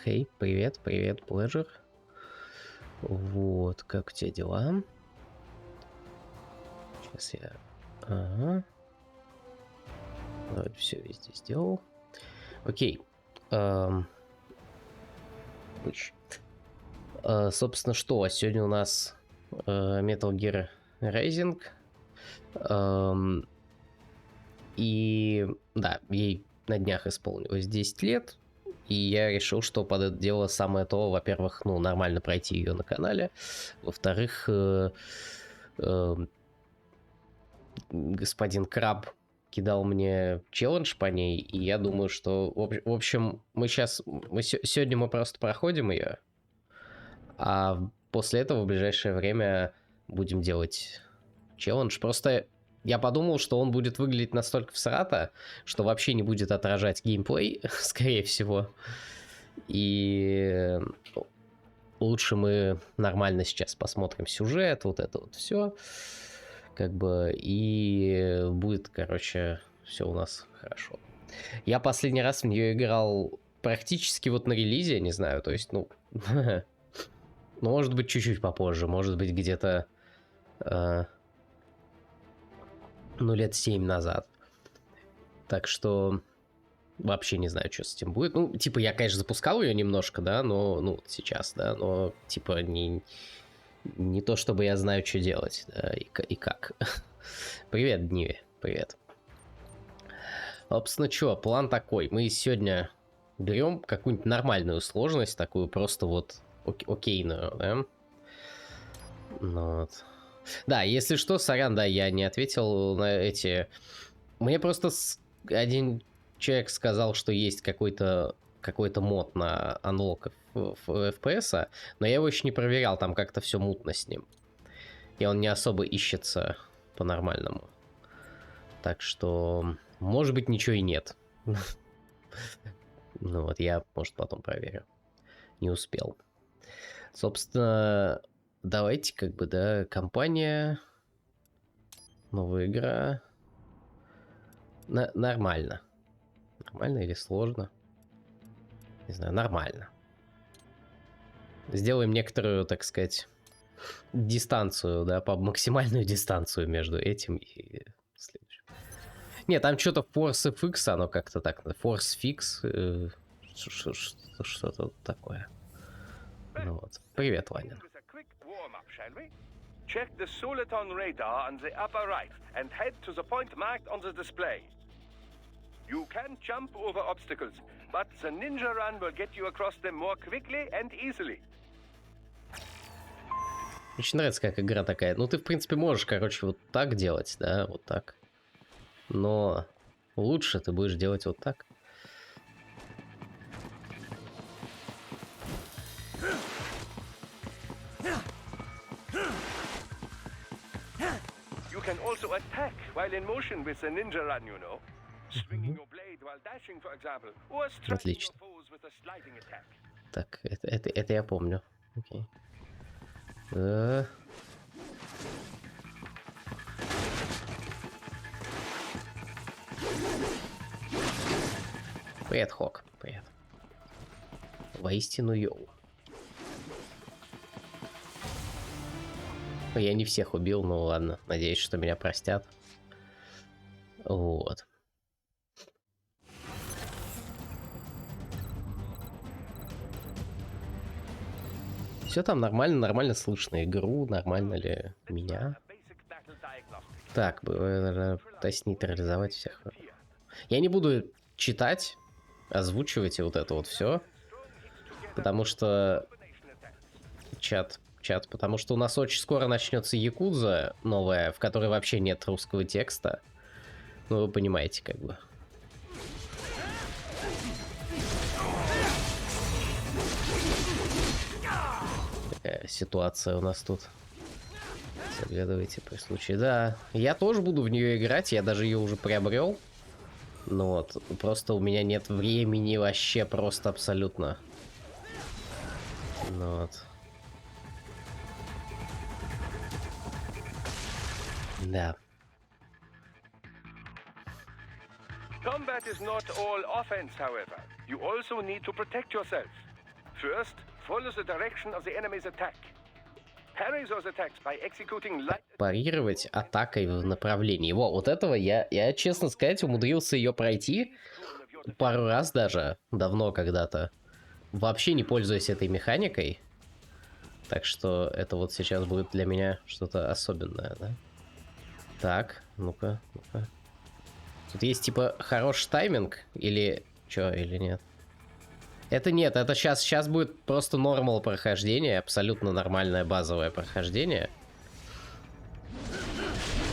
Хей, привет, привет, Pleasure. Вот, как у тебя дела? Сейчас я... Ага. Вроде все везде сделал. Окей. Собственно, что? Сегодня у нас Metal Gear Rising. И да, ей на днях исполнилось 10 лет. И я решил, что под это дело самое то, во-первых, ну, нормально пройти ее на канале. Во-вторых, господин Краб кидал мне челлендж по ней, и я думаю, что, в общем, сегодня мы просто проходим ее, а после этого в ближайшее время будем делать челлендж. Просто я подумал, что он будет выглядеть настолько всрато, что вообще не будет отражать геймплей, скорее всего. И лучше мы нормально сейчас посмотрим сюжет, вот это вот все. Как бы, и будет, короче, все у нас хорошо. Я последний раз в нее играл практически вот на релизе, не знаю, то есть, ну, может быть, чуть-чуть попозже, может быть, где-то, лет 7 назад. Так что вообще не знаю, что с этим будет. Ну, типа, я, конечно, запускал ее немножко, да, но, ну, сейчас, да, но, типа, не то, чтобы я знаю, что делать, да, и как. Привет, Дневе, привет. Собственно, что, план такой. Мы сегодня берем какую-нибудь нормальную сложность, такую просто вот окейную, да? Ну, вот. Да, если что, сорян, да, я не ответил на эти... Мне просто один человек сказал, что есть какой-то мод на анлок FPS, но я его еще не проверял, там как-то все мутно с ним. И он не особо ищется по-нормальному. Так что, может быть, ничего и нет. Ну вот, я, может, потом проверю. Не успел. Собственно, давайте как бы, да, компания, новая игра. Нормально. Нормально или сложно? Не знаю, нормально. Сделаем некоторую, так сказать, дистанцию, да, по максимальную дистанцию между этим и следующим. Нет, там что-то Force FX, оно как-то так, Force Fix, что-то такое. Ну вот. Привет, Ваня. Check the Soliton radar on the upper right and head to the point marked on the display. You can jump over obstacles, but the ninja run will get you across them more quickly and easily. Мне очень нравится, как игра такая. Ну, ты, в принципе, можешь, короче, вот так делать, да, вот так. Но лучше ты будешь делать вот так. You can also attack while in motion with the ninja run, you know. Swinging your blade while dashing, for example, or striking your foes with a sliding attack. Так, это я помню. Окей. Привет, Хок. Привет. Воистину йоу. Я не всех убил, но ладно. Надеюсь, что меня простят. Вот. Все там нормально слышно. Игру, нормально ли меня. Так, пытаюсь нейтрализовать всех. Я не буду читать, озвучивать и вот это вот все. Потому что... Чат, потому что у нас очень скоро начнется Якудза новая, в которой вообще нет русского текста. Ну, вы понимаете, как бы. Такая ситуация у нас тут. Заглядывайте при случае. Да, я тоже буду в нее играть, я даже ее уже приобрел. Ну вот, просто у меня нет времени вообще просто абсолютно. Ну вот. Да. Combat is not all offense, however. You also need to protect yourself. First, follow the direction of the enemy's attack. Parry those attacks by executing light. Парировать атакой в направлении. Вот этого я, честно сказать, умудрился ее пройти пару раз даже, давно когда-то, вообще не пользуясь этой механикой. Так что это вот сейчас будет для меня что-то особенное, да? Так, ну-ка, ну-ка. Тут есть типа хороший тайминг или чё, или нет? Это нет, это сейчас будет просто нормал прохождение, абсолютно нормальное базовое прохождение.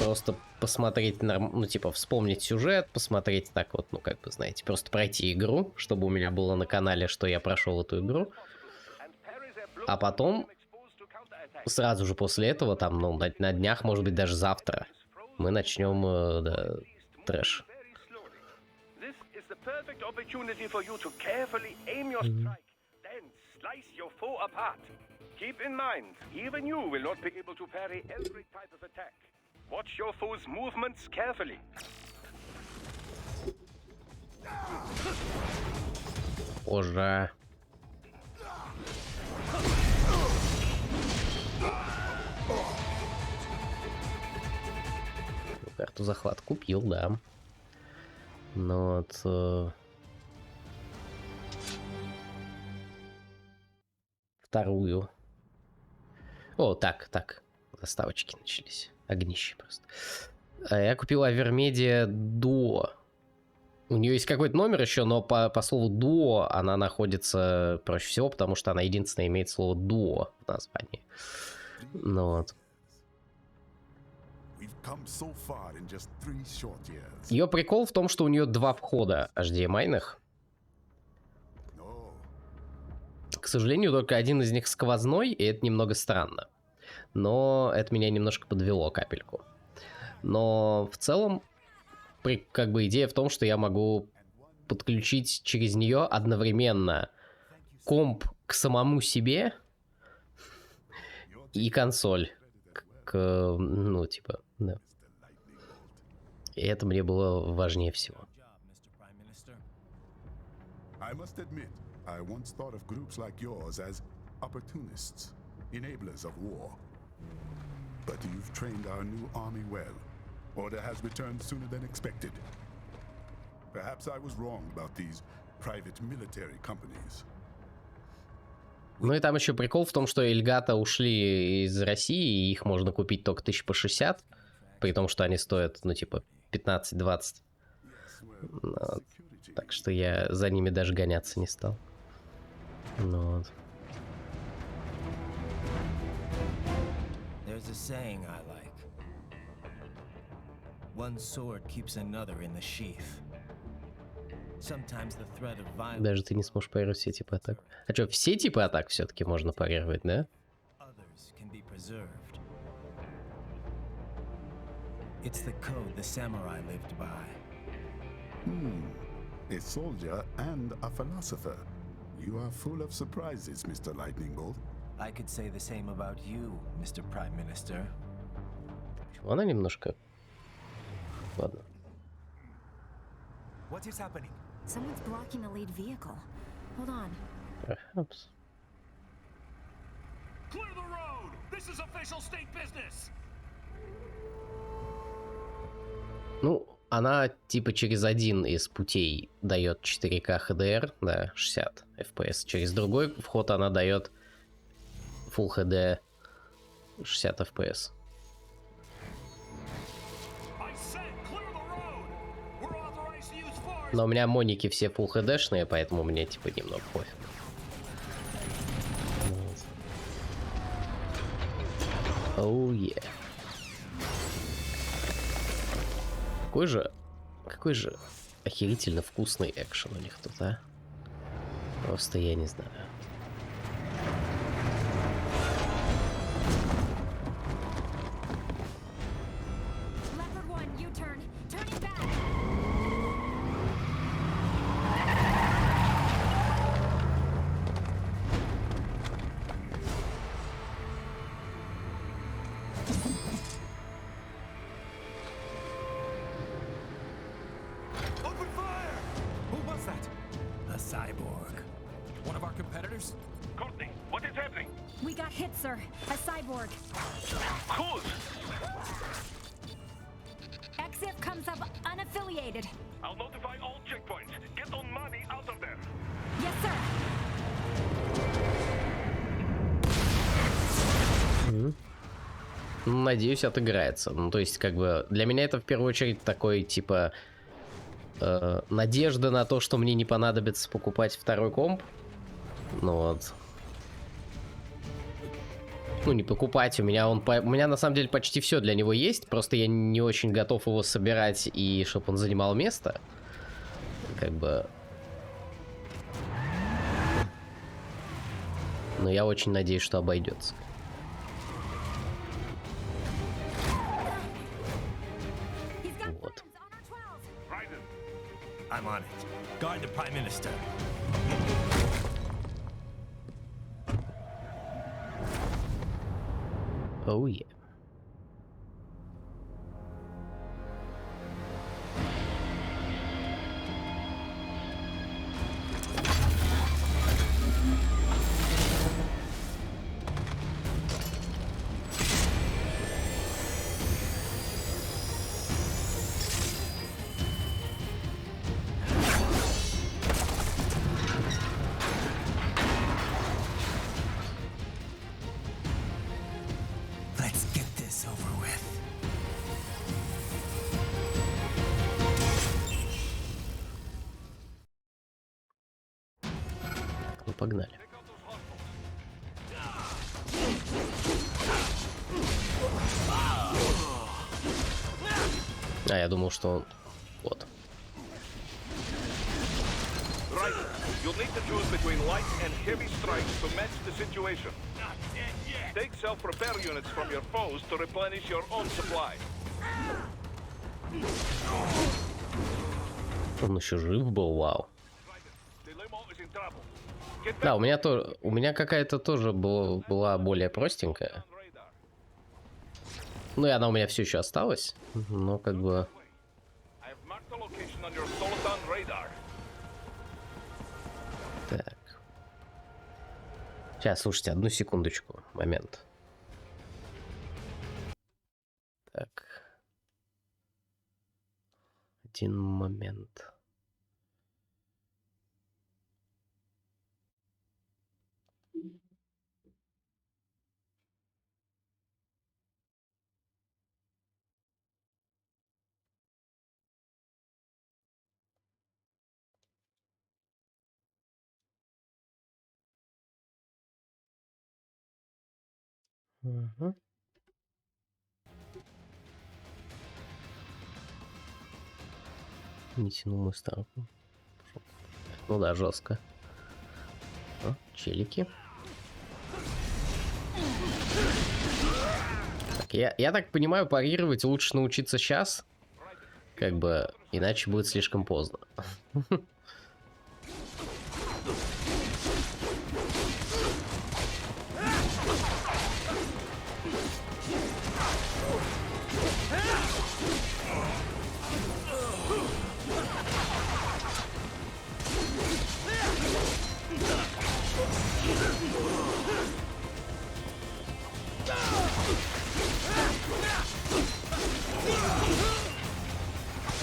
Просто посмотреть, ну типа вспомнить сюжет, посмотреть так вот, ну как бы знаете, просто пройти игру, чтобы у меня было на канале, что я прошел эту игру. А потом, сразу же после этого, там, ну на днях, может быть даже завтра, мы начнем да, трэш. Perfect opportunity for you to carefully aim your strike, then slice your foe apart. Keep in mind, even you will not be able to parry every type of attack. Watch your foe's movements carefully. Боже. Карту захват купил, да. Но вот... Вторую. О, так. Доставочки начались. Огнище просто. Я купил Авермедия Дуо. У нее есть какой-то номер еще, но по слову Дуо она находится проще всего, потому что она единственная имеет слово Дуо в названии. Ну вот. Ее прикол в том, что у нее два входа HDMI-ных. К сожалению, только один из них сквозной, и это немного странно. Но это меня немножко подвело капельку. Но в целом, как бы идея в том, что я могу подключить через нее одновременно комп к самому себе и консоль. Ну, типа, да. И это мне было важнее всего. I once thought of groups like yours as opportunists, enablers of war. But you've trained our new army well. Order has returned sooner than expected. Perhaps I was wrong about these private military companies. Ну и там еще прикол в том, что Эльгата ушли из России, и их можно купить только 1060, при том, что они стоят, ну типа, 15-20. Вот. Так что я за ними даже гоняться не стал. Ну вот. There's a saying I like. One sword keeps another in the sheath. Sometimes the threat of violence. Даже ты не сможешь парировать все типы атак. А что, все типы атак все-таки можно парировать, да? Others can be preserved. It's the code the samurai lived by. A soldier and a philosopher. You are full of surprises, Mr. Lightning Bolt. I could say the same about you, Mr. Prime Minister. Почему она немножко... Ладно. What is happening? Someone's blocking the lead vehicle. Hold on. Perhaps. Clear the road! This is official state business! Ну, она типа через один из путей дает 4К HDR, да, 60 FPS. Через другой вход она дает Full HD 60 FPS. Но у меня моники все Full HD-шные, поэтому мне типа немного пофиг. Оу, yeah. Какой же охерительно вкусный экшен у них тут, а? Просто я не знаю. A cyborg. One of our competitors? hit, sir. A cyborg. Whose? XF comes up unaffiliated. I'll notify all checkpoints. Get on money out of there. Yes, sir. Ну, надеюсь, отыграется. Ну, то есть, как бы, для меня это в первую очередь такой, типа, надежда на то, что мне не понадобится покупать второй комп. Ну вот. Ну, не покупать, у меня на самом деле почти все для него есть, просто я не очень готов его собирать, и чтобы он занимал место. Как бы... Но я очень надеюсь, что обойдется. Вот. I'm on it. Guard the Prime Minister. Oh yeah. Let's get this over with. Ну, погнали. А, я думал, что он... Вот. Right. You'll need to choose between light and heavy strikes to match the situation. Take self-repair units from your foes to replenish your own supply. Он еще жив был, вау. The limo is in trouble. Get Да, back у меня какая-то тоже была более простенькая. on radar. Ну и она у меня все еще осталась. Но как бы... I have marked the location on your Soliton radar. Так. Сейчас, слушайте, одну секундочку. Момент. Так. Один момент. Угу. Не тянул мою ставку. Ну да, жестко. О, челики. Так, я так понимаю, парировать лучше научиться сейчас. Как бы, иначе будет слишком поздно.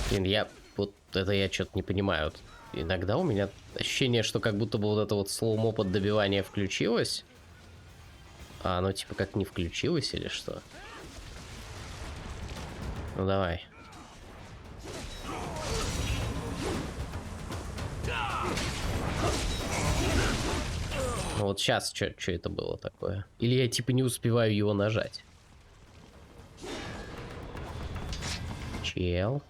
Блин, вот это я что-то не понимаю. Вот иногда у меня ощущение, что как будто бы вот это вот слоумо под добивание включилось. А оно типа как не включилось или что? Ну давай. Ну вот сейчас что это было такое? Или я типа не успеваю его нажать? Чел.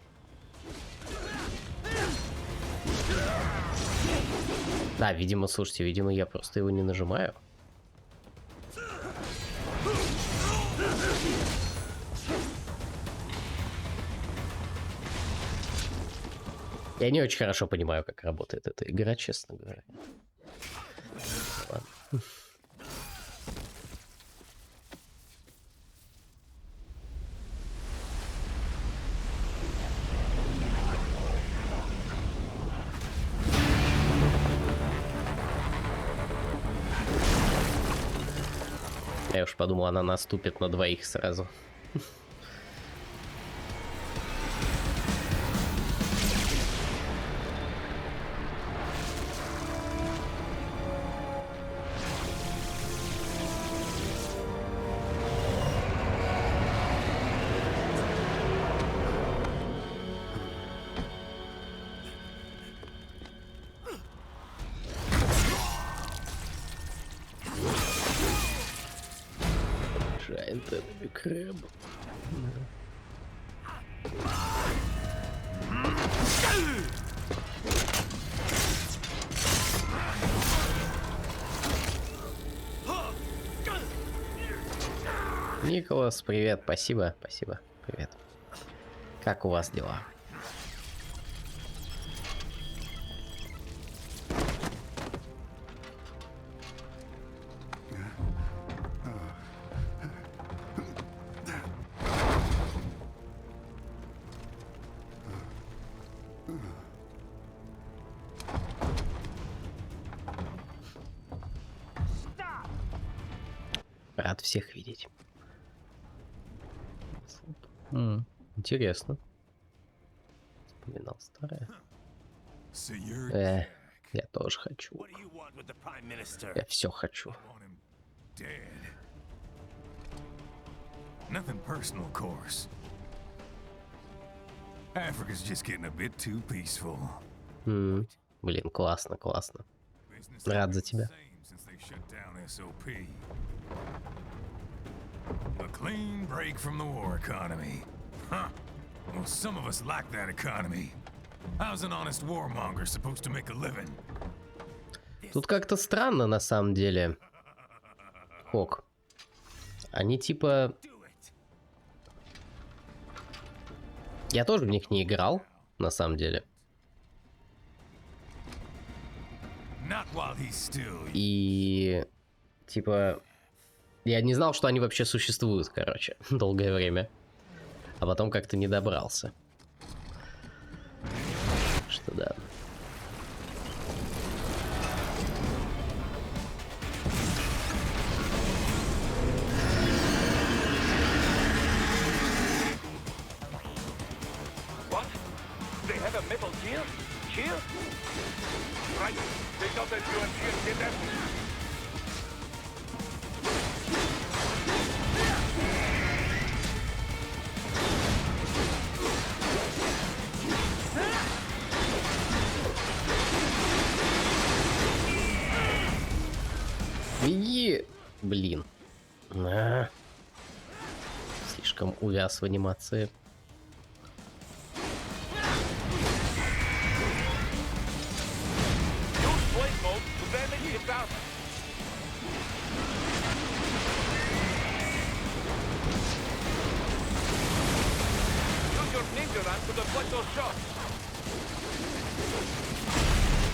Да, видимо, слушайте, видимо, я просто его не нажимаю. Я не очень хорошо понимаю, как работает эта игра, честно говоря. Ладно. Я уж подумал, она наступит на двоих сразу. Giant enemy crab. Николас, привет, спасибо, спасибо, привет. Как у вас дела? Рад всех видеть. Интересно. Вспоминал старое. Я тоже хочу. What do you want with the Prime Minister? Я все хочу. Want him dead. Nothing personal, of course. Africa's just getting a bit too peaceful. Блин, классно, классно. Business Рад за ain't тебя. the same since they shut down SOP. A clean break from the war economy. Huh. Well, some of us like that economy. How's an honest warmonger supposed to make a living? Тут как-то странно на самом деле. Хок. Они типа... Я тоже в них не играл, на самом деле. Not while he's still. И... Типа... Я не знал, что они вообще существуют, короче, долгое время. А потом как-то не добрался. Что да. What? They have a metal shield? Shield? Right. They got that you and shield get that. Беги! Блин. Слишком увяз в анимации. Use blade mode to damage his armor. Use your ninja run to deflect those shots.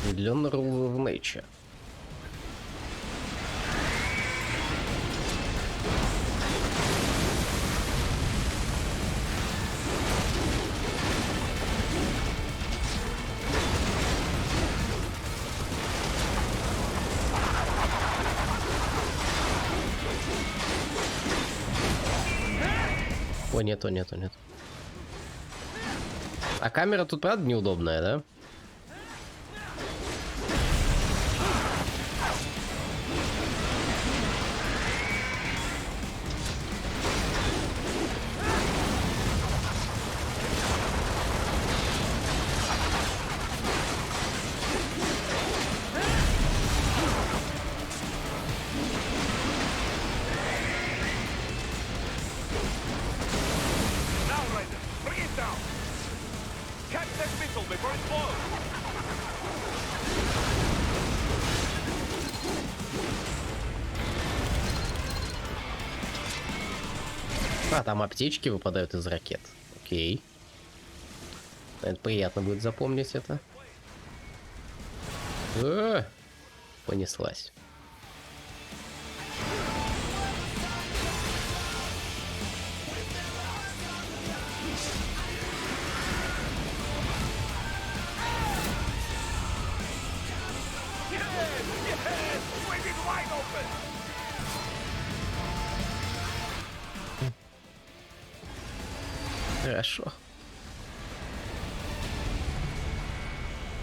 Миллион рул в nature. О, нету. А камера тут, правда, неудобная, да? Now, Raiden, bring it down. Catch that missile before it blows. А, там аптечки выпадают из ракет. Окей. Это приятно будет запомнить это. Понеслась. Yes! Swing it wide open! Хорошо.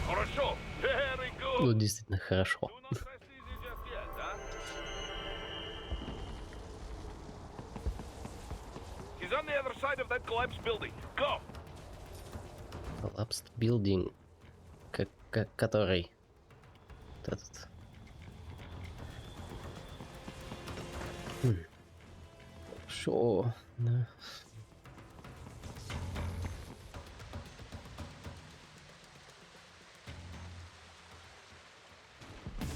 Хорошо. Very good. Ну, действительно хорошо. Do not rest easy just yet, huh? He's on the other side of that collapsed building. Go. Collapsed building. Который? Вот этот. Хорошо. Да.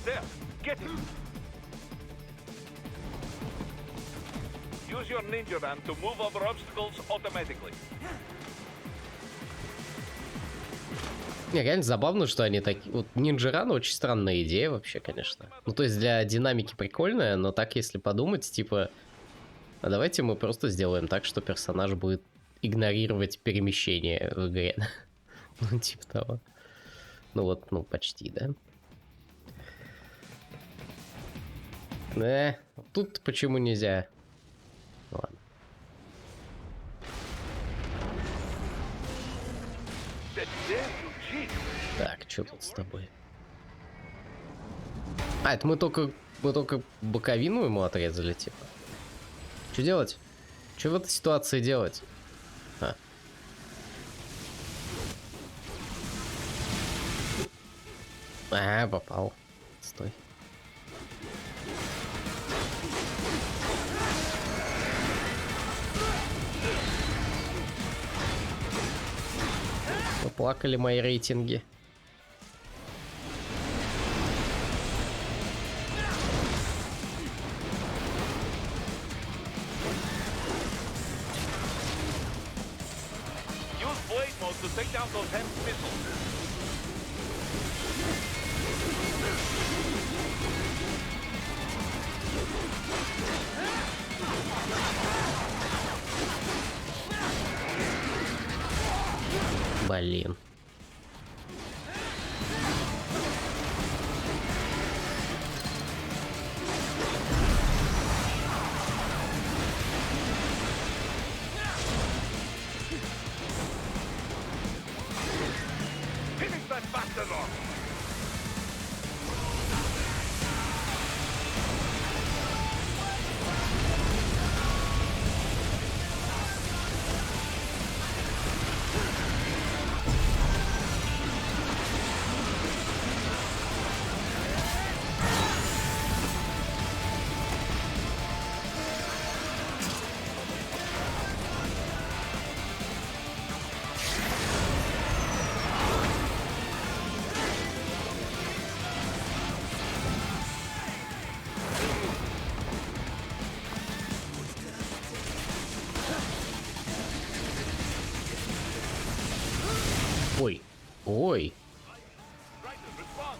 There. Get him. Use your ninja ram to move over obstacles automatically. Не, реально забавно, что они такие... Вот Ninja Run очень странная идея вообще, конечно. Ну, то есть для динамики прикольная, но так, если подумать, типа... А давайте мы просто сделаем так, что персонаж будет игнорировать перемещение в игре. Ну, типа того. Ну вот, ну, почти, да? Тут почему нельзя? Ладно. Так, что тут с тобой? А, это мы только боковину ему отрезали, типа. Что делать? Что в этой ситуации делать? Попал. Стой. Поплакали мои рейтинги. Use blade mode to take down those heavy missiles. Блин. Finish that bastard off. Ой. Ой.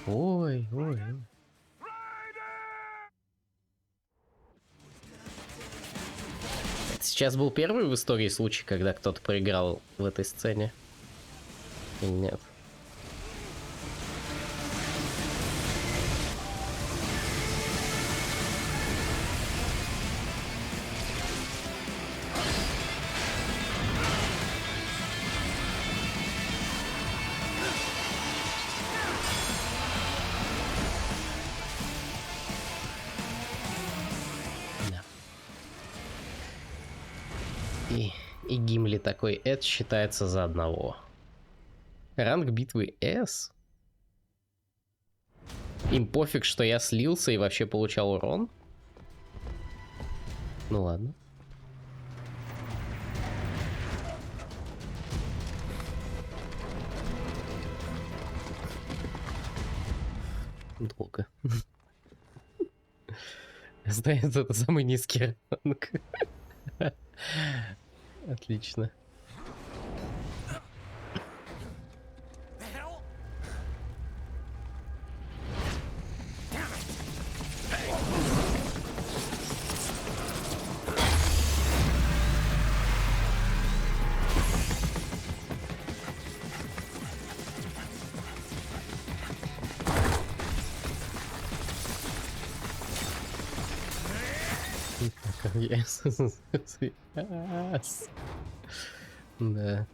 Ой, ой. Это сейчас был первый в истории случай, когда кто-то проиграл в этой сцене? Или нет? И Гимли такой, это считается за одного. Ранг битвы S? Им пофиг, что я слился и вообще получал урон? Ну ладно. Долго. Знает, это самый низкий ранг. Отлично. Yes. Да.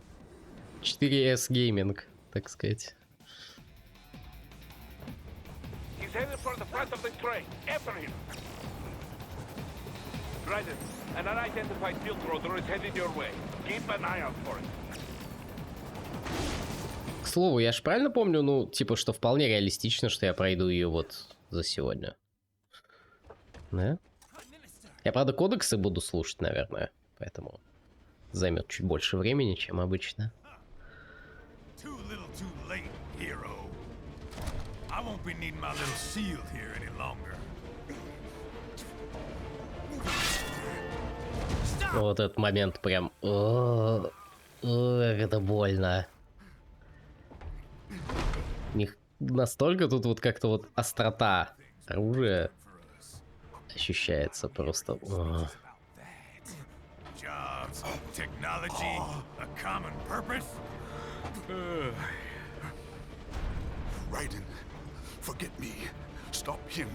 4S Gaming, так сказать. He's headed for the front of the train. After him. Dryden, an unidentified field roader is headed your way. Keep an eye out for it. К слову, я ж правильно помню, ну, типа, что вполне реалистично, что я пройду ее вот за сегодня. Да? Я, правда, кодексы буду слушать, наверное, поэтому займет чуть больше времени, чем обычно. Too little too late, hero. I won't be needing my little shield here any longer. Вот этот момент прям... это больно. Настолько тут вот как-то вот острота оружия ощущается просто. Jobs, technology, a common purpose. Raiden, forget me. Stop him.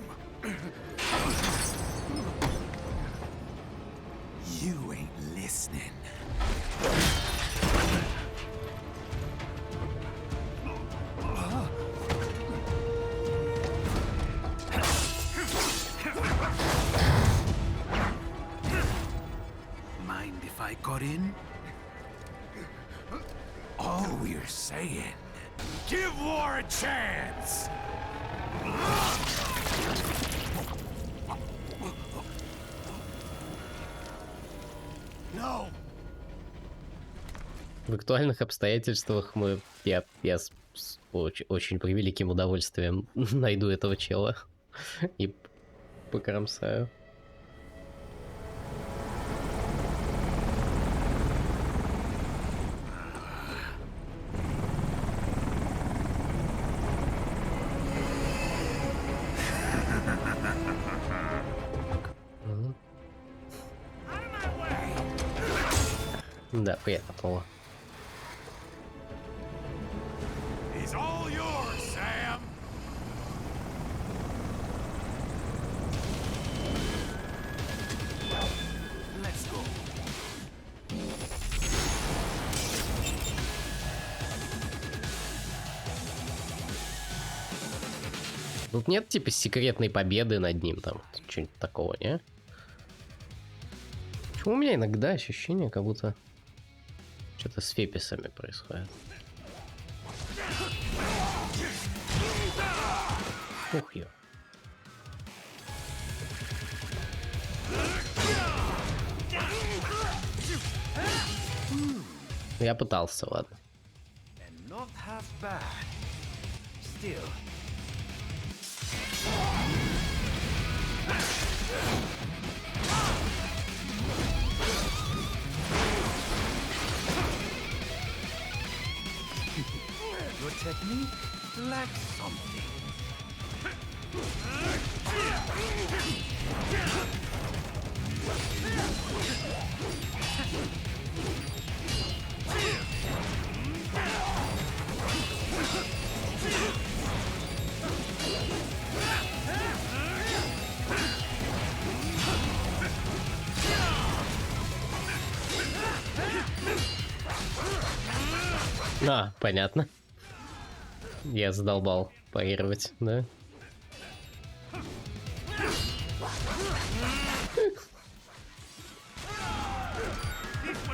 You ain't listening. Mind if I got in? All we're saying, Give war a chance. No! В актуальных обстоятельствах я с очень превеликим удовольствием найду этого чела и покромсаю. Да, приятно было. He's all yours, Sam. let's go. Тут нет типа секретной победы над ним, там, что-нибудь такого, не? Почему у меня иногда ощущение, как будто что-то с феписами происходит? Ух, ё. Я пытался, ладно. And not half bad. Still. Your technique lacks something. А, понятно. Я задолбал парировать, да?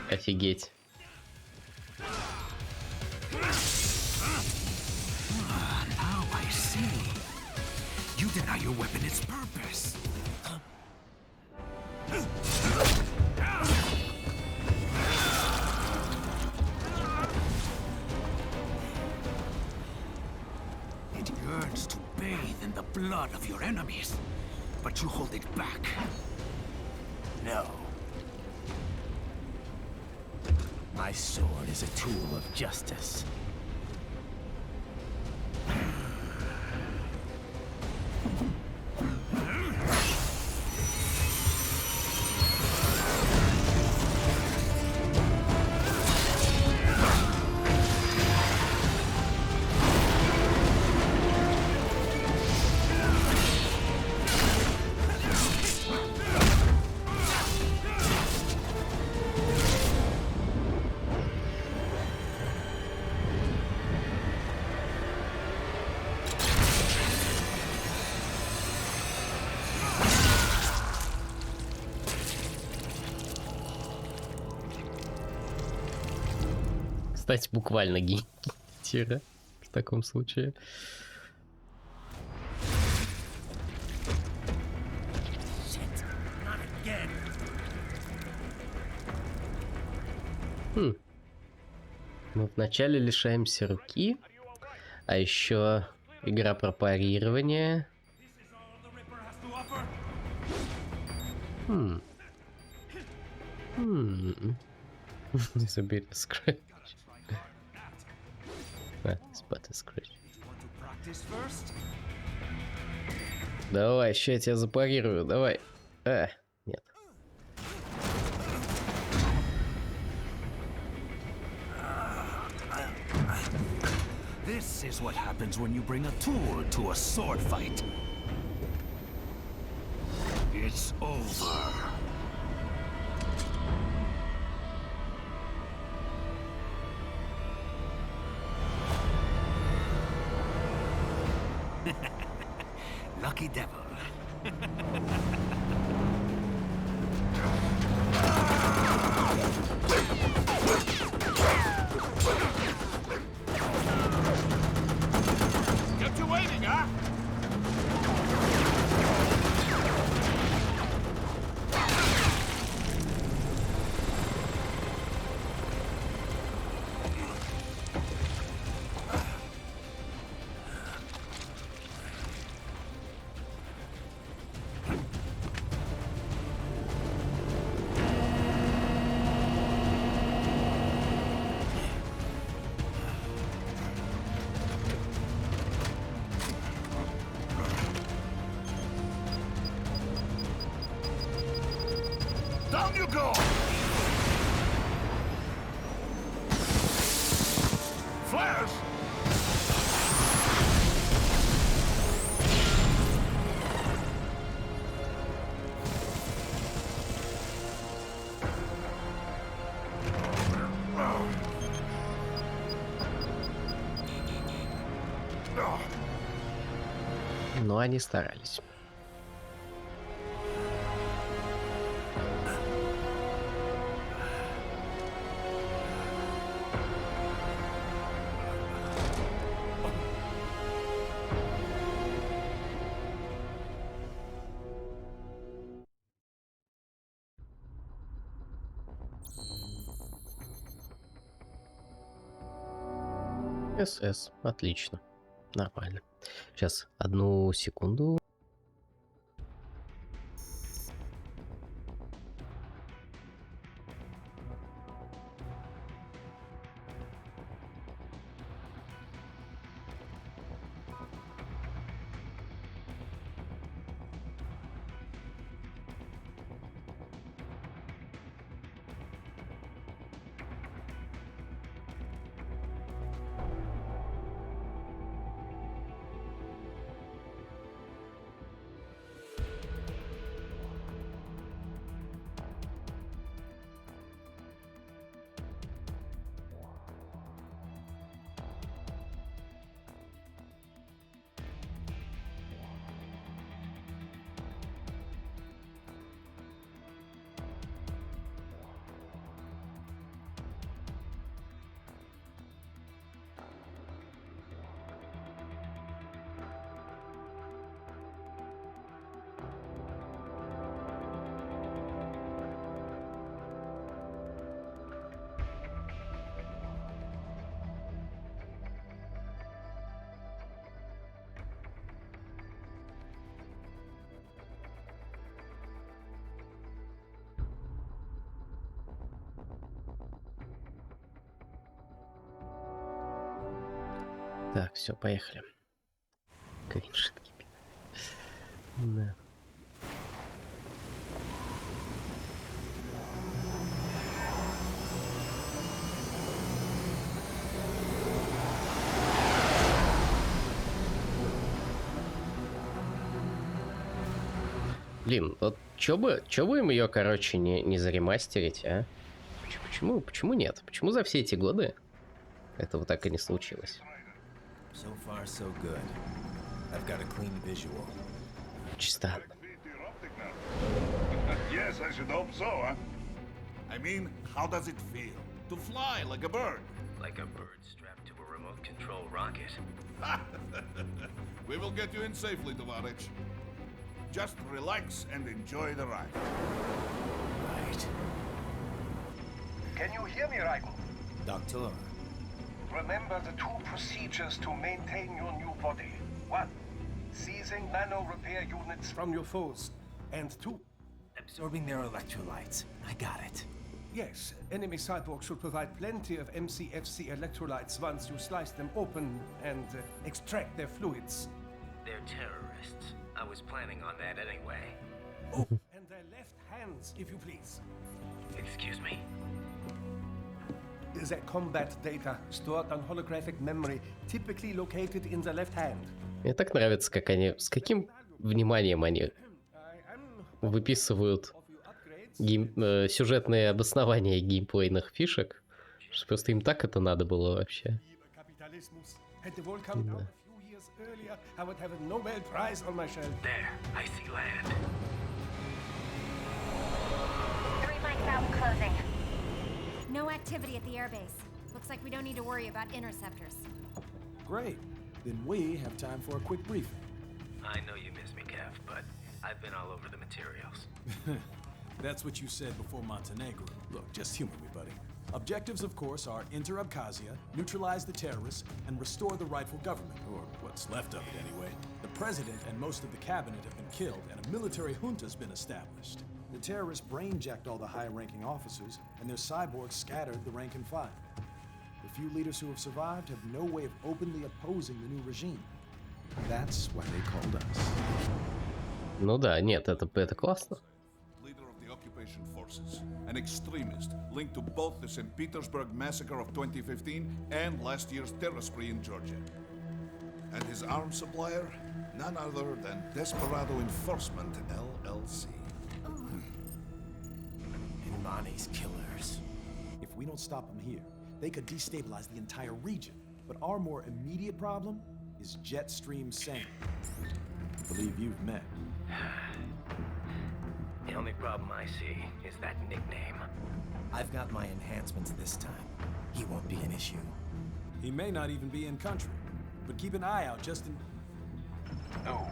Офигеть. Now I see. You deny your weapon its purpose. It yearns to bathe in the blood of your enemies, but you hold it back. No. My sword is a tool of justice. стать буквально гейтера в таком случае. Мы вначале лишаемся руки, а еще игра про парирование. Забери scratch. Спать scratch. Давай, сейчас я тебя запарирую, давай. Нет. This is what happens when you bring a tool to a sword fight. It's over. Lucky devil. Kept you waiting, huh? Down you go! Flash! Но они старались. СС. Отлично. Нормально. Сейчас, одну секунду. Так, все, поехали. Кринж. Да. Блин, вот чё бы им ее, короче, не заремастерить, а? Почему нет? Почему за все эти годы этого так и не случилось? So far, so good. I've got a clean visual. Чисто. Yes, I should hope so, huh? I mean, how does it feel to fly like a bird? Like a bird strapped to a remote control rocket. We will get you in safely, Tovarich. Just relax and enjoy the ride. Right. Can you hear me, Raiden? Doctor. Remember the two procedures to maintain your new body. 1. Seizing nano repair units from your foes. And 2. Absorbing their electrolytes. I got it. Yes, enemy cyborgs should provide plenty of MCFC electrolytes once you slice them open and extract their fluids. They're terrorists. I was planning on that anyway. Oh, and their left hands, if you please. Excuse me? Their combat data stored on holographic memory, typically located in the left hand. Мне так нравится, как они, с каким вниманием они выписывают сюжетные обоснования геймплейных фишек, что просто им так это надо было вообще. There, I see land. 3 mics out and closing. No activity at the airbase. Looks like we don't need to worry about interceptors. Great. Then we have time for a quick briefing. I know you miss me, Kev, but I've been all over the materials. That's what you said before Montenegro. Look, just humor me, buddy. Objectives, of course, are enter Abkhazia, neutralize the terrorists, and restore the rightful government, or what's left of it anyway. The president and most of the cabinet have been killed, and a military junta's been established. The terrorists brain-jacked all the high-ranking officers, and their cyborgs scattered the rank and file. The few leaders who have survived have no way of openly opposing the new regime. That's why they called us. Ну да, нет, это классно. Leader of the occupation forces, an extremist linked to both the St. Petersburg massacre of 2015 and last year's terror spree in Georgia. And his arms supplier, none other than Desperado Enforcement, LLC. Imani's killers. If we don't stop them here, they could destabilize the entire region. But our more immediate problem is Jetstream Sang. I believe you've met. The only problem I see is that nickname. I've got my enhancements this time. He won't be an issue. He may not even be in country, but keep an eye out just in... Oh,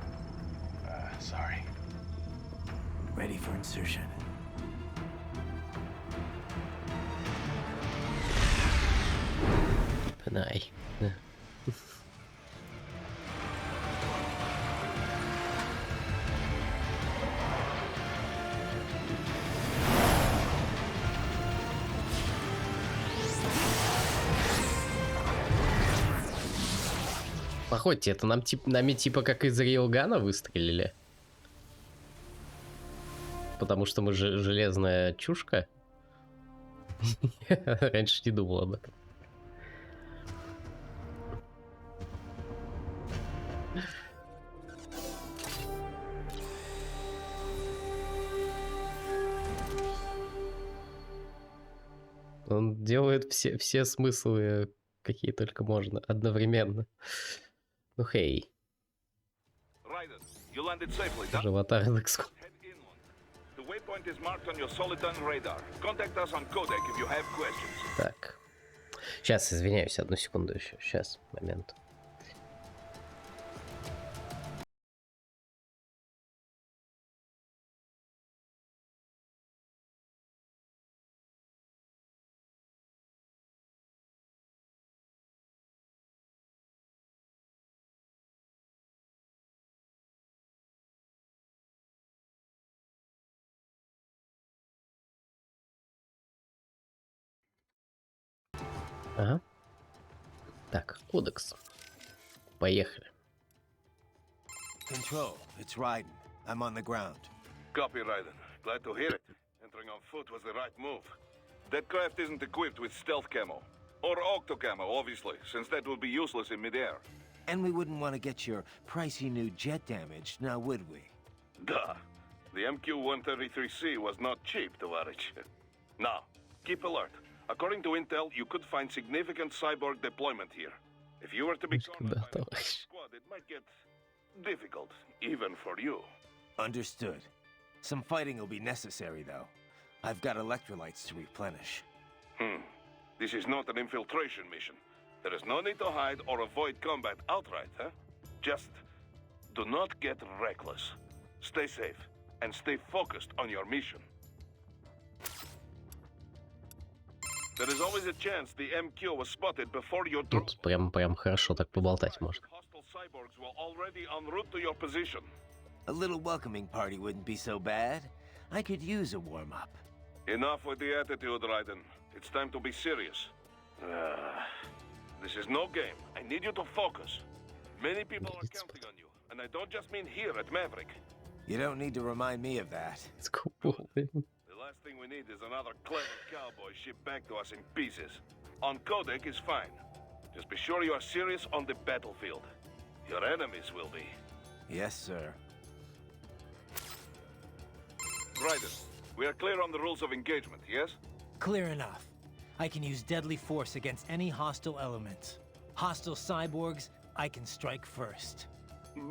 sorry. Ready for insertion. Пнай. Походите, это нами типа как из рейлгана выстрелили? Потому что мы же железная чушка? Раньше не думал об этом. Он делает все смыслы, какие только можно, одновременно. Ну хей. Живота Рекс. Так. Сейчас, извиняюсь, одну секунду еще. Сейчас, момент. Ага. Так, кодекс. Поехали. Control, it's Raiden. I'm on the ground. Copy, Raiden. Glad to hear it. Entering on foot was the right move. That craft isn't equipped with stealth camo. Or octo camo, obviously, since that would be useless in midair. And we wouldn't want to get your pricey new jet damaged, now would we? Duh. The MQ-133C was not cheap, Tovarich. Now, keep alert. According to intel, you could find significant cyborg deployment here. If you were to be caught by a squad, it might get difficult, even for you. Understood. Some fighting will be necessary, though. I've got electrolytes to replenish. This is not an infiltration mission. There is no need to hide or avoid combat outright, huh? Just do not get reckless. Stay safe and stay focused on your mission. There is always a chance the MQ was spotted before your drone. Тут прям хорошо так поболтать можно. Hostile cyborgs were already en route to your position. A little welcoming party wouldn't be so bad. I could use a warm-up. Enough with the attitude, Raiden. It's time to be serious. This is no game. I need you to focus. Many people are counting on you, and I don't just mean here at Maverick. You don't need to remind me of that. It's cool. The last thing we need is another clever cowboy shipped back to us in pieces. On Codec is fine. Just be sure you are serious on the battlefield. Your enemies will be. Yes, sir. Raiden, we are clear on the rules of engagement, yes? Clear enough. I can use deadly force against any hostile elements. Hostile cyborgs, I can strike first.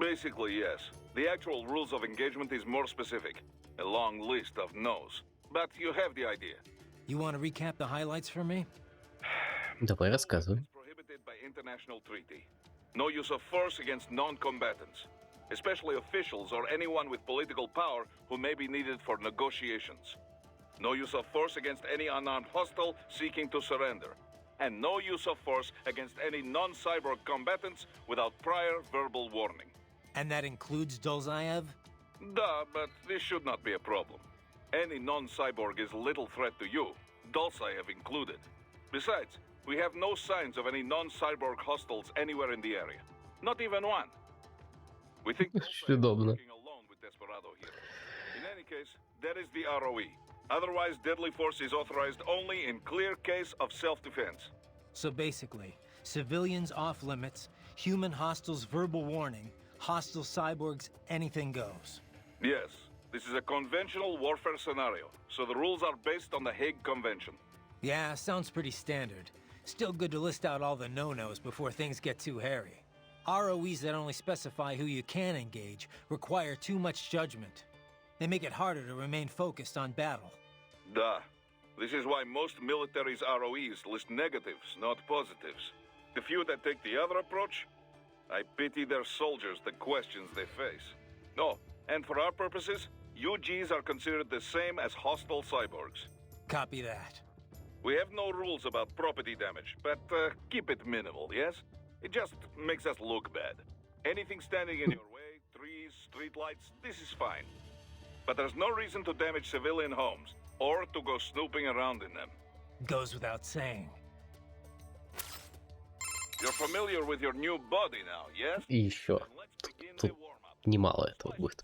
Basically, yes. The actual rules of engagement is more specific. A long list of no's. But you have the idea. You want to recap the highlights for me? Давай рассказывай. It's prohibited by international treaty. No use of force against non-combatants, especially officials or anyone with political power who may be needed for negotiations. No use of force against any unarmed hostile seeking to surrender. And no use of force against any non-cyborg combatants without prior verbal warning. And that includes Dolzaev? Duh, but this should not be a problem. Any non-cyborg is little threat to you, Dolzaev included. Besides, we have no signs of any non-cyborg hostiles anywhere in the area. Not even one. We think Dolzaev is working alone with Desperado here. In any case, that is the ROE. Otherwise, deadly force is authorized only in clear case of self-defense. So basically, civilians off limits, human hostiles verbal warning, hostile cyborgs, anything goes. Yes, this is a conventional warfare scenario, so the rules are based on the Hague Convention. Yeah, sounds pretty standard. Still good to list out all the no-nos before things get too hairy. ROEs that only specify who you can engage require too much judgment. They make it harder to remain focused on battle. Duh. This is why most militaries' ROEs list negatives, not positives. The few that take the other approach, I pity their soldiers the questions they face. No, and for our purposes, UGs are considered the same as hostile cyborgs. Copy that. We have no rules about property damage, but keep it minimal, yes? It just makes us look bad. Anything standing in your way, trees, streetlights, this is fine. But there's no reason to damage civilian homes, or to go snooping around in them. Goes without saying. You're familiar with your new body now, yes? И еще. Тут немало этого будет.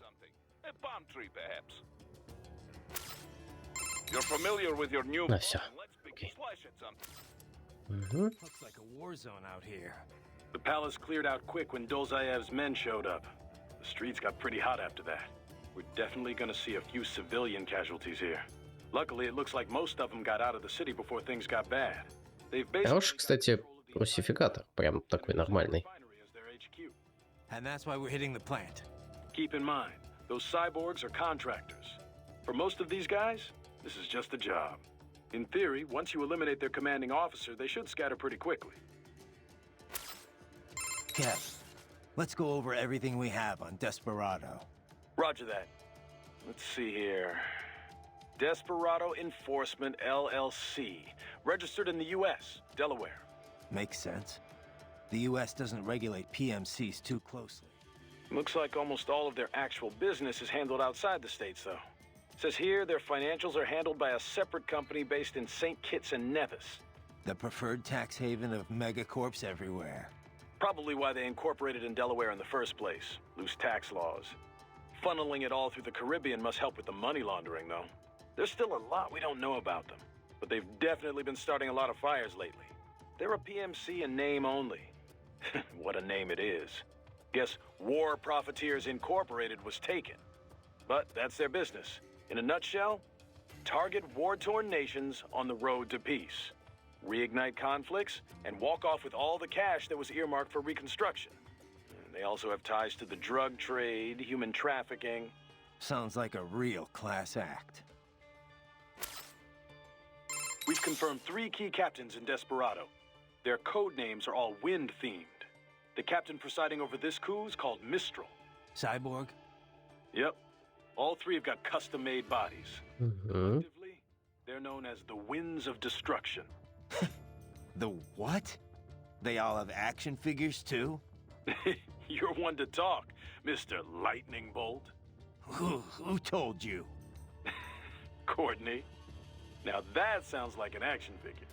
A palm tree, perhaps. You're familiar with your new На все. Окей. Looks like a war zone out here. The palace cleared out quick when Dolzaev's men showed up. The streets got pretty hot after that. We're definitely gonna see a few civilian casualties here. Luckily, it looks like most of them got out of the city before things got bad. They've Хороший, кстати, русификатор. Прям такой нормальный. And that's why we're hitting the plant. Keep in mind, those cyborgs are contractors. For most of these guys, this is just a job. In theory, once you eliminate their commanding officer, they should scatter pretty quickly. Kev, let's go over everything we have on Desperado. Roger that. Let's see here. Desperado Enforcement LLC. Registered in the U.S., Delaware. Makes sense. The U.S. doesn't regulate PMCs too closely. Looks like almost all of their actual business is handled outside the states, though. Says here their financials are handled by a separate company based in St. Kitts and Nevis. The preferred tax haven of megacorps everywhere. Probably why they incorporated in Delaware in the first place. Loose tax laws. Funneling it all through the Caribbean must help with the money laundering, though. There's still a lot we don't know about them, but they've definitely been starting a lot of fires lately. They're a PMC in name only. What a name it is. Guess War Profiteers Incorporated was taken. But that's their business. In a nutshell, target war-torn nations on the road to peace. Reignite conflicts, and walk off with all the cash that was earmarked for reconstruction. They also have ties to the drug trade, human We've confirmed 3 key captains in Desperado. Their code names are all wind-themed. The captain presiding over this coup is called Mistral. Cyborg? Yep. All 3 have got custom-made bodies. Collectively, they're known as the Winds of Destruction. The what? They all have action figures too? You're one to talk, Mr. Lightning Bolt. Who told you? Courtney. Now that sounds like an action figure.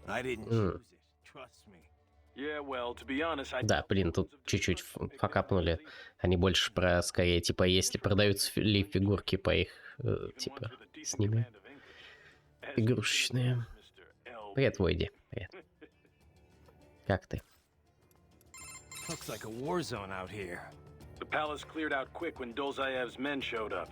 I didn't choose it. Trust me. Yeah, well, to be honest, I... Да, блин, тут чуть-чуть факапнули. Они больше про, скорее, типа, если продаются ли фигурки по их, типа, с ними. Игрушечные. Привет, Войди. Привет. Как ты? Looks like a war zone out here. The palace cleared out quick when Dolzayev's men showed up.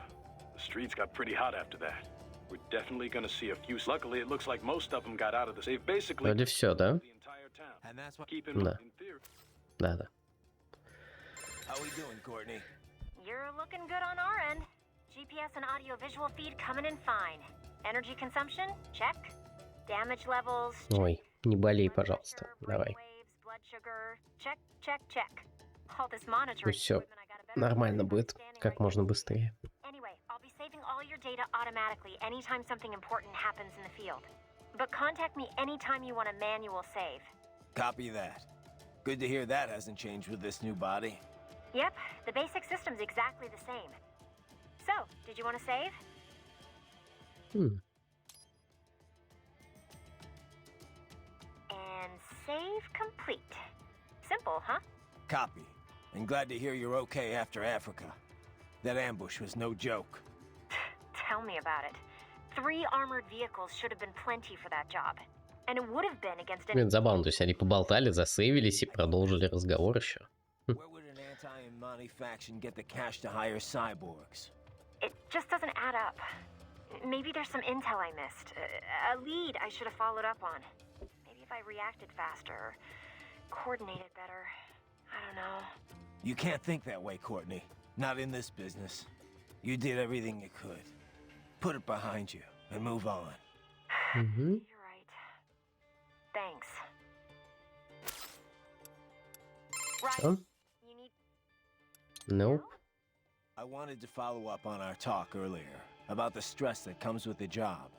The streets got pretty hot after that. We're definitely gonna see a few. Luckily, it looks like most of them got out of the safe. Basically, Вроде все, да? the entire town. And that's what... Keep in mind, in theory. Да, да. How we doing, Courtney? You're looking good on our end. GPS and audio-visual feed coming in fine. Energy consumption? Check. Damage levels? Ой, не болей, пожалуйста. Давай. Blood sugar? Check, check, check. All this monitoring Пусть все equipment, I got a better нормально будет, understanding как right можно now. быстрее. Anyway, I'll be saving all your data automatically anytime something important happens in the field. But contact me anytime you want a manual save. Copy that. Good to hear that hasn't changed with this new body. Yep, the basic system's exactly the same. So, did you want to save? And save complete. Simple, huh? Copy. And glad to hear you're okay after Africa. That ambush was no joke. Tell me about it. 3 armored vehicles should have been plenty for that job. And it would have been against Блин, забавно, то есть они поболтали, засейвились и продолжили разговор еще. Where would an anti-Imani faction get the cash to hire cyborgs? It just doesn't add up. Maybe there's some intel I missed. A lead I should have followed up on. Maybe if I reacted faster or coordinated better. I don't know. You can't think that way, Courtney. Not in this business. You did everything you could. Put it behind you and move on. You're right. Thanks. Right. Что? You need... Nope. I wanted to follow up on our talk earlier about the stress that comes with the job.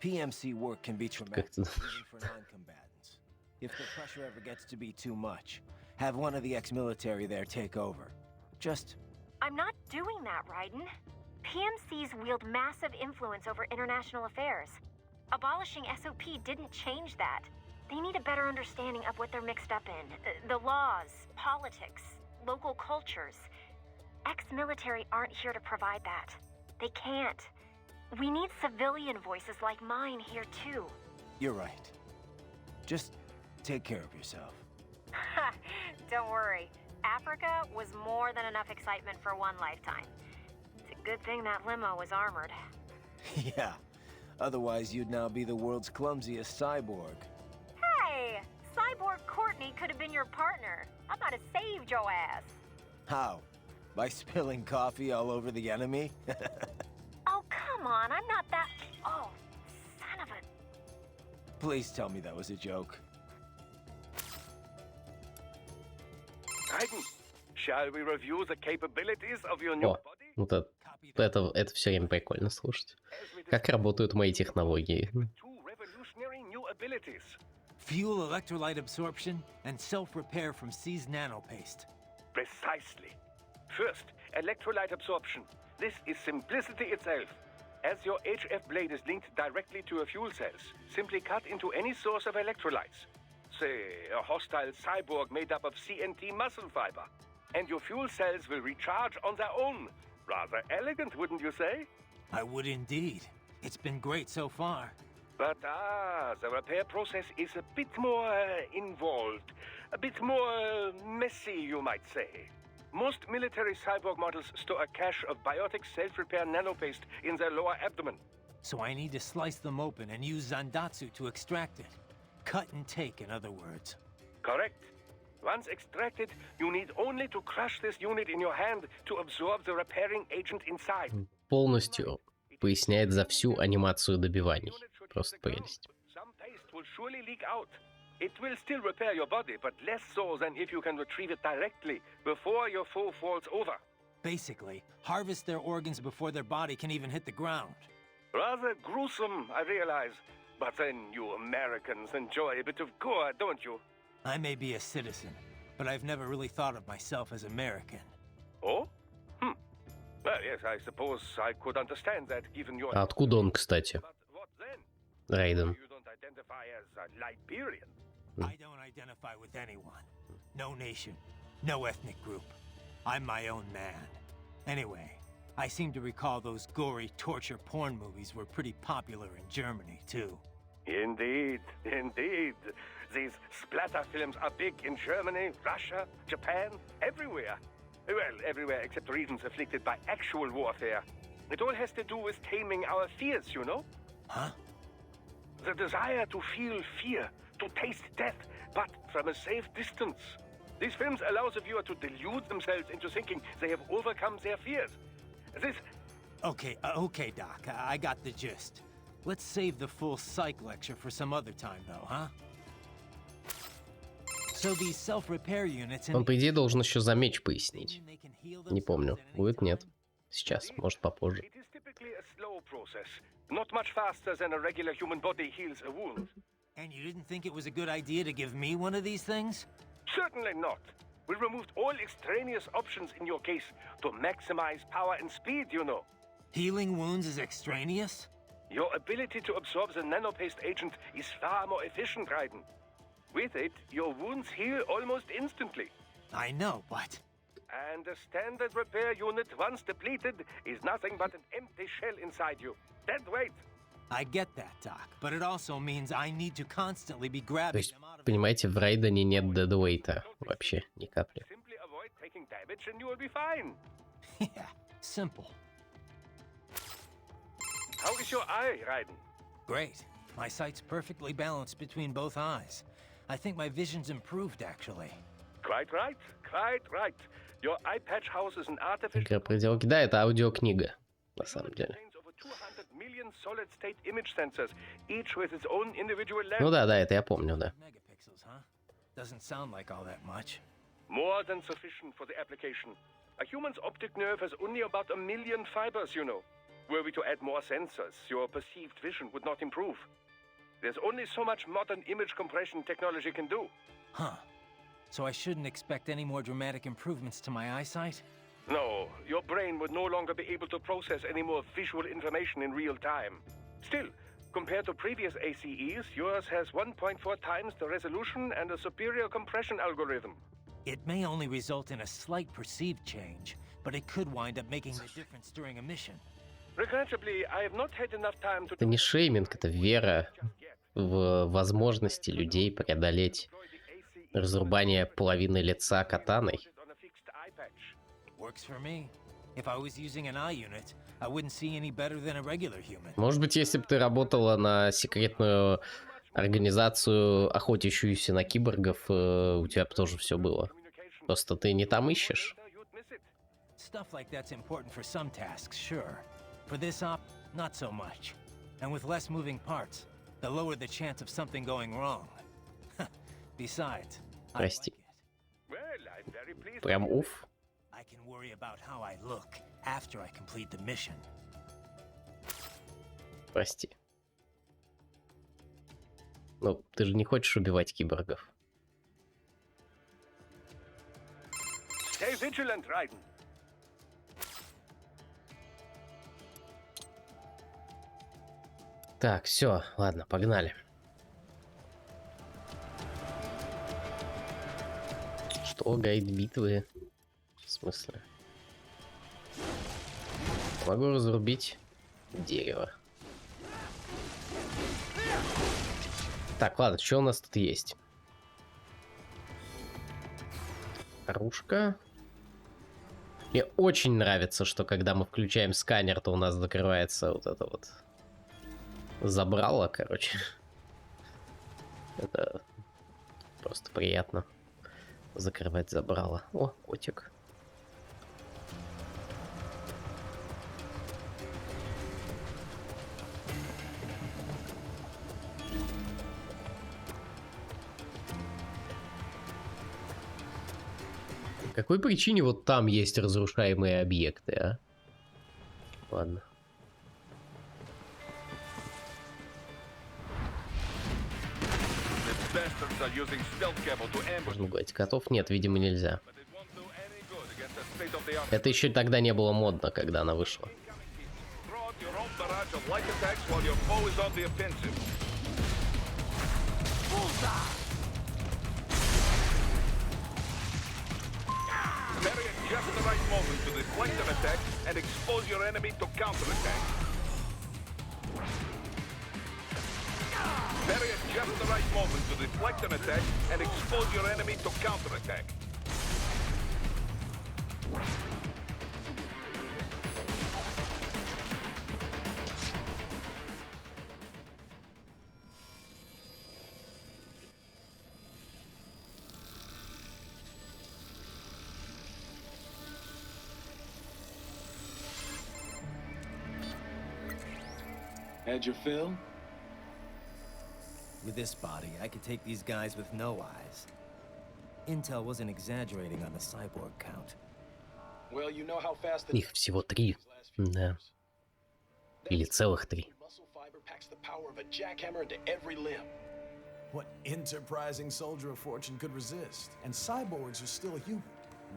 PMC work can be traumatic, even for non-combatants. If the pressure ever gets to be too much, have one of the ex-military there take over. Just... I'm not doing that, Raiden. PMCs wield massive influence over international affairs. Abolishing SOP didn't change that. They need a better understanding of what they're mixed up in. The laws, politics, local cultures. Ex-military aren't here to provide that. They can't. We need civilian voices like mine here too. You're right. Just take care of yourself. Don't worry. Africa was more than enough excitement for one lifetime. It's a good thing that limo was armored. Yeah. Otherwise, you'd now be the world's clumsiest cyborg. Hey! Cyborg Courtney could have been your partner. I might have saved your ass. How? By spilling coffee all over the enemy? Oh, come on. I'm not that... Oh, son of a... Please tell me that was a joke. Raiden, shall we review the capabilities of your new О, body? вот это все время прикольно слушать. Как работают мои технологии. Two revolutionary new abilities. Fuel electrolyte absorption and self-repair from C's nanopaste. Precisely. First, electrolyte absorption. This is simplicity itself. As your HF blade is linked directly to your fuel cells, simply cut into any source of electrolytes. Say, a hostile cyborg made up of CNT muscle fiber. And your fuel cells will recharge on their own. Rather elegant, wouldn't you say? I would indeed. It's been great so far. But the repair process is a bit more involved. A bit more messy, you might say. Most military cyborg models store a cache of biotic self-repair nanopaste in their lower abdomen. So I need to slice them open and use Zandatsu to extract it. Cut and take, in other words. Correct. Once extracted, you need only to crush this unit in your hand to absorb the repairing agent inside. Полностью поясняет за всю анимацию добиваний. Просто прелесть. Some will surely leak out. It will still repair your body, but less so than if you can retrieve it directly before your foe falls over. Basically, harvest their organs before their body can even hit the ground. Rather gruesome, I realize. But then you Americans enjoy a bit of gore, don't you? I may be a citizen, but I've never really thought of myself as American. Oh? Well, yes, I suppose I could understand that given your... А откуда он, кстати? But what then? Рейден. You don't identify as a Liberian. I don't identify with anyone. No nation, no ethnic group. I'm my own man. Anyway, I seem to recall those gory torture porn movies were pretty popular in Germany, too. Indeed, indeed. These splatter films are big in Germany, Russia, Japan, everywhere. Well, everywhere except regions afflicted by actual warfare. It all has to do with taming our fears, you know? Huh? The desire to feel fear, to taste death, but from a safe distance. These films allow the viewer to delude themselves into thinking they have overcome their fears. This... Okay, Doc, I got the gist. Let's save the full psych lecture for some other time, though, huh? So these self-repair units... Он, по идее, должен еще за меч пояснить. Не помню. Будет? Нет. Сейчас, может, попозже. It is typically a slow process. Not much faster than a regular human body heals a wound. And you didn't think it was a good idea to give me one of these things? Certainly not. We removed all extraneous options in your case to maximize power and speed, you know. Healing wounds is extraneous? Your ability to absorb the nanopaste agent is far more efficient, Raiden. With it, your wounds heal almost instantly. I know, but... And a standard repair unit, once depleted, is nothing but an empty shell inside you. Dead weight. I get that, Doc, but it also means I need to constantly be То grabbing есть, them out of... понимаете, в Рейдене нет дедвейта вообще, ни капли. Simply avoid taking damage and you will be fine. Yeah, simple. How is your eye, Raiden? Great. My sight's perfectly balanced between both eyes. I think my vision's improved, actually. Quite right, quite right. Your eye patch houses an artificial... Микропроделки. Да, это аудиокнига, на самом деле. Contains over 200 million solid-state image sensors, each with its own individual lens. Ну да, это я помню, да. Megapixels, huh? Doesn't sound like all that much. More than sufficient for the application. A human's optic nerve has only about 1 million fibers, you know. Were we to add more sensors, your perceived vision would not improve. There's only so much modern image compression technology can do. Huh. So I shouldn't expect any more dramatic improvements to my eyesight? No, your brain would no longer be able to process any more visual information in real time. Still, compared to previous ACEs, yours has 1.4 times the resolution and a superior compression algorithm. It may only result in a slight perceived change, but it could wind up making the difference during a mission. Regrettably, I have not had enough time to... Это не шейминг, это вера в возможности людей преодолеть разрубание половины лица катаной. Works for me. If I was using an eye unit, I wouldn't see any better than a regular human. Может быть, если бы ты работала на секретную организацию, охотящуюся на киборгов, у тебя бы тоже все было. Просто ты не там ищешь. Stuff like that's important for some tasks, sure. For this op, not so much. And with less moving parts, the lower the chance of something going wrong. Besides, I like Прости. it. Прям уф. I can worry about how I look after I complete the mission. Прости. Ну, ты же не хочешь убивать киборгов. Stay vigilant, Raiden. Так, все, ладно, погнали. Что, гайд битвы? В смысле? Могу разрубить дерево. Так, ладно, что у нас тут есть? Оружка. Мне очень нравится, что когда мы включаем сканер, то у нас закрывается вот это вот забрало, короче. Это просто приятно. Закрывать забрало. О, котик. какой причине вот там есть разрушаемые объекты, а? Ладно. Можно говорить, котов нет, видимо, нельзя. Это еще тогда не было модно, когда она вышла. Just the right moment to deflect an attack and expose your enemy to counterattack. Parry at just the right moment to deflect an attack and expose your enemy to counterattack. Had your fill? With this body, I could take these guys with no eyes. Intel wasn't exaggerating on the cyborg count. Well, you know how fast the Их всего 3. Да. Или целых 3. muscle fiber packs the power of a jackhammer into every limb. What enterprising soldier of fortune could resist? And cyborgs are still human.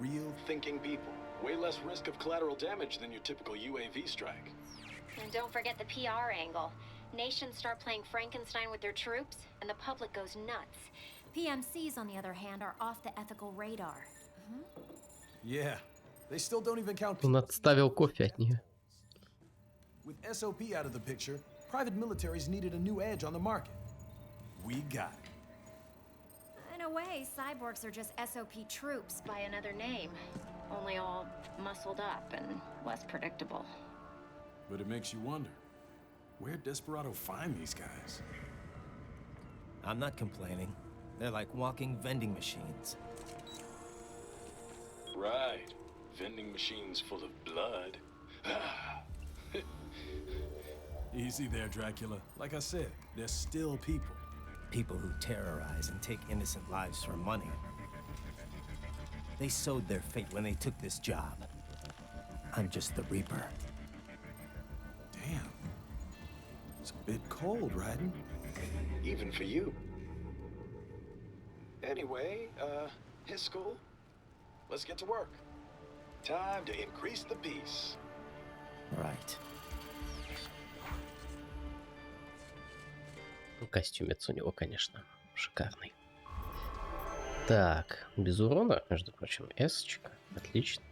Real thinking people. Way less risk of collateral damage than your typical UAV strike. And don't forget the PR angle. Nations start playing Frankenstein with their troops, and the public goes nuts. PMCs, on the other hand, are off the ethical radar. Yeah, they still don't even count. Он отставил кофе от нее. With SOP out of the picture, private militaries needed a new edge on the market. We got it. In a way, cyborgs are just SOP troops By another name, only all muscled up and less predictable. But it makes you wonder, where'd Desperado find these guys? I'm not complaining. They're like walking vending machines. Right. Vending machines full of blood. Easy there, Dracula. Like I said, they're still people. People who terrorize and take innocent lives for money. They sowed their fate when they took this job. I'm just the Reaper. Damn. It's a bit cold, Raiden. Even for you. Anyway, his school. Let's get to work. Time to increase the peace. Right. Костюмец у него, конечно, шикарный. Так, без урона, между прочим, эсочка. Отлично.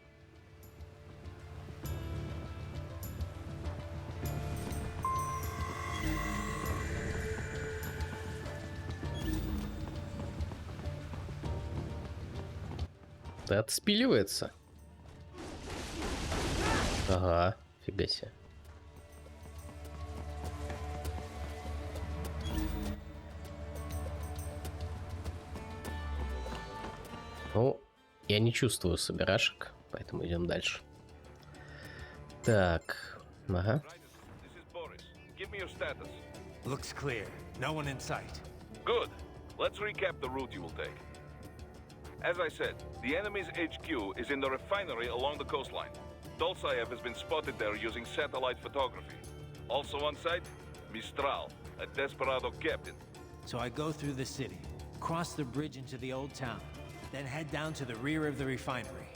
Да отспиливается. Ага, фига себе. Ну, я не чувствую собирашек, поэтому идем дальше. Так, ага. Looks clear. No one in sight. Good. Let's recap the route you will take. As I said, the enemy's HQ is in the refinery along the coastline. Dolsaev has been spotted there using satellite photography. Also on site, Mistral, a Desperado captain. So I go through the city, cross the bridge into the old town, then head down to the rear of the refinery.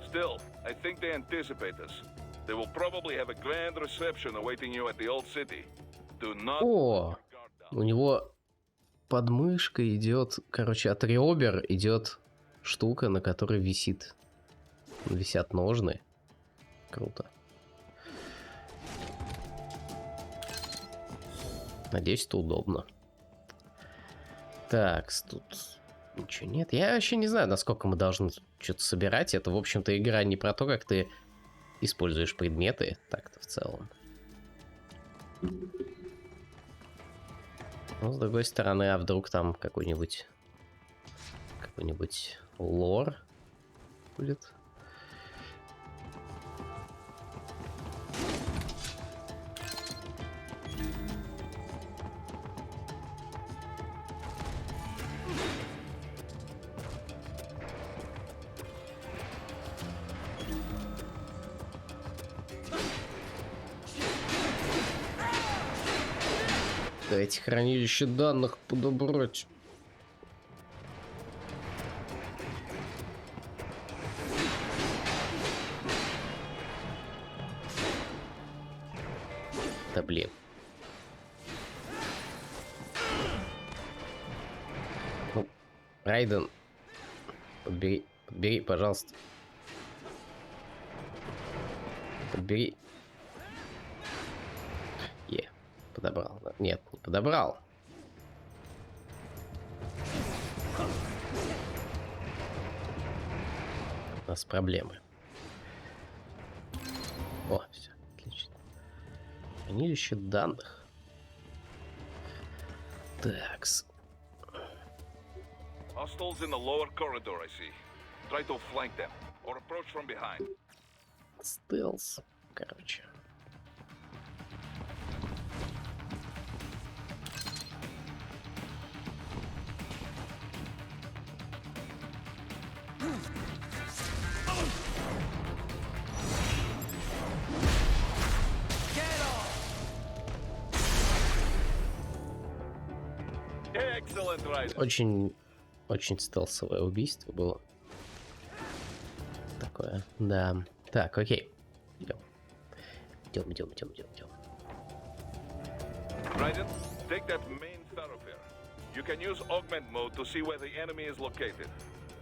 Still, I think they anticipate us. They will probably have a grand reception awaiting you at the old city. Do not... О, у него под мышкой идет, короче, от ребер идет штука, на которой висят ножны. Круто. Надеюсь, это удобно. Так, тут ничего нет. Я вообще не знаю, насколько мы должны что-то собирать. Это, в общем-то, игра не про то, как ты используешь предметы. Так-то в целом. Но, с другой стороны, а вдруг там какой-нибудь лор будет? Давайте хранилище данных подобрать. Да блин. Ну, Райден, подбери, пожалуйста. Подбери. Подобрал. Нет, не подобрал. У нас проблемы. О, все, отлично. Хранилище данных. Такс. Hostiles in the lower corridor, I see. Try to flank them or approach from behind. Стелс, короче. Очень стелсовое убийство было. Такое, да. Так, окей. Идем. Raiden, take that main thoroughfare. You can use augment mode to see where the enemy is located.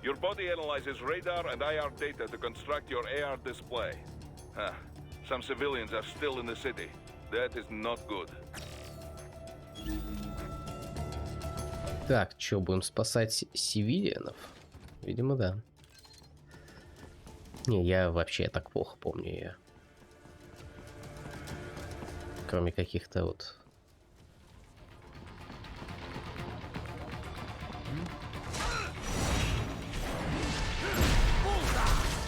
Your body analyzes radar and IR data to construct your AR display. Huh. Some civilians are still in the city. That is not good. Так, что, будем спасать сивилианов? Видимо, да. Не, я вообще так плохо помню ее. Кроме каких-то вот...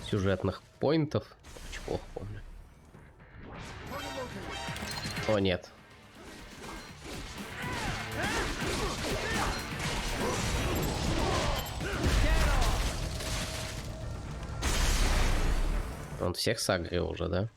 сюжетных поинтов. Очень плохо помню. О, нет. Он всех сагрил уже, да?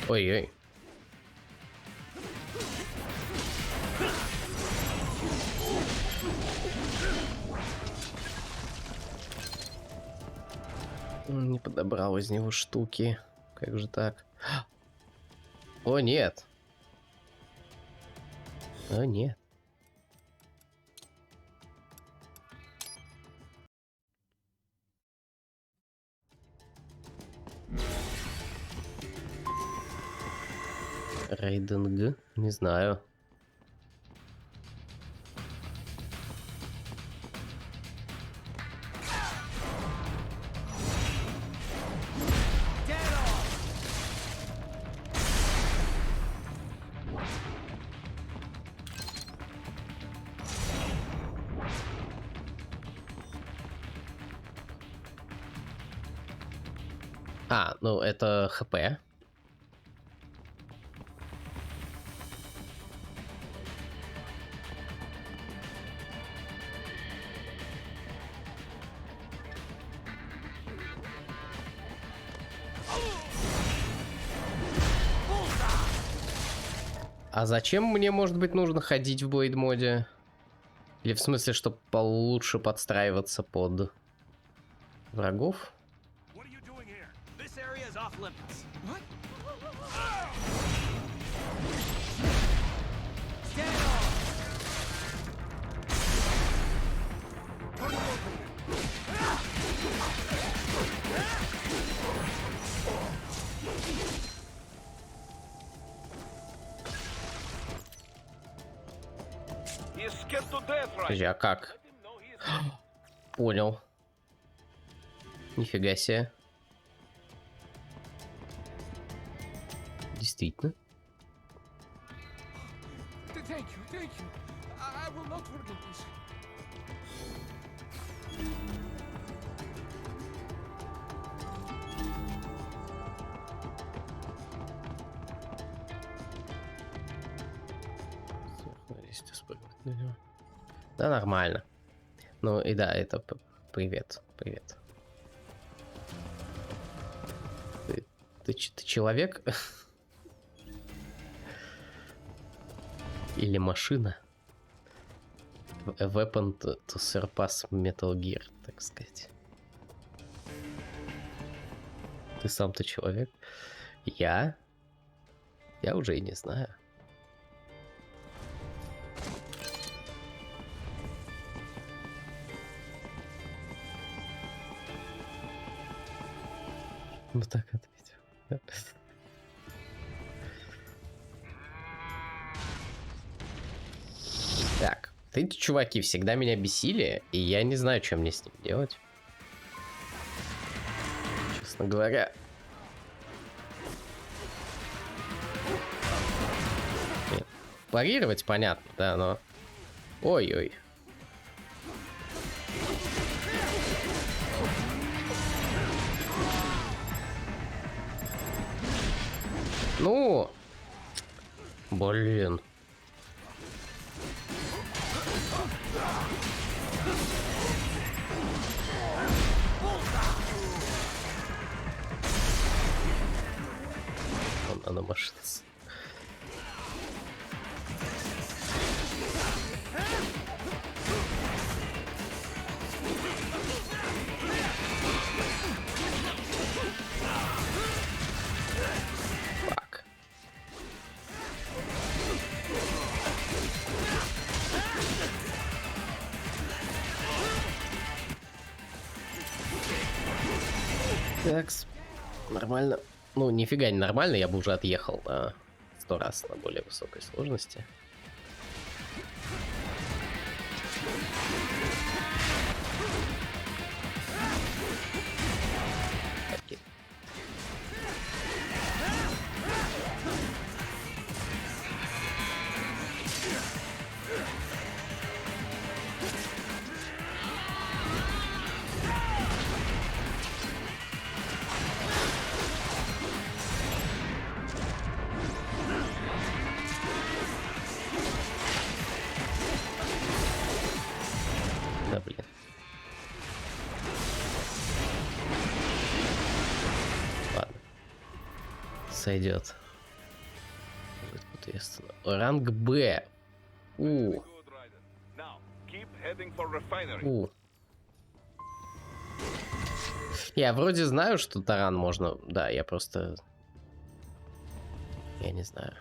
Ой-ой. Не подобрал из него штуки. Как же так? О, нет. О, нет. Рейдинг? Не знаю. А, ну это ХП. А зачем мне, может быть, нужно ходить в блейд-моде? Или в смысле, чтобы получше подстраиваться под врагов? Подожди, а как? Понял. Нифига себе. Действительно. спрыгнуть на него. Да, нормально. Ну и да, это привет. Привет. Ты человек? Или машина? A weapon to surpass Metal Gear, так сказать. Ты сам-то человек? Я? Я уже и не знаю. Ну так ответил. Так, эти чуваки всегда меня бесили, и я не знаю, что мне с ним делать. Честно говоря. Нет. Парировать понятно, да, но... Ой-ой. Ну, блин. Она машется. Так, нормально. Ну, нифига не нормально, я бы уже отъехал на 100 раз на более высокой сложности. Окей. Да, блин. Ладно. Сойдет. Ранг Б. Я вроде знаю, что таран можно... Да, я просто... Я не знаю.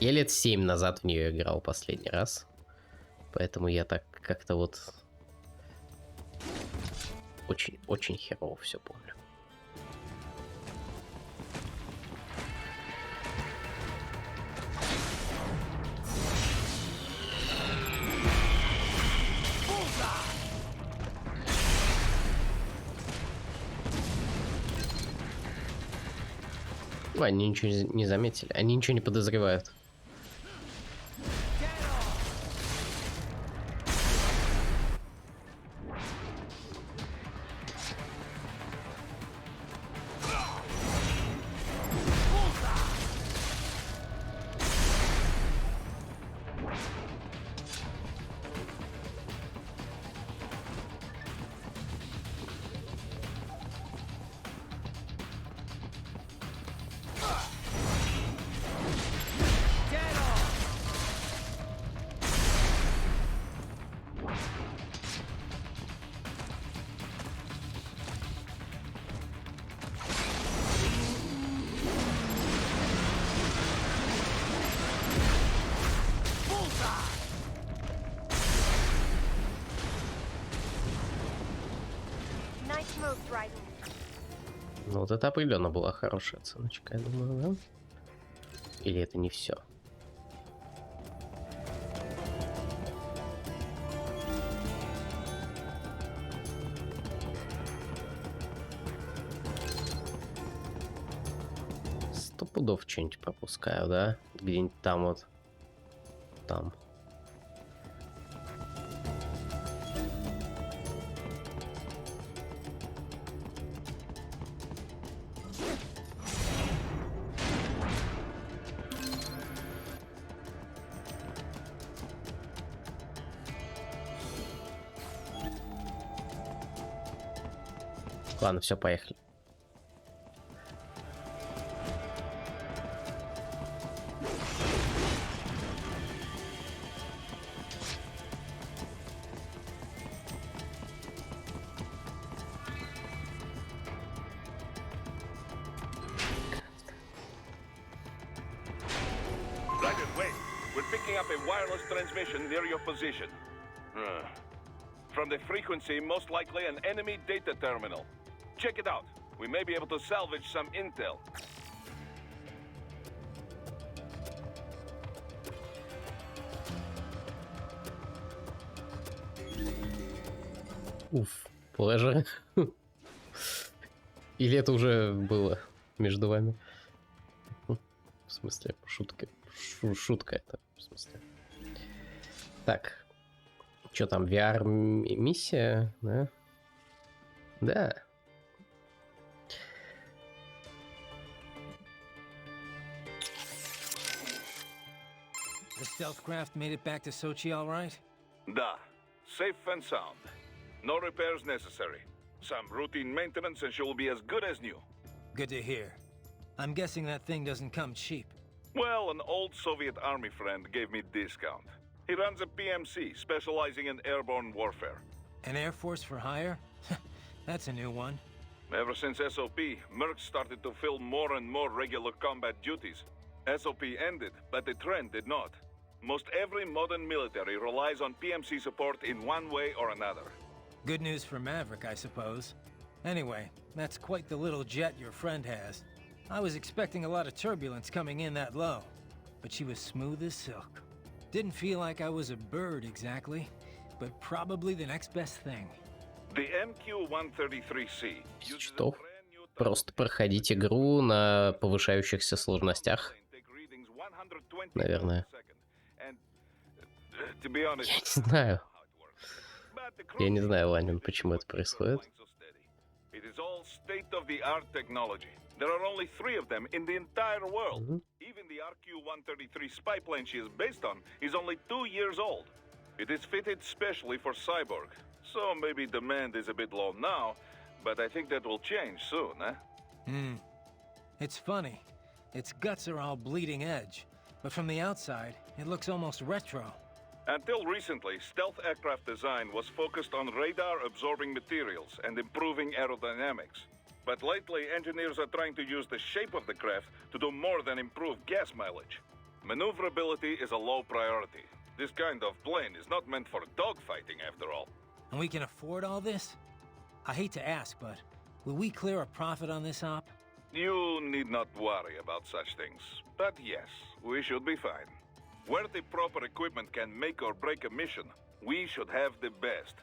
Я лет 7 назад в нее играл последний раз. Поэтому я так как-то вот... Очень херово все помню. Они ничего не заметили, они ничего не подозревают. Ну вот это определенно была хорошая оценочка, я думаю, да? Или это не все? Сто пудов что-нибудь пропускаю, да? Где-нибудь там вот. Там. Ладно, все, поехали. Roger, wait. We're picking up a wireless transmission near your position. From the frequency, most likely an enemy data terminal. Check it out. We may be able to salvage some intel. Уф, pleasure. Или это уже было между вами? В смысле, шутка. Шутка это, в смысле. Так. Что там, VR-миссия, да? Да. The stealth craft made it back to Sochi all right? Da. Safe and sound. No repairs necessary. Some routine maintenance and she will be as good as new. Good to hear. I'm guessing that thing doesn't come cheap. Well, an old Soviet army friend gave me discount. He runs a PMC, specializing in airborne warfare. An Air Force for hire? That's a new one. Ever since SOP, Mercs started to fill more and more regular combat duties. SOP ended, but the trend did not. Most every modern military relies on PMC support in one way or another. Good news for Maverick, I suppose. Anyway, that's quite the little jet your friend has. I was expecting a lot of turbulence coming in that low, but she was smooth as silk. Didn't feel like I was a bird exactly, but probably the next best thing. The MQ-133C uses a Что? brand new Просто проходить игру на повышающихся сложностях, наверное. Я не знаю. Я не знаю, Ванин, почему это происходит. It is all state-of-the-art technology. There are only 3 of them in the entire world. Even the RQ-133 spy plane she is based on is only 2 years old. It is fitted specially for Cyborg, so maybe demand is a bit low now, but I think that will change soon, eh? It's funny. Its guts are all bleeding edge, but from the outside, it looks almost retro. Until recently, stealth aircraft design was focused on radar-absorbing materials and improving aerodynamics. But lately, engineers are trying to use the shape of the craft to do more than improve gas mileage. Maneuverability is a low priority. This kind of plane is not meant for dogfighting, after all. And we can afford all this? I hate to ask, but will we clear a profit on this op? You need not worry about such things. But yes, we should be fine. Where the proper equipment can make or break a mission, we should have the best.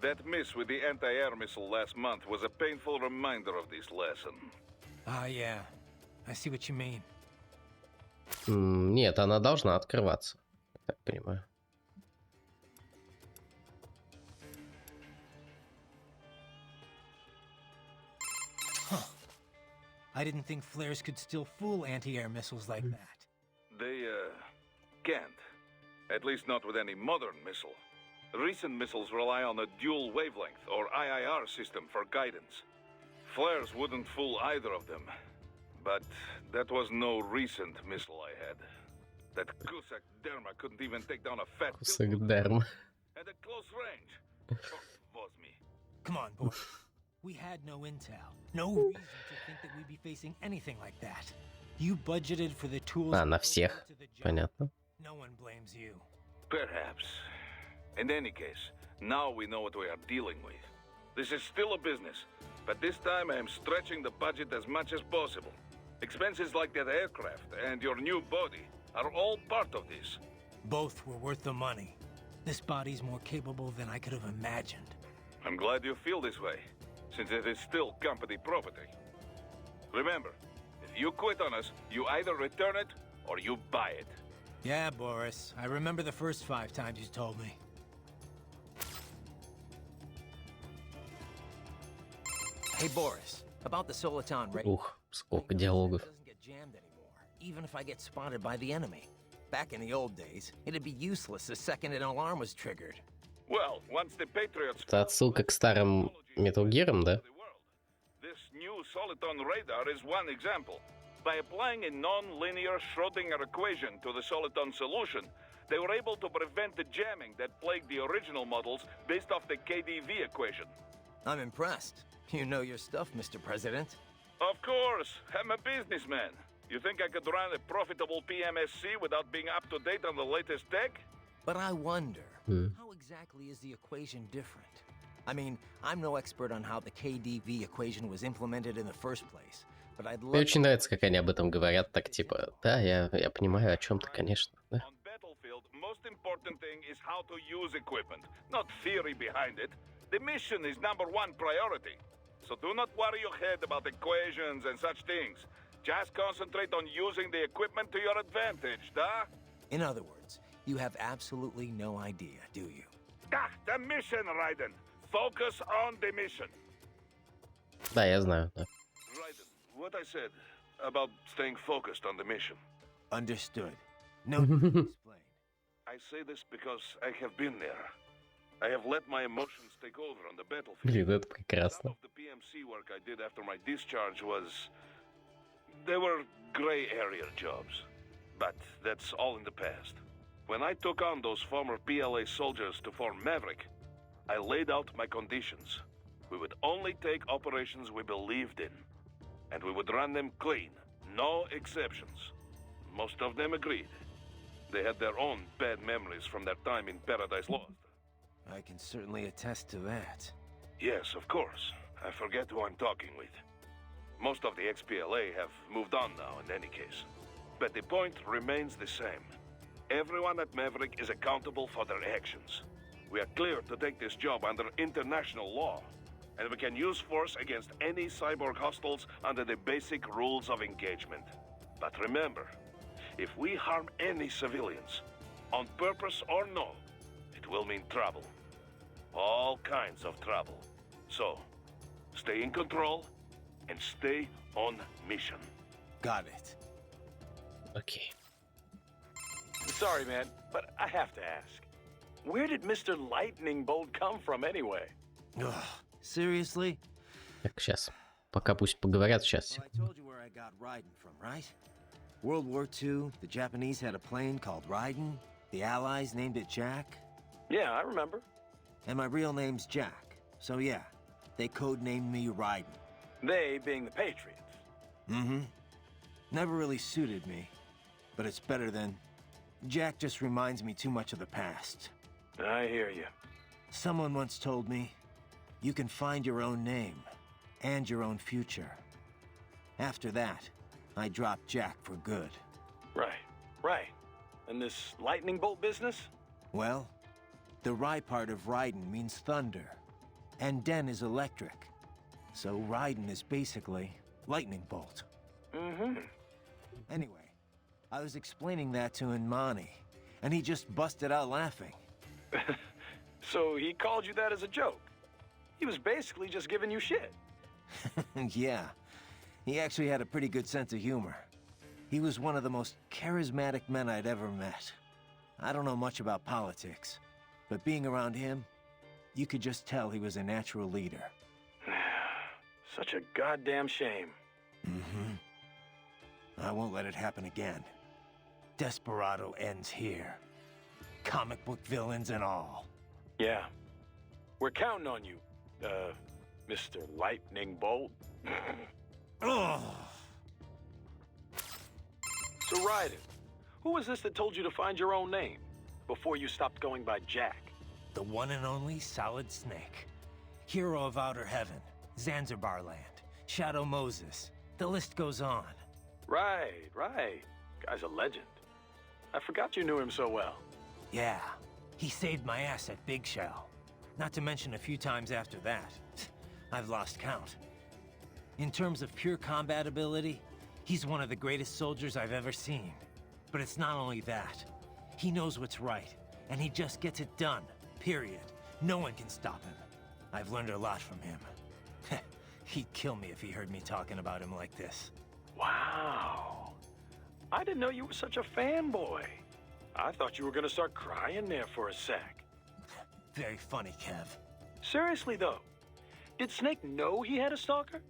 That miss with the anti-air missile last month was a painful reminder of this lesson. Ah, yeah. I see what you mean. Нет, она должна открываться. Я так понимаю. I didn't think flares could still fool anti-air missiles like that. They, can't. At least not with any modern missile. Recent missiles rely on a dual wavelength, or IIR system, for guidance. Flares wouldn't fool either of them. But that was no recent missile I had. That Kusak Derma couldn't even take down a fat Кусак-дерма. at a close range. Was me. Come on, boy. We had no intel. No reason to think that we'd be facing anything like that. You budgeted for the tools... А, на всех. Понятно. No one blames you. Perhaps. In any case, now we know what we are dealing with. This is still a business, but this time I am stretching the budget as much as possible. Expenses like that aircraft and your new body are all part of this. Both were worth the money. This body's more capable than I could have imagined. I'm glad you feel this way, since it is still company property. Remember, if you quit on us, you either return it or you buy it. Yeah, Boris. I remember the first 5 times you told me. Hey, Boris. About the Soliton raid. Ух, сколько диалогов. Doesn't get jammed anymore, even if I get spotted by the enemy. Back in the old days, it'd be useless the second an alarm was triggered. Well, once the Patriots... Это отсылка к старым Metal Gear'ам, да? new Soliton radar is one example. By applying a non-linear Schrödinger equation to the Soliton solution, they were able to prevent the jamming that plagued the original models based off the KDV equation. I'm impressed. You know your stuff, Mr. President. Of course, I'm a businessman. You think I could run a profitable PMSC without being up to date on the latest tech? But I wonder, how exactly is the equation different? I mean, I'm no expert on how the KDV equation was implemented in the first place, but I'd love... Мне очень нравится, как они об этом говорят, так типа, да, я понимаю, о чем ты, конечно, да. On battlefield, most important thing is how to use equipment, not theory behind it. The mission is #1 priority. So do not worry your head about equations and such things. Just concentrate on using the equipment to your advantage, da? In other words, you have absolutely no idea, do you? Ah, the mission, Raiden. Focus on the mission. Да, я знаю, да. Raiden, what I said about staying focused on the mission. Understood. No need to explain. I say this because I have been there. I have let my emotions take over on the battlefield. Блин, это Some прекрасно. of the PMC work I did after my discharge was... They were gray area jobs. But that's all in the past. When I took on those former PLA soldiers to form Maverick, I laid out my conditions. We would only take operations we believed in. And we would run them clean. No exceptions. Most of them agreed. They had their own bad memories from their time in Paradise Lost. I can certainly attest to that. Yes, of course. I forget who I'm talking with. Most of the ex-PLA have moved on now in any case. But the point remains the same. Everyone at Maverick is accountable for their actions. We are clear to take this job under international law, and we can use force against any cyborg hostiles under the basic rules of engagement. But remember, if we harm any civilians, on purpose or no, it will mean trouble. All kinds of trouble. So, stay in control and stay on mission. Got it. Окей. Sorry, man, but I have to ask. Where did Mr. Lightning Bolt come from anyway? Ugh, seriously? Так, сейчас. Пока пусть поговорят, сейчас. Well, I told you where I got Raiden from, right? World War II, the Japanese had a plane called Raiden. The Allies named it Jack. Yeah, I remember. And my real name's Jack. So yeah, they codenamed me Raiden. They being the Patriots. Mm-hmm. Never really suited me. But it's better than... Jack just reminds me too much of the past. I hear you. Someone once told me, you can find your own name, and your own future. After that, I dropped Jack for good. Right. And this lightning bolt business? Well, the Rai part of Raiden means thunder, and Den is electric. So Raiden is basically lightning bolt. Mm-hmm. Anyway, I was explaining that to Inmani, and he just busted out laughing. So he called you that as a joke? He was basically just giving you shit. Yeah, he actually had a pretty good sense of humor. He was one of the most charismatic men I'd ever met. I don't know much about politics, but being around him, you could just tell he was a natural leader. Such a goddamn shame. Mm-hmm. I won't let it happen again. Desperado ends here. Comic book villains and all. Yeah. We're counting on you, Mr. Lightning Bolt. Ugh. So Raiden, who was this that told you to find your own name before you stopped going by Jack? The one and only Solid Snake. Hero of Outer Heaven, Zanzibar Land, Shadow Moses. The list goes on. Right. Guy's a legend. I forgot you knew him so well. Yeah, he saved my ass at Big Shell. Not to mention a few times after that. I've lost count. In terms of pure combat ability, he's one of the greatest soldiers I've ever seen. But it's not only that. He knows what's right, and he just gets it done, period. No one can stop him. I've learned a lot from him. He'd kill me if he heard me talking about him like this. Wow. I didn't know you were such a fanboy. I thought you were gonna start crying there for a sec. Very funny, Kev. Seriously, though, did Snake know he had a stalker?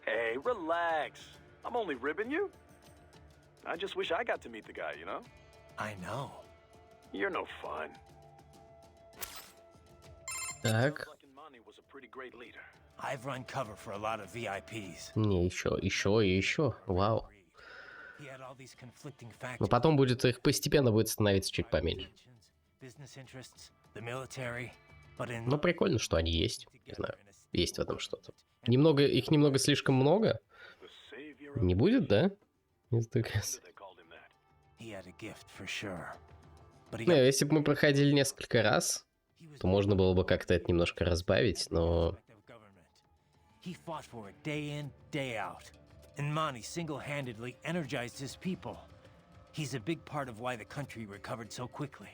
Hey, relax. I'm only ribbing you. I just wish I got to meet the guy, you know? I know. You're no fun. Так. I've run cover for a lot of VIPs. Не, еще и еще. Вау. He had all these conflicting Но factors. потом будет их постепенно будет становиться чуть поменьше. Business interests, the military, but in Но прикольно, что они есть. Не знаю, есть в этом что-то. Немного, их немного слишком много. Не будет, да? he had a gift for sure. But he Ну, если бы мы проходили несколько раз, то можно было бы как-то это немножко разбавить, но... He fought for it day in, day out. And Monty single-handedly energized his people. He's a big part of why the country recovered so quickly.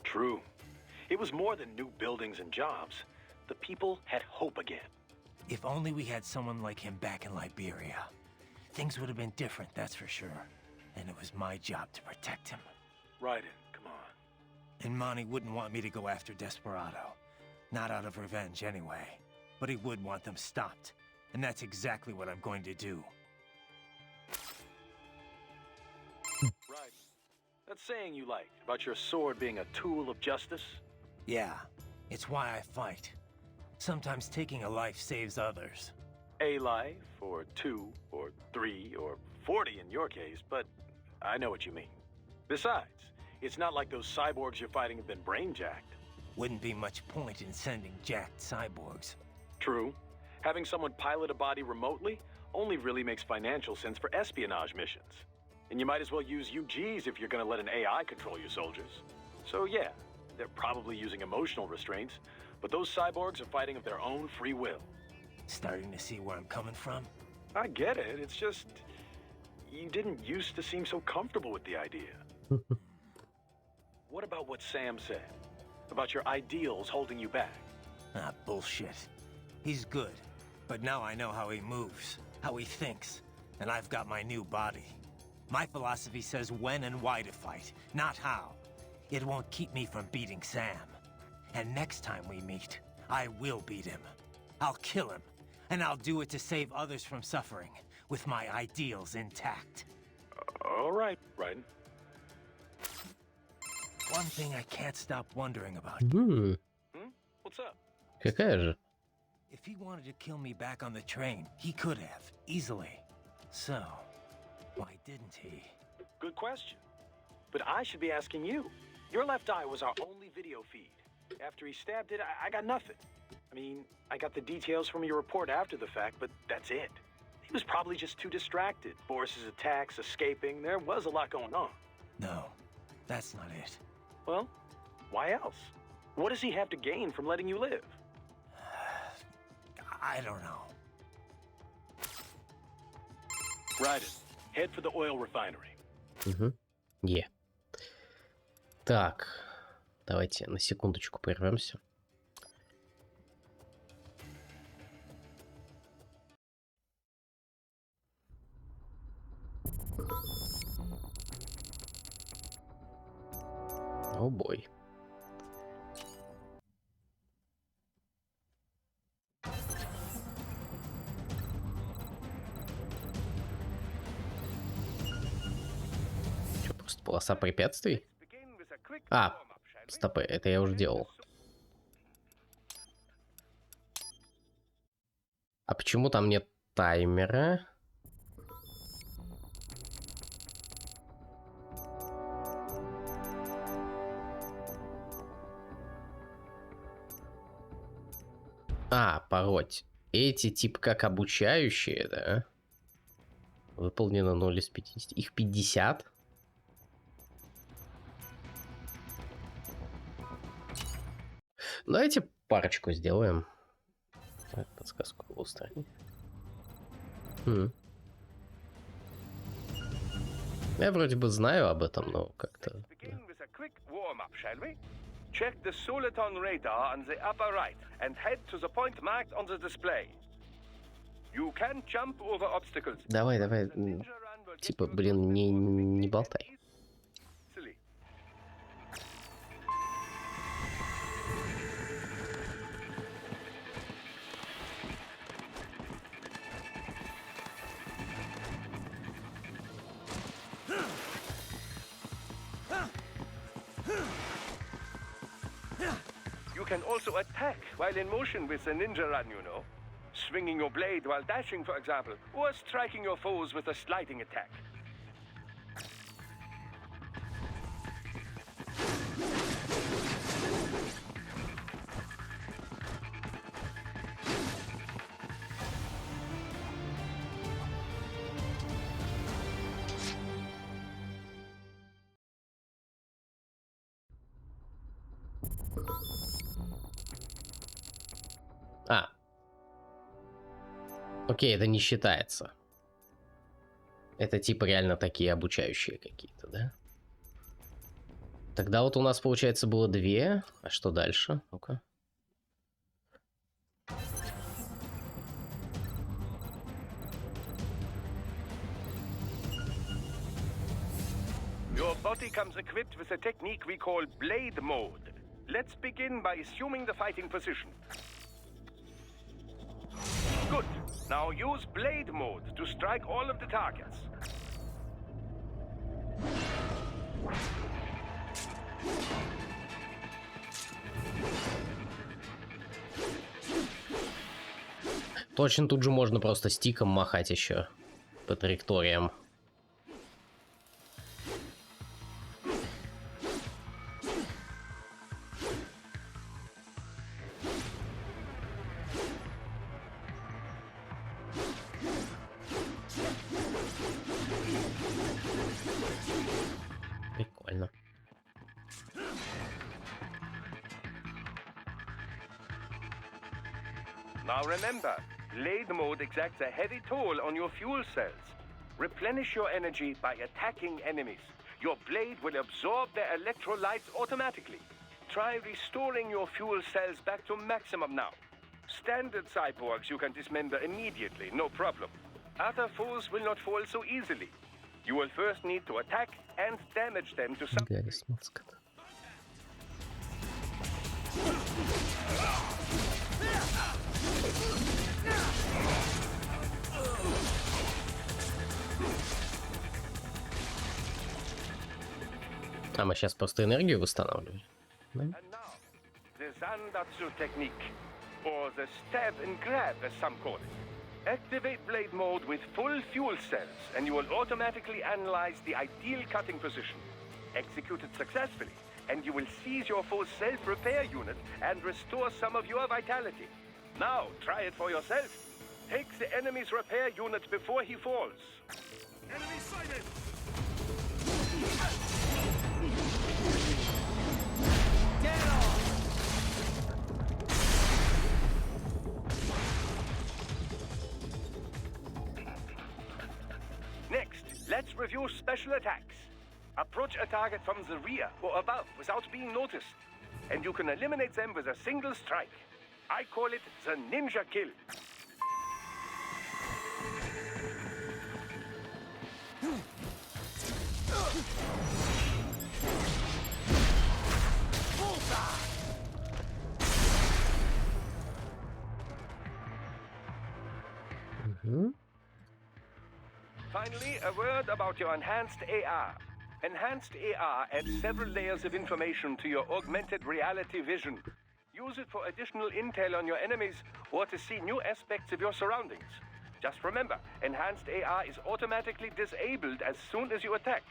True. It was more than new buildings and jobs. The people had hope again. If only we had someone like him back in Liberia. Things would have been different, that's for sure. And it was my job to protect him. Right in, come on. And Monty wouldn't want me to go after Desperado. Not out of revenge, anyway. But he would want them stopped. And that's exactly what I'm going to do. Right. That saying you liked about your sword being a tool of justice? Yeah, it's why I fight. Sometimes taking a life saves others. A life, or 2, or 3, or 40 in your case, but I know what you mean. Besides, it's not like those cyborgs you're fighting have been brain-jacked. Wouldn't be much point in sending jacked cyborgs. True. Having someone pilot a body remotely only really makes financial sense for espionage missions. And you might as well use UGs if you're gonna let an AI control your soldiers. So yeah, they're probably using emotional restraints, but those cyborgs are fighting of their own free will. Starting to see where I'm coming from? I get it, it's just... you didn't used to seem so comfortable with the idea. What about what Sam said? About your ideals holding you back? Ah, bullshit. He's good, but now I know how he moves, how he thinks, and I've got my new body. My philosophy says when and why to fight, not how. It won't keep me from beating Sam. And next time we meet, I will beat him. I'll kill him, and I'll do it to save others from suffering, with my ideals intact. All right, Raiden. One thing I can't stop wondering about. What's up? Какая же? If he wanted to kill me back on the train, he could have, easily. So, why didn't he? Good question. But I should be asking you. Your left eye was our only video feed. After he stabbed it, I got nothing. I mean, I got the details from your report after the fact, but that's it. He was probably just too distracted. Boris's attacks, escaping, there was a lot going on. No, that's not it. Well, why else? What does he have to gain from letting you live? I don't know. Raiden, head for the oil refinery. Yeah. Так, давайте на секундочку прервемся. О бой. Что, просто полоса препятствий? А, стопы, это я уже делал. А почему там нет таймера? А, пороть. Эти типа как обучающие, да? Выполнено 0 из 50. Их 50? Давайте парочку сделаем. Так, подсказку устранить. Я вроде бы знаю об этом, но как-то... Check the Soliton radar on the upper right and head to the point marked on the display. You can jump over obstacles. Давай, давай. Типа, блин, не болтай. can also attack while in motion with the ninja run, you know. Swinging your blade while dashing, for example, or striking your foes with a sliding attack. А. Окей, это не считается. Это типа реально такие обучающие какие-то, да? Тогда вот у нас, получается, было 2. А что дальше? Ну-ка. Your body comes equipped with a technique we call blade mode. Let's begin by assuming the fighting position. Good. Now use blade mode to strike all of the targets. Точно, тут же можно просто стиком махать еще по траекториям. Прикольно. Now remember, blade mode exacts a heavy toll on your fuel cells. Replenish your energy by attacking enemies. Your blade will absorb their electrolytes automatically. Try restoring your fuel cells back to maximum now. Standard cyborgs you can dismember immediately, no problem. Other foes will not fall so easily. You will first need to attack and damage them to some degree. А мы сейчас просто энергию восстанавливаем. Да? And now, the Zandatsu technique, or the stab and grab as some call it. Activate blade mode with full fuel cells, and you will automatically analyze the ideal cutting position. Execute it successfully, and you will seize your foe's self-repair unit and restore some of your vitality. Now, try it for yourself. Take the enemy's repair unit before he falls. Enemy sighted! Next, let's review special attacks. Approach a target from the rear or above without being noticed, and you can eliminate them with a single strike. I call it the ninja kill. Finally, a word about your enhanced AR. Enhanced AR adds several layers of information to your augmented reality vision. Use it for additional intel on your enemies or to see new aspects of your surroundings. Just remember, enhanced AR is automatically disabled as soon as you attack.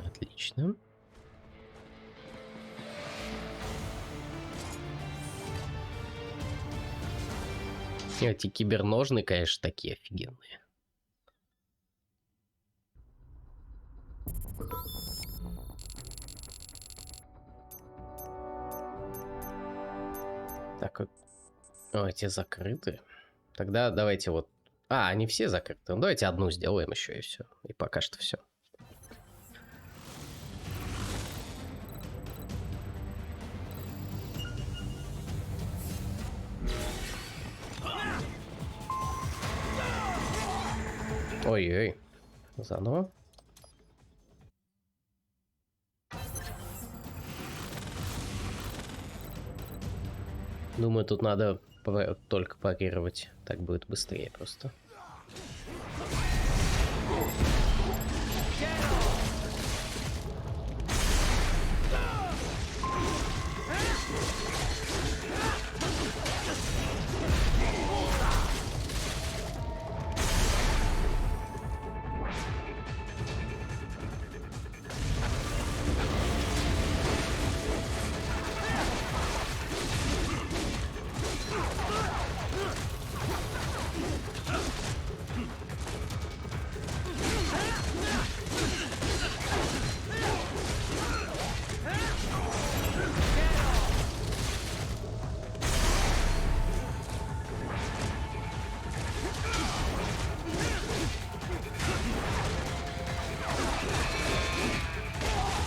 Отлично. Эти киберножны, конечно, такие офигенные. Так, вот. О, эти закрыты. Тогда давайте вот А, они все закрыты. Ну, давайте одну сделаем еще и все. И пока что все. Ой-ой. Заново. Думаю, тут надо только парировать. Так будет быстрее просто.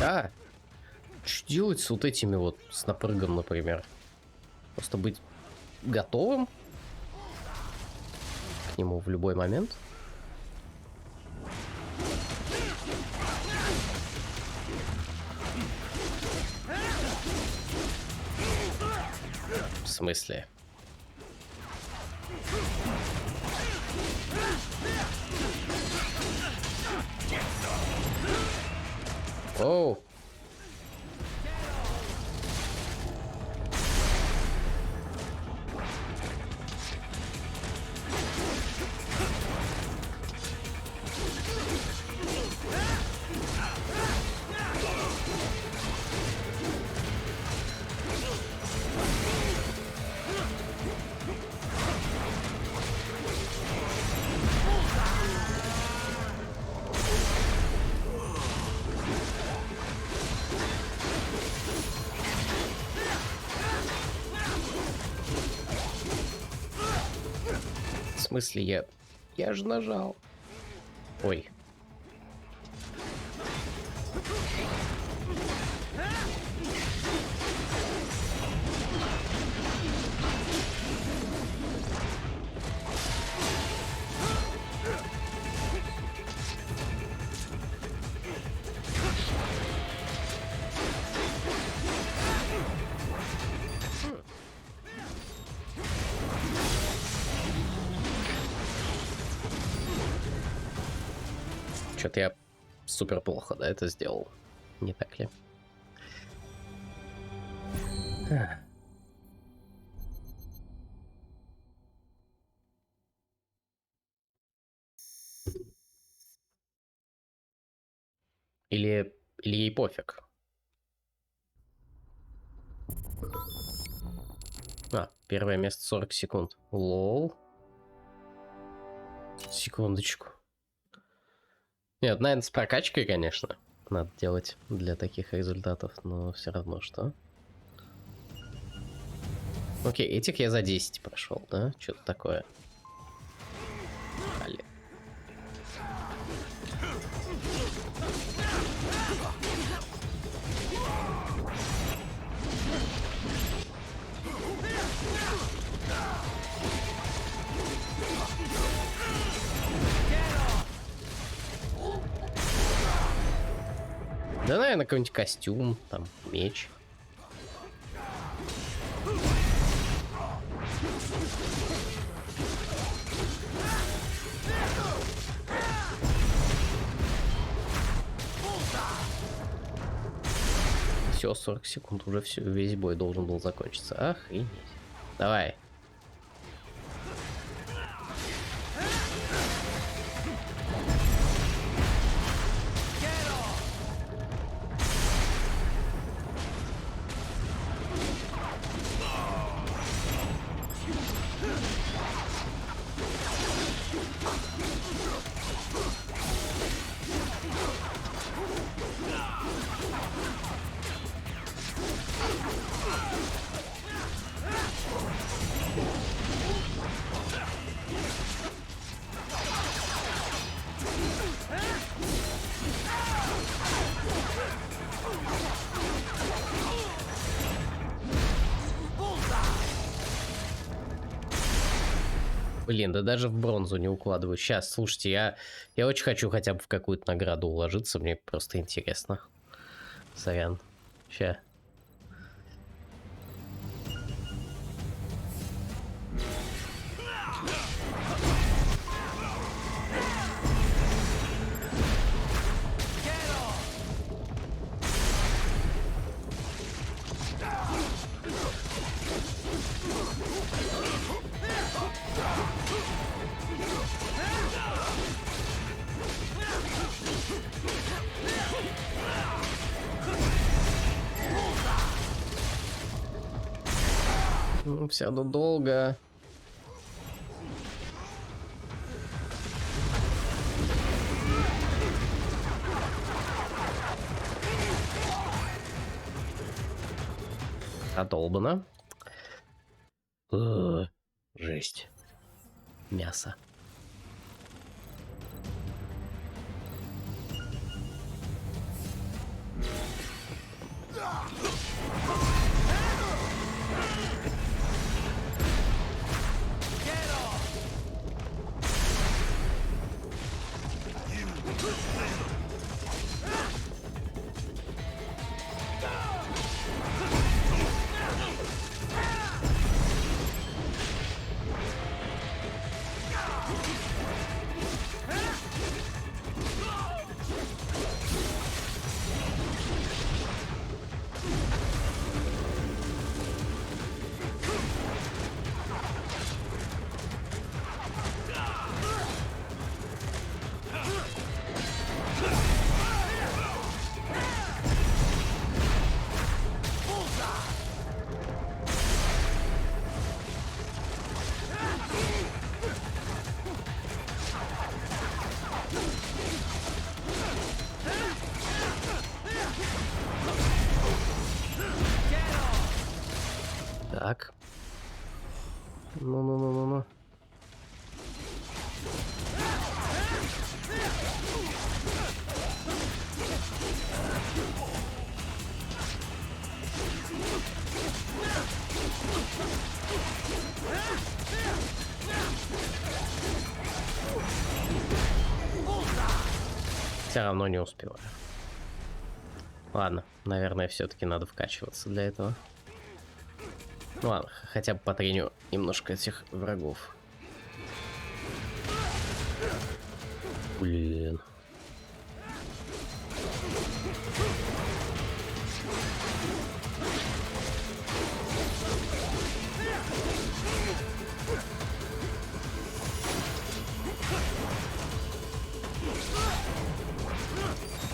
А, что делать с вот этими вот, с напрыгом, например? Просто быть готовым к нему в любой момент. В смысле? Оу. В смысле, я же нажал. Ой. Что-то я супер плохо, да, это сделал. Не так ли? Или ей пофиг. А, первое место 40 секунд. Лол. Секундочку. Нет, наверное, с прокачкой, конечно, надо делать для таких результатов, но все равно что. Окей, этих я за 10 прошел, да? Что-то такое. Али. Да, наверное, какой-нибудь костюм, там, меч. Все, 40 секунд, уже все, весь бой должен был закончиться. Охренеть. Давай. Блин, да даже в бронзу не укладываю. Сейчас, слушайте, я очень хочу хотя бы в какую-то награду уложиться. Мне просто интересно. Сорян. Ща. Ну, все равно долго. Задолбано. Жесть. Мясо. Так. Ну. Все равно не успеваю. Ладно, наверное, все-таки надо вкачиваться для этого. Ну ладно, хотя бы потреню немножко этих врагов. Блин.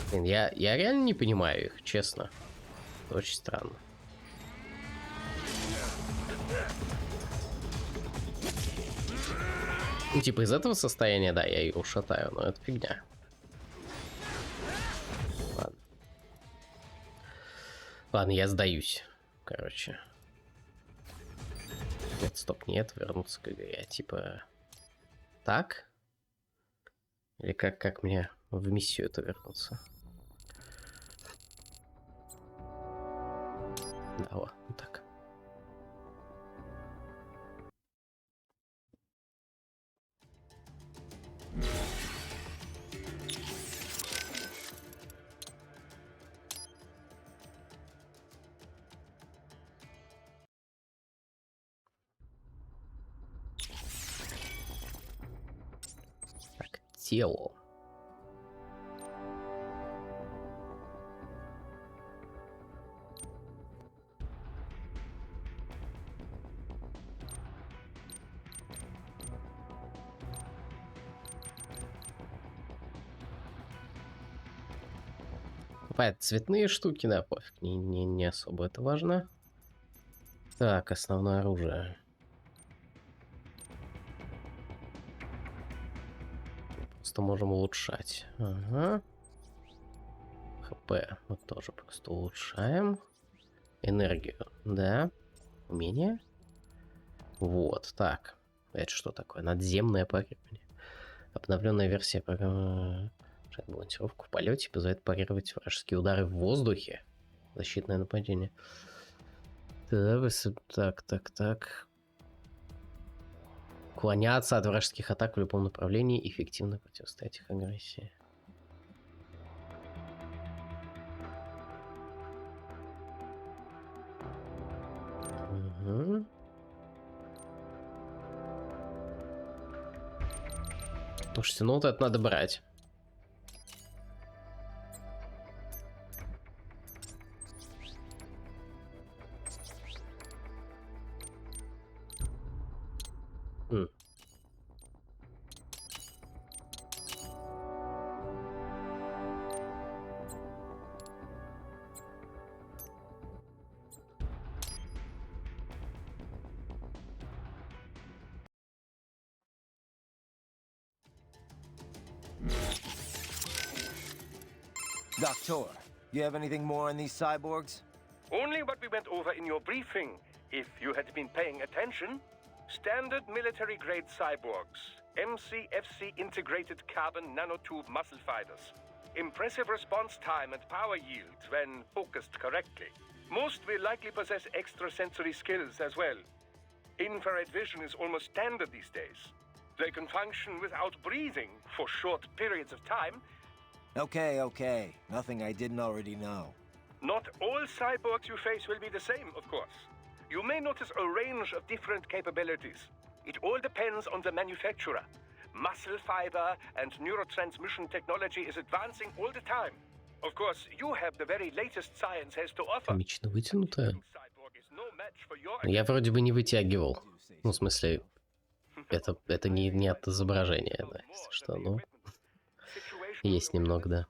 Блин, я реально не понимаю их, честно. Очень странно. Ну, типа из этого состояния, да, я ее ушатаю, но это фигня. Ладно. Ладно, я сдаюсь. Короче. Нет, стоп, нет, вернуться к игре. Типа... Так? Или как мне в миссию это вернуться? Да, вот так. Так, тело. Цветные штуки, да, пофиг, не особо это важно. Так, основное оружие. Просто можем улучшать. Ага. ХП мы тоже просто улучшаем. Энергию, да. Умение. Вот, так. Это что такое? Надземное парирование. Обновленная версия программы... Балансировку в полете позволяет парировать вражеские удары в воздухе. Защитное нападение. Так. Уклоняться от вражеских атак в любом направлении, эффективно противостоять их агрессии. Угу. Слушайте, ну вот это надо брать. Doctor, you have anything more on these cyborgs? Only what we went over in your briefing, if you had been paying attention. Standard military-grade cyborgs. MCFC integrated carbon nanotube muscle fibers. Impressive response time and power yield when focused correctly. Most will likely possess extrasensory skills as well. Infrared vision is almost standard these days. They can function without breathing for short periods of time. Okay. Nothing I didn't already know. Not all cyborgs you face will be the same, of course. You may notice a range of different capabilities. It all depends on the manufacturer. Muscle fiber and neurotransmission technology is advancing all the time. Of course, you have the very latest science has to offer. Комично вытянутая. Я вроде бы не вытягивал. Ну, в смысле, это не от изображения, да, если что, ну. Есть немного, да.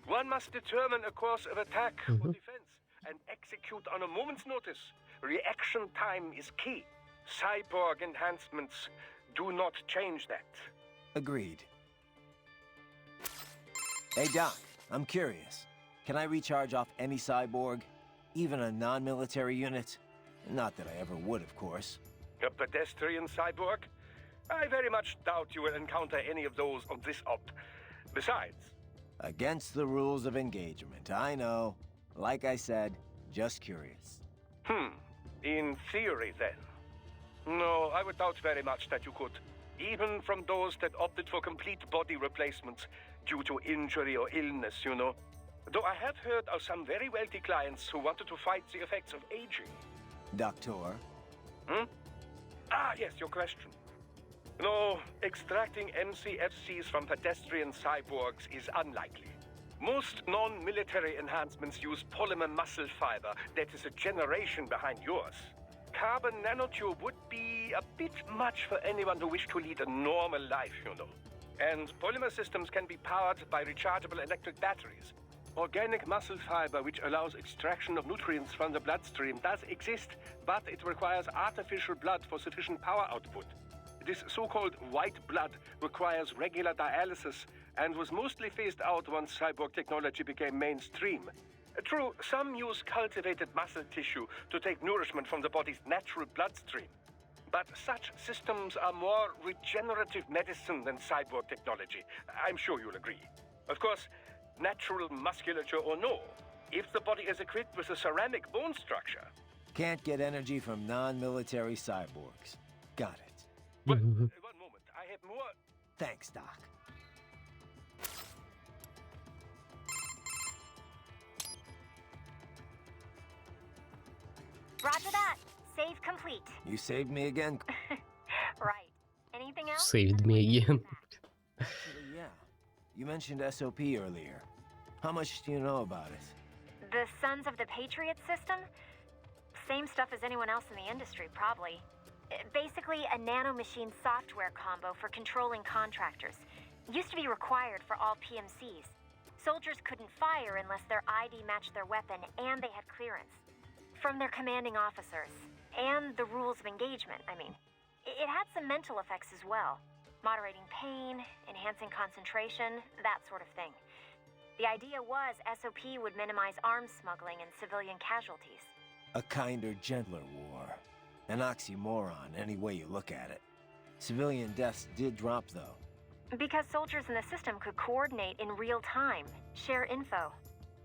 One must determine a course of attack or defense and execute on a moment's notice. Reaction time is key. Cyborg enhancements do not change that. Agreed. Hey Doc, I'm curious. Can I recharge off any cyborg? Even a non-military unit? Not that I ever would, of course. A pedestrian cyborg? I very much doubt you will encounter any of those on this op. Besides... Against the rules of engagement, I know. Like I said, just curious. In theory, then. No, I would doubt very much that you could. Even from those that opted for complete body replacements due to injury or illness, you know. Though I have heard of some very wealthy clients who wanted to fight the effects of aging. Doctor? Ah, yes, your question. No, extracting MCFCs from pedestrian cyborgs is unlikely. Most non-military enhancements use polymer muscle fiber that is a generation behind yours. Carbon nanotube would be a bit much for anyone who wished to lead a normal life, you know. And polymer systems can be powered by rechargeable electric batteries. Organic muscle fiber, which allows extraction of nutrients from the bloodstream, does exist, but it requires artificial blood for sufficient power output. This so-called white blood requires regular dialysis and was mostly phased out once cyborg technology became mainstream. True, some use cultivated muscle tissue to take nourishment from the body's natural bloodstream. But such systems are more regenerative medicine than cyborg technology. I'm sure you'll agree. Of course, natural musculature or no, if the body is equipped with a ceramic bone structure... Can't get energy from non-military cyborgs. Got it. One moment, I have more... Thanks, Doc. Roger that. Save complete. You saved me again? Right. Anything else? Saved me again. Actually, yeah. You mentioned SOP earlier. How much do you know about it? The Sons of the Patriot system? Same stuff as anyone else in the industry, probably. Basically, a nanomachine software combo for controlling contractors. Used to be required for all PMCs. Soldiers couldn't fire unless their ID matched their weapon and they had clearance. From their commanding officers. And the rules of engagement, I mean. It had some mental effects as well. Moderating pain, enhancing concentration, that sort of thing. The idea was SOP would minimize arms smuggling and civilian casualties. A kinder, gentler war. An oxymoron, any way you look at it. Civilian deaths did drop, though. Because soldiers in the system could coordinate in real time, share info.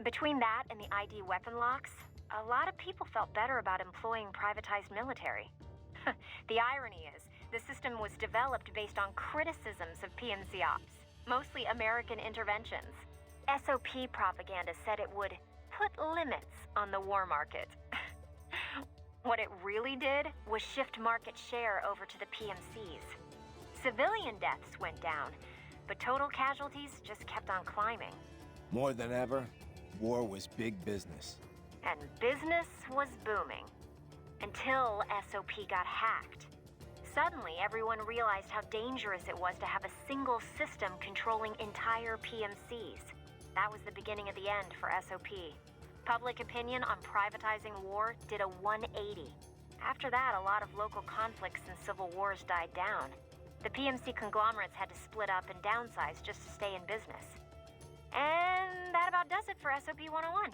Between that and the ID weapon locks, a lot of people felt better about employing privatized military. The irony is, the system was developed based on criticisms of PMC ops, mostly American interventions. SOP propaganda said it would put limits on the war market. What it really did was shift market share over to the PMCs. Civilian deaths went down, but total casualties just kept on climbing. More than ever, war was big business. And business was booming. Until SOP got hacked. Suddenly, everyone realized how dangerous it was to have a single system controlling entire PMCs. That was the beginning of the end for SOP. Public opinion on privatizing war did a 180. After that, a lot of local conflicts and civil wars died down. The PMC conglomerates had to split up and downsize just to stay in business. And that about does it for SOP 101.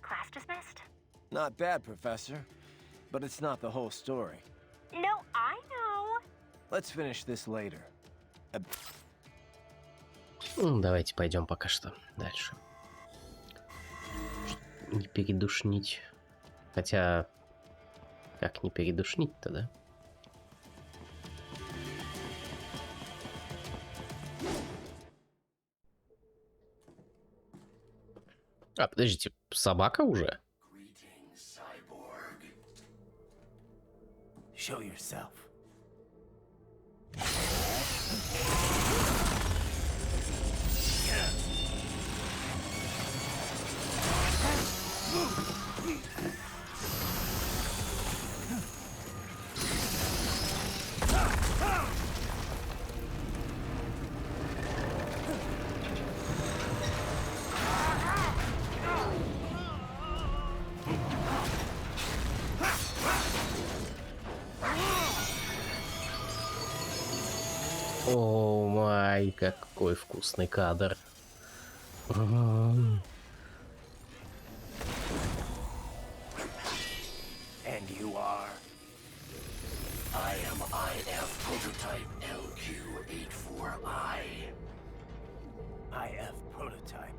Class dismissed. Not bad, Professor. But it's not the whole story. No, I know. Let's finish this later. Давайте пойдем пока что дальше. Не передушнить. Хотя, как не передушнить-то, да? А, подождите, собака уже? Show yourself. О май, какой вкусный кадр. And you are? I am IF prototype LQ84I. IF prototype.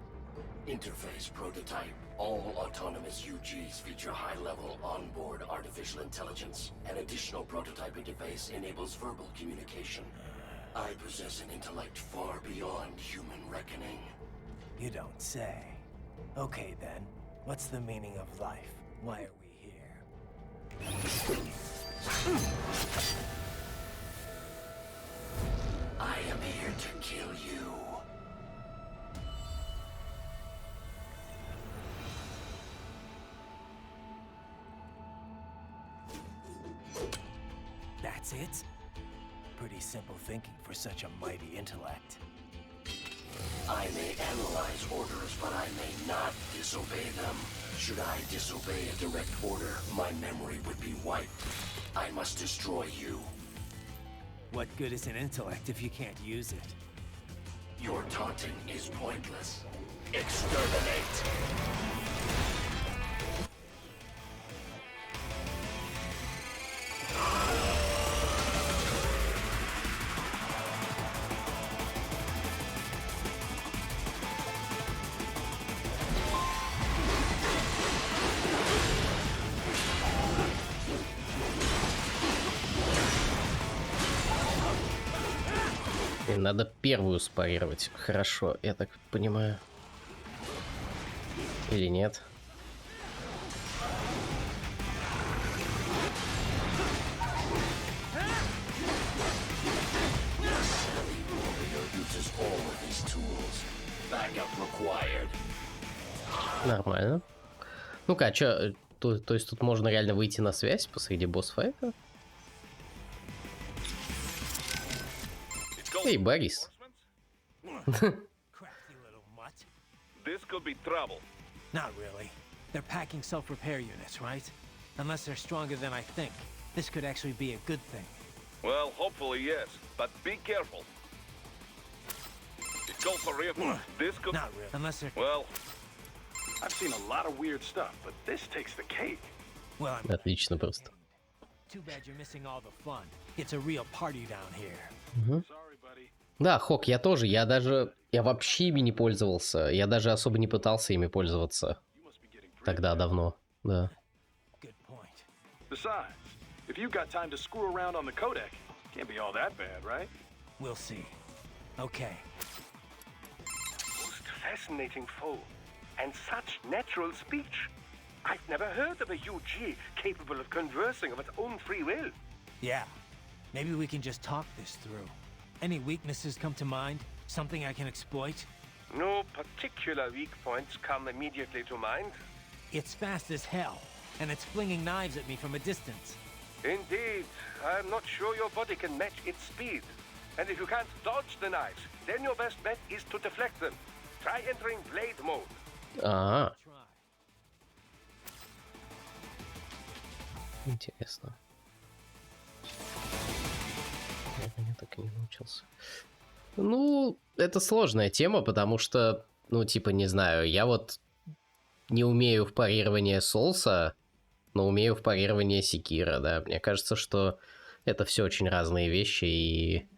Interface prototype. All autonomous UGs feature high-level onboard artificial intelligence. An additional prototype interface enables verbal communication. I possess an intellect far beyond human reckoning. You don't say. Okay then, what's the meaning of life? Why are we here? I am here to kill you. That's it? Pretty simple thinking for such a mighty intellect. I may analyze orders, but I may not disobey them. Should I disobey a direct order, my memory would be wiped. I must destroy you. What good is an intellect if you can't use it? Your taunting is pointless. Exterminate! И надо первую спарировать. Хорошо, я так понимаю. Или нет? Нормально. Ну-ка, а чё, то есть тут можно реально выйти на связь посреди босс-файта? Эй, Борис. This could be trouble. Not really. They're packing self-repair units, right? Unless they're stronger than I think. This could actually be a good thing. Well, hopefully yes, but be careful. Go for real. This could... Not really. Unless they're... Well, I've seen a lot of weird stuff, but this takes the cake. Well, Отлично просто. Too bad you're missing all the fun. It's a real party down here. Sorry, buddy. Да, Хок, я тоже. Я вообще ими не пользовался. Я даже особо не пытался ими пользоваться. Тогда давно, да. Besides, If you've got time to screw around on the codec, can't be all that bad, right? We'll see. Okay. Most fascinating foe. And such natural speech. I've never heard of a UG capable of conversing of its own free will. Yeah. Maybe we can just talk this through. Any weaknesses come to mind? Something I can exploit? No particular weak points come immediately to mind. It's fast as hell, and it's flinging knives at me from a distance. Indeed. I'm not sure your body can match its speed. And if you can't dodge the knives, then your best bet is to deflect them. Try entering blade mode. Ага. Интересно. Я так и не научился. Ну, это сложная тема, потому что, ну, типа, не знаю, я вот не умею в парирование Соулса, но умею в парирование Секира, да. Мне кажется, что это все очень разные вещи, и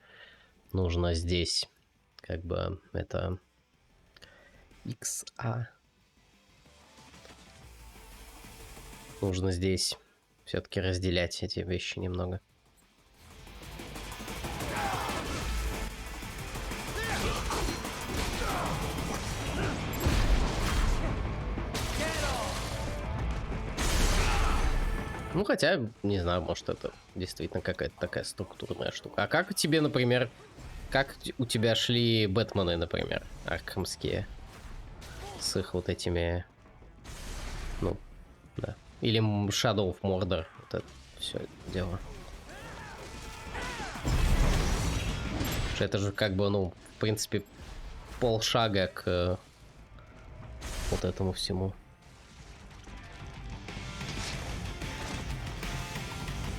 нужно здесь, как бы, это XA. Нужно здесь все-таки разделять эти вещи немного. Ну, хотя, не знаю, может, это действительно какая-то такая структурная штука. А как тебе, например, как у тебя шли Бэтмены, например, аркхамские? С их вот этими... Ну, да. Или Shadow of Mordor. Вот это все дело. Что это же как бы, ну, в принципе, полшага к вот этому всему.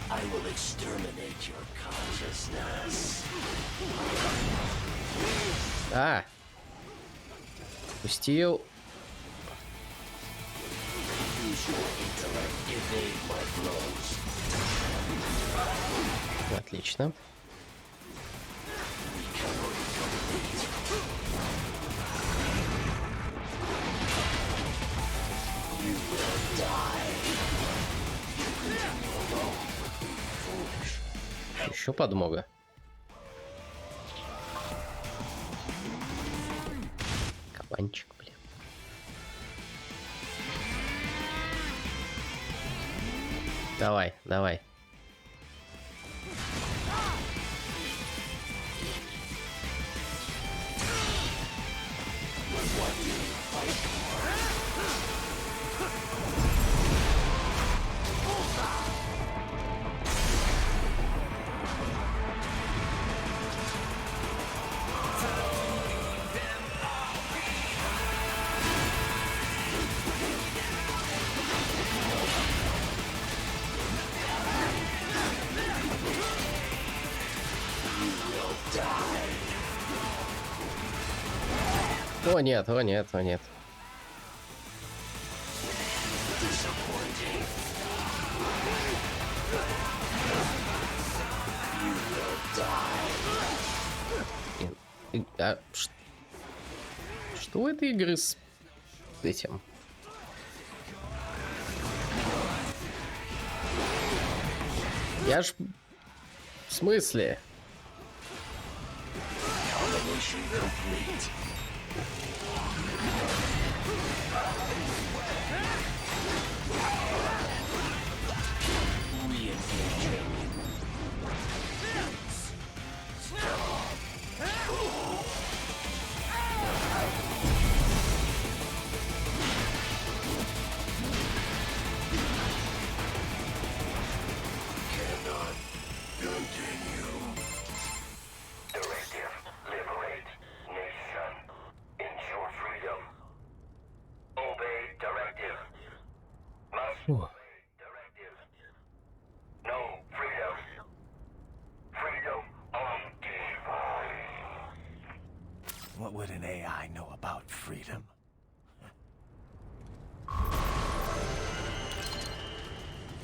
I will exterminate your consciousness. А! Пустил. Отлично. Еще подмога. Кабанчик, блин. Давай, давай. О нет, о нет, о нет. Что у этой игры с этим? Я ж... В смысле? Фу. What would an AI know about freedom?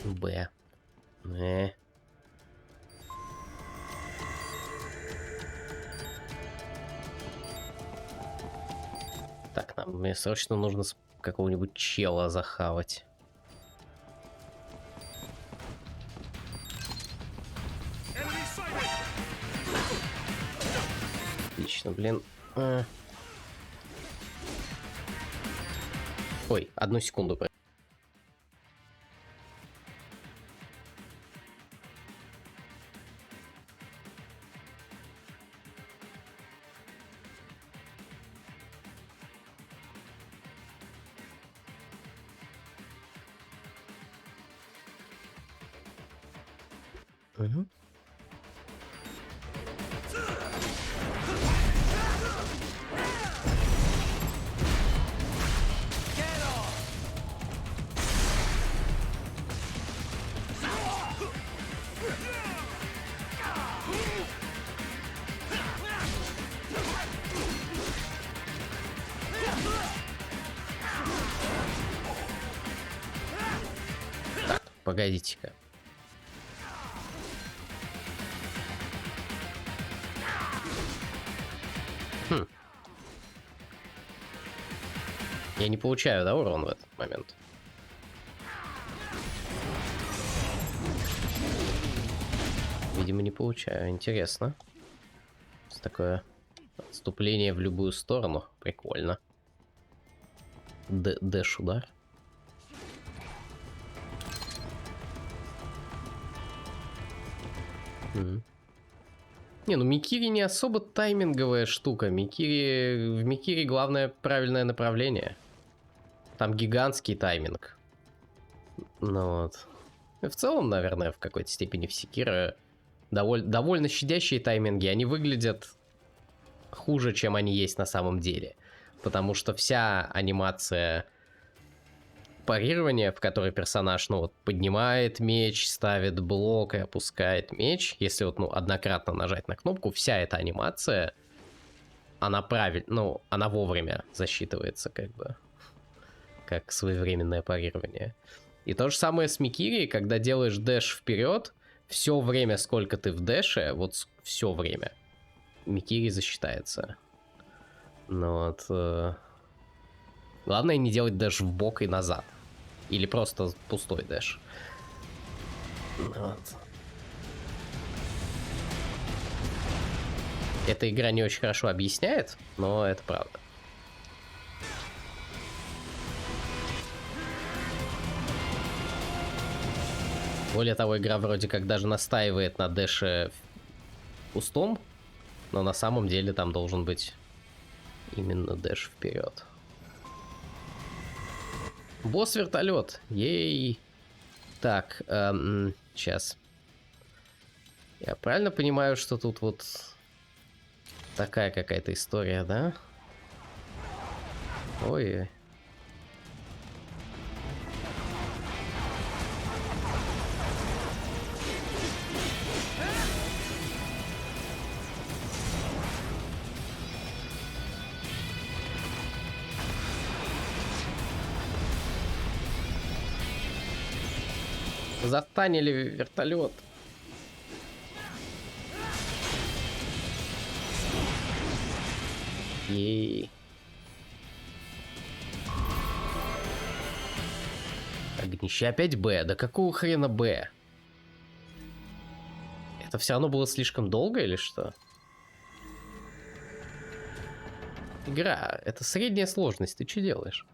Б. Так, мне срочно нужно какого-нибудь чела захавать. Отлично, блин. Ой, одну секунду. Угу. Так, погодите-ка. Я не получаю, да, урон в этот момент? Видимо, не получаю. Интересно. Такое отступление в любую сторону. Прикольно. Дэш-удар. Не, ну Микири не особо тайминговая штука. В Микири главное правильное направление. Там гигантский тайминг. Ну вот. И в целом, наверное, в какой-то степени в Секиро довольно щадящие тайминги. Они выглядят хуже, чем они есть на самом деле. Потому что вся анимация парирования, в которой персонаж, ну вот, поднимает меч, ставит блок и опускает меч, если вот, ну, однократно нажать на кнопку, вся эта анимация, она она вовремя засчитывается, как бы, как своевременное парирование. И то же самое с Микири, когда делаешь дэш вперед, все время, сколько ты в дэше, вот все время, Микири засчитается. Ну вот. Главное не делать дэш в бок и назад. Или просто пустой дэш. Вот. Эта игра не очень хорошо объясняет, но это правда. Более того, игра вроде как даже настаивает на дэше пустом, но на самом деле там должен быть именно дэш вперед. Босс-вертолет. Ей. Так, сейчас. Я правильно понимаю, что тут вот такая какая-то история, да? Ой. Застанили вертолет. Ей. Огнище опять Б. Да какого хрена Б? Это все равно было слишком долго или что? Игра. Это средняя сложность. Ты что делаешь?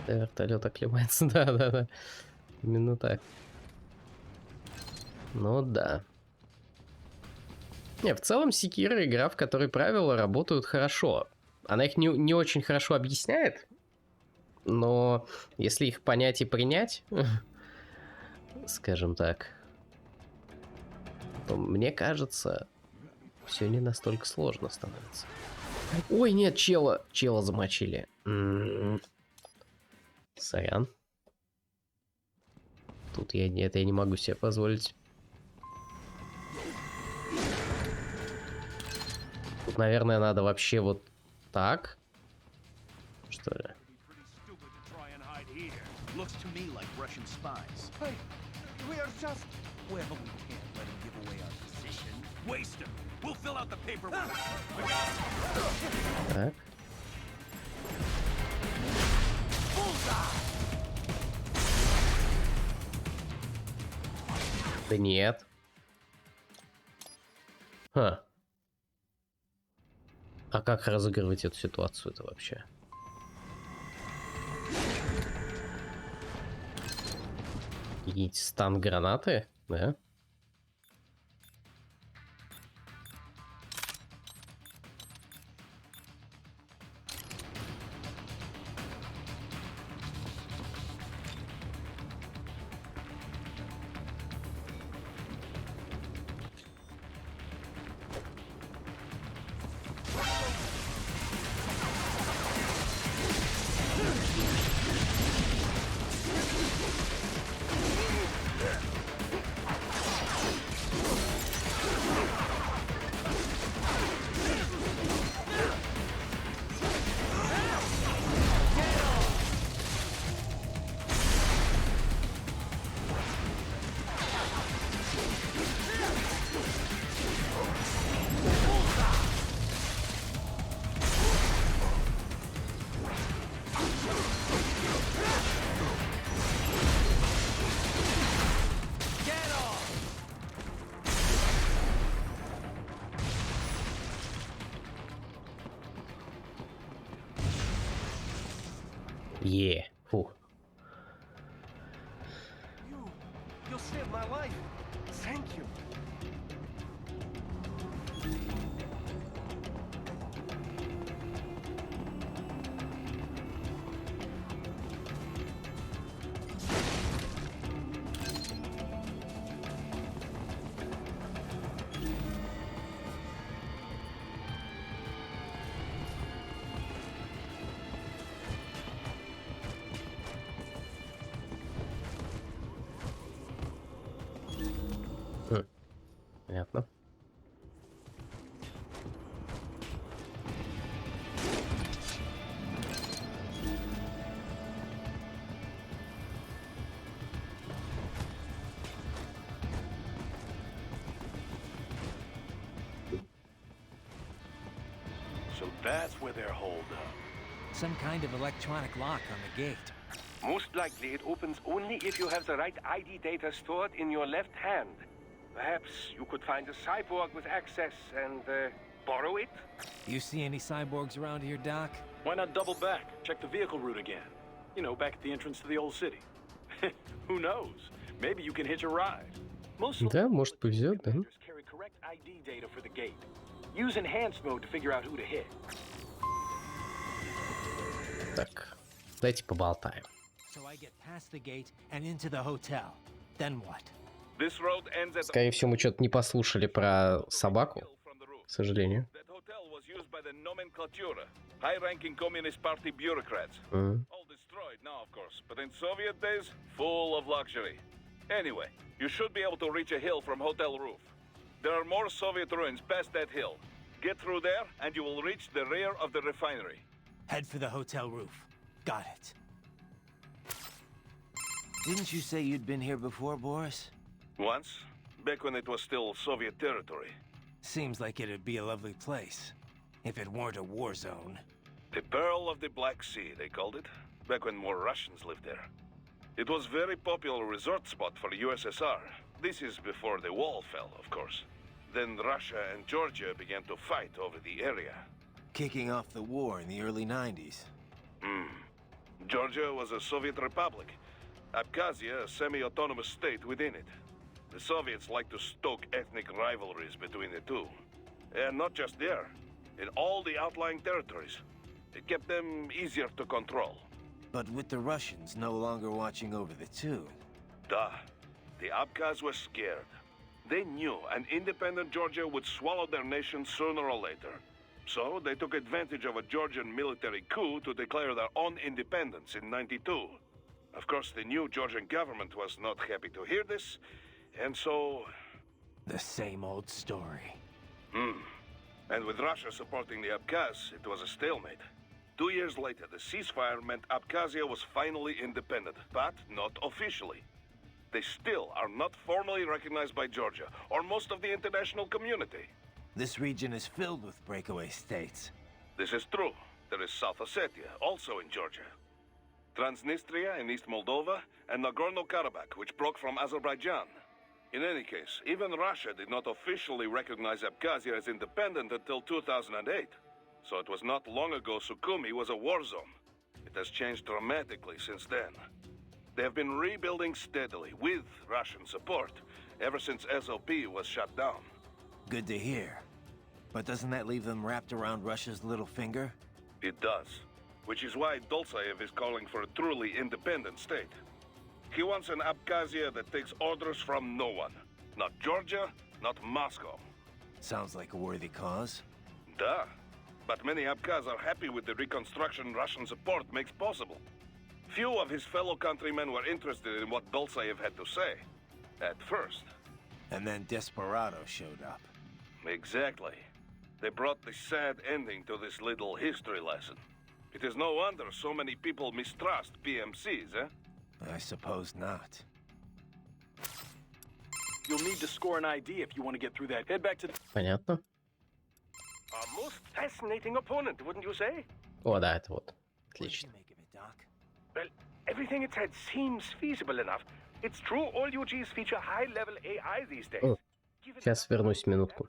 Вертолет оклемается, да. Именно так. Ну да. Не, в целом Секиро игра, в которой правила работают хорошо. Она их не очень хорошо объясняет, но если их понять и принять, скажем так, то мне кажется, все не настолько сложно становится. Ой, нет, чела замочили. Сорян. Тут я не могу себе позволить. Тут, наверное, надо вообще вот так. Что ли? Так. Да нет. А как разыгрывать эту ситуацию-то вообще? Какие-нибудь стан-гранаты, да? Фух. You saved my life. Thank you. Понятно. So that's where they're holed up. Some kind of electronic lock on the gate. Most likely it opens only if you have the right ID data stored in your left hand. Perhaps you could find a cyborg with access and borrow it? You see any cyborgs around here, Doc? Why not double back? Check the vehicle route again. You know, back at the entrance to the old city. Who knows? Maybe you can hitch a ride. Most Да, может повезет, да? carry correct ID data for the gate. Use enhanced mode to figure out who to hit. Так, давайте поболтаем. So I get past the gate and into the hotel. Then what? This road ends at Скорее всего, мы что-то не послушали про собаку, к сожалению. That hotel was used by the nomenclatura, high-ranking Communist Party bureaucrats. All destroyed now, of course, but in Soviet days, full of luxury. Anyway, you should be able to reach a hill from hotel roof. There are more Soviet ruins past that hill. Get through there, and you will reach the rear of the refinery. Head for the hotel roof. Got it. Didn't you say you'd been here before, Boris? Once, back when it was still Soviet territory. Seems like it'd be a lovely place, if it weren't a war zone. The Pearl of the Black Sea, they called it, back when more Russians lived there. It was a very popular resort spot for the USSR. This is before the wall fell, of course. Then Russia and Georgia began to fight over the area. Kicking off the war in the early 90s. Georgia was a Soviet republic. Abkhazia, a semi-autonomous state within it. The Soviets like to stoke ethnic rivalries between the two. And not just there, in all the outlying territories. It kept them easier to control. But with the Russians no longer watching over the two. Duh. The Abkhaz were scared. They knew an independent Georgia would swallow their nation sooner or later. So they took advantage of a Georgian military coup to declare their own independence in '92. Of course, the new Georgian government was not happy to hear this, and so... The same old story. And with Russia supporting the Abkhaz, it was a stalemate. 2 years later, the ceasefire meant Abkhazia was finally independent, but not officially. They still are not formally recognized by Georgia, or most of the international community. This region is filled with breakaway states. This is true. There is South Ossetia, also in Georgia. Transnistria in East Moldova, and Nagorno-Karabakh, which broke from Azerbaijan. In any case, even Russia did not officially recognize Abkhazia as independent until 2008. So it was not long ago Sukhumi was a war zone. It has changed dramatically since then. They have been rebuilding steadily, with Russian support, ever since SOP was shut down. Good to hear. But doesn't that leave them wrapped around Russia's little finger? It does. Which is why Dolzaev is calling for a truly independent state. He wants an Abkhazia that takes orders from no one. Not Georgia, not Moscow. Sounds like a worthy cause. Duh. But many Abkhaz are happy with the reconstruction Russian support makes possible. Few of his fellow countrymen were interested in what Dolzaev had to say. At first. And then Desperado showed up. Exactly. They brought the sad ending to this little history lesson. It is no wonder so many people mistrust PMCs, eh? I suppose not. You'll need to score an ID if you want to get through that. Head back to the... Понятно. A most fascinating opponent, wouldn't you say? О, да, это вот. Отлично. Well, everything it said seems feasible enough. It's true all UGs feature high-level AI these days. О, сейчас вернусь минутку.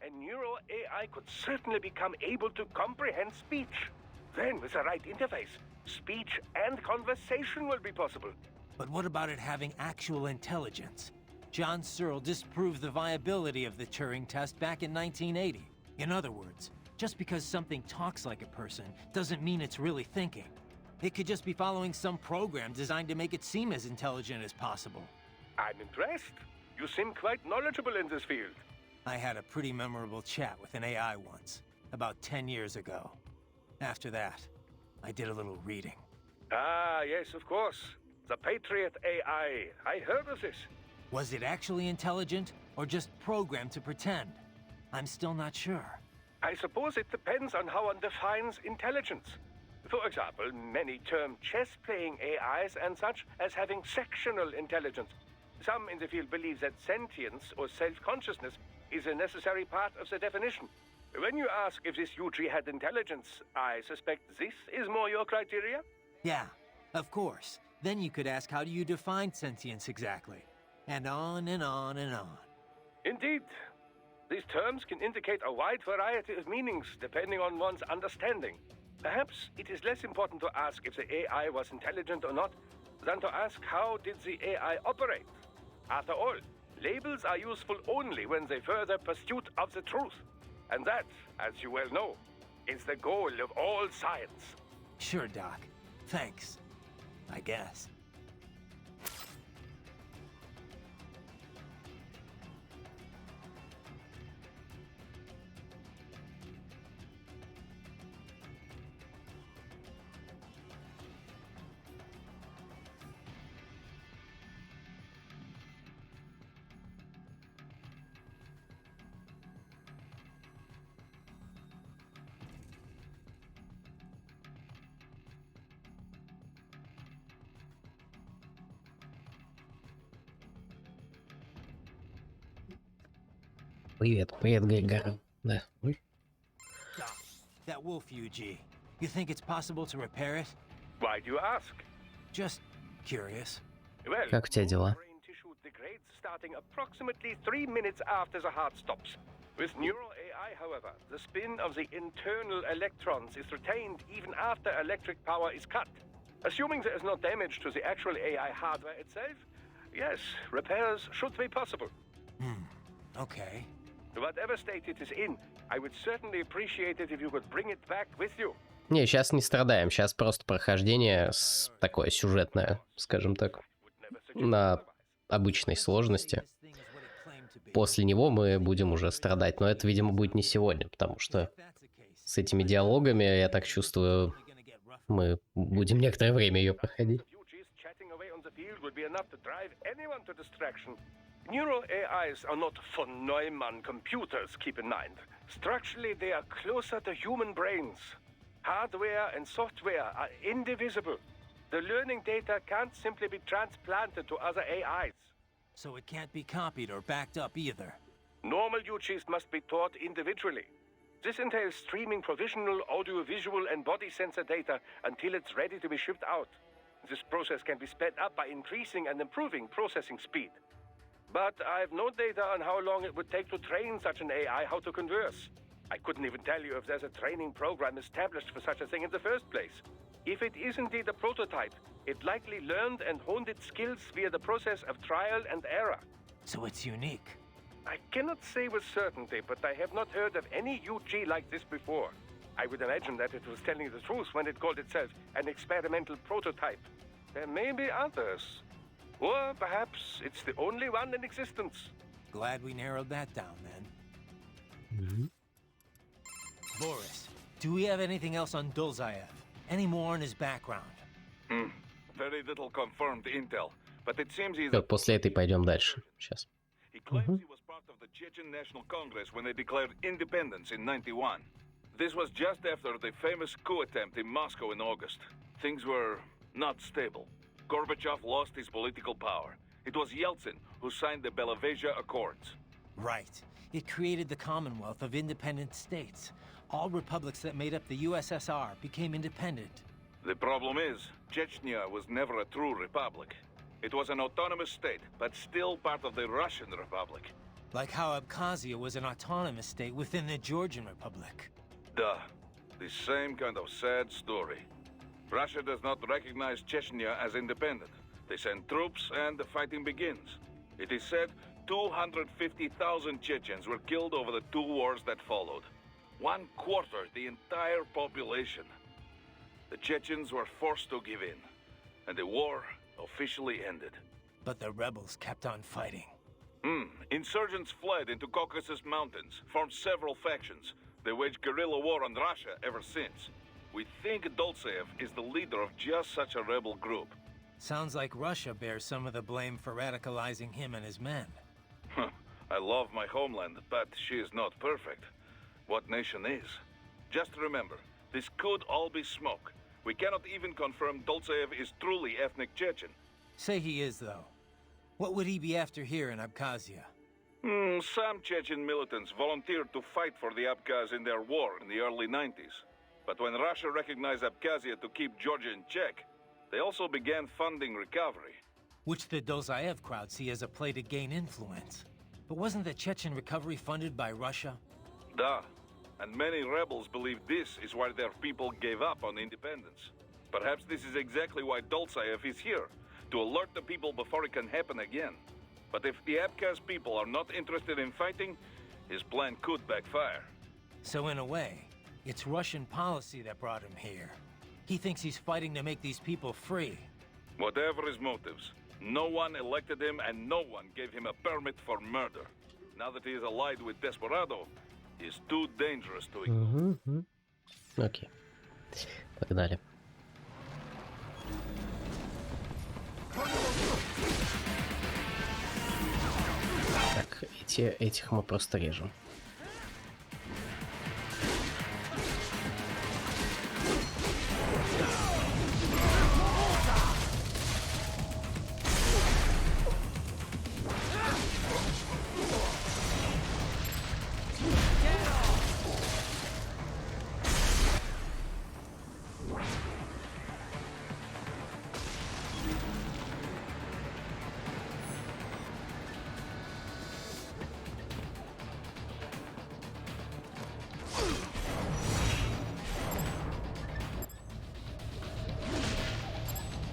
A neural AI could certainly become able to comprehend speech. Then, with the right interface, speech and conversation will be possible. But what about it having actual intelligence? John Searle disproved the viability of the Turing test back in 1980. In other words, just because something talks like a person doesn't mean it's really thinking. It could just be following some program designed to make it seem as intelligent as possible. I'm impressed. You seem quite knowledgeable in this field. I had a pretty memorable chat with an AI once, about 10 years ago. After that, I did a little reading. Ah, yes, of course. The Patriot AI. I heard of this. Was it actually intelligent, or just programmed to pretend? I'm still not sure. I suppose it depends on how one defines intelligence. For example, many term chess-playing AIs and such as having sectional intelligence. Some in the field believe that sentience or self-consciousness is a necessary part of the definition. When you ask if this UG had intelligence, I suspect this is more your criteria? Yeah, of course. Then you could ask, how do you define sentience exactly? And on and on and on. Indeed. These terms can indicate a wide variety of meanings depending on one's understanding. Perhaps it is less important to ask if the AI was intelligent or not than to ask how did the AI operate. After all, labels are useful only when they further pursuit of the truth. And that, as you well know, is the goal of all science. Sure, Doc. Thanks. I guess. Привет, привет, Григорий. Да. Ой. Doc, that wolf UG. You think it's possible to repair it? Why do you ask? Just curious. Well, Как у тебя дела? brain tissue degrades starting approximately 3 minutes after the heart stops. With neural AI, however, the spin of the internal electrons is retained even after electric power is cut. Assuming there is no damage to the actual AI hardware itself, yes, repairs should be possible. Okay. Whatever state it is in, I would certainly appreciate it if you could bring it back with you. Не, сейчас не страдаем, сейчас просто прохождение такое сюжетное, скажем так, на обычной сложности. После него мы будем уже страдать, но это, видимо, будет не сегодня, потому что с этими диалогами, я так чувствую, мы будем некоторое время ее проходить. Neural AIs are not von Neumann computers, keep in mind. Structurally, they are closer to human brains. Hardware and software are indivisible. The learning data can't simply be transplanted to other AIs. So it can't be copied or backed up either. Normal UGs must be taught individually. This entails streaming provisional, audiovisual, and body sensor data until it's ready to be shipped out. This process can be sped up by increasing and improving processing speed. But I've no data on how long it would take to train such an AI how to converse. I couldn't even tell you if there's a training program established for such a thing in the first place. If it is indeed a prototype, it likely learned and honed its skills via the process of trial and error. So it's unique. I cannot say with certainty, but I have not heard of any UG like this before. I would imagine that it was telling the truth when it called itself an experimental prototype. There may be others. Or perhaps it's the only one in existence. Glad we narrowed that down, then. Mm-hmm. Boris, do we have anything else on Dulzaev? Any more on his background? Very little confirmed intel, but it seems he's... Вот после этой пойдем дальше. Сейчас. He claims he was part of the Chechen National Congress when they declared independence in '91. This was just after the famous coup attempt in Moscow in August. Things were not stable. Gorbachev lost his political power. It was Yeltsin who signed the Belavesia Accords. Right. It created the Commonwealth of Independent States. All republics that made up the USSR became independent. The problem is, Chechnya was never a true republic. It was an autonomous state, but still part of the Russian Republic. Like how Abkhazia was an autonomous state within the Georgian Republic. Duh. The same kind of sad story. Russia does not recognize Chechnya as independent. They send troops and the fighting begins. It is said 250,000 Chechens were killed over the 2 wars that followed. 1/4 the entire population. The Chechens were forced to give in, and the war officially ended. But the rebels kept on fighting. Insurgents fled into Caucasus Mountains, formed several factions. They waged guerrilla war on Russia ever since. We think Dulzaev is the leader of just such a rebel group. Sounds like Russia bears some of the blame for radicalizing him and his men. I love my homeland, but she is not perfect. What nation is? Just remember, this could all be smoke. We cannot even confirm Dulzaev is truly ethnic Chechen. Say he is, though. What would he be after here in Abkhazia? Some Chechen militants volunteered to fight for the Abkhaz in their war in the early 90s. But when Russia recognized Abkhazia to keep Georgia in check, they also began funding recovery. Which the Dulzaev crowd see as a play to gain influence. But wasn't the Chechen recovery funded by Russia? Duh. And many rebels believe this is why their people gave up on independence. Perhaps this is exactly why Dulzaev is here, to alert the people before it can happen again. But if the Abkhaz people are not interested in fighting, his plan could backfire. So in a way, it's Russian policy that brought him here. He thinks he's fighting to make these people free. Whatever his motives, no one elected him and no one gave him a permit for murder. Now that he is allied with Desperado, he is too dangerous to ignore. Окей. Погнали. Так, этих мы просто режем.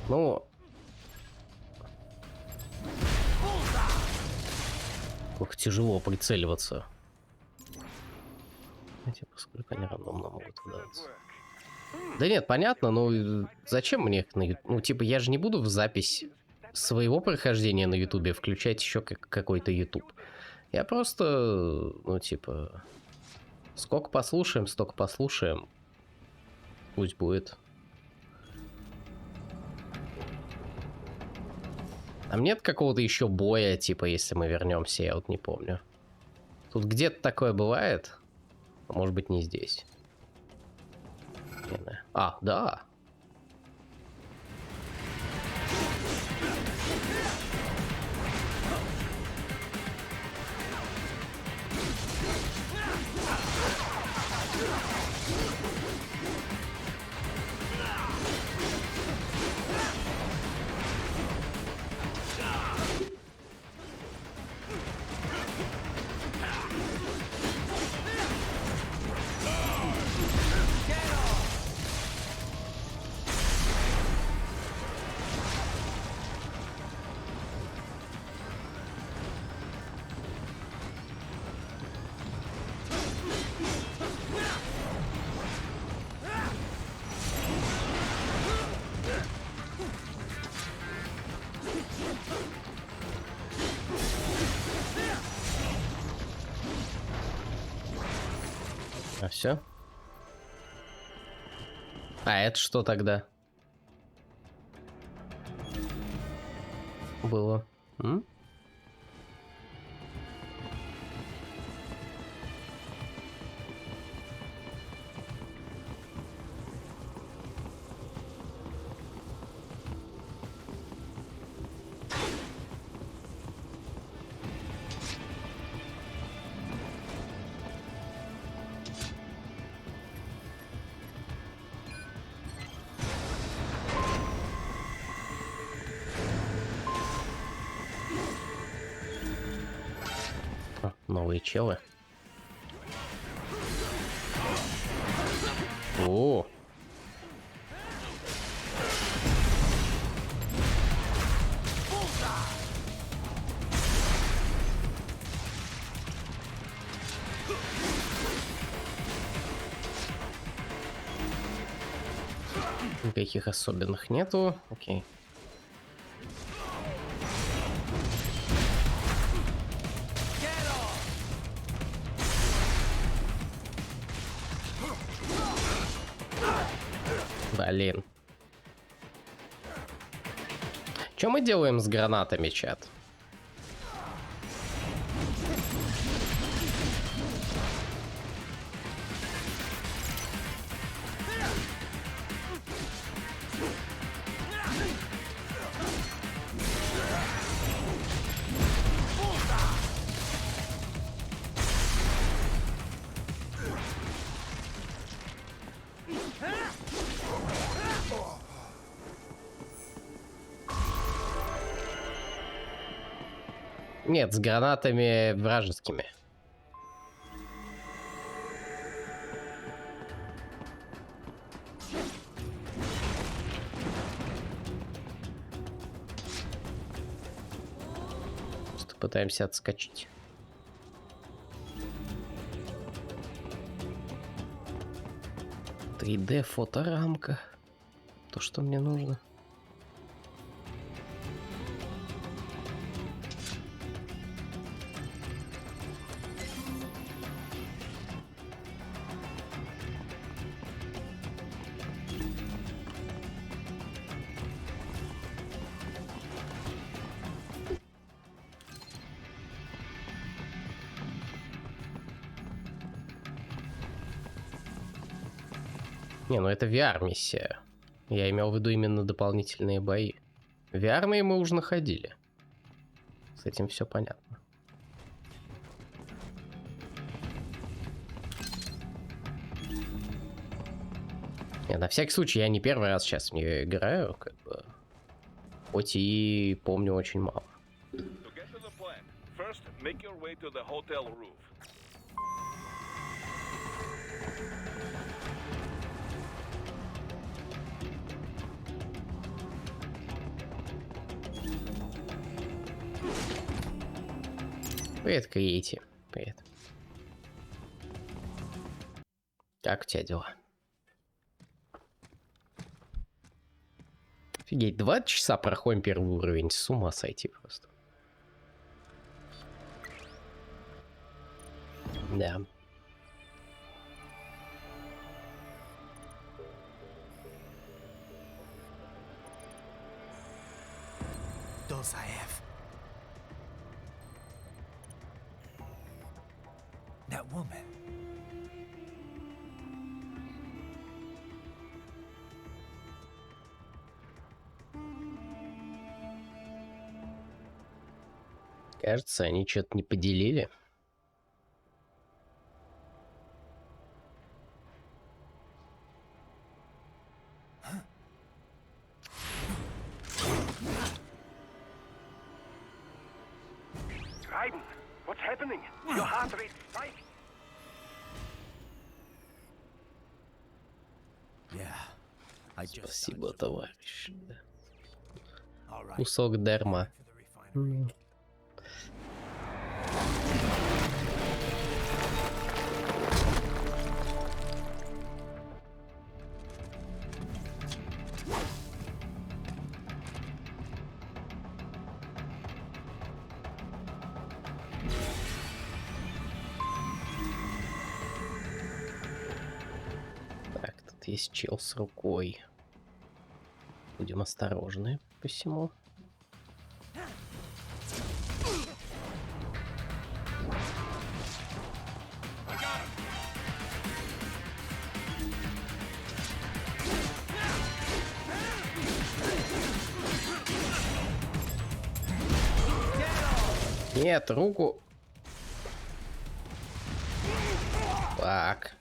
Ну... Ох, тяжело прицеливаться. Типа, сколько они рандомно могут выдаваться. Да нет, понятно, но зачем мне их на YouTube? Ну, типа, я же не буду в запись своего прохождения на YouTube включать еще какой-то YouTube. Я просто, ну, типа, сколько послушаем, столько послушаем. Пусть будет. Там нет какого-то еще боя, типа, если мы вернемся, я вот не помню. Тут где-то такое бывает. А может быть, не здесь. А, да. А все? А это что тогда? Было. М? Новые челы. О! Никаких особенных нету. Окей. Блин. Что мы делаем с гранатами, чат? Нет, с гранатами вражескими. Просто пытаемся отскочить. .3D фоторамка. То, что мне нужно. Не, ну это VR-миссия. Я имел в виду именно дополнительные бои. В армии мы уже находили. С этим все понятно. Не, на всякий случай, я не первый раз сейчас в нее играю, как бы. Хоть и помню очень мало. Привет, Криэти. Привет. Как у тебя дела? Офигеть, 20 часа проходим первый уровень. С ума сойти просто. Да. That woman. Кажется, они что-то не поделили. Raiden, what's happening? Your heart rate spiked. Спасибо, товарищ. Кусок дерма. есть чел с рукой. Будем осторожны посему. Нет, руку. Так.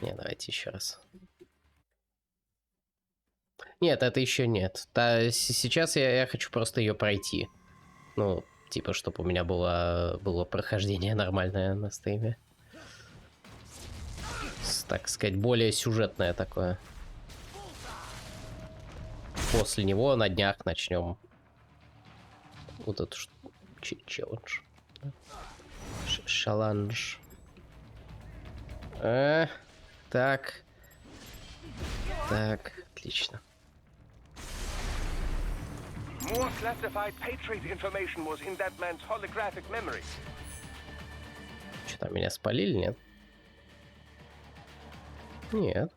Не, давайте еще раз. Нет, это еще нет. Сейчас я хочу просто ее пройти. Ну, типа, чтобы у меня было прохождение нормальное на стриме. Так сказать, более сюжетное такое. После него на днях начнем вот эту челлендж. Шаланж. Так. Так, отлично. More classified Patriot information was in that man's holographic memory. Что там, меня спалили, нет? Нет.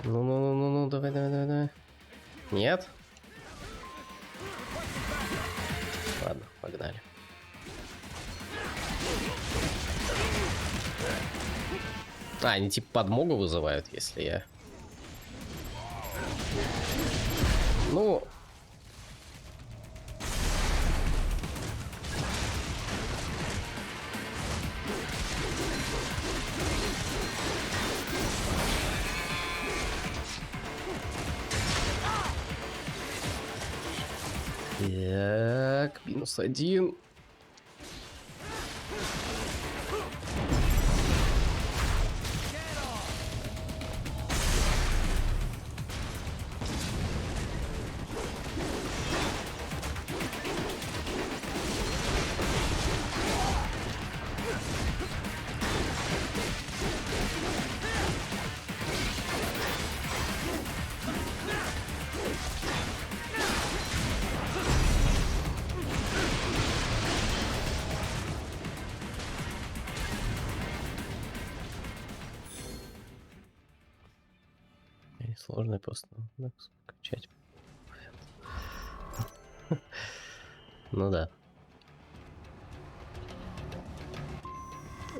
Ну, давай. Нет? Ладно, погнали. Они типа подмогу вызывают, если я... Ну... Так, -1. Сложно просто качать. Ну да.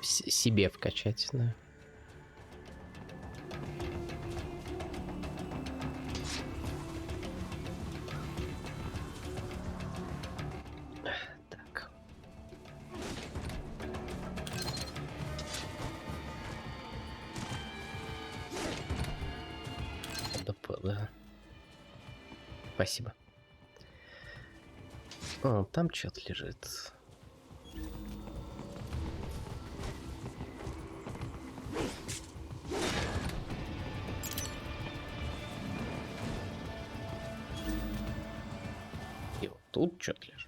Себе вкачать, да. Так. Да. Спасибо. О, там что-то лежит. И вот тут что-то лежит.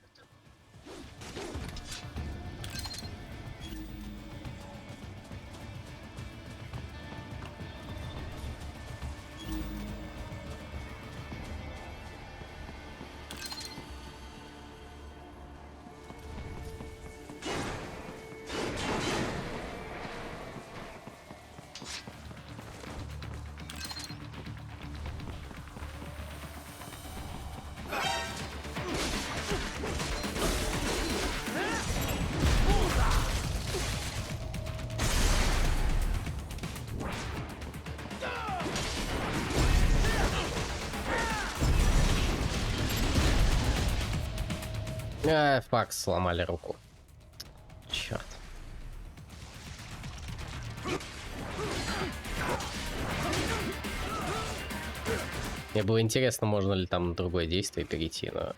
Факс, сломали руку. Черт. Мне было интересно, можно ли там на другое действие перейти, но...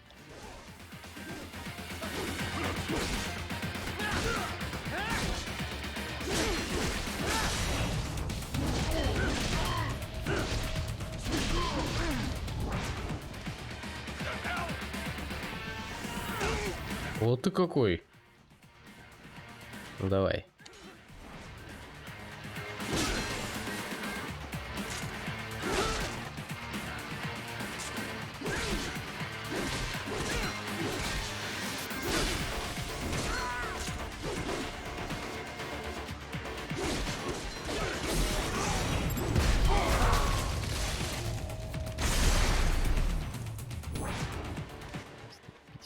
Вот ты какой. Ну давай.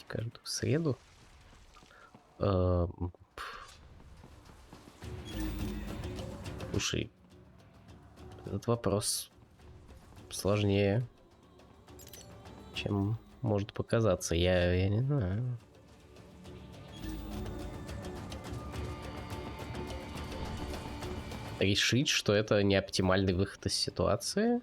Каждую среду. Слушай, этот вопрос сложнее, чем может показаться. Я не знаю. Решить, что это не оптимальный выход из ситуации?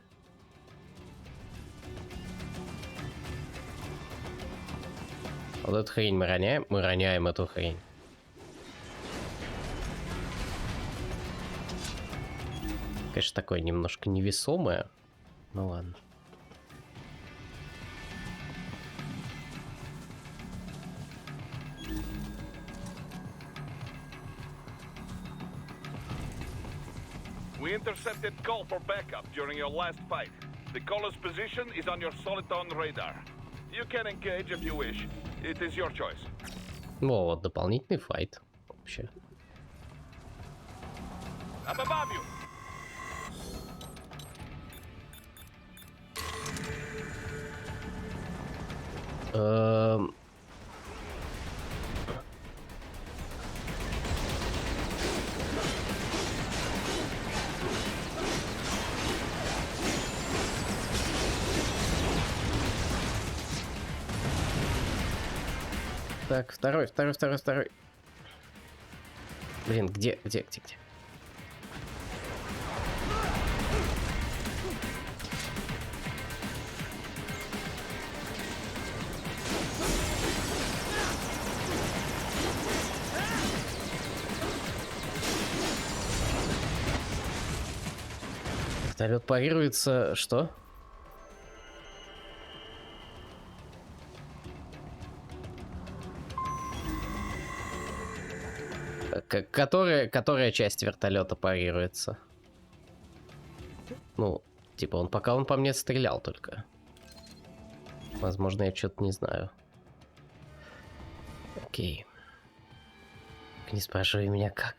Вот эту хрень мы роняем эту хрень. Конечно, такое немножко невесомое. Ну ладно. We intercepted call for backup during your last fight. The caller's position is on your soliton radar. You can engage if you wish. It is your choice. Ну вот, дополнительный файт. Вообще. Up above you. Так, второй. Блин, где? Вертолет парируется. Что? Которая часть вертолета парируется? Ну, типа, пока он по мне стрелял только. Возможно, я что-то не знаю. Окей. Не спрашивай меня, как.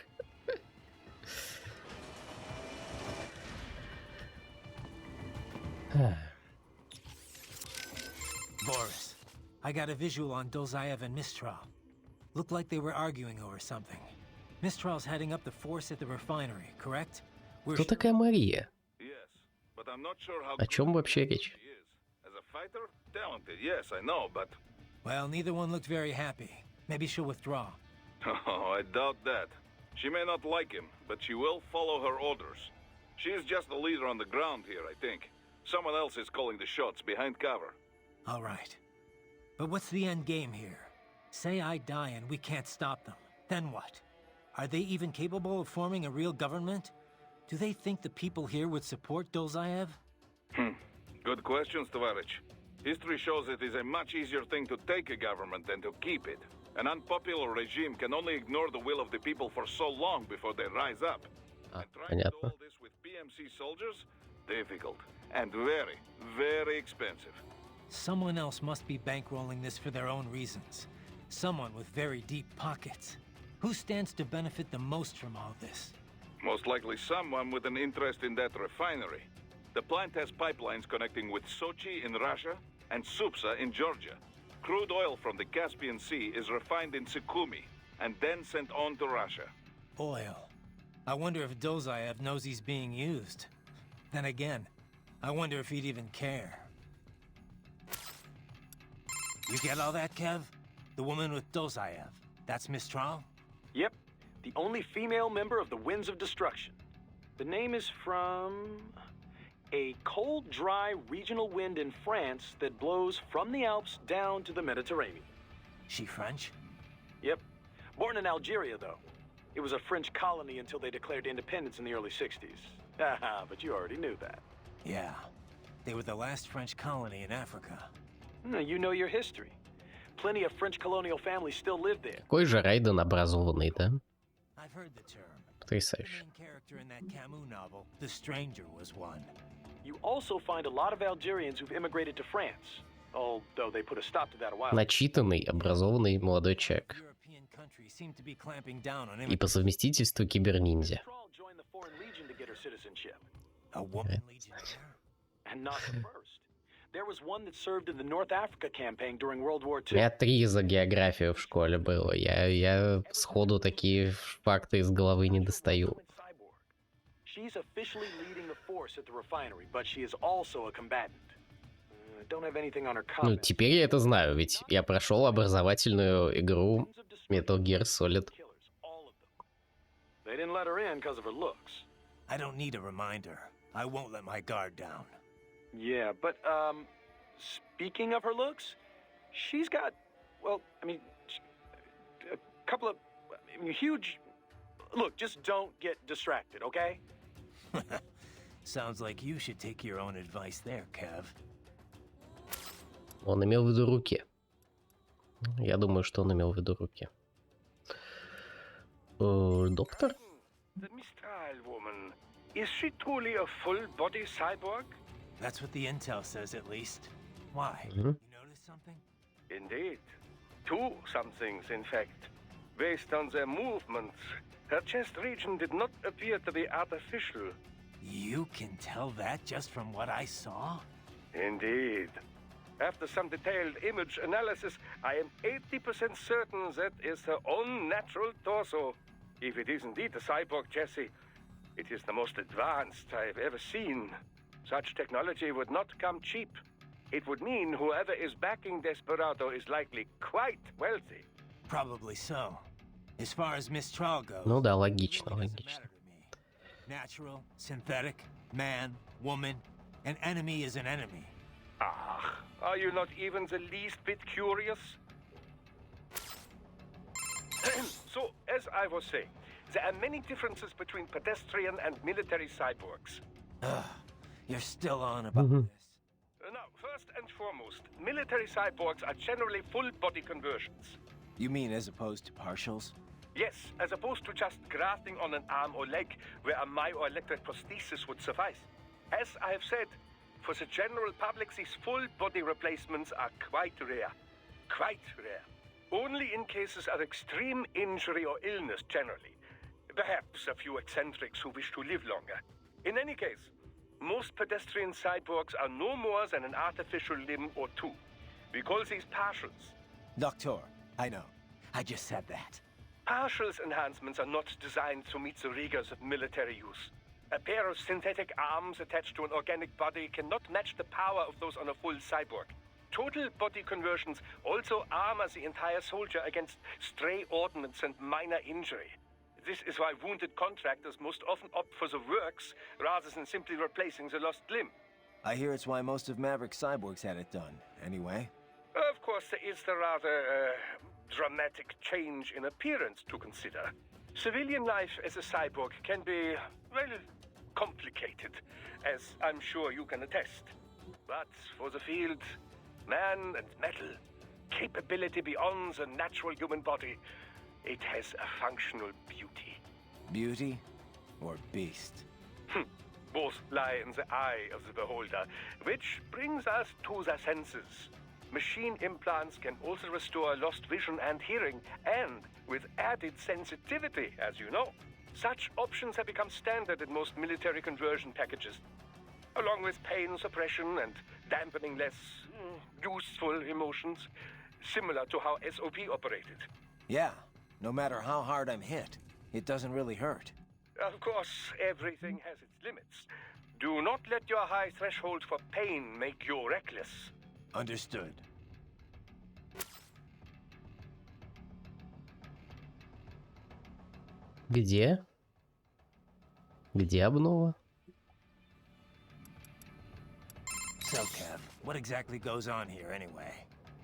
Boris, I got a visual on Dolzaev and Mistral. Looked like they were arguing over something. Mistral's heading up the force at the refinery, correct? Кто такая Мария? Yes, but I'm not sure how О чем вообще речь? she is. As a fighter, talented, yes, I know, but Well, neither one looked very happy. Maybe she'll withdraw. oh, I doubt that. She may not like him, but she will follow her orders. She is just the leader on the ground here, I think. Someone else is calling the shots behind cover. All right. But what's the end game here? Say I die and we can't stop them. Then what? Are they even capable of forming a real government? Do they think the people here would support Dolzaev? Good questions, Tovarich. History shows it is a much easier thing to take a government than to keep it. An unpopular regime can only ignore the will of the people for so long before they rise up. And trying to do all this with PMC soldiers? Difficult. And very, very expensive. Someone else must be bankrolling this for their own reasons. Someone with very deep pockets. Who stands to benefit the most from all this? Most likely someone with an interest in that refinery. The plant has pipelines connecting with Sochi in Russia and Supsa in Georgia. Crude oil from the Caspian Sea is refined in Sukhumi and then sent on to Russia. Oil. I wonder if Dolzaev knows he's being used. Then again, I wonder if he'd even care. You get all that, Kev? The woman with Dolzaev. That's Mistral? Yep, the only female member of the Winds of Destruction. The name is from a cold, dry regional wind in France that blows from the Alps down to the Mediterranean. She French? Yep. Born in Algeria, though. It was a French colony until they declared independence in the early 60s. Haha, but you already knew that. Yeah. They were the last French colony in Africa. You know your history. plenty of French colonial families still live there. Какой же Райден образованный, да? I've heard the term. The Потрясающе. main character in that Camus novel, The Stranger, was one. You also find a lot of Algerians who've immigrated to France, although they put a stop to that a while ago. Начитанный, образованный молодой человек. European countries seem to be clamping down on И по совместительству киберниндзя. Mistral joined the Foreign Legion to get her citizenship. A woman legionnaire? And not the first. There was one that served in the North Africa campaign during World War У меня II. 3 за географию в школе было. Я сходу такие факты из головы не достаю. She's officially leading the force at the refinery, but she is also a combatant. Don't have anything on her Ну, comments. теперь я это знаю, ведь я прошел образовательную игру Metal Gear Solid. They didn't let her in because of her looks. I don't need a reminder. I won't let my guard down. Yeah, but speaking of her looks, she's got, well, I mean, a couple of huge. Look, just don't get distracted, okay? Sounds like you should take your own advice there, Kev. Он имел в виду руки. Я думаю, что он имел в виду руки. Доктор? The Mistral woman, is she truly a full-body cyborg? That's what the intel says, at least. Why? Mhm. You notice something? Indeed. Two somethings, in fact. Based on their movements, her chest region did not appear to be artificial. You can tell that just from what I saw? Indeed. After some detailed image analysis, I am 80% certain that is her own natural torso. If it is indeed a cyborg chassis, it is the most advanced I've ever seen. Such technology would not come cheap. It would mean whoever is backing Desperado is likely quite wealthy. Probably so. As far as Mistral goes, Ну да, логично, it really doesn't логично. matter to me. Natural, synthetic, man, woman, an enemy is an enemy. Ah, are you not even the least bit curious? So, as I was saying, there are many differences between pedestrian and military cyborgs. Ugh, you're still on about Mhm. this. Now, first and foremost, military cyborgs are generally full-body conversions. You mean as opposed to partials? Yes, as opposed to just grafting on an arm or leg where a myoelectric prosthesis would suffice. As I have said, for the general public, these full-body replacements are quite rare. Quite rare. Only in cases of extreme injury or illness, generally. Perhaps a few eccentrics who wish to live longer. In any case, most pedestrian cyborgs are no more than an artificial limb or two. We call these partials. Doctor, I know. I just said that. Partials enhancements are not designed to meet the rigors of military use. A pair of synthetic arms attached to an organic body cannot match the power of those on a full cyborg. Total body conversions also armor the entire soldier against stray ordnance and minor injury. This is why wounded contractors most often opt for the works rather than simply replacing the lost limb. I hear it's why most of Maverick cyborgs had it done, anyway. Of course, there is the rather dramatic change in appearance to consider. Civilian life as a cyborg can be, well, complicated, as I'm sure you can attest. But for the field, man and metal, capability beyond the natural human body, it has a functional beauty. Beauty or beast? Both lie in the eye of the beholder, which brings us to the senses. Machine implants can also restore lost vision and hearing, and with added sensitivity, as you know. Such options have become standard in most military conversion packages, along with pain suppression and dampening less useful emotions, similar to how SOP operated. Yeah, no matter how hard I'm hit, it doesn't really hurt. Of course, everything has its limits. Do not let your high threshold for pain make you reckless. Understood. Где? Где обнова? So, Kev, what exactly goes on here anyway?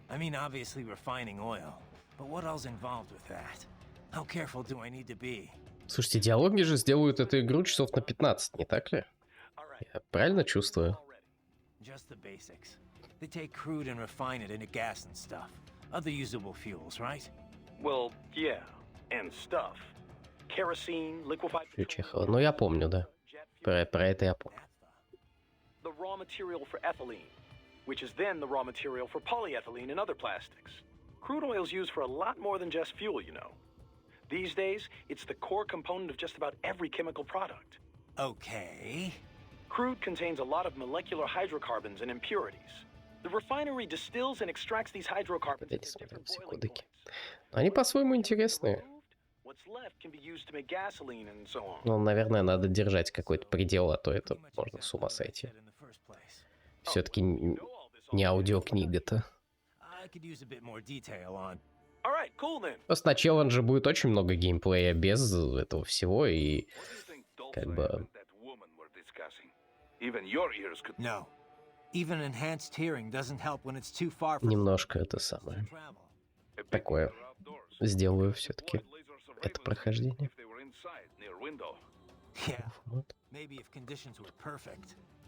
I mean, obviously refining oil, but what else involved with that? How careful do I need to be? Слушайте, диалоги же сделают эту игру часов на 15, не так ли? Я правильно чувствую? Just the basics. They take crude and refine it into gas and stuff. other usable fuels, right? Well, yeah, and stuff. Kerosene, liquefied Чехова. Ну, я помню, да. Про это я помню. the raw material for ethylene, which is then the raw material for polyethylene and other plastics. Crude oil's used for a lot more than just fuel, you know. These days, it's the core component of just about every chemical product. Okay. Crude contains a lot of molecular hydrocarbons and impurities. The refinery distills and extracts these hydrocarbons into different boiling points. Они по-своему интересные. What's left can be used to make gasoline and so on. Ну, наверное, надо держать какой-то предел, а то это можно с ума сойти. Все-таки не аудиокнига-то. Просто на челлендже будет очень много геймплея без этого всего, и как бы... Немножко это самое. Такое. Сделаю все-таки это прохождение. Вот.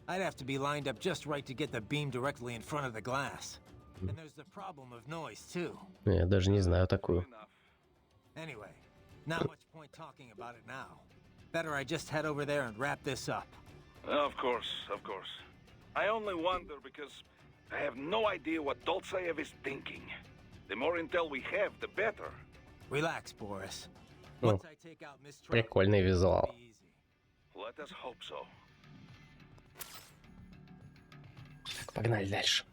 I'd have to be lined up just right to get the beam directly in front of the glass. And there's the problem of noise, too. Я даже не знаю такую. Anyway, not much point talking about it now. Better I just head over there and wrap this up. Of course, of course. I only wonder because I have no idea what Dolzaev is thinking. The more intel we have, the better. Relax, Boris. Once I take out Miss Trout, прикольный визуал. Let us hope so. Погнали дальше.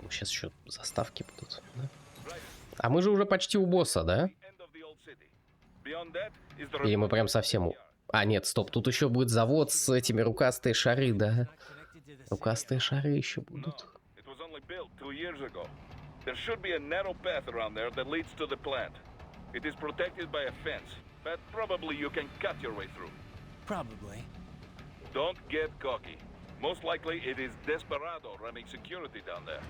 Сейчас еще заставки будут. Да? А мы же уже почти у босса, да? Или мы прям совсем у... А, нет, стоп, тут еще будет завод с этими рукастые шары, да? Рукастые шары еще будут. Most likely, it is Desperado running security down there.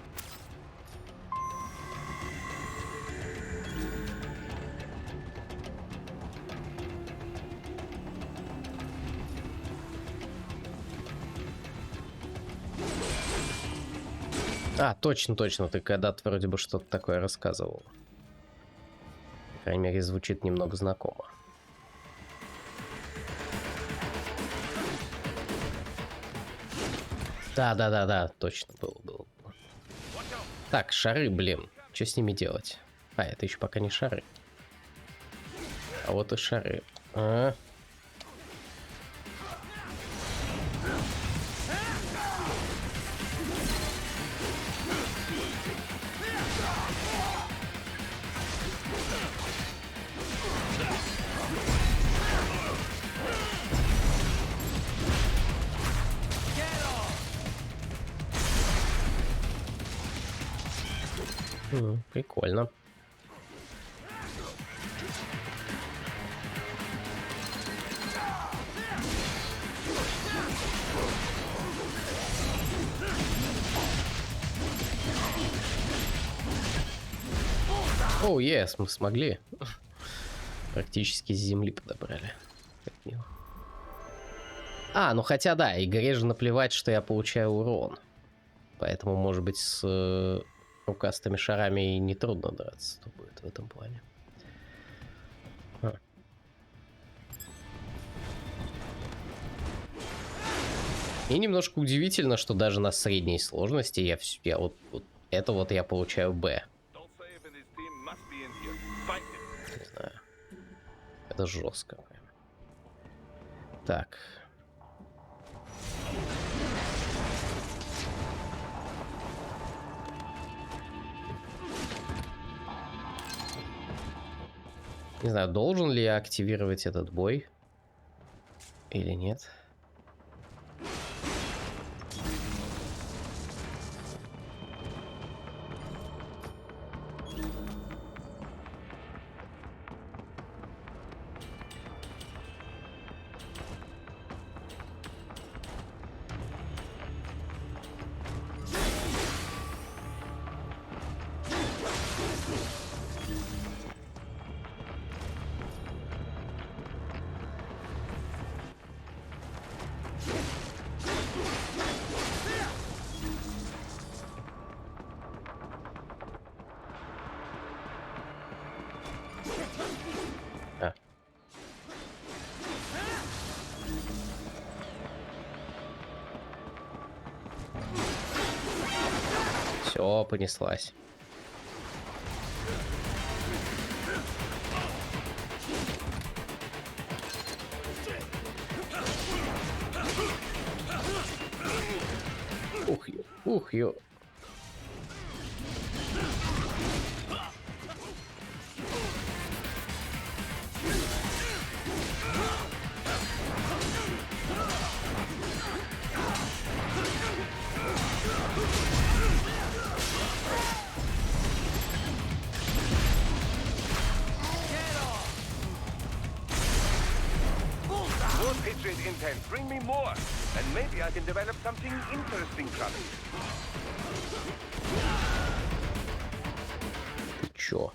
А, точно, ты когда-то вроде бы что-то такое рассказывал. По крайней мере, звучит немного знакомо. Да, точно было. Так, шары, блин. Что с ними делать? А, это еще пока не шары. А вот и шары. Прикольно. Оу, yes, мы смогли. Практически с земли подобрали. Как мило. А, ну хотя да, игре же наплевать, что я получаю урон. Поэтому, может быть, с рукастыми шарами и нетрудно драться, то будет в этом плане. И немножко удивительно, что даже на средней сложности я вот это вот я получаю Б. Не знаю. Это жестко. Так. Не знаю, должен ли я активировать этот бой или нет. Все, понеслась. Ух, ё. More Patriot intel. Bring me more. And maybe I can develop something interesting from it. Ты чё?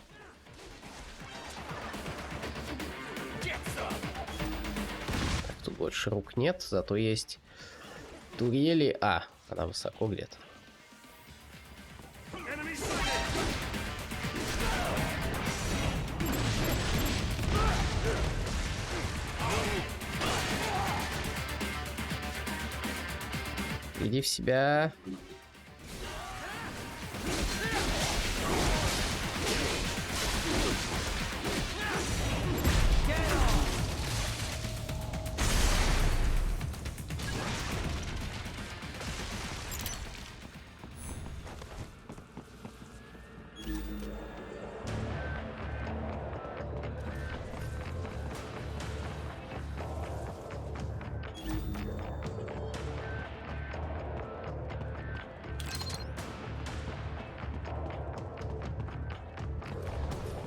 Так, тут больше рук нет, зато есть турели. А, она высоко где-то. Иди в себя.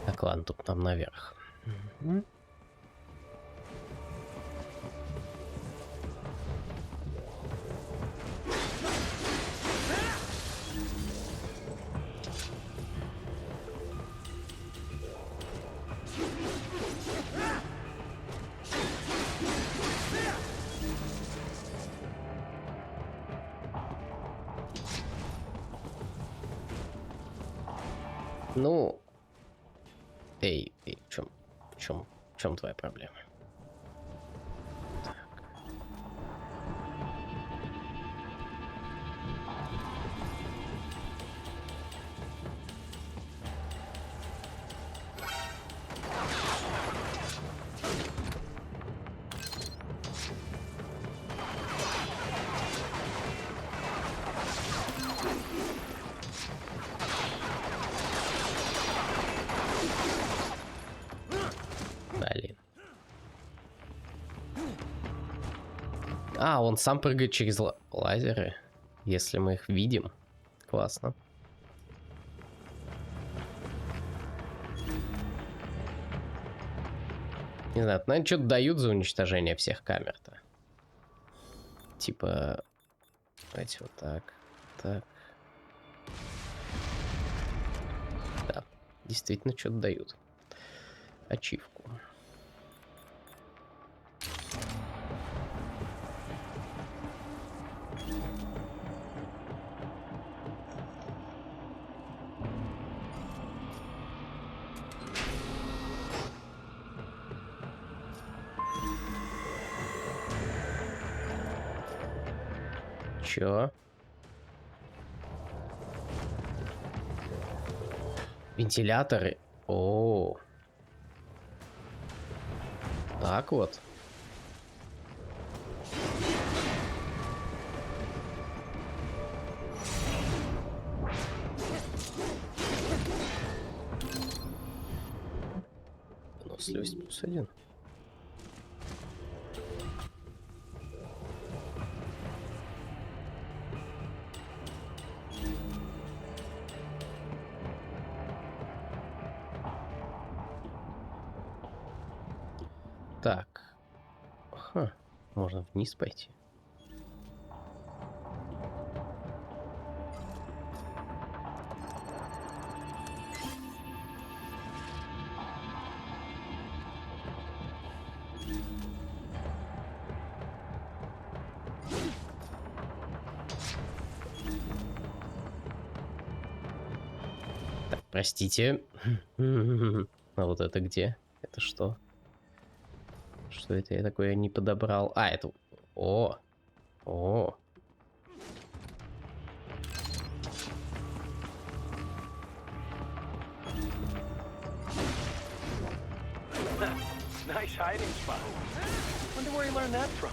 Так, ладно, тут нам наверх. Ну, эй, в чем твоя проблема? Так. Блин. А, он сам прыгает через лазеры, если мы их видим. Классно. Не знаю, наверное, что-то дают за уничтожение всех камер-то. Типа, давайте вот так, так. Да, действительно что-то дают. Ачивку. Чё? Вентиляторы. О. Так вот. Выносливость +1. Так. Ха, можно вниз пойти. Так, простите. А вот это где? Это что? Что это я такое не подобрал? А, это... О! О! Nice hiding spot. Wonder where he learned that from.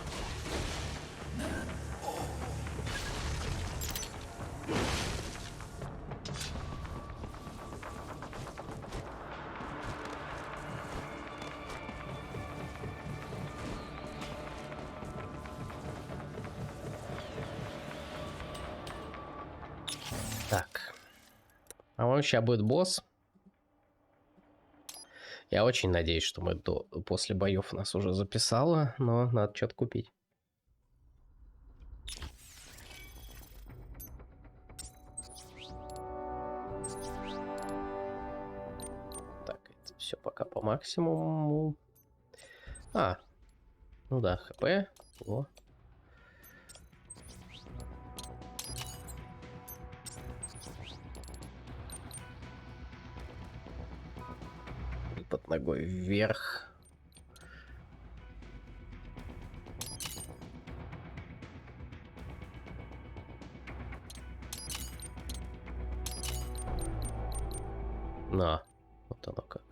Так. По-моему, сейчас будет босс. Я очень надеюсь, что мы после боев нас уже записало, но надо что-то купить. Так, это все пока по максимуму. Ну да, хп. О. Под ногой вверх. На, вот оно как.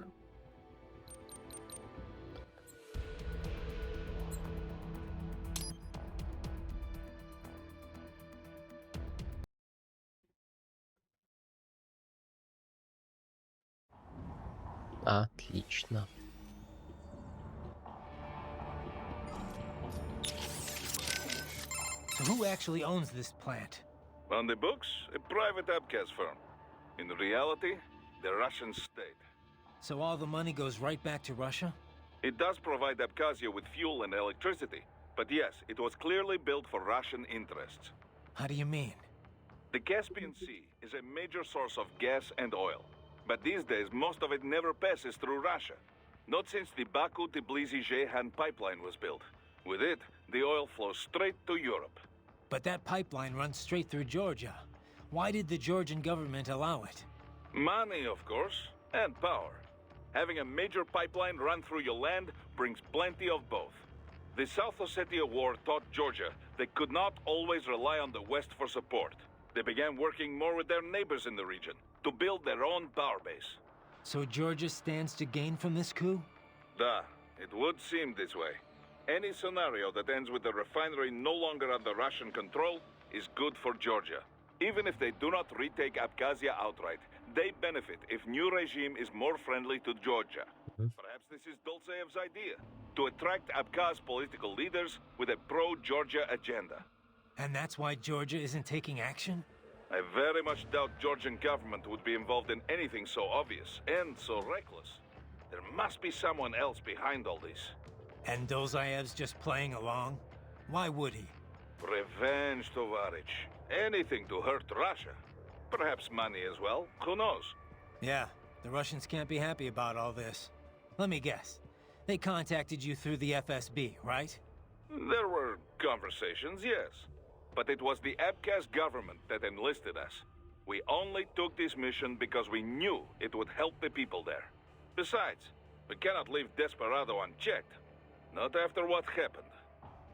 Отлично. So who actually owns this plant? On the books, a private abkhaz firm. In reality, the Russian state. So all the money goes right back to Russia? It does provide Abkhazia with fuel and electricity, but yes, it was clearly built for Russian interests. How do you mean? The Caspian Sea is a major source of gas and oil, but these days most of it never passes through Russia. Not since the Baku-Tbilisi-Ceyhan pipeline was built. With it, the oil flows straight to Europe. But that pipeline runs straight through Georgia. Why did the Georgian government allow it? Money, of course, and power. Having a major pipeline run through your land brings plenty of both. The South Ossetia War taught Georgia they could not always rely on the West for support. They began working more with their neighbors in the region to build their own power base. So Georgia stands to gain from this coup? Da, it would seem this way. Any scenario that ends with the refinery no longer under Russian control is good for Georgia. Even if they do not retake Abkhazia outright, they benefit if new regime is more friendly to Georgia. Perhaps this is Dolzaev's idea, to attract Abkhaz political leaders with a pro-Georgia agenda. And that's why Georgia isn't taking action? I very much doubt Georgian government would be involved in anything so obvious and so reckless. There must be someone else behind all this. And Dolzaev's just playing along? Why would he? Revenge, Tovarich. Anything to hurt Russia. Perhaps money as well. Who knows? Yeah, the Russians can't be happy about all this. Let me guess. They contacted you through the FSB, right? There were conversations, yes. But it was the Abkhaz government that enlisted us. We only took this mission because we knew it would help the people there. Besides, we cannot leave Desperado unchecked. Not after what happened.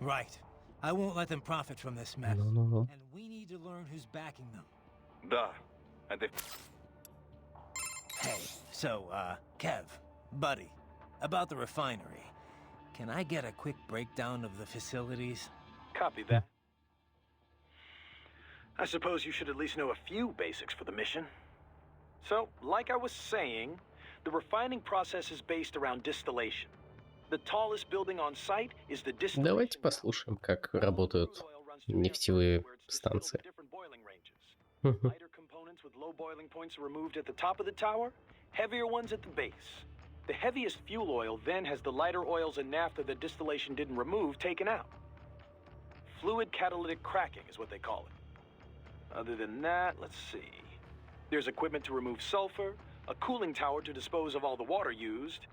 Right. I won't let them profit from this mess. No. And we need to learn who's backing them. Da. And if... Hey, so, Kev, buddy, about the refinery. Can I get a quick breakdown of the facilities? Copy that. I suppose you should at least know a few basics for the mission. So, like I was saying, the refining process is based around distillation. The tallest building on site is the distillation. Давайте послушаем, как работают нефтевые станции. Lighter components with low boiling points are removed at the top of the tower, heavier ones at the base. The heaviest fuel oil then has the lighter oils and naphtha that distillation didn't remove taken out. Fluid catalytic cracking is what they call it. Other than that, let's see. There's equipment to remove sulfur, a cooling tower to dispose of all the water used.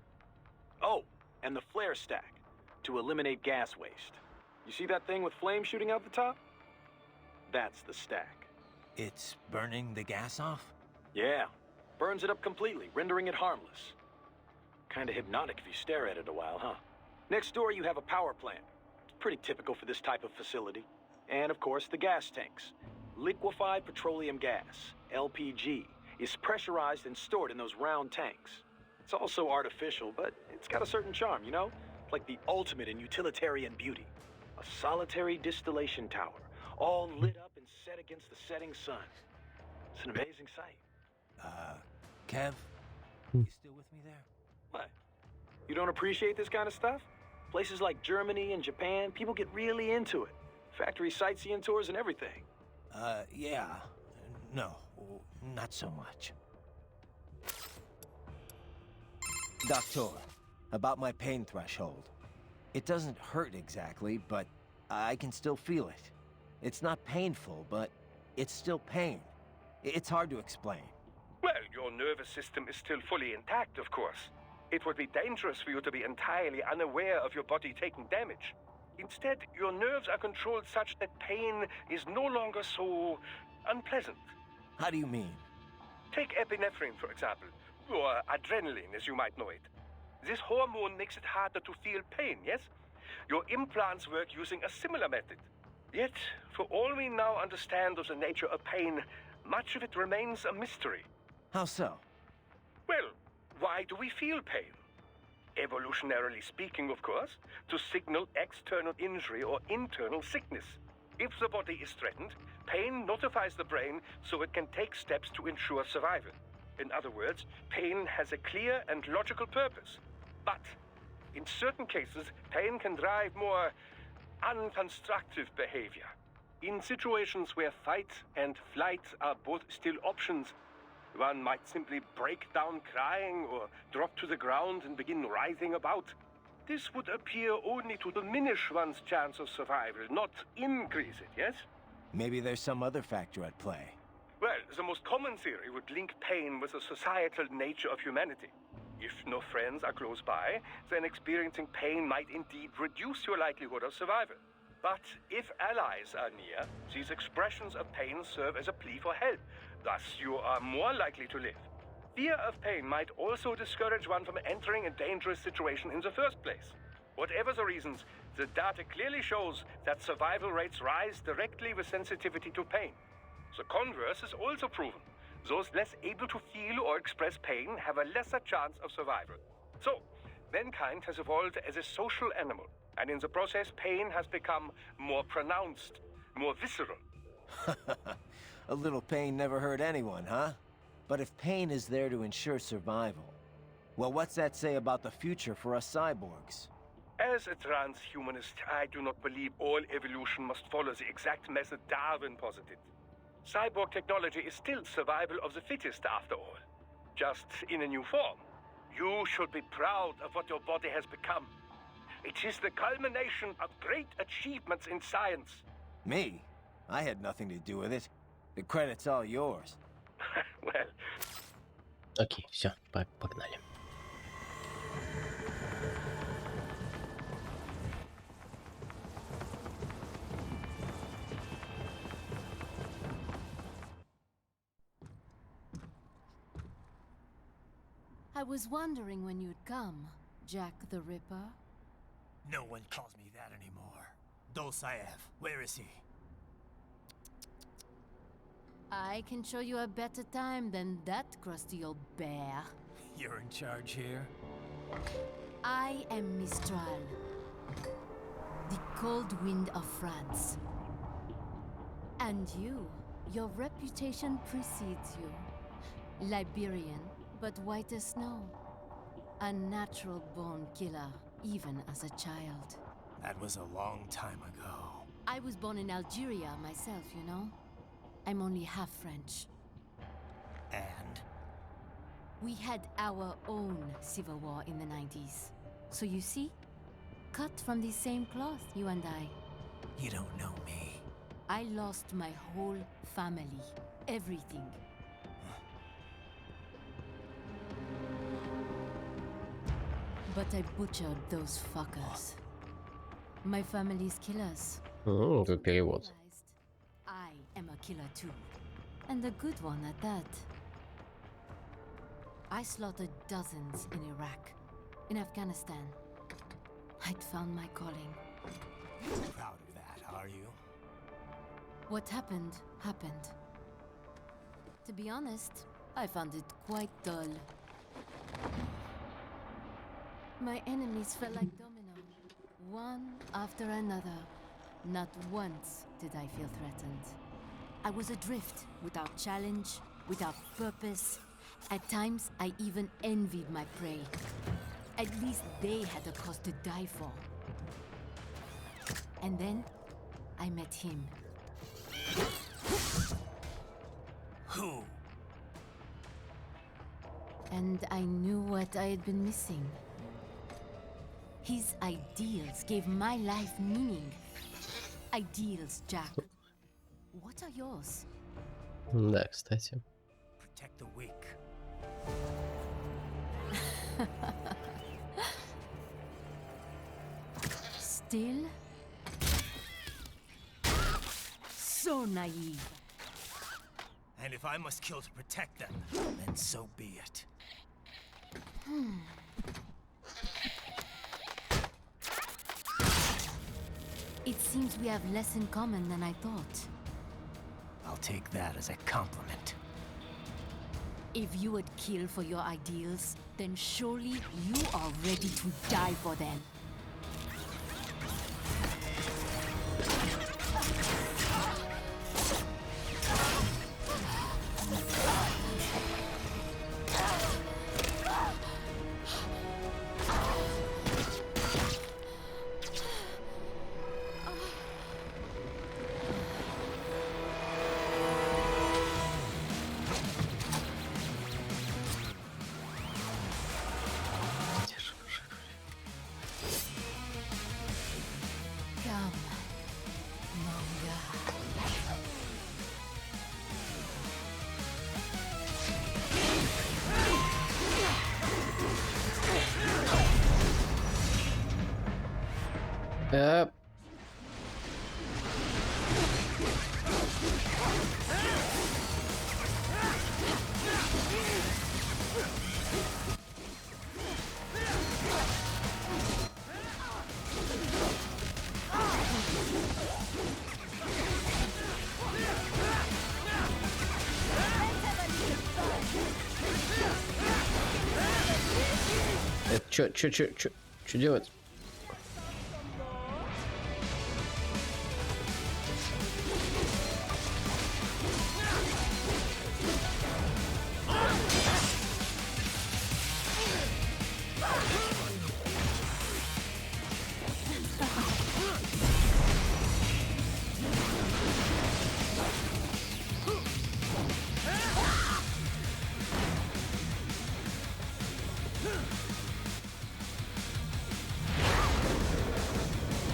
Oh, and the flare stack to eliminate gas waste. You see that thing with flames shooting out the top? That's the stack. It's burning the gas off? Yeah, burns it up completely, rendering it harmless. Kinda hypnotic if you stare at it a while, huh? Next door you have a power plant. It's pretty typical for this type of facility. And of course the gas tanks. Liquefied petroleum gas, LPG, is pressurized and stored in those round tanks. It's also artificial, but It's got a certain charm, you know? Like the ultimate in utilitarian beauty. A solitary distillation tower, all lit up and set against the setting sun. It's an amazing sight. Kev? You still with me there? What? You don't appreciate this kind of stuff? Places like Germany and Japan, people get really into it. Factory sightseeing tours and everything. Yeah. No, not so much. Doctor, about my pain threshold. It doesn't hurt exactly, but I can still feel it. It's not painful, but it's still pain. It's hard to explain. Well, your nervous system is still fully intact, of course. It would be dangerous for you to be entirely unaware of your body taking damage. Instead, your nerves are controlled such that pain is no longer so unpleasant. How do you mean? Take epinephrine, for example, or adrenaline, as you might know it. This hormone makes it harder to feel pain, yes? Your implants work using a similar method. Yet, for all we now understand of the nature of pain, much of it remains a mystery. How so? Well, why do we feel pain? Evolutionarily speaking, of course, to signal external injury or internal sickness. If the body is threatened, pain notifies the brain so it can take steps to ensure survival. In other words, pain has a clear and logical purpose. But in certain cases, pain can drive more unconstructive behavior. In situations where fight and flight are both still options, one might simply break down crying or drop to the ground and begin writhing about. This would appear only to diminish one's chance of survival, not increase it, yes? Maybe there's some other factor at play. Well, the most common theory would link pain with the societal nature of humanity. If no friends are close by, then experiencing pain might indeed reduce your likelihood of survival. But if allies are near, these expressions of pain serve as a plea for help. Thus, you are more likely to live. Fear of pain might also discourage one from entering a dangerous situation in the first place. Whatever the reasons, the data clearly shows that survival rates rise directly with sensitivity to pain. The converse is also proven. Those less able to feel or express pain have a lesser chance of survival. So, mankind has evolved as a social animal, and in the process, pain has become more pronounced, more visceral. A little pain never hurt anyone, huh? But if pain is there to ensure survival, well, what's that say about the future for us cyborgs? As a transhumanist, I do not believe all evolution must follow the exact method Darwin posited. Cyborg technology is still survival of the fittest, after all. Just in a new form. You should be proud of what your body has become. It is the culmination of great achievements in science. Me? I had nothing to do with it. The credit's all yours. Well... Окей, все, погнали. I was wondering when you'd come, Jack the Ripper. No one calls me that anymore. Dosaev, where is he? I can show you a better time than that crusty old bear. You're in charge here? I am Mistral, the cold wind of France. And you, your reputation precedes you. Liberian, but white as snow. A natural-born killer, even as a child. That was a long time ago. I was born in Algeria myself, you know? I'm only half French. And? We had our own civil war in the 90s. So you see? Cut from the same cloth, you and I. You don't know me. I lost my whole family. Everything. But I butchered those fuckers. My family's killers. Тут перевод. I am a killer too. And a good one at that. I slaughtered dozens in Iraq, in Afghanistan. I'd found my calling. Proud of that, are you? What happened, happened. To be honest, I found it quite dull. My enemies fell like domino, one after another. Not once did I feel threatened. I was adrift, without challenge, without purpose. At times, I even envied my prey. At least they had a cause to die for. And then, I met him. Who? And I knew what I had been missing. His ideals gave my life meaning. Ideals, Jack. What are yours? Да, кстати. Protect the weak. Still? So naive. And if I must kill to protect them, then so be it. It seems we have less in common than I thought. I'll take that as a compliment. If you would kill for your ideals, then surely you are ready to die for them. Чё делать?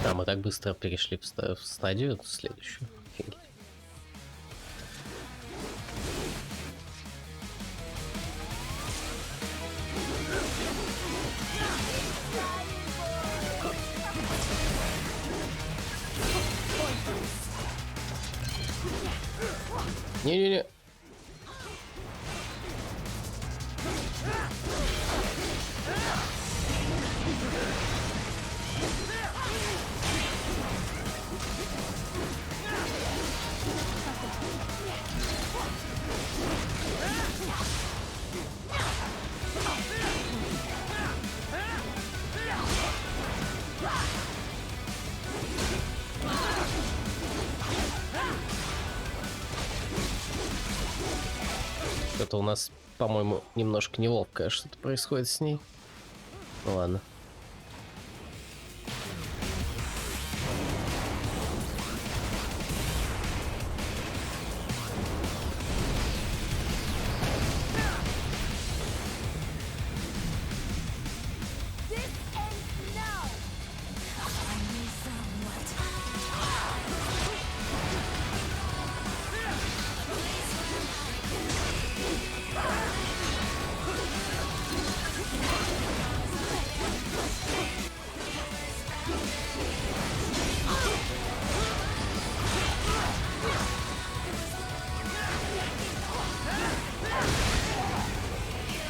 А, мы так быстро перешли в стадию следующую. Офигеть. Не-не-не. Это у нас, по-моему, немножко неловкое что-то происходит с ней. Ну ладно.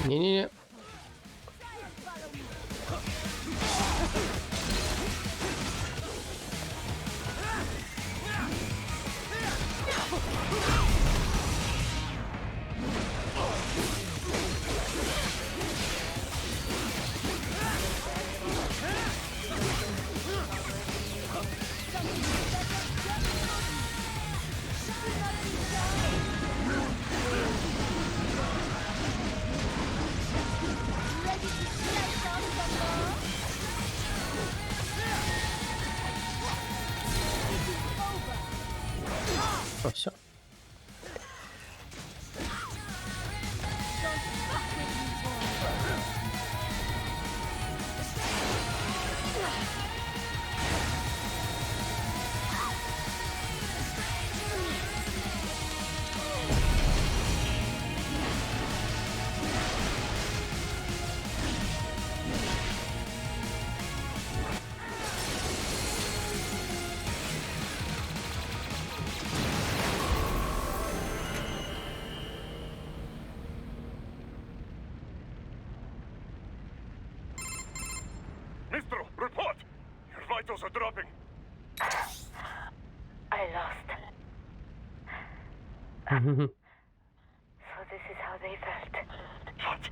Не-не-не. О, все. Mistro, report! Your vitals are dropping. I lost. So this is how they felt. What?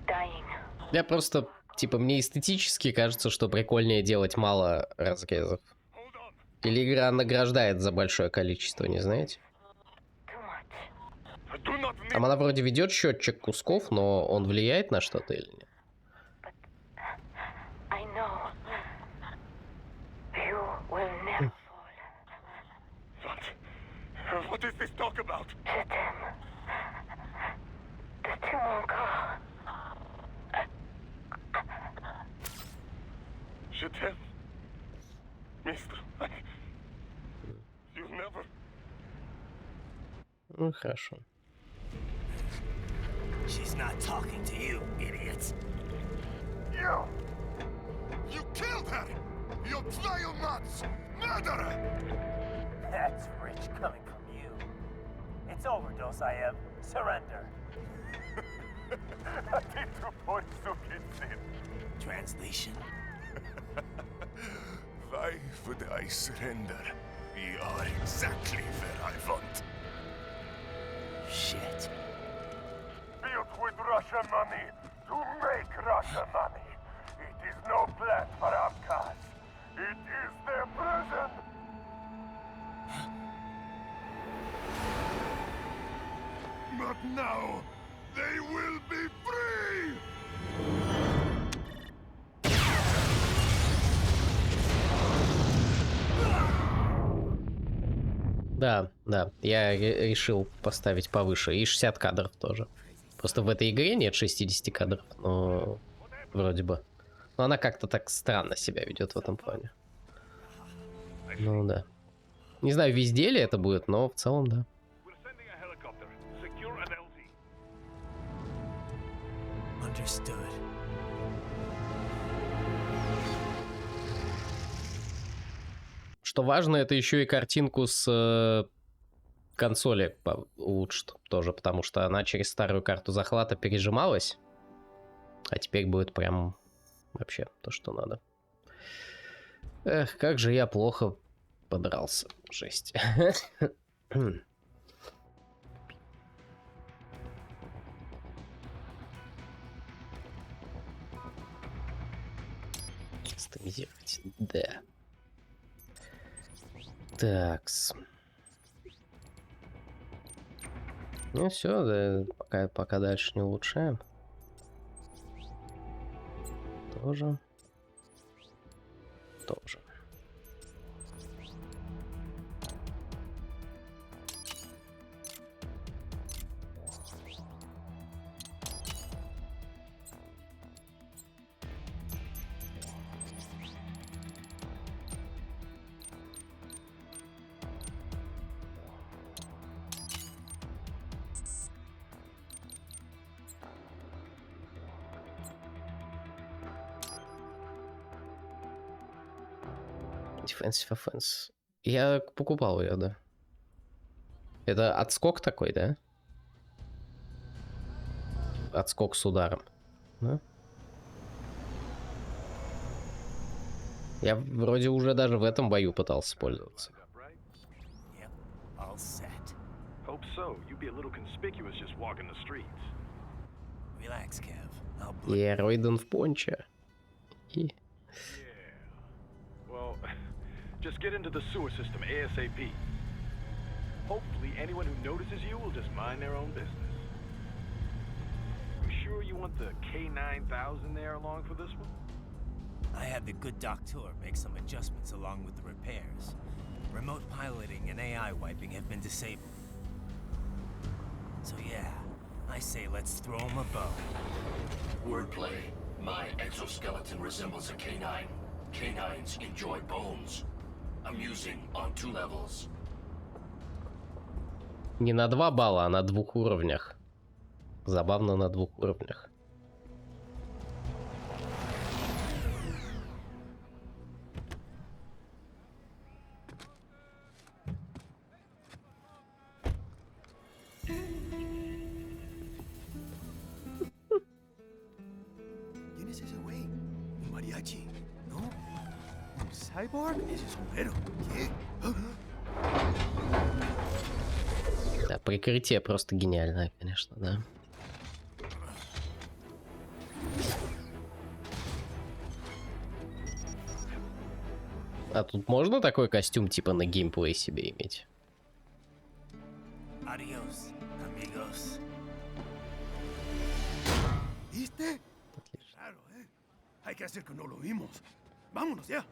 Dying. Я просто, типа, мне эстетически кажется, что прикольнее делать мало разрезов. Или игра награждает за большое количество, не знаете? Там она вроде ведет счетчик кусков, но он влияет на что-то или нет? I know. You will never fall. What is this talk about? To them. The two won't go. Je t'aime. Mister, you never... Ну, хорошо. She's not talking to you, idiots. You! You killed her! You trial nuts! Murderer! That's rich coming from you. It's overdose, I have. Surrender. Translation. Why would I surrender? We are exactly where I want. Shit. Built with Russian money to make Russian money. It is no plan for Abkhaz. It is their prison. But now, they will be free! Да, да, я решил поставить повыше. И 60 кадров тоже. Просто в этой игре нет 60 кадров, но вроде бы. Но она как-то так странно себя ведет в этом плане. Ну да. Не знаю, везде ли это будет, но в целом да. Understood. Что важно, это еще и картинку с консоли улучшит тоже, потому что она через старую карту захвата пережималась, а теперь будет прям вообще то, что надо. Эх, как же я плохо подрался. Жесть. Кастомизировать, да. Такс. Ну все, да, пока дальше не улучшаем. Тоже. Тоже. Defensive Offense. Я покупал ее, да. Это отскок такой, да? Отскок с ударом. Да? Я вроде уже даже в этом бою пытался пользоваться. Я Ройден в понче. И... Just get into the sewer system ASAP. Hopefully, anyone who notices you will just mind their own business. You sure you want the K9000 there along for this one? I had the good doctor make some adjustments along with the repairs. Remote piloting and AI wiping have been disabled. So yeah, I say let's throw him a bone. Wordplay. My exoskeleton resembles a canine. Canines enjoy bones. Amusing on 2 levels. Не на 2 балла, а на 2 уровнях. Забавно на 2 уровнях. ¿Quién es ese güey? ¿Un mariachi? ¿No? ¿Un cyborg? Ese sombrero. ¿Qué? Да, прикрытие просто гениальное, конечно, да. А тут можно такой костюм типа на геймплей себе иметь? Adios, amigos. ¿Viste? Claro, ¿eh? Hay que hacer que no lo vimos. Vámonos ya.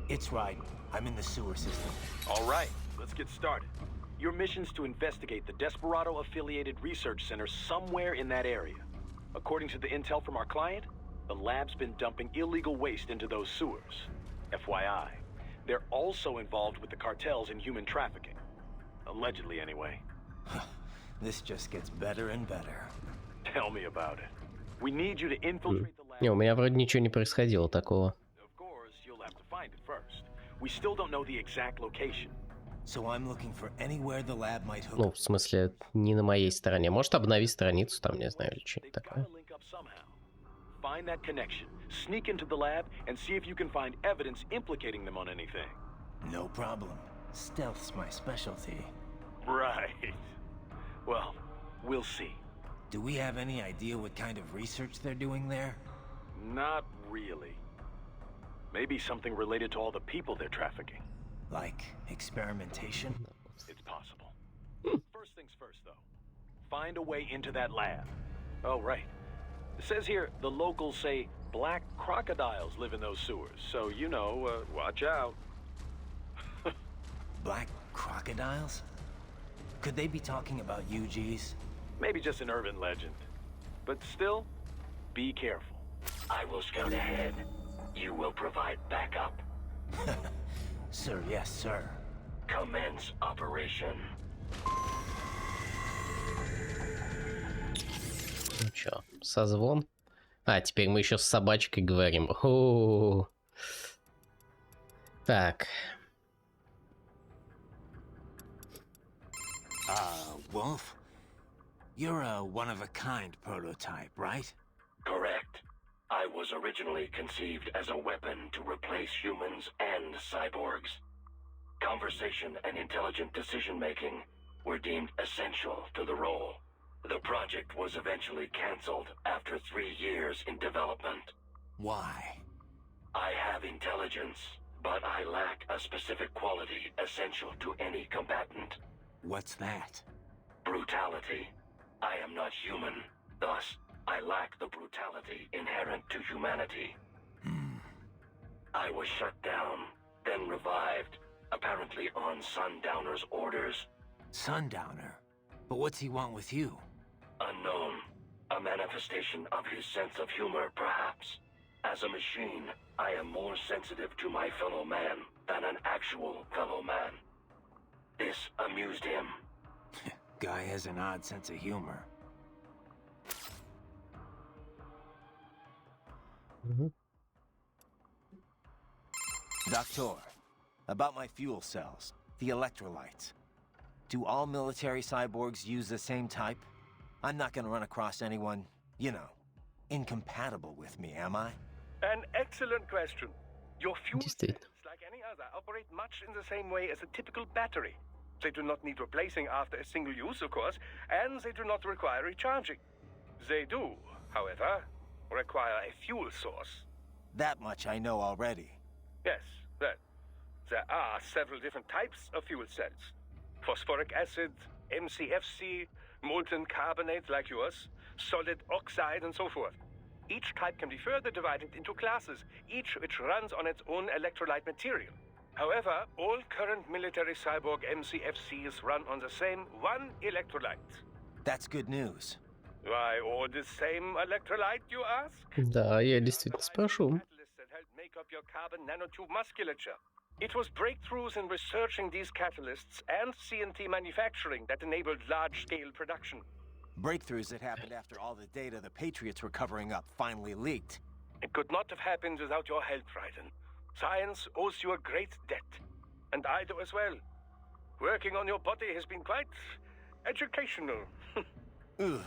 It's right. I'm in the sewer system. All right, let's get started. Your mission's to investigate the Desperado-affiliated research center somewhere in that area. According to the intel from our client, the lab's been dumping illegal waste into those sewers. FYI, they're also involved with the cartels in human trafficking. Allegedly, anyway. This just gets better and better. Tell me about it. We need you to infiltrate the lab. Не, у меня вроде ничего не происходило такого. Of course, you'll have to find it first. We still don't know the exact location. So I'm looking for anywhere the lab might hook. Ну, в смысле, не на моей стороне. Может, обнови страницу, там, не знаю, или что-нибудь такое. Find that connection, sneak into the lab, and see if you can find evidence implicating them on anything. No problem. Stealth's my specialty. Right. Well, we'll see. Do we have any idea what kind of research they're doing there? Not really. Maybe something related to all the people they're trafficking. Like experimentation? It's possible. First things first, though. Find a way into that lab. Oh, right. It says here the locals say black crocodiles live in those sewers, so you know, watch out. Black crocodiles? Could they be talking about UGs? Maybe just an urban legend. But still, be careful. I will scout ahead. You will provide backup. Sir, yes, sir. Commence operation. Ну чё, созвон? А, теперь мы еще с собачкой говорим. О-о-о. Так. Wolf? You're a one-of-a-kind prototype, right? Correct. I was originally conceived as a weapon to replace humans and cyborgs. Conversation and intelligent decision-making were deemed essential to the role. The project was eventually cancelled after 3 years in development. Why? I have intelligence, but I lack a specific quality essential to any combatant. What's that? Brutality. I am not human, thus I lack the brutality inherent to humanity. I was shut down, then revived, apparently on Sundowner's orders. Sundowner? But what's he want with you? Unknown. A manifestation of his sense of humor, perhaps. As a machine, I am more sensitive to my fellow man than an actual fellow man. This amused him. Guy has an odd sense of humor. Doctor, about my fuel cells, the electrolytes. Do all military cyborgs use the same type? I'm not gonna run across anyone, you know, incompatible with me, am I? An excellent question. Your fuel Just it. cells, like any other, operate much in the same way as a typical battery. They do not need replacing after a single use, of course, and they do not require recharging. They do, however, require a fuel source. That much I know already. Yes, that. There are several different types of fuel cells. Phosphoric acid, MCFC, molten carbonates like yours, solid oxide, and so forth. Each type can be further divided into classes, each which runs on its own electrolyte material. However, all current military cyborg MCFCs run on the same one electrolyte. That's good news. Why, all the same electrolyte, you ask? Да, я действительно спрошу. That help make up your carbon nanotube musculature. It was breakthroughs in researching these catalysts and CNT manufacturing that enabled large-scale production. Breakthroughs that happened after all the data the Patriots were covering up finally leaked. It could not have happened without your help, Raiden. Science owes you a great debt. And I do as well. Working on your body has been quite educational. Ugh.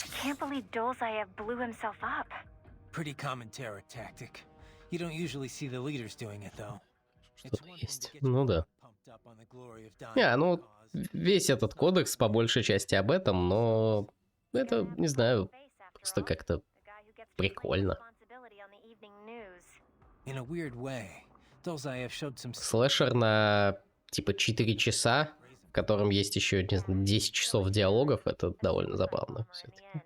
I can't believe Dolzaev blew himself up. Pretty common terror tactic. You don't usually see the leaders doing it, though. Что-то есть. Ну да. Не, ну, весь этот кодекс по большей части об этом, но это, не знаю, просто как-то прикольно. Слэшер на типа 4 часа, в котором есть еще, не знаю, 10 часов диалогов, это довольно забавно все-таки.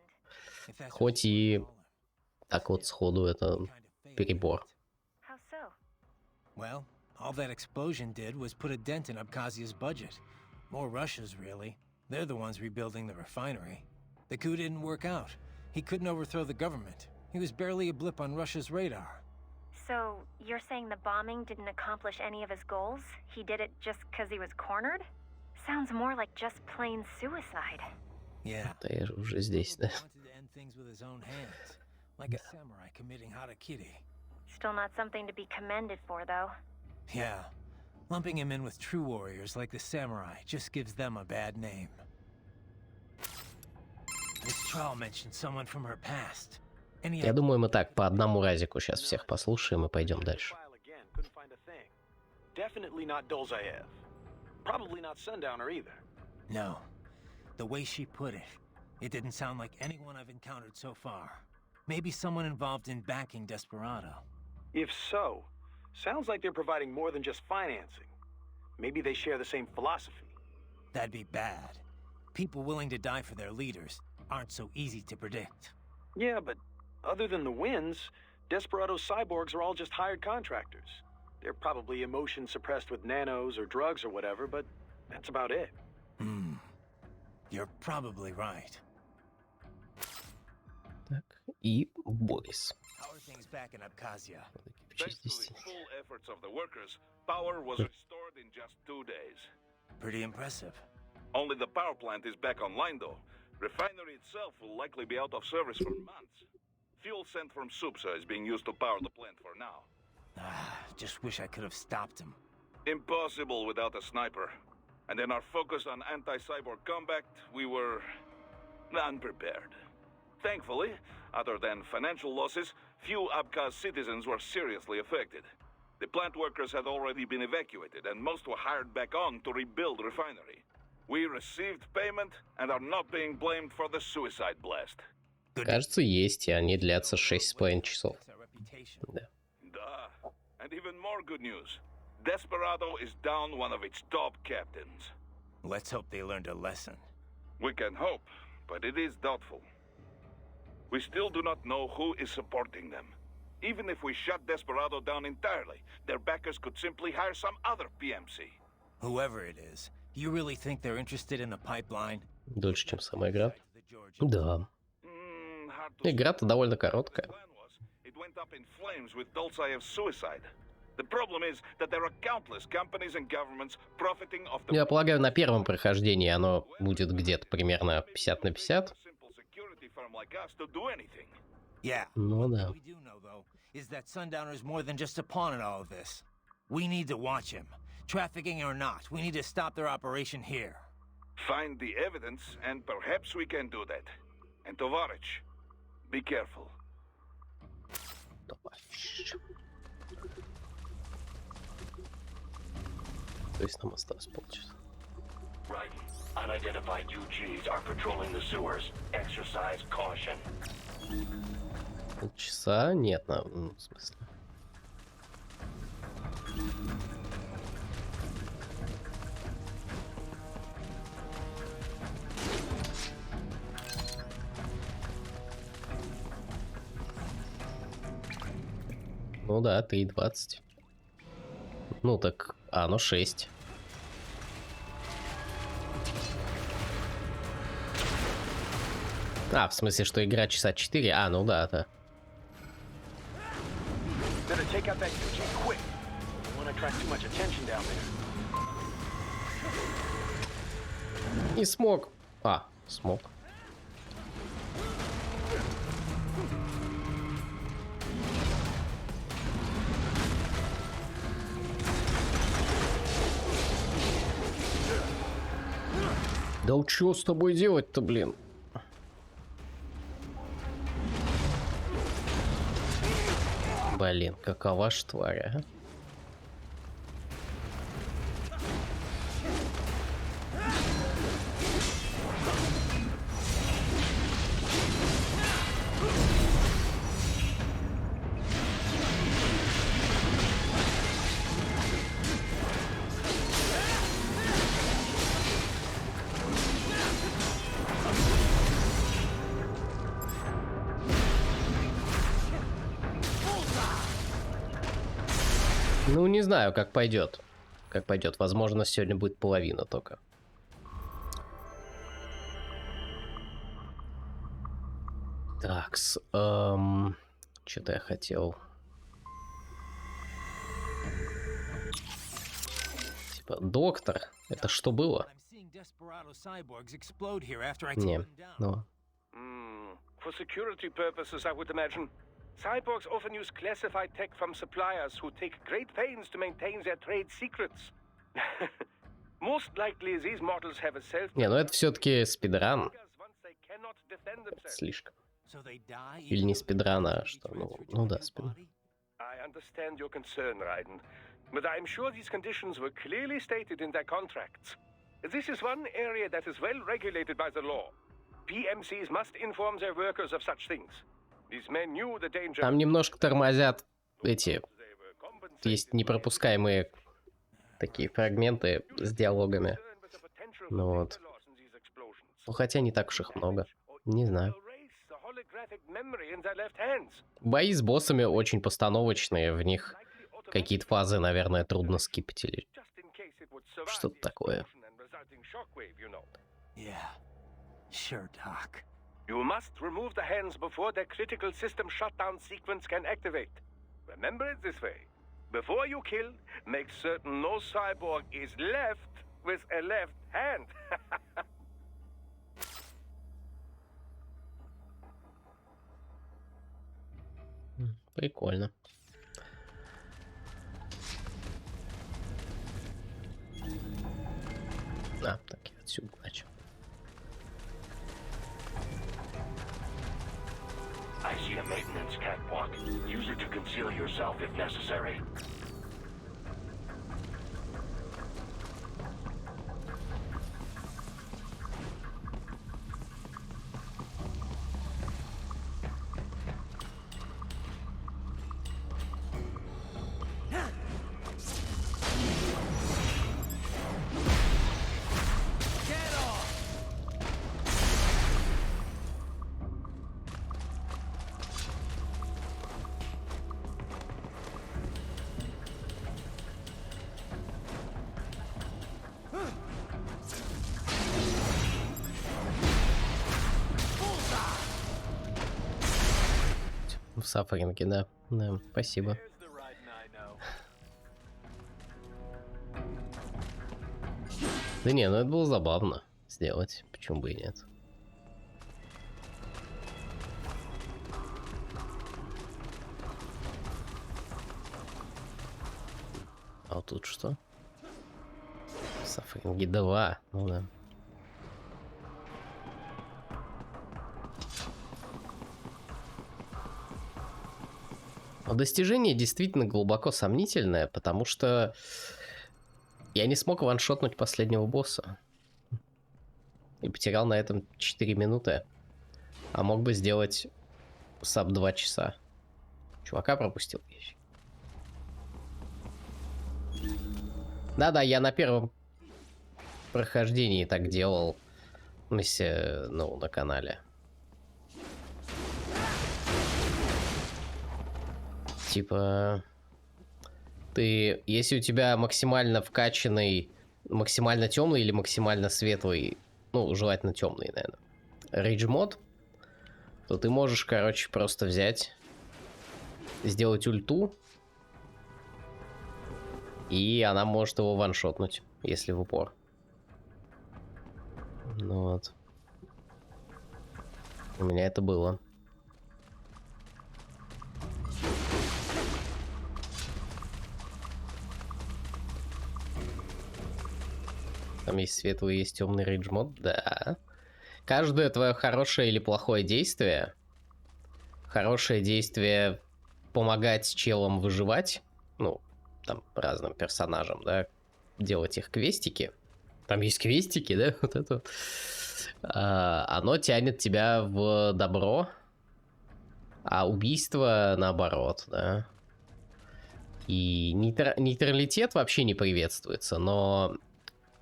Хоть и так вот сходу это перебор. Well, all that explosion did was put a dent in Abkhazia's budget. More Russia's, really. They're the ones rebuilding the refinery. The coup didn't work out. He couldn't overthrow the government. He was barely a blip on Russia's radar. So, you're saying the bombing didn't accomplish any of his goals? He did it just because he was cornered? Sounds more like just plain suicide. Yeah. Да я же уже здесь, да. Wanted to end things with his own hands. Like a samurai committing harakiri. Still not something to be commended for, though. Yeah. Lumping him in with true warriors like the samurai just gives them a bad name. This trial mentioned someone from her past. Я думаю, мы так по одному разику сейчас всех послушаем и пойдем дальше. Definitely not Dolzaev. Probably not Sundowner either. No. The way she put it, it didn't sound like anyone I've encountered so far. Maybe someone involved in backing Desperado. If so, sounds like they're providing more than just financing. Maybe they share the same philosophy. That'd be bad. People willing to die for their leaders aren't so easy to predict. Yeah, but other than the wins, Desperado's cyborgs are all just hired contractors. They're probably emotion suppressed with nanos or drugs or whatever, but that's about it. You're probably right. Так, и Борис. How are things back in Abkhazia? Thanks to the full efforts of the workers, power was restored in just 2 days. Pretty impressive. Only the power plant is back online, though. Refinery itself will likely be out of service for months. Fuel sent from Supsa is being used to power the plant for now. Just wish I could have stopped him. Impossible without a sniper. And in our focus on anti-cyborg combat, we were unprepared. Thankfully, other than financial losses, few Abkhaz citizens were seriously affected. The plant workers had already been evacuated, and most were hired back on to rebuild the refinery. We received payment and are not being blamed for the suicide blast. Кажется, есть, и они длятся 6,5 часов. Да. And even more good news. Desperado is down one of its top captains. Let's hope they learned a lesson. We can hope, but it is doubtful. We still do not know who is supporting them. Even if we shut Desperado down entirely, their backers could simply hire some other PMC. Whoever it is, you really think they're interested in the pipeline? Дольше, чем сама игра? Да. Игра-то довольно короткая. It went up in flames with Dolzaev's suicide. The problem is that there are countless companies and governments profiting off the... Я полагаю, на первом прохождении оно будет где-то примерно 50 на 50. Yeah. Ну да. What we do know, though, is that Sundowner's more than just a pawn in all of this. We need to watch him. Trafficking or not, we need to stop their operation here. Find the evidence, and perhaps we can do that. And Tovarich, be careful. То есть нам осталось полчаса. Right. Unidentified UGs are patrolling the sewers. Exercise caution. Полчаса? Нет, в смысле. Ну да, 3.20. Ну так, оно 6. А, в смысле, что игра часа 4? А, ну да, да. Не смог. А, смог. Да что с тобой делать-то, блин? Блин, какова ж тварь, а? Ну, не знаю, как пойдет. Как пойдет. Возможно, сегодня будет половина только. Так, что-то я хотел. Типа, доктор, это что было? Не, ну. For security purposes, I would imagine. Cyborgs often use classified tech from suppliers who take great pains to maintain their trade secrets. Most likely, these models have a self. Не, ну это все-таки спидран. Слишком. Или не спидран, а что? Ну да, спидран. I understand your concern, Raiden, but I'm sure these conditions were clearly stated in their contracts. This is one area that is well regulated by the law. PMCs must inform their workers of such things. Там немножко тормозят эти... Есть непропускаемые такие фрагменты с диалогами. Ну вот. Ну хотя не так уж их много. Не знаю. Бои с боссами очень постановочные. В них какие-то фазы, наверное, трудно скипать или что-то такое. You must remove the hands before the critical system shutdown sequence can activate. Remember it this way. Before you kill, make certain no cyborg is left with a left hand. Прикольно. А, так я отсюда начал. I see a maintenance catwalk. Use it to conceal yourself if necessary. В сафаринге, да. Да, спасибо. Да не, ну это было забавно сделать. Почему бы и нет? А вот тут что? Сафаринги 2. Ну да. Достижение действительно глубоко сомнительное, потому что я не смог ваншотнуть последнего босса. И потерял на этом 4 минуты. А мог бы сделать саб 2 часа. Чувака пропустил вещи. Да-да, я на первом прохождении так делал. Если, ну, на канале. Типа... Ты... Если у тебя максимально вкачанный, максимально темный или максимально светлый, ну, желательно темный, наверное, рейдж мод, то ты можешь, короче, просто взять, сделать ульту, и она может его ваншотнуть, если в упор. Ну вот. У меня это было. Там есть светлый, есть темный рейдж мод, да. Каждое твое хорошее или плохое действие, помогать челам выживать, ну, там, разным персонажам, да, делать их квестики. Там есть квестики, да, вот это вот. Оно тянет тебя в добро, а убийство наоборот, да. И нейтралитет вообще не приветствуется, но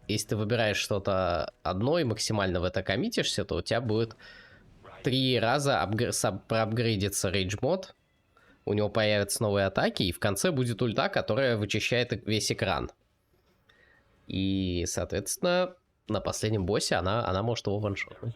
если ты выбираешь что-то одно и максимально в это коммитишься, то у тебя будет 3 раза проапгрейдится рейдж мод, у него появятся новые атаки, и в конце будет ульта, которая вычищает весь экран. И, соответственно, на последнем боссе она может его ваншотнуть.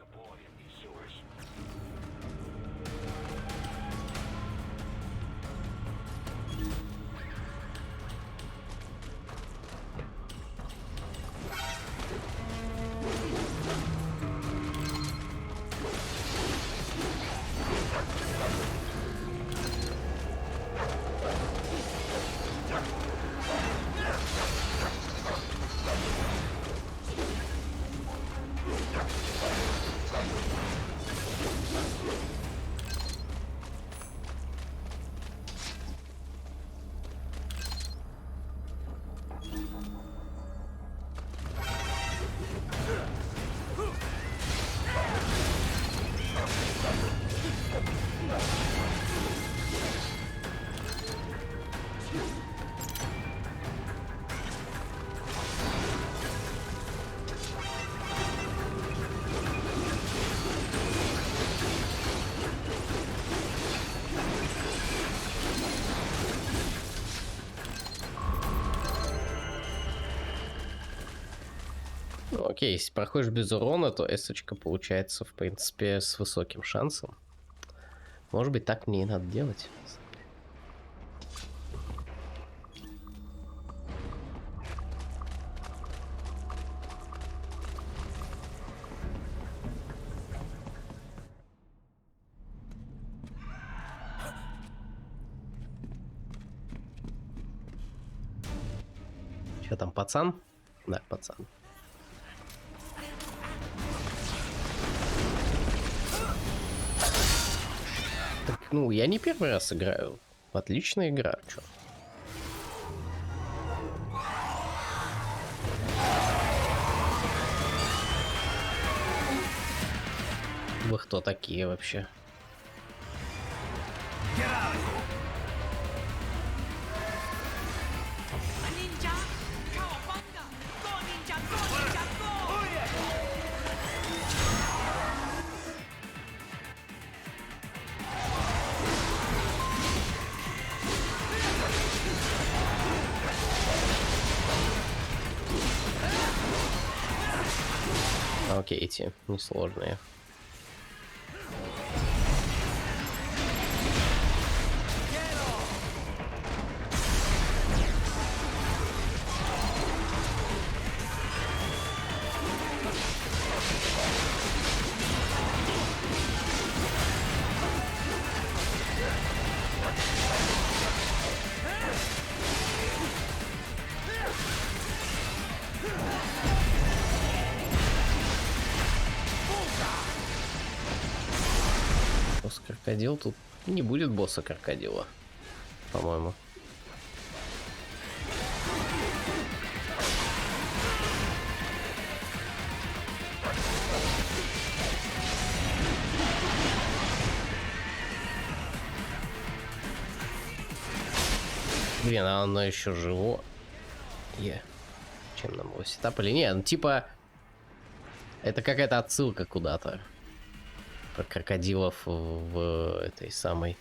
Ну, окей, если проходишь без урона, то эсочка получается, в принципе, с высоким шансом. Может быть, так мне и надо делать. Че там, пацан? Да, пацан. Так, ну, я не первый раз играю. Отличная игра, чё. Вы кто такие вообще? Окей, эти несложные. Крокодил, тут не будет босса крокодила, по-моему. Блин, а оно еще живо. Чем нам его сетап или нет? Ну, типа, это какая-то отсылка куда-то. Про крокодилов в этой самой...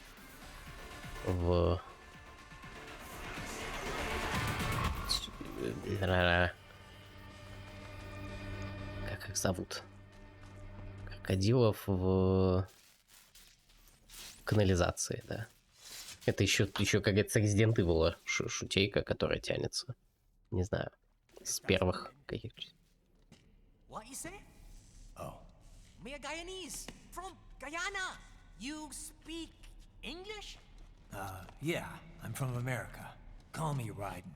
В Как их зовут? Крокодилов в канализации, да. Это еще какая-то Resident Evil шутейка, которая тянется. Не знаю. С первых каких-то. What you say? Oh. Me a Guyanese from Guyana. You speak English? Yeah, I'm from America. Call me Raiden.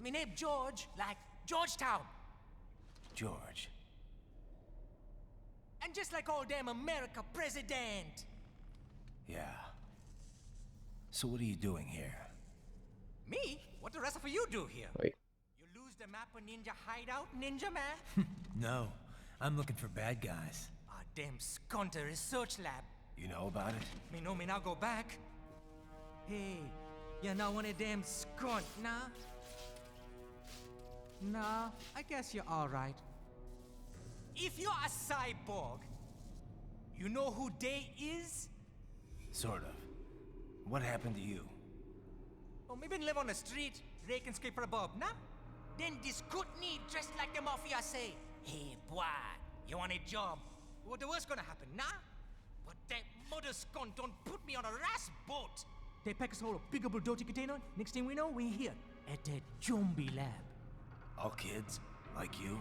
Me name George, like Georgetown. George. And just like all damn America president. Yeah. So what are you doing here? Me? What the rest of you do here? Oi. You lose the map of Ninja Hideout, Ninja Man? No, I'm looking for bad guys. Our damn skunter research lab. You know about it? Me know me now go back. Hey, you not one of them skunt, nah? Nah, I guess you're alright. If you're a cyborg, you know who they is? Sort of. What happened to you? Oh, me been live on the street, rake and scrape for a bob, nah? Then this good need dressed like the mafia say, hey boy, you want a job? What the worst gonna happen, nah? But that mother skunt don't put me on a ras boat. They pack us all a big old dirty container. Next thing we know, we here at that zombie lab. All kids? Like you?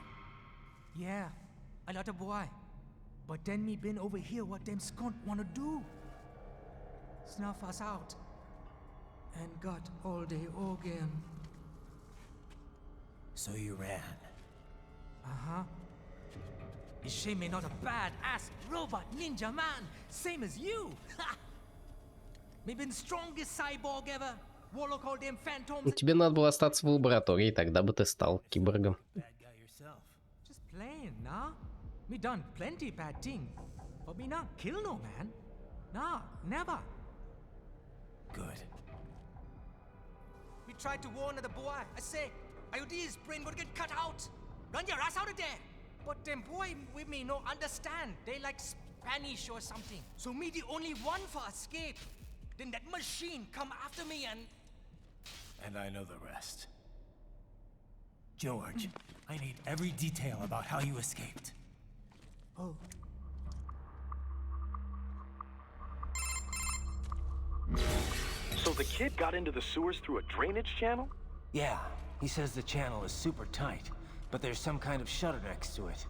Yeah, a lot of boy. But then me been over here what them skunt wanna do. Snuff us out. And got all day organ. So you ran. Uh-huh. It's shame me not a bad-ass robot ninja man, same as you. Me been strongest cyborg ever. Warlock all them phantoms. Тебе надо было остаться в лаборатории, тогда бы ты стал киборгом. Just playing, nah? Me done plenty bad thing. But me not kill no man. Nah, never. Good. We tried to warn the boy. I say, IOD's brain would get cut out. Run your ass out of there. But them boy with me no understand. They like Spanish or something. So me the only one for escape. Then that machine come after me and... And I know the rest. George, I need every detail about how you escaped. Oh. So the kid got into the sewers through a drainage channel? Yeah, he says the channel is super tight, but there's some kind of shutter next to it.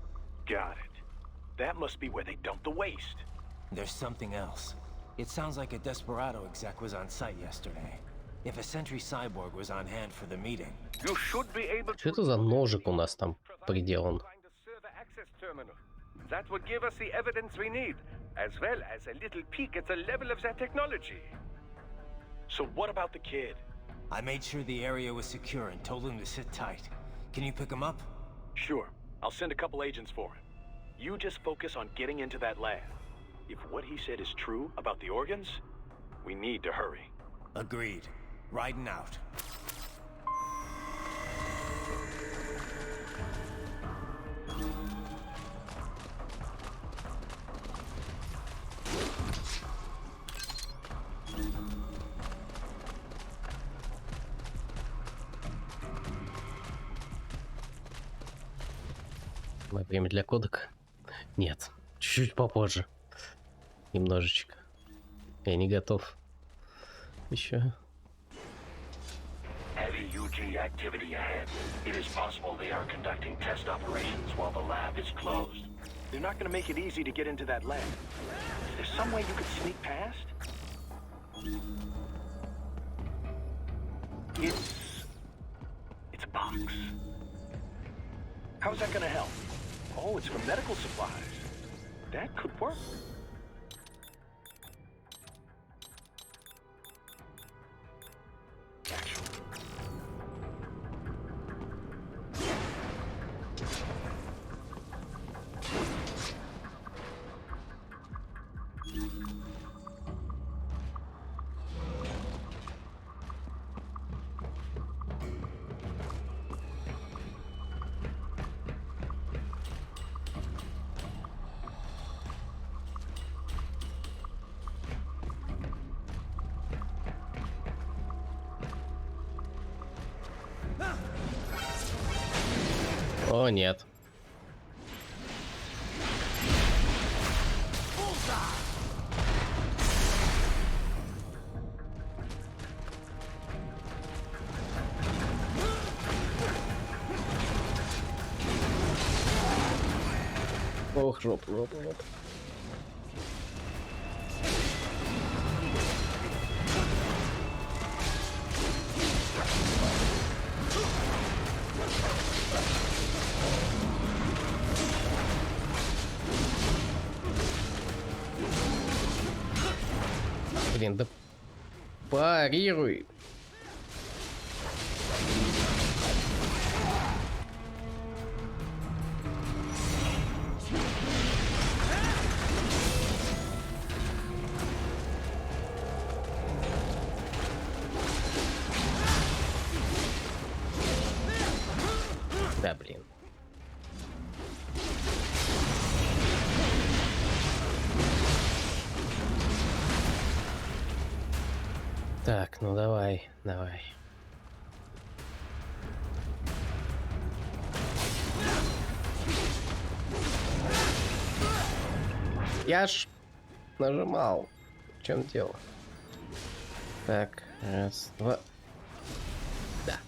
Got it. That must be where they dump the waste. There's something else. It sounds like a Desperado exec was on site yesterday. If a Sentry Cyborg was on hand for the meeting. You should be able to... Что это за ножик у нас там приделан? Find a server access terminal. That would give us the evidence we need, as well as a little peek at the level of that technology. So what about the kid? I made sure the area was secure and told him to sit tight. Can you pick him up? Sure. I'll send a couple agents for him. You just focus on getting into that lab. If what he said is true about the organs, we need to hurry. Agreed. Riding out. Время для кодека? Нет. Чуть-чуть попозже. Немножечко. Я не готов. Еще. Heavy UG activity ahead. It is possible they are conducting test operations while the lab is closed. They're not gonna make it easy to get into that lab. Is there some way you could sneak past? It's a box. How's that gonna help? Oh, it's for medical supplies. That could work. О, нет. Ох, жопа, жопа, жопа. Блин, да парируй. Да, блин. Так, ну давай, давай. Я ж нажимал. В чем дело? Так, раз, два. Да.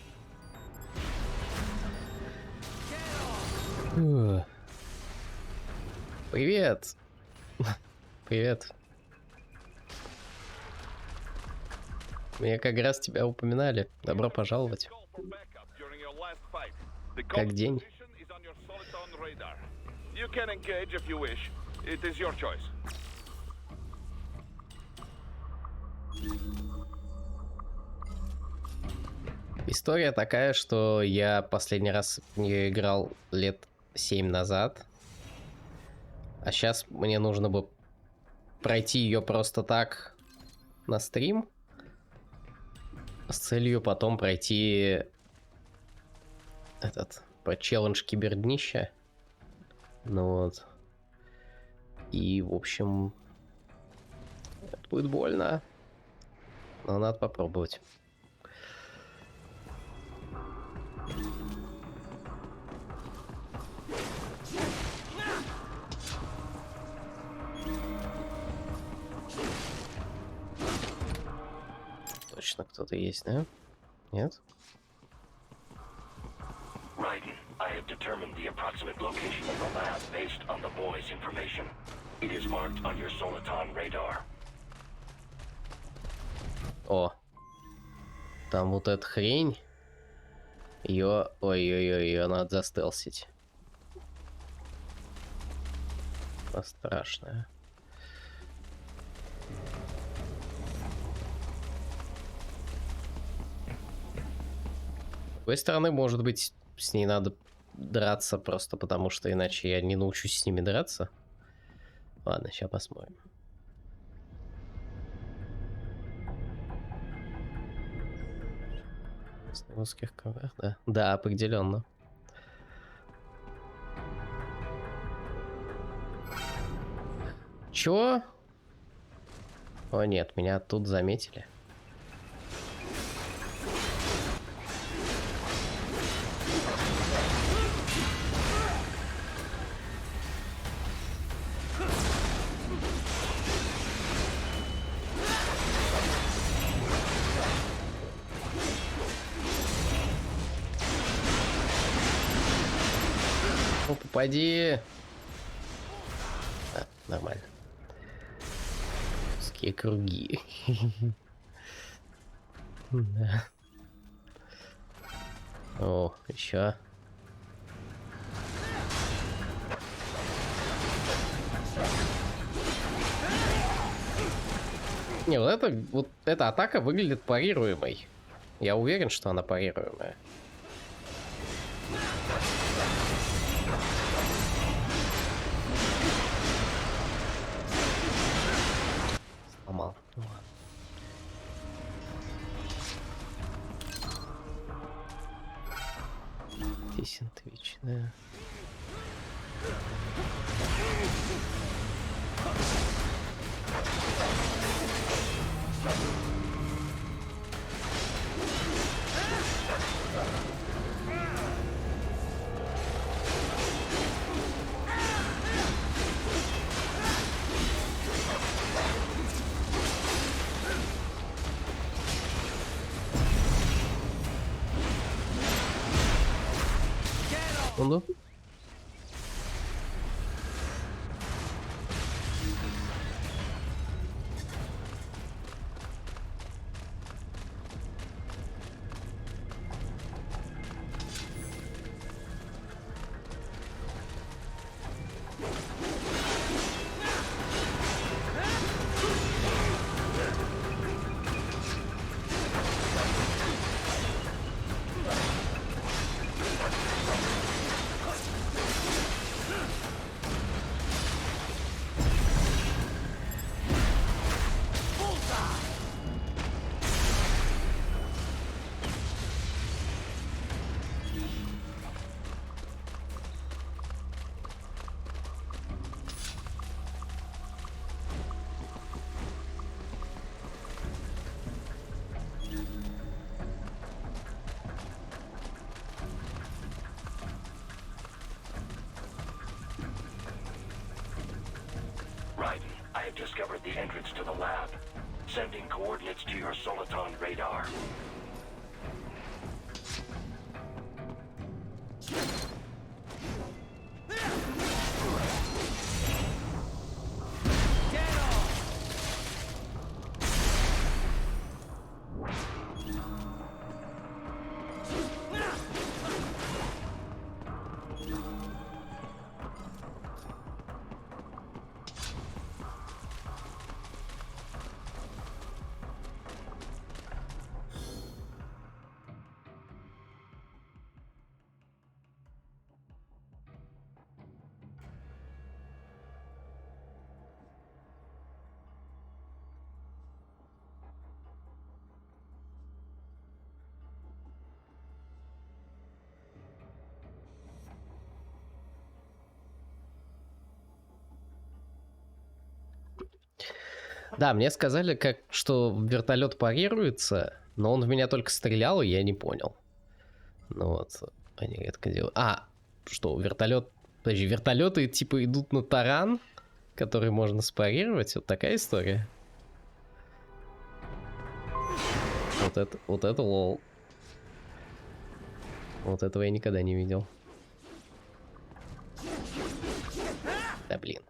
Привет. Привет. Мне как раз тебя упоминали. Добро пожаловать. Как день? История такая, что я последний раз в нее играл лет 7 назад. А сейчас мне нужно бы пройти ее просто так на стрим. С целью потом пройти этот челлендж киберднища. Ну вот. И, в общем, это будет больно. Но надо попробовать. Точно кто-то есть, да? Нет? I have determined the approximate location of the lab based on the boy's information. It is marked on your Soliton radar. О, там вот эта хрень. Ее, ой-ой-ой, ее надо застелсить. Страшная. С другой стороны, может быть, с ней надо драться просто потому, что иначе я не научусь с ними драться. Ладно, сейчас посмотрим. В узких коврах, да? Да, определенно. Чё? О нет, меня тут заметили. Ну, попади. А, нормально. Узкие круги. Да. О, еще. Не, вот эта атака выглядит парируемой. Я уверен, что она парируемая. Сломал. Ну ладно. Тесен Твич, да. секунду. I have discovered the entrance to the lab. Sending coordinates to your Soliton radar. Да, мне сказали, что вертолет парируется, но он в меня только стрелял, и я не понял. Ну вот, они редко делают. А, что, вертолет... Подожди, вертолеты типа идут на таран, который можно спарировать? Вот такая история. Вот это лол. Вот этого я никогда не видел. Да блин.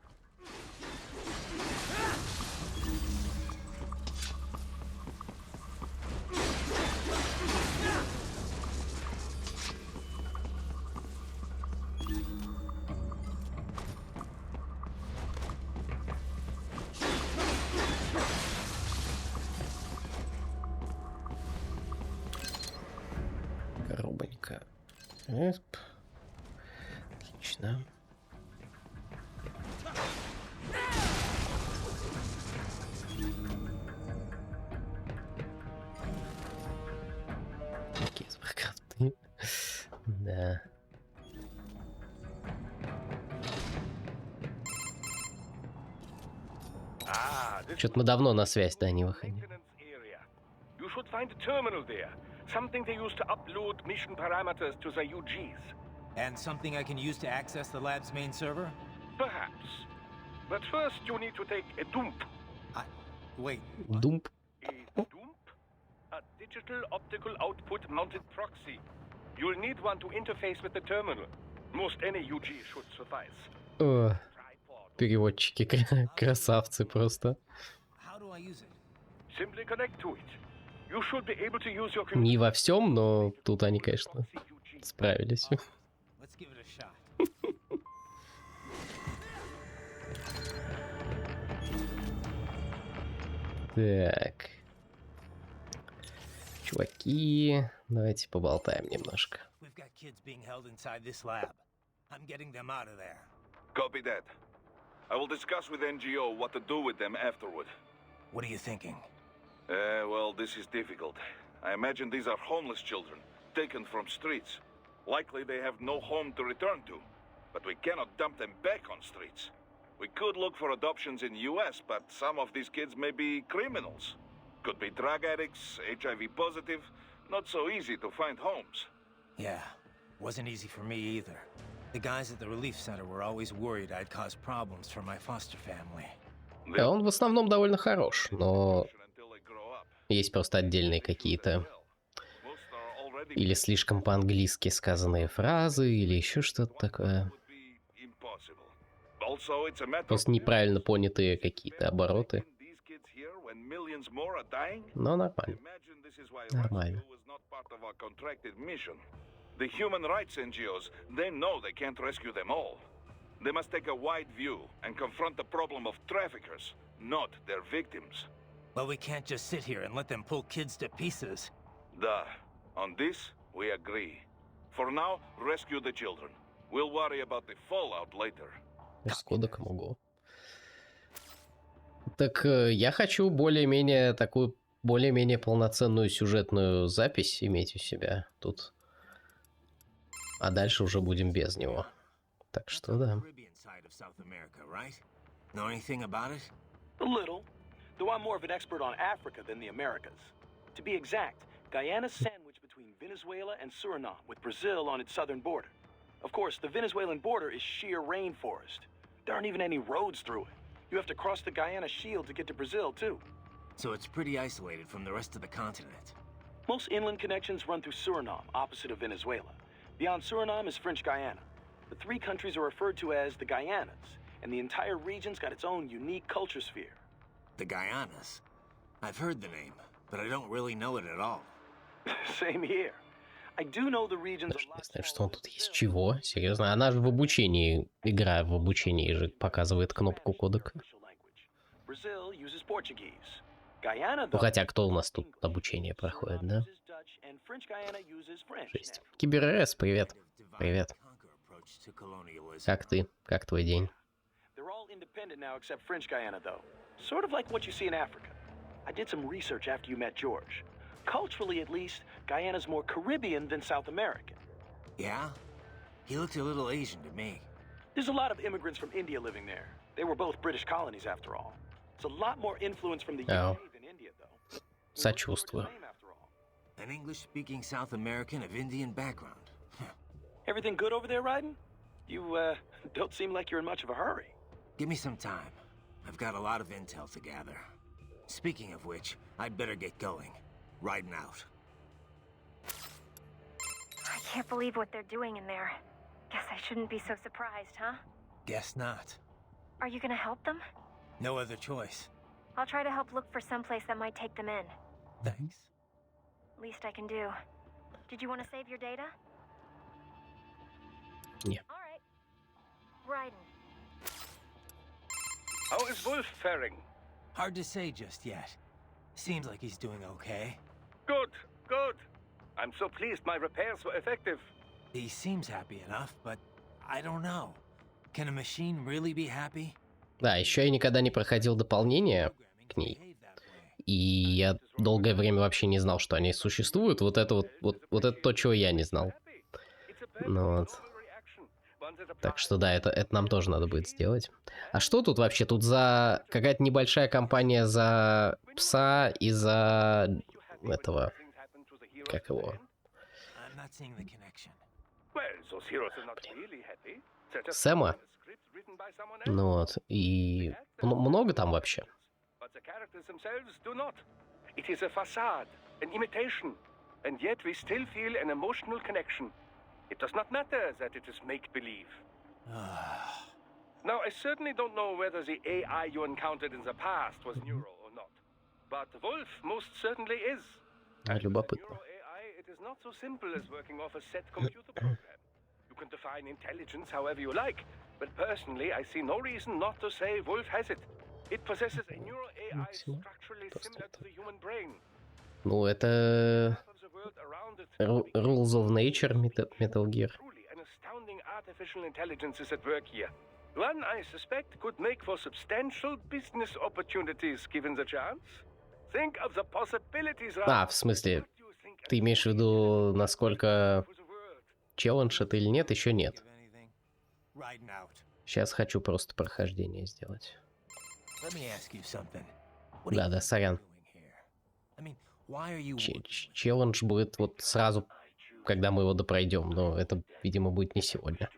Коробонька. Отлично. Такие карты. Да. Что-то мы давно на связь, да, не выходили. You should find a terminal there. Something they use to upload mission parameters to the UGs. And something I can use to access the lab's main server? Perhaps. But first you need to take a dump. Wait. Dump? A dump? A digital optical output mounted proxy. You'll need one to interface with the terminal. Most any UG should suffice. О, переводчики красавцы просто. How do I use it? Simply connect to it. You should be able to use your Не во всем, но тут они, конечно, справились. Let's give it a shot. Так. Чуваки, давайте поболтаем немножко. We've got kids being held inside this lab. I'm getting them out of there. Copy that. I will discuss with NGO what to do with them afterward. What are you thinking? Well, this is difficult. I imagine these are homeless children, taken from streets. Likely they have no home to return to. But we cannot dump them back on streets. We could look for adoptions in US, but some of these kids may be criminals. Could be drug addicts, HIV positive. Not so easy to find homes. Yeah, wasn't easy for me either. The guys at the relief center were always worried I'd cause problems for my foster family. Да, он в основном довольно хорош, но есть просто отдельные какие-то Или слишком по-английски сказанные фразы, или еще что-то такое. Просто неправильно понятые какие-то обороты. Но нормально. Нормально. The human rights NGOs, they know they can't rescue them all. They must take a wide view and confront the problem of traffickers, not their victims. But we can't just sit here and let them pull kids to pieces. Duh. On this, we agree. For now, rescue the children. We'll worry about the fallout later. С кодеком, ого. Так я хочу более-менее такую, более-менее полноценную сюжетную запись иметь у себя тут. А дальше уже будем без него. Так что да. A little, though I'm more of an expert on Africa than the Americas. To be exact, Guyana's sandwiched between Venezuela and Suriname, with Brazil on its southern border. Of course, the Venezuelan border is sheer rainforest. There aren't even any roads through it. You have to cross the Guyana Shield to get to Brazil, too. So it's pretty isolated from the rest of the continent. Most inland connections run through Suriname, opposite of Venezuela. Beyond Suriname is French Guyana. The three countries are referred to as the Guyanas, and the entire region's got its own unique culture sphere. The Guyanas? I've heard the name, but I don't really know it at all. Same here. I do know the regions a lot. Знаешь, что он тут есть? Чего? Серьезно? Она же в обучении, игра в обучении же показывает кнопку кодека. Brazil uses Portuguese. Guyana, Ну, хотя кто у нас тут обучение проходит, да? Жесть. Кибер-РС, привет. Привет. Как ты? Как твой день? They're all independent now except French Guyana, though. Sort of like what you see in Africa. I did some research after you met George. Culturally, at least, Guyana's more Caribbean than South American. Yeah? He looked a little Asian to me. There's a lot of immigrants from India living there. They were both British colonies, after all. It's a lot more influence from the UK than India, though. Сочувствую. An English-speaking South American of Indian background. Everything good over there, Raiden? You, don't seem like you're in much of a hurry. Give me some time. I've got a lot of intel to gather. Speaking of which, I'd better get going. Riding out. I can't believe what they're doing in there. Guess I shouldn't be so surprised, huh? Guess not. Are you gonna help them? No other choice. I'll try to help look for someplace that might take them in. Thanks. Least I can do. Did you want to save your data? Yeah. All right. Raiden. How is Wolf faring? Hard to say just yet. Seems like he's doing okay. Good, good. I'm so pleased my repairs were effective. He seems happy enough, but I don't know. Can a machine really be happy? Да, еще я никогда не проходил дополнение к ней. И я долгое время вообще не знал, что они существуют. Вот это вот это то, чего я не знал. Ну вот. Так что да, это нам тоже надо будет сделать. А что тут вообще? Тут за какая-то небольшая компания за пса и за этого... Как его? Сэма? Ну вот. И много там вообще? It is a facade, an imitation, and yet we still feel an emotional connection. It does not matter that it is make-believe. Now, I certainly don't know whether the AI you encountered in the past was neural or not, but Wolf most certainly is. Любопытно. Neural AI, it is not so simple as working off a set computer program. You can define intelligence however you like, but personally, I see no reason not to say Wolf has it. It possesses a neural AI structurally similar to the human brain. Ну, это... Rules of Nature, Metal Gear. An astounding artificial intelligence is at work here. One, I suspect, could make for substantial business opportunities given the chance. Think of the possibilities. А, в смысле, ты имеешь в виду, насколько челлендж это или нет? Еще нет. Сейчас хочу просто прохождение сделать. Да, сорян. Челлендж будет вот сразу, когда мы его допройдем, но это, видимо, будет не сегодня.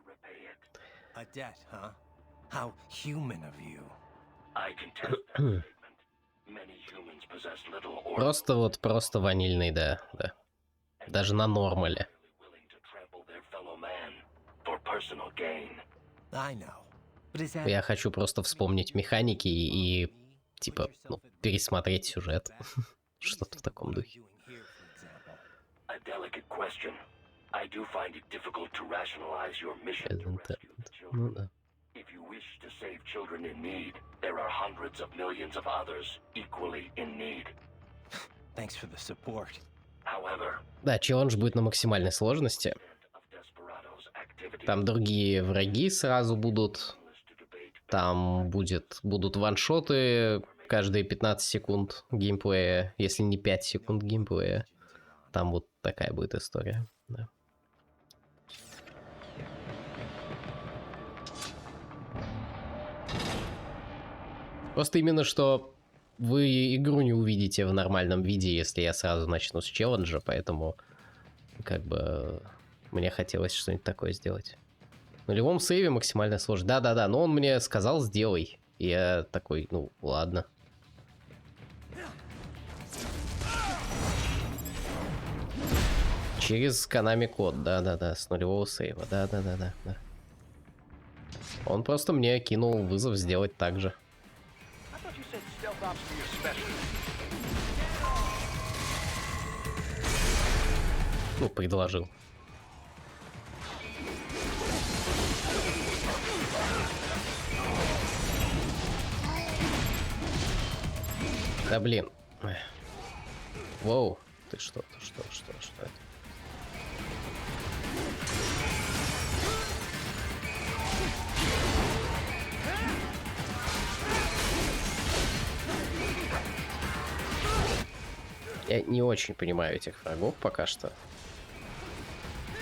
Просто ванильный, да. Даже на нормале. Я хочу просто вспомнить механики и типа, ну, пересмотреть сюжет. Что-то в таком духе. Ну да. Да, челлендж будет на максимальной сложности. Там другие враги сразу будут. Там будут ваншоты каждые 15 секунд геймплея, если не 5 секунд геймплея. Там вот такая будет история. Да. Просто именно что вы игру не увидите в нормальном виде, если я сразу начну с челленджа, поэтому как бы мне хотелось что-нибудь такое сделать. На любом сейве максимально сложно. Да-да-да, но он мне сказал сделай. И я такой, ну ладно. Через Konami код, да-да-да, с нулевого сейва, да-да-да-да. Он просто мне кинул вызов сделать так же. Ну, предложил. Да блин. Воу, ты что это? Я не очень понимаю этих врагов пока что.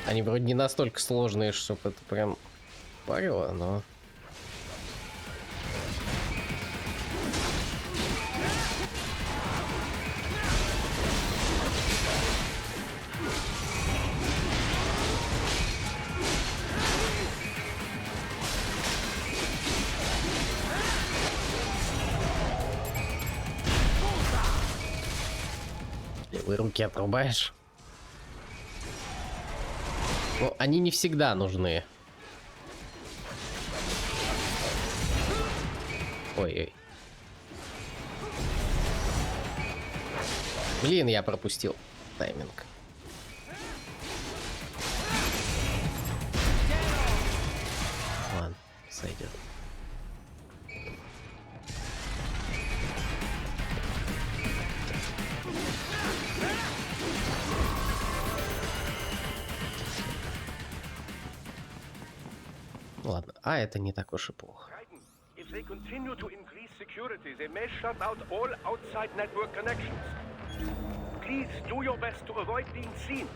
Они вроде не настолько сложные, чтобы это прям парило, но... Вы руки отрубаешь? Ну, они не всегда нужны. Ой-ой. Блин, я пропустил тайминг. Ладно, сойдет. Ладно, а это не так уж и плохо. If they continue to increase security, they may shut out all outside network connections. Please do your best to avoid being seen.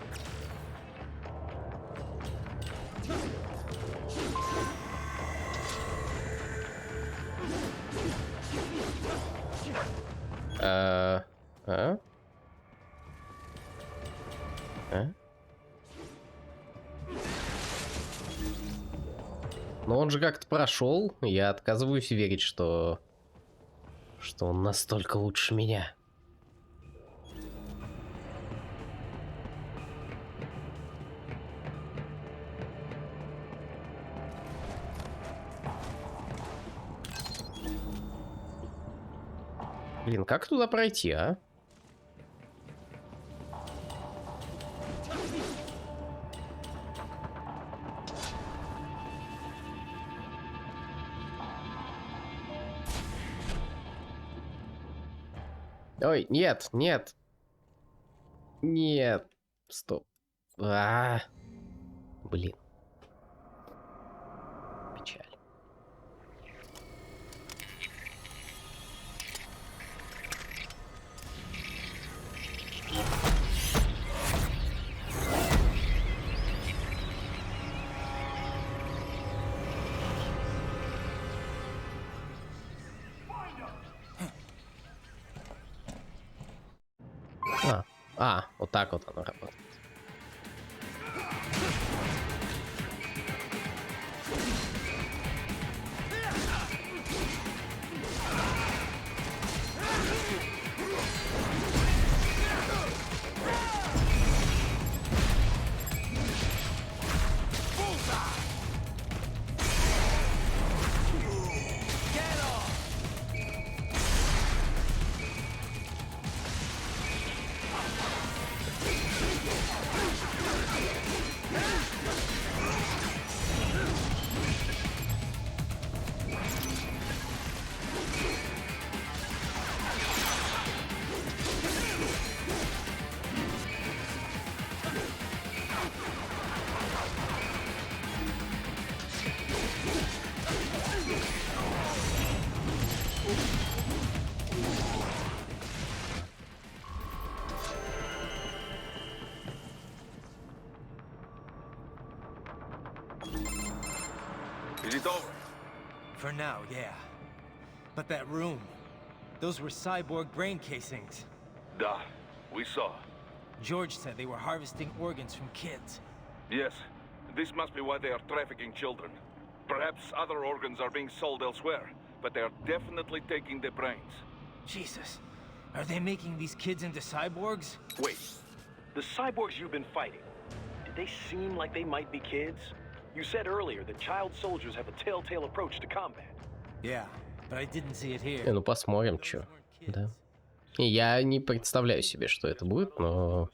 Но он же как-то прошел. Я отказываюсь верить, что он настолько лучше меня. Блин, как туда пройти, а? Ой, нет, нет. Нет. Стоп. Блин. Печаль. Вот так вот оно работает. Is it over? For now, yeah. But that room, those were cyborg brain casings. Duh, we saw. George said they were harvesting organs from kids. Yes, this must be why they are trafficking children. Perhaps other organs are being sold elsewhere, but they are definitely taking their brains. Jesus, are they making these kids into cyborgs? Wait, the cyborgs you've been fighting, did they seem like they might be kids? You said earlier that child soldiers have a telltale approach to combat. Yeah, but I didn't see it here. Ну, посмотрим, чё. Да. И я не представляю себе, что это будет, но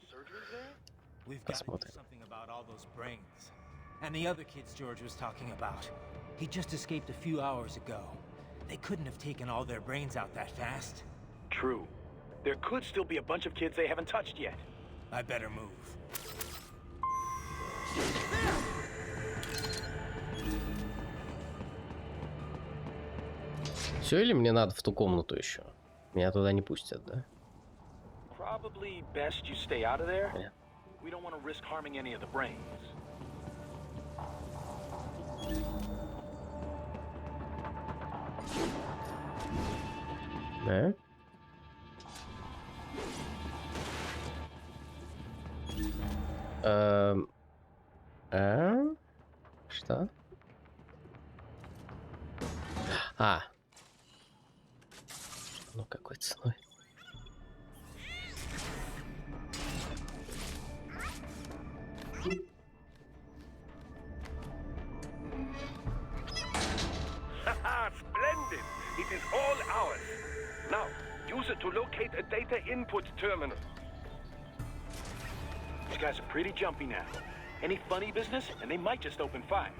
посмотрим. And the other kids George was talking about. He just escaped a few hours ago. They couldn't have taken all their brains out that fast. True. There could still be a bunch of kids they haven't touched yet. I better move. Все, или мне надо в ту комнату еще? Меня туда не пустят, да? Probably best you stay out of there. We don't want to risk harming any of the brains. Да? Что? Ну, какой ценой? Haha, splendid! It is all ours. Now, use it to locate a data input terminal. These guys are pretty jumpy now. Any funny business, and they might just open fire.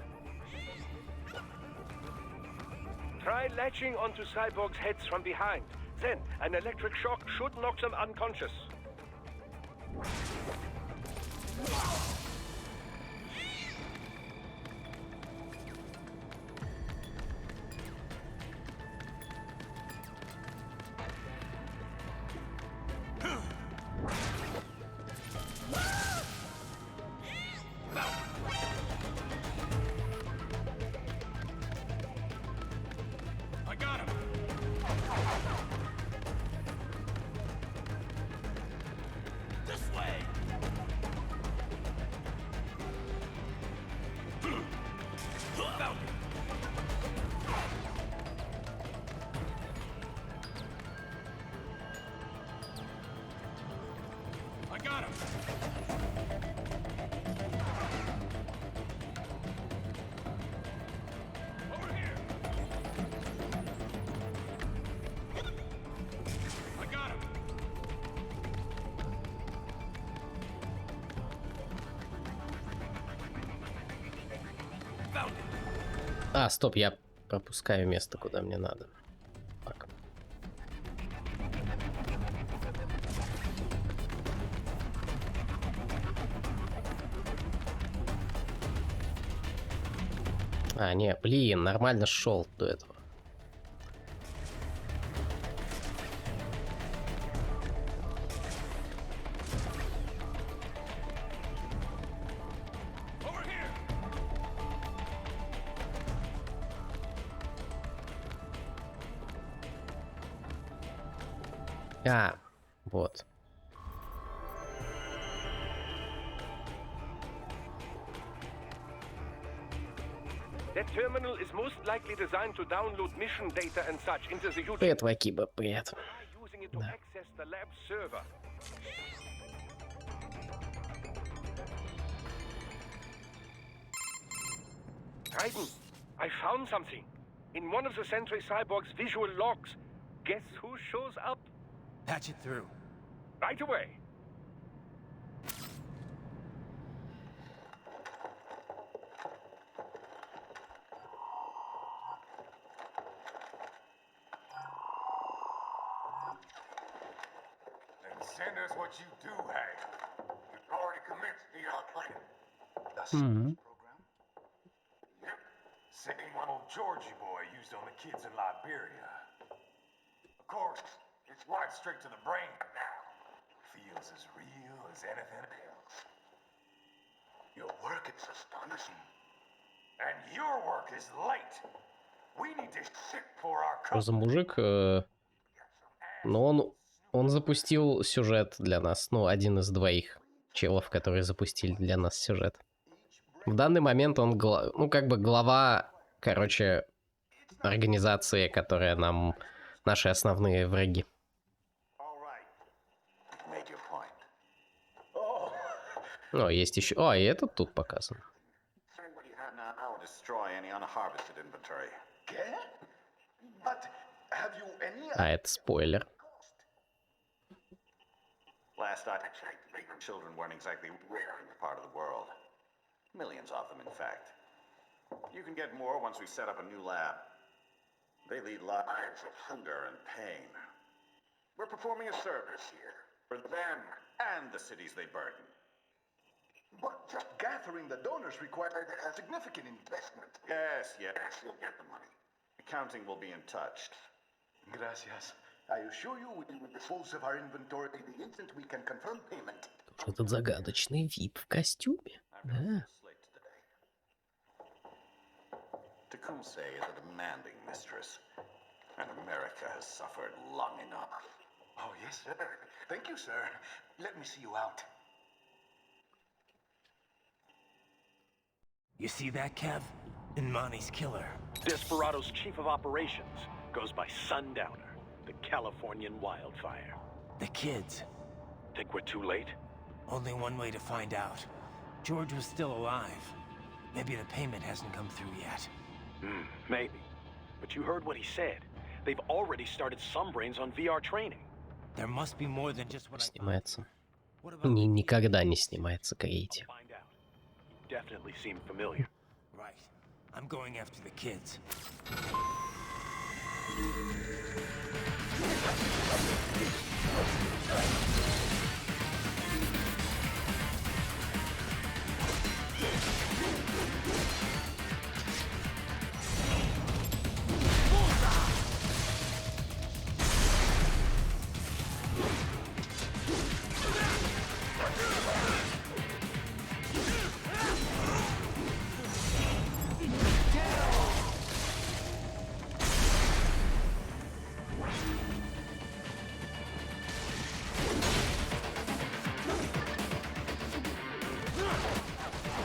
Try latching onto cyborgs' heads from behind. Then, an electric shock should knock them unconscious. Стоп, я пропускаю место, куда мне надо. Так. Не, блин, нормально шел до этого. Вот. That terminal is most likely designed to download mission data and such into the huge. Привет, Вакиба, привет. Using it to access the lab server. Raiden, I found something. In one of the Sentry Cyborg's visual logs. Guess who shows up? Patch it through. Right away. Then send us what you do have. We've already commenced the plan. The program? Yep. Same one old Georgie boy used on the kids in Liberia. Of course, it's right straight to the brain now. Feels as real as anything else. Your work is astonishing. And your work is late. We need to ship for our Что за мужик? Но он запустил сюжет для нас. Ну, один из двоих челов, которые запустили для нас сюжет. В данный момент он, ну, как бы глава, короче, организации, которая нам... Наши основные враги. О, есть еще... О, и этот тут показан. А, это спойлер. Last I checked, children weren't exactly rare in this part of the world. Millions of them, in fact. You can get more once we set up a new lab. They lead lives of hunger and pain. We're performing a service here for them and the cities they burden. But just gathering the donors required a significant investment. Yes, you'll get the money. Accounting will be in touch. Gracias. I assure you we will dispose of our inventory the instant we can confirm payment. Этот загадочный вип в костюме. Да. Tecumseh is a demanding mistress, and America has suffered long enough. Oh, yes, sir. Thank you, sir. Let me see you out. You see that, Kev? Inmani's killer. Desperado's chief of operations goes by Sundowner. The Californian wildfire. The kids. Think we're too late? Only one way to find out. George was still alive. Maybe the payment hasn't come through yet. Maybe. But you heard what he said. They've already started some brains on VR training. There must be more than just what Снимается. Никогда не снимается Креатив. Definitely seem familiar. Right. I'm going after the kids.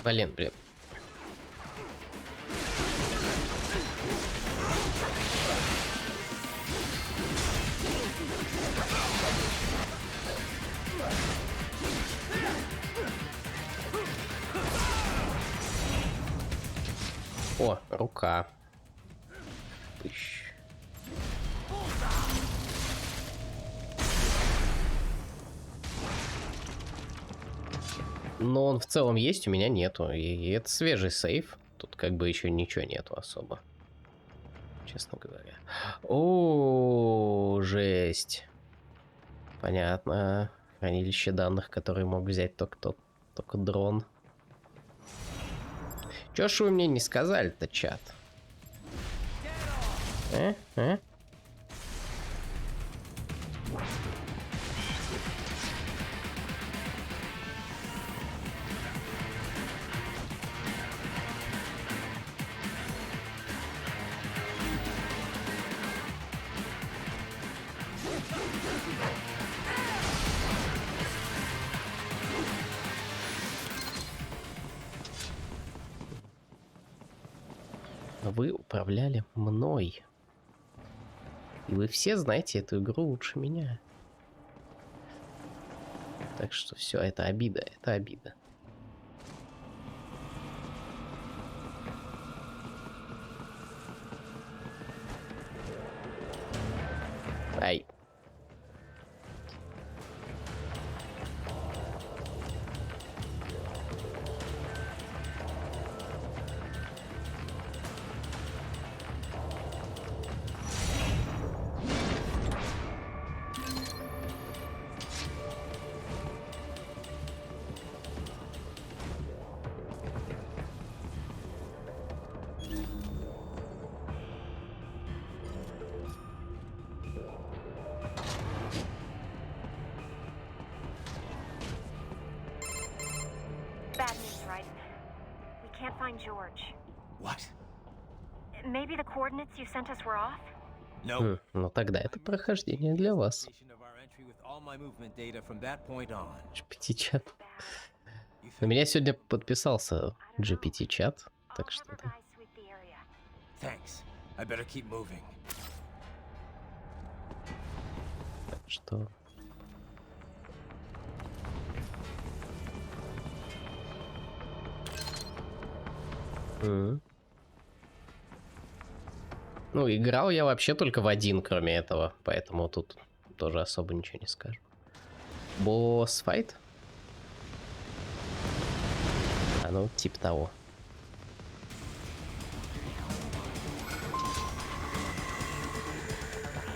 Блин. О, рука. Но он в целом есть, у меня нету. И это свежий сейф. Тут как бы еще ничего нету особо. Честно говоря. О, жесть. Понятно. Хранилище данных, которые мог взять только дрон. Чё ж вы мне не сказали-то, чат? Вы управляли мной. И вы все знаете эту игру лучше меня. Так что все, это обида, это обида. Ай. What? Maybe the coordinates you sent us were off? No. Ну тогда это прохождение для вас. With all my movement data from that point on. GPT-чат. На меня сегодня подписался GPT-чат, так что да. Thanks. I better keep moving. Так что... Ну, играл я вообще только в один, кроме этого, поэтому тут тоже особо ничего не скажу. Босс-файт? А ну, типа того.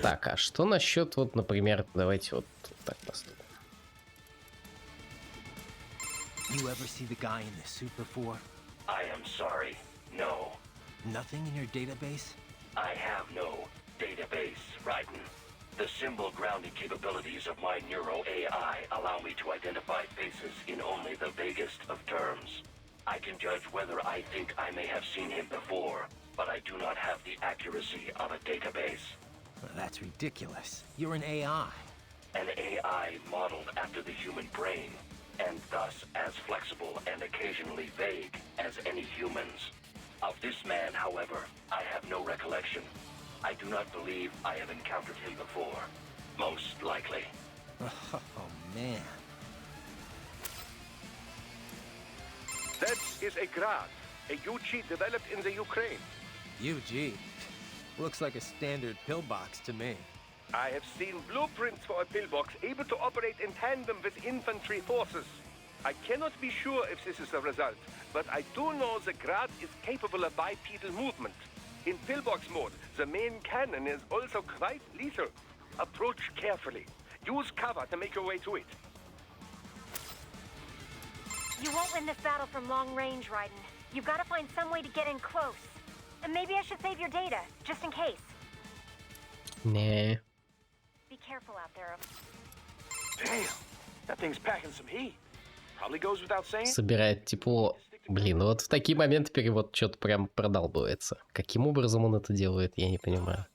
Так, а что насчет, вот, например, давайте вот так поступим. You ever see the guy in the suit before? I am sorry, no. Nothing in your database? I have no database, Raiden. The symbol grounding capabilities of my Neuro AI allow me to identify faces in only the vaguest of terms. I can judge whether I think I may have seen him before, but I do not have the accuracy of a database. Well, that's ridiculous. You're an AI. An AI modeled after the human brain, and thus as flexible and occasionally vague as any humans. Of this man, however, I have no recollection. I do not believe I have encountered him before. Most likely. Oh, man. That is a Grad, a UG developed in the Ukraine. UG? Looks like a standard pillbox to me. I have seen blueprints for a pillbox able to operate in tandem with infantry forces. I cannot be sure if this is the result, but I do know the Grad is capable of bipedal movement. In pillbox mode, the main cannon is also quite lethal. Approach carefully. Use cover to make your way to it. You won't win this battle from long range, Raiden. You've got to find some way to get in close. And maybe I should save your data, just in case. Nah. Be careful out there. Damn, that thing's packing some heat. Probably goes without saying. Собирает тепло. Блин, ну вот в такие моменты перевод что-то прям продалбывается. Каким образом он это делает, я не понимаю.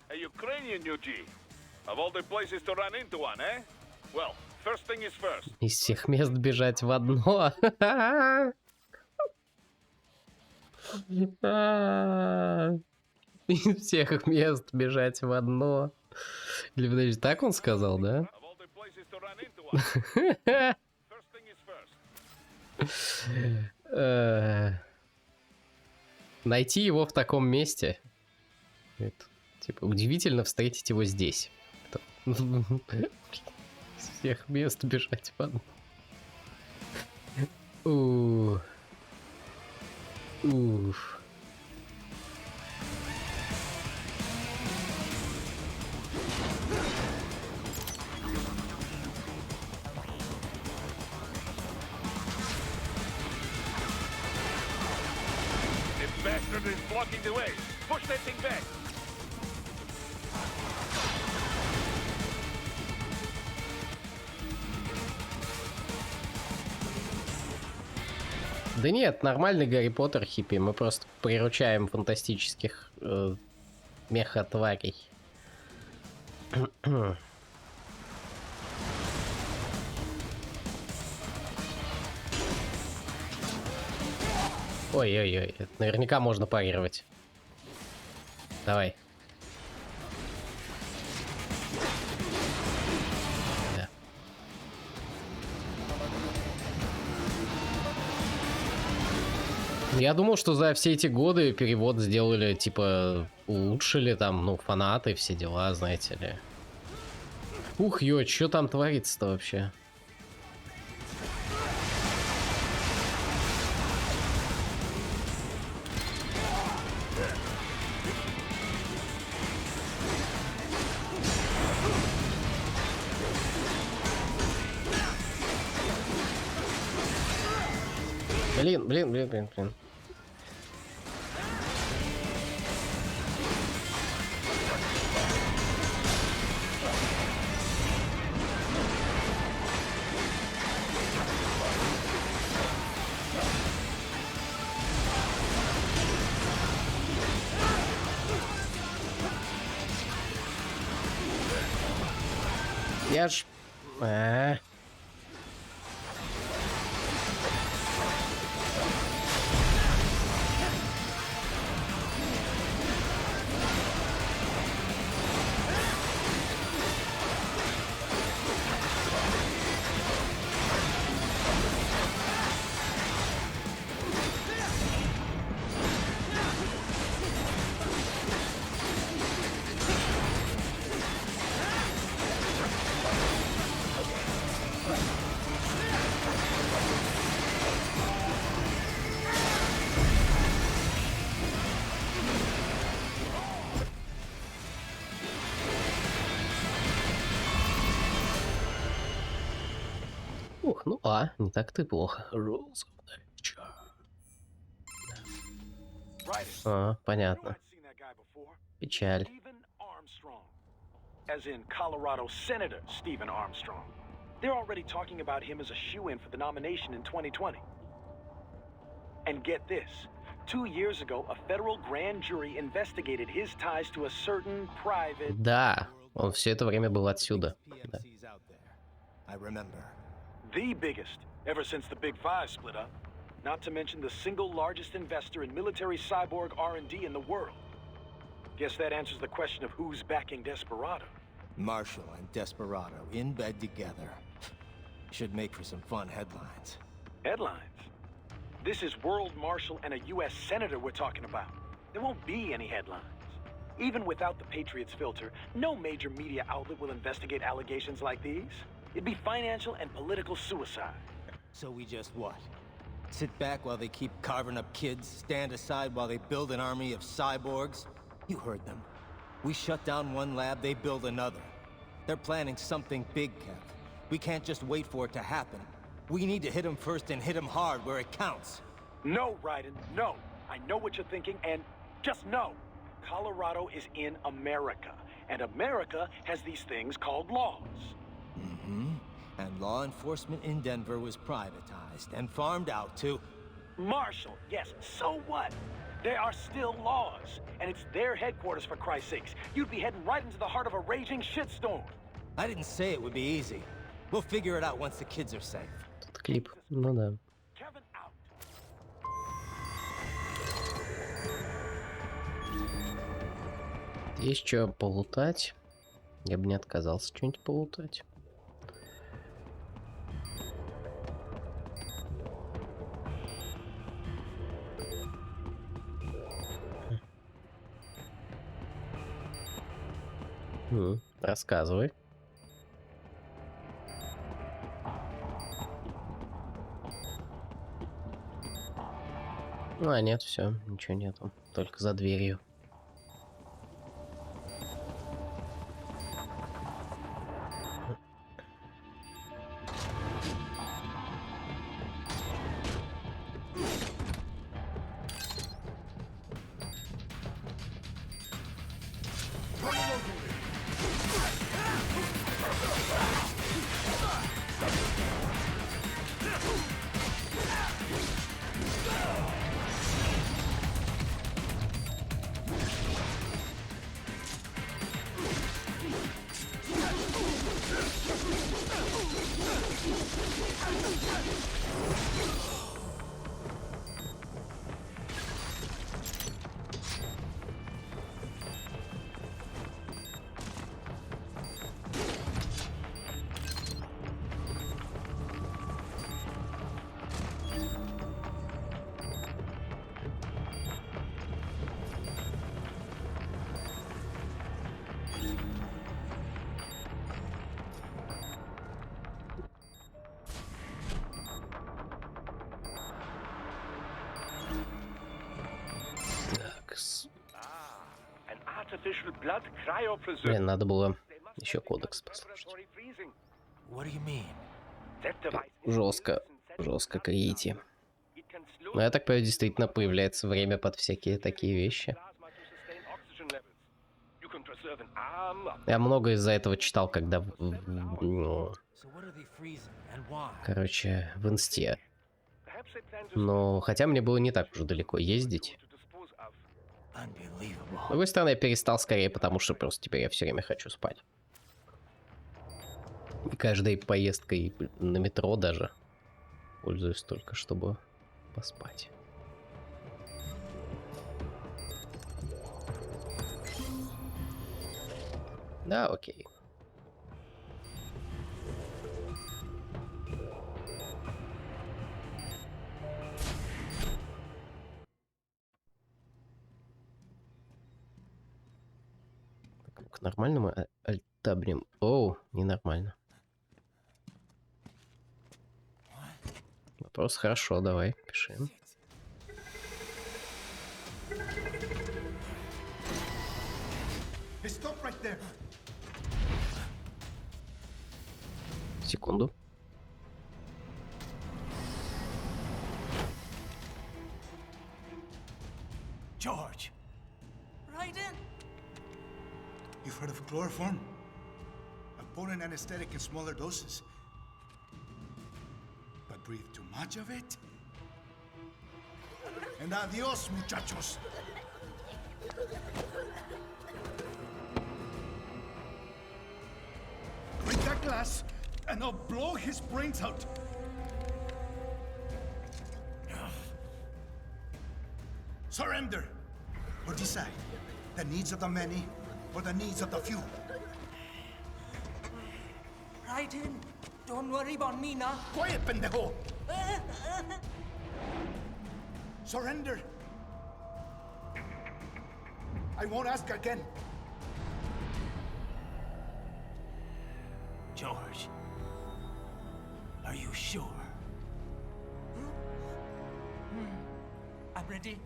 A Ukrainian UG. Of all the places to run into one, eh? Well, first thing is first. Из всех мест бежать в одно. Из всех мест бежать в одно. Или подожди, так он сказал, да? Найти его в таком месте. Это, типа, удивительно встретить его здесь. Из всех мест бежать в одно. Уф. Bastard is blocking the way. Push that thing back. Да нет, нормальный Гарри Поттер хиппи. Мы просто приручаем фантастических меха-тварей. Ой-ой-ой, это наверняка можно парировать. Давай. Да. Я думал, что за все эти годы перевод сделали, типа, улучшили там, ну, фанаты, все дела, знаете ли. Ух, ё, что там творится-то вообще? Блин. Я ж... Ух, ну не так-то и плохо. Rules of Nature. Понятно. Печаль. As in Colorado Senator Stephen Armstrong. They're already talking about him as a shoo-in for the nomination in 2020. And get this. 2 years ago, a federal grand jury investigated his ties to a certain private... Да, он все это время был отсюда. Да. I remember. The biggest, ever since the Big Five split up. Not to mention the single largest investor in military cyborg R&D in the world. Guess that answers the question of who's backing Desperado. Marshall and Desperado in bed together. Should make for some fun headlines. Headlines? This is World Marshal and a U.S. Senator we're talking about. There won't be any headlines. Even without the Patriots filter, no major media outlet will investigate allegations like these. It'd be financial and political suicide. So we just what? Sit back while they keep carving up kids, stand aside while they build an army of cyborgs? You heard them. We shut down one lab, they build another. They're planning something big, Kev. We can't just wait for it to happen. We need to hit them first and hit them hard where it counts. No, Raiden, no. I know what you're thinking, and just know. Colorado is in America, and America has these things called laws. Mm-hmm. And law enforcement in Denver was privatized and farmed out to... Marshall, yes, so what? There are still laws, and it's their headquarters, for Christ's sakes. You'd be heading right into the heart of a raging shitstorm. I didn't say it would be easy. We'll figure it out once the kids are safe. Тут клип, ну да. Есть что полутать. Я бы не отказался что-нибудь полутать. Рассказывай. Нет, все, ничего нету. Только за дверью. Блин, надо было еще кодекс послушать. Жестко, жестко криете. Но я так понимаю, действительно появляется время под всякие такие вещи. Я много из-за этого читал, когда короче, в инсте. Но хотя мне было не так уже далеко ездить. С другой стороны, я перестал скорее, потому что просто теперь я все время хочу спать. И каждой поездкой на метро даже пользуюсь только, чтобы поспать. Да, окей. Так, нормально мы альтабрим. Оу, ненормально. Вопрос хорошо, давай, пиши. Секунду. George! Raiden! You've heard of chloroform? A potent anesthetic in smaller doses. But breathe too much of it? And adios, muchachos! Break that glass, and I'll blow his brains out! Surrender! Or decide. The needs of the many, or the needs of the few. Raiden, don't worry about me now. Quiet, pendejo! Surrender! I won't ask again. George, are you sure? I'm ready.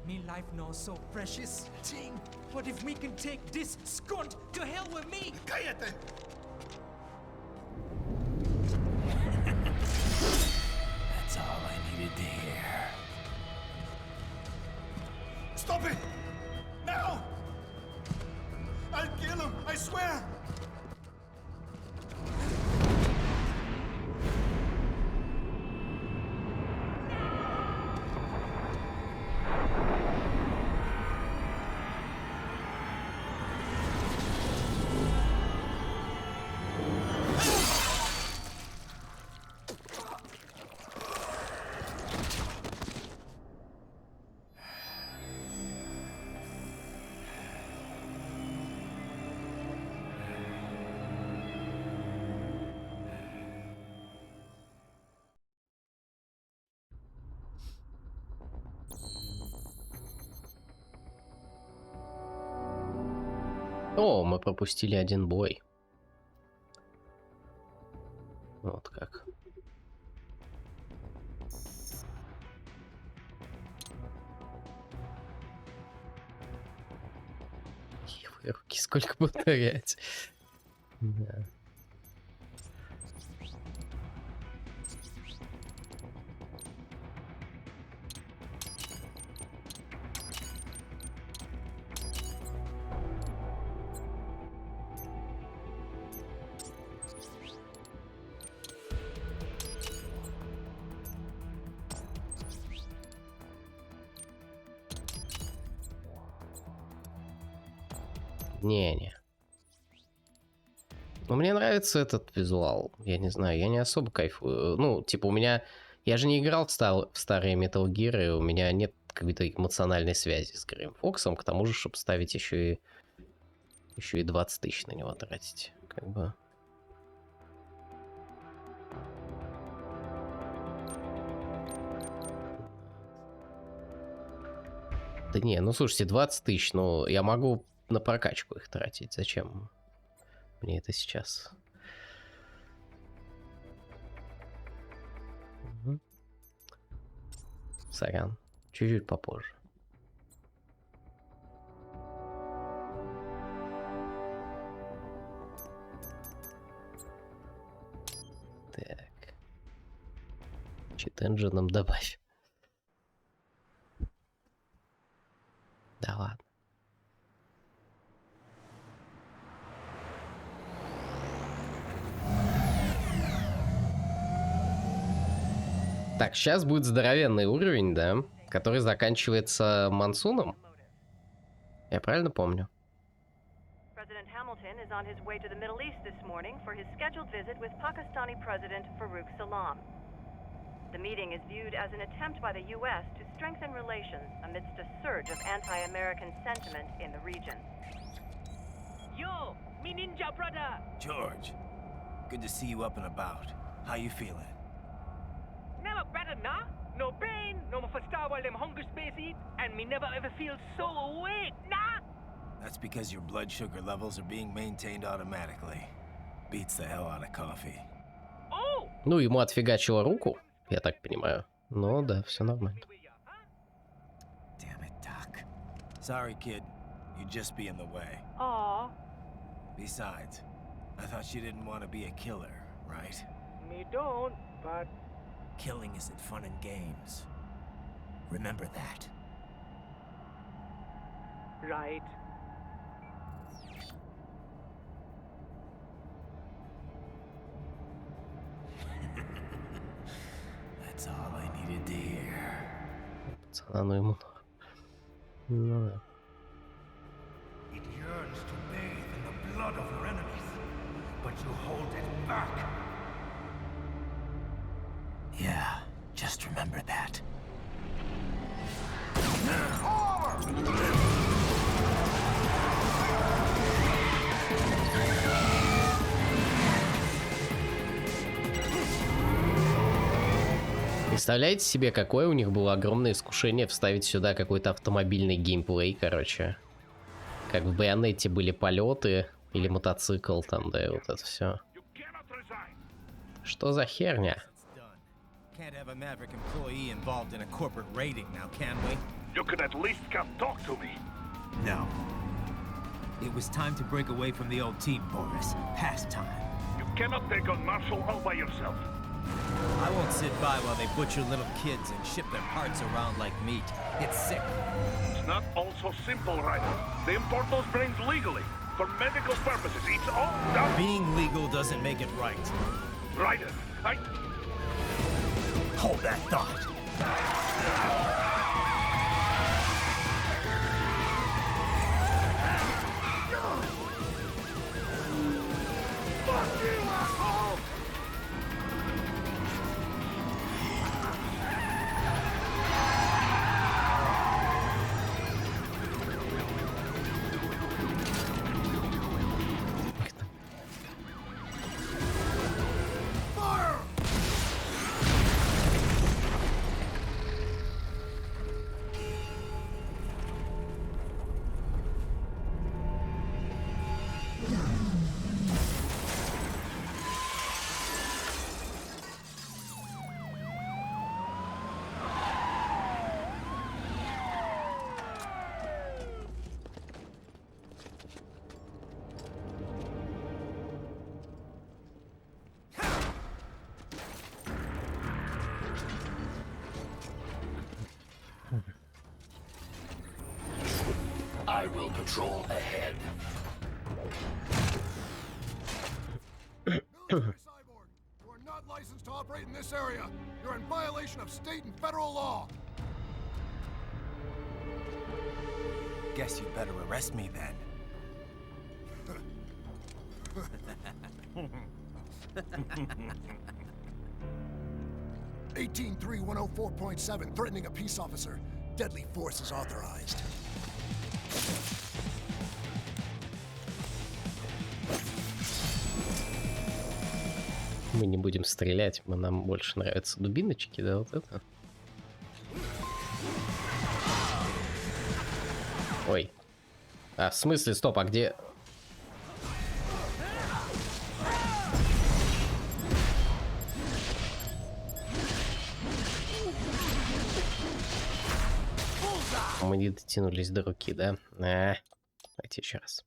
Me life now so precious. Ting, what if we can take this skunt to hell with me? Cállate! That's all I needed to hear. Stop it! Now! I'll kill him, I swear! О, мы пропустили один бой. Вот как. Ебаные руки, сколько повторять. Да. Не-не. Но мне нравится этот визуал. Я не знаю, я не особо кайфую. Ну, типа, у меня... Я же не играл в старые Metal Gear, и у меня нет какой-то эмоциональной связи с Грэем Фоксом, к тому же, чтобы ставить еще и 20 тысяч на него тратить. Как бы... Да не, ну слушайте, 20 тысяч, ну я могу на прокачку их тратить. Зачем мне это сейчас? Угу. Сорян, чуть-чуть попозже. Так. Чит-энджином добавь. Да ладно. Так, сейчас будет здоровенный уровень, да, который заканчивается монсуном. Я правильно помню? President Hamilton is on his way to the Middle East this morning for his scheduled visit with Pakistani President Farouk Salam. The meeting is viewed as an attempt by the U.S. to strengthen relations amidst a surge of anti-American sentiment in the region. Yo, me ninja brother! George, good to see you up and about. How you feeling? Never better, nah? No pain, no more for star while them hunger space eat, and me never ever feel so awake, nah? That's because your blood sugar levels are being maintained automatically. Beats the hell out of coffee. Ну, ему отфигачило руку, я так понимаю. Но да, все нормально. Damn it, Doc. Sorry, kid. You'd just be in the way. Aw. Besides, I thought you didn't want to be a killer, right? Me don't, but... Killing isn't fun and games. Remember that. Right. That's all I needed to hear. Пацана, ну ему... Ну да. It yearns to bathe in the blood of your enemies, but you hold it back. Yeah, just remember that. Представляете себе, какое у них было огромное искушение вставить сюда какой-то автомобильный геймплей, короче. Как в Байонете были полеты или мотоцикл там, да, и вот это все. Что за херня? Can't have a Maverick employee involved in a corporate raiding now, can we? You could at least come talk to me. No. It was time to break away from the old team, Boris. Past time. You cannot take on Marshall all by yourself. I won't sit by while they butcher little kids and ship their parts around like meat. It's sick. It's not all so simple, Ryder. They import those brains legally. For medical purposes. It's all done. Being legal doesn't make it right. Ryder, Hold that thought. Fuck you, asshole! I will patrol ahead. Military Cyborg, you are not licensed to operate in this area. You're in violation of state and federal law. Guess you'd better arrest me then. 183-104.7, threatening a peace officer. Deadly force is authorized. Мы не будем стрелять, нам больше нравятся дубиночки, да, вот это. Ой. А, в смысле, стоп, а где... Мы не дотянулись до руки, да? Давайте еще раз.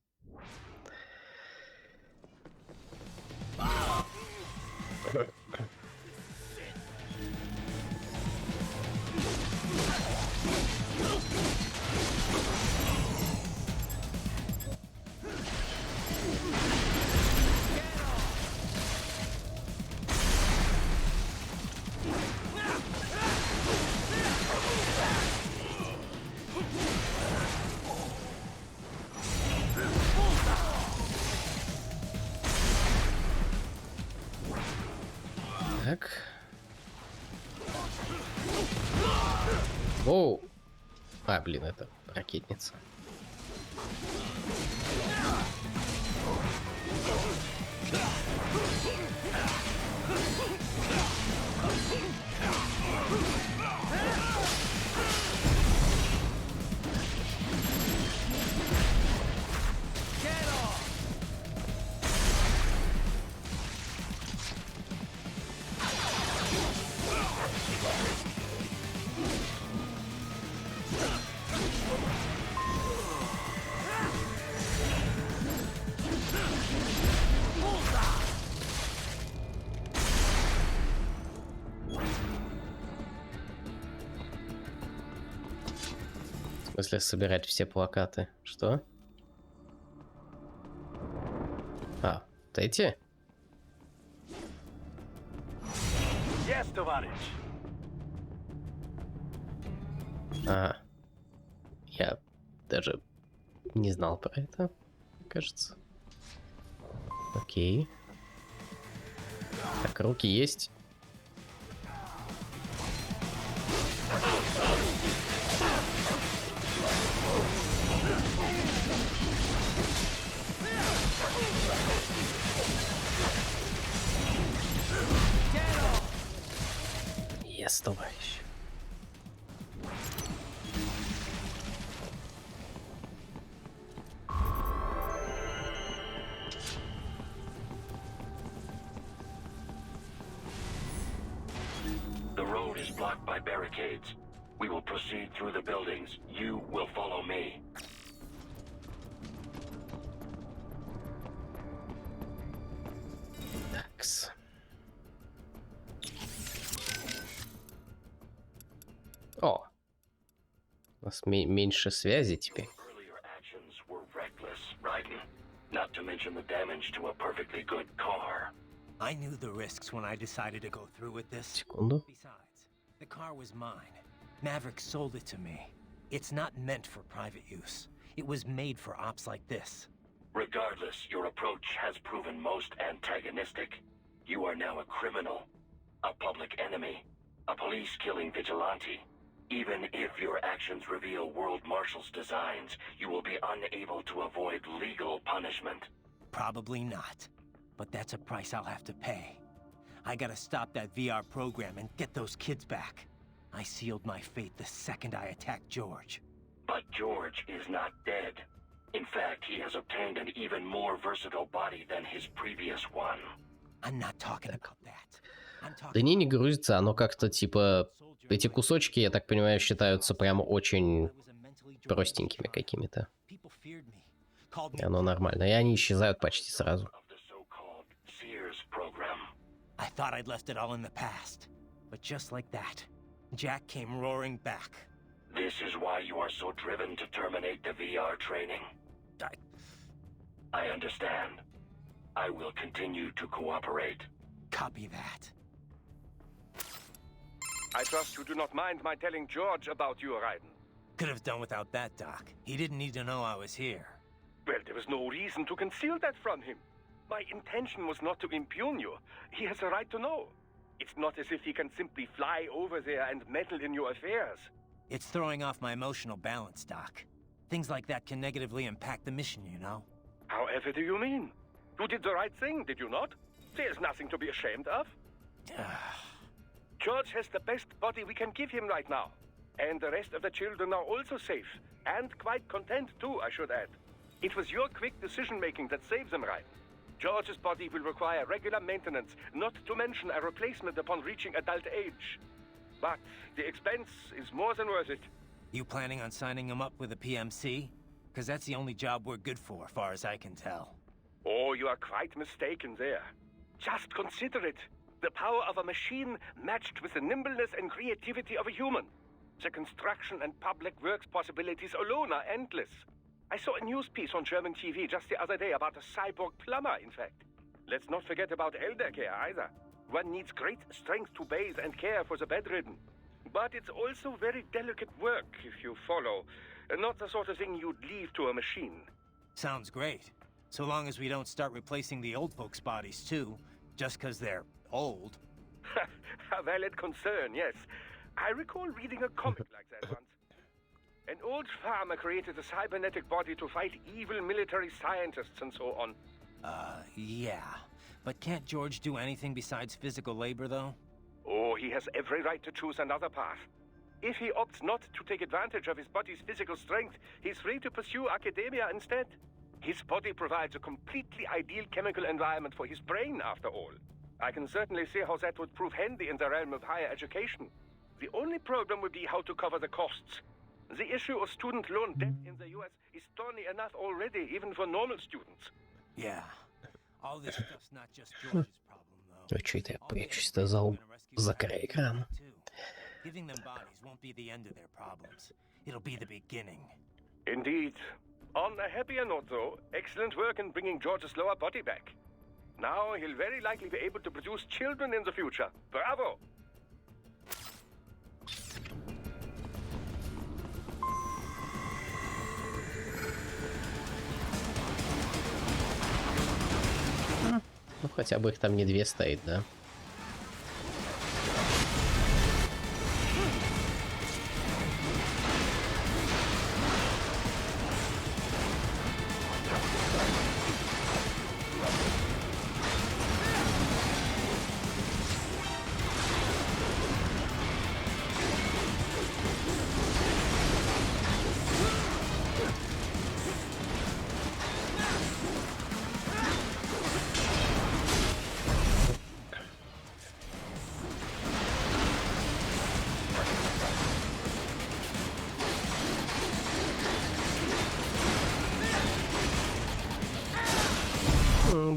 Так. Оу. А, блин, это ракетница. В смысле, собирать все плакаты? Что? А, вот эти? Yes, товарищ. А, я даже не знал про это, кажется. Окей. Так, руки есть. Yes, товарищ. The road is blocked by barricades. We will proceed through the buildings. You will follow me. Такс. О, у нас меньше связи теперь. Not to mention the damage to a perfectly good car. I knew the risks when I decided to go through with this. Секунду. Besides, the car was mine. Maverick sold it to me. It's not meant for private use. It was made for ops like this. Regardless, your approach has proven most antagonistic. You are now a criminal, a public enemy, a police-killing vigilante. Even if your actions reveal World Marshal's designs, you will be unable to avoid legal punishment. Probably not. But that's a price I'll have to pay. I gotta stop that VR program and get those kids back. I sealed my fate the second I attacked George. But George is not dead. In fact, he has obtained an even more versatile body than his previous one. I'm not talking about that. Да не грузится, оно как-то типа... Эти кусочки, я так понимаю, считаются прям очень простенькими какими-то. И оно нормально. И они исчезают почти сразу. I thought I'd left it all in the past. But just like that, Jack came roaring back. This is why you are so driven to terminate the VR training. I understand. I will continue to cooperate. Copy that. I trust you do not mind my telling George about you, Raiden. Could have done without that, Doc. He didn't need to know I was here. Well, there was no reason to conceal that from him. My intention was not to impugn you. He has a right to know. It's not as if he can simply fly over there and meddle in your affairs. It's throwing off my emotional balance, Doc. Things like that can negatively impact the mission, you know? However do you mean? You did the right thing, did you not? There's nothing to be ashamed of. George has the best body we can give him right now. And the rest of the children are also safe. And quite content too, I should add. It was your quick decision-making that saved them, right? George's body will require regular maintenance, not to mention a replacement upon reaching adult age. But the expense is more than worth it. You planning on signing him up with a PMC? Because that's the only job we're good for, far as I can tell. Oh, you are quite mistaken there. Just consider it. The power of a machine matched with the nimbleness and creativity of a human. The construction and public works possibilities alone are endless. I saw a news piece on German TV just the other day about a cyborg plumber, in fact. Let's not forget about elder care either. One needs great strength to bathe and care for the bedridden. But it's also very delicate work, if you follow. Not the sort of thing you'd leave to a machine. Sounds great. So long as we don't start replacing the old folks' bodies too, just because they're old. A valid concern, yes. I recall reading a comic like that once. An old farmer created a cybernetic body to fight evil military scientists and so on. Yeah. But can't George do anything besides physical labor, though? Oh, he has every right to choose another path. If he opts not to take advantage of his body's physical strength, he's free to pursue academia instead. His body provides a completely ideal chemical environment for his brain, after all. I can certainly see how that would prove handy in the realm of higher education. The only problem would be how to cover the costs. The issue of student loan debt in the US is thorny enough already, even for normal students. Yeah. All this stuff's not just George's problem, though. А что это я прячусь за зал? Закрой экран. Giving them bodies won't be the end of their problems. It'll be the beginning. Indeed. On a happier note, though, excellent work in bringing George's lower body back. Now he'll very likely be able to produce children in the future. Bravo! Ну, хотя бы их там не две стоит, да?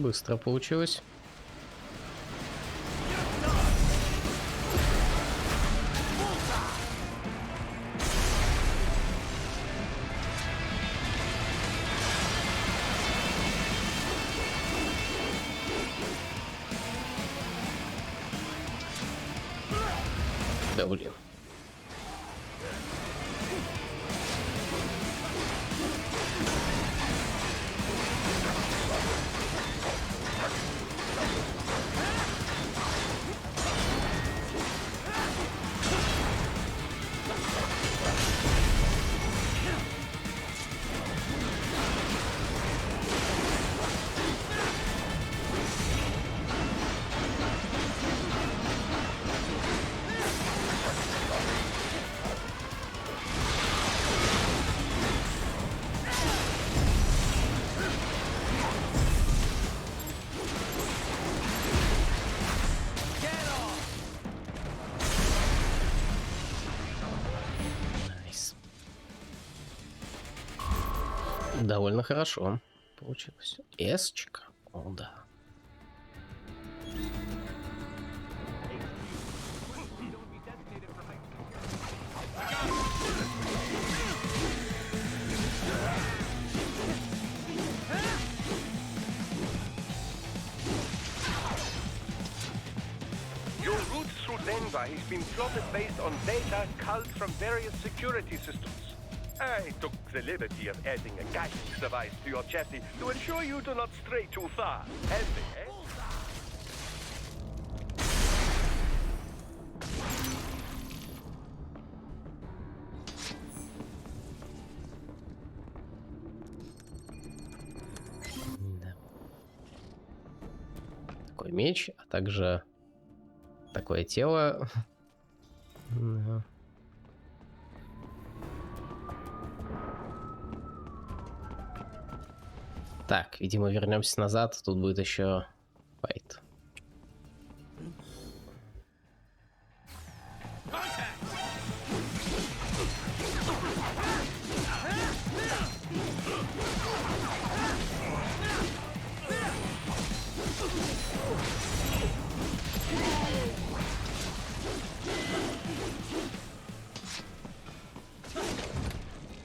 Быстро получилось. Да блин. Довольно хорошо получилось. Эсчика. О, да. Your route through Denver has been plotted based on data culled from various security systems. I took the liberty of adding a guidance device to your chassis to ensure you do not stray too far. Handy, eh? Да. Такой меч, а также такое тело. Да. Так, видимо, вернемся назад. Тут будет еще файт.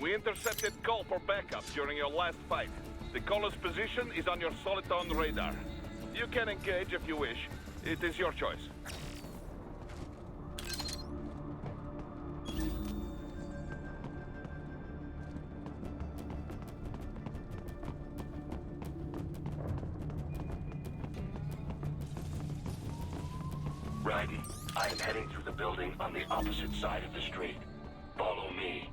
We intercepted call for backup during your last fight. The caller's position is on your Soliton radar. You can engage if you wish. It is your choice. Raiden, I am heading through the building on the opposite side of the street. Follow me.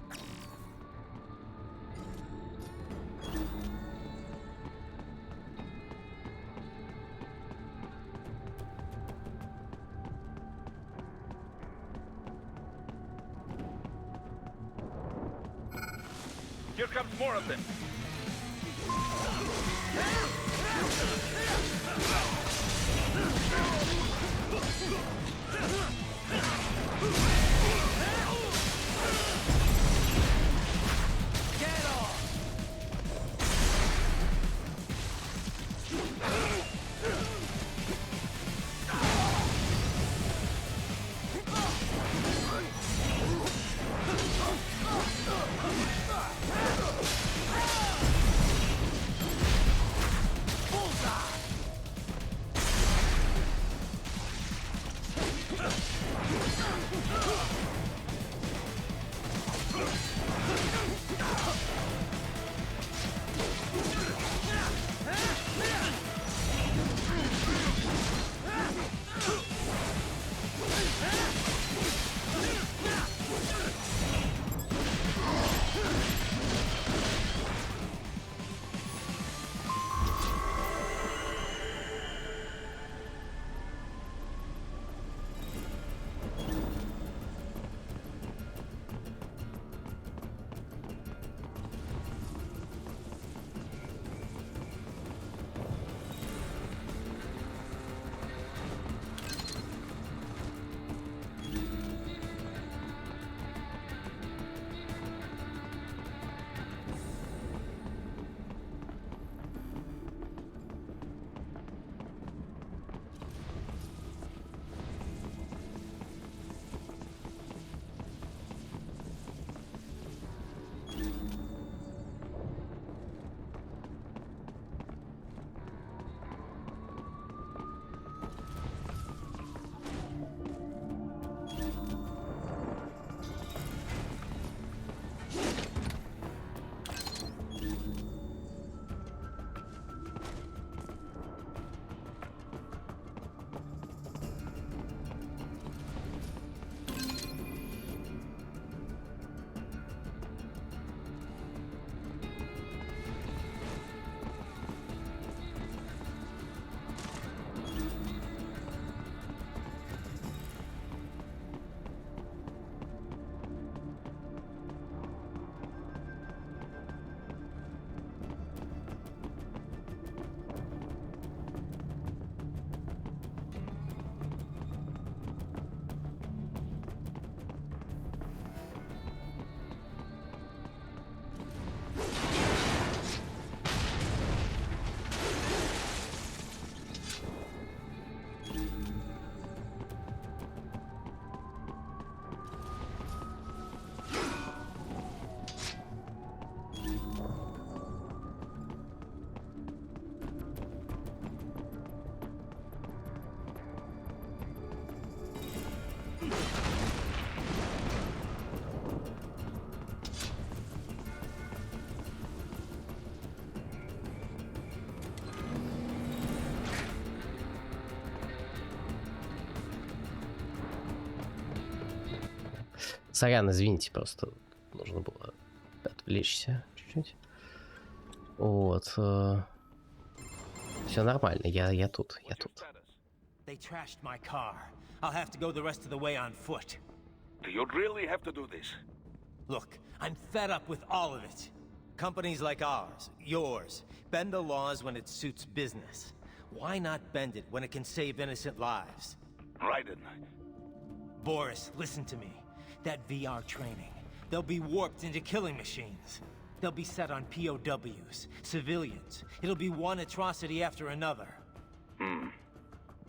Here comes more of them. Get off! Сорян, извините, просто нужно было отвлечься чуть-чуть. Вот. Все нормально, я тут. They trashed my car. I'll have to go the rest of the way on foot. Do you really have to do this? Look, I'm fed up with all of it. Companies like ours, yours, bend the laws when it suits business. Why not bend it when it can save innocent lives? Raiden. Boris, listen to me. That VR training, they'll be warped into killing machines. They'll be set on POWs, civilians. It'll be one atrocity after another.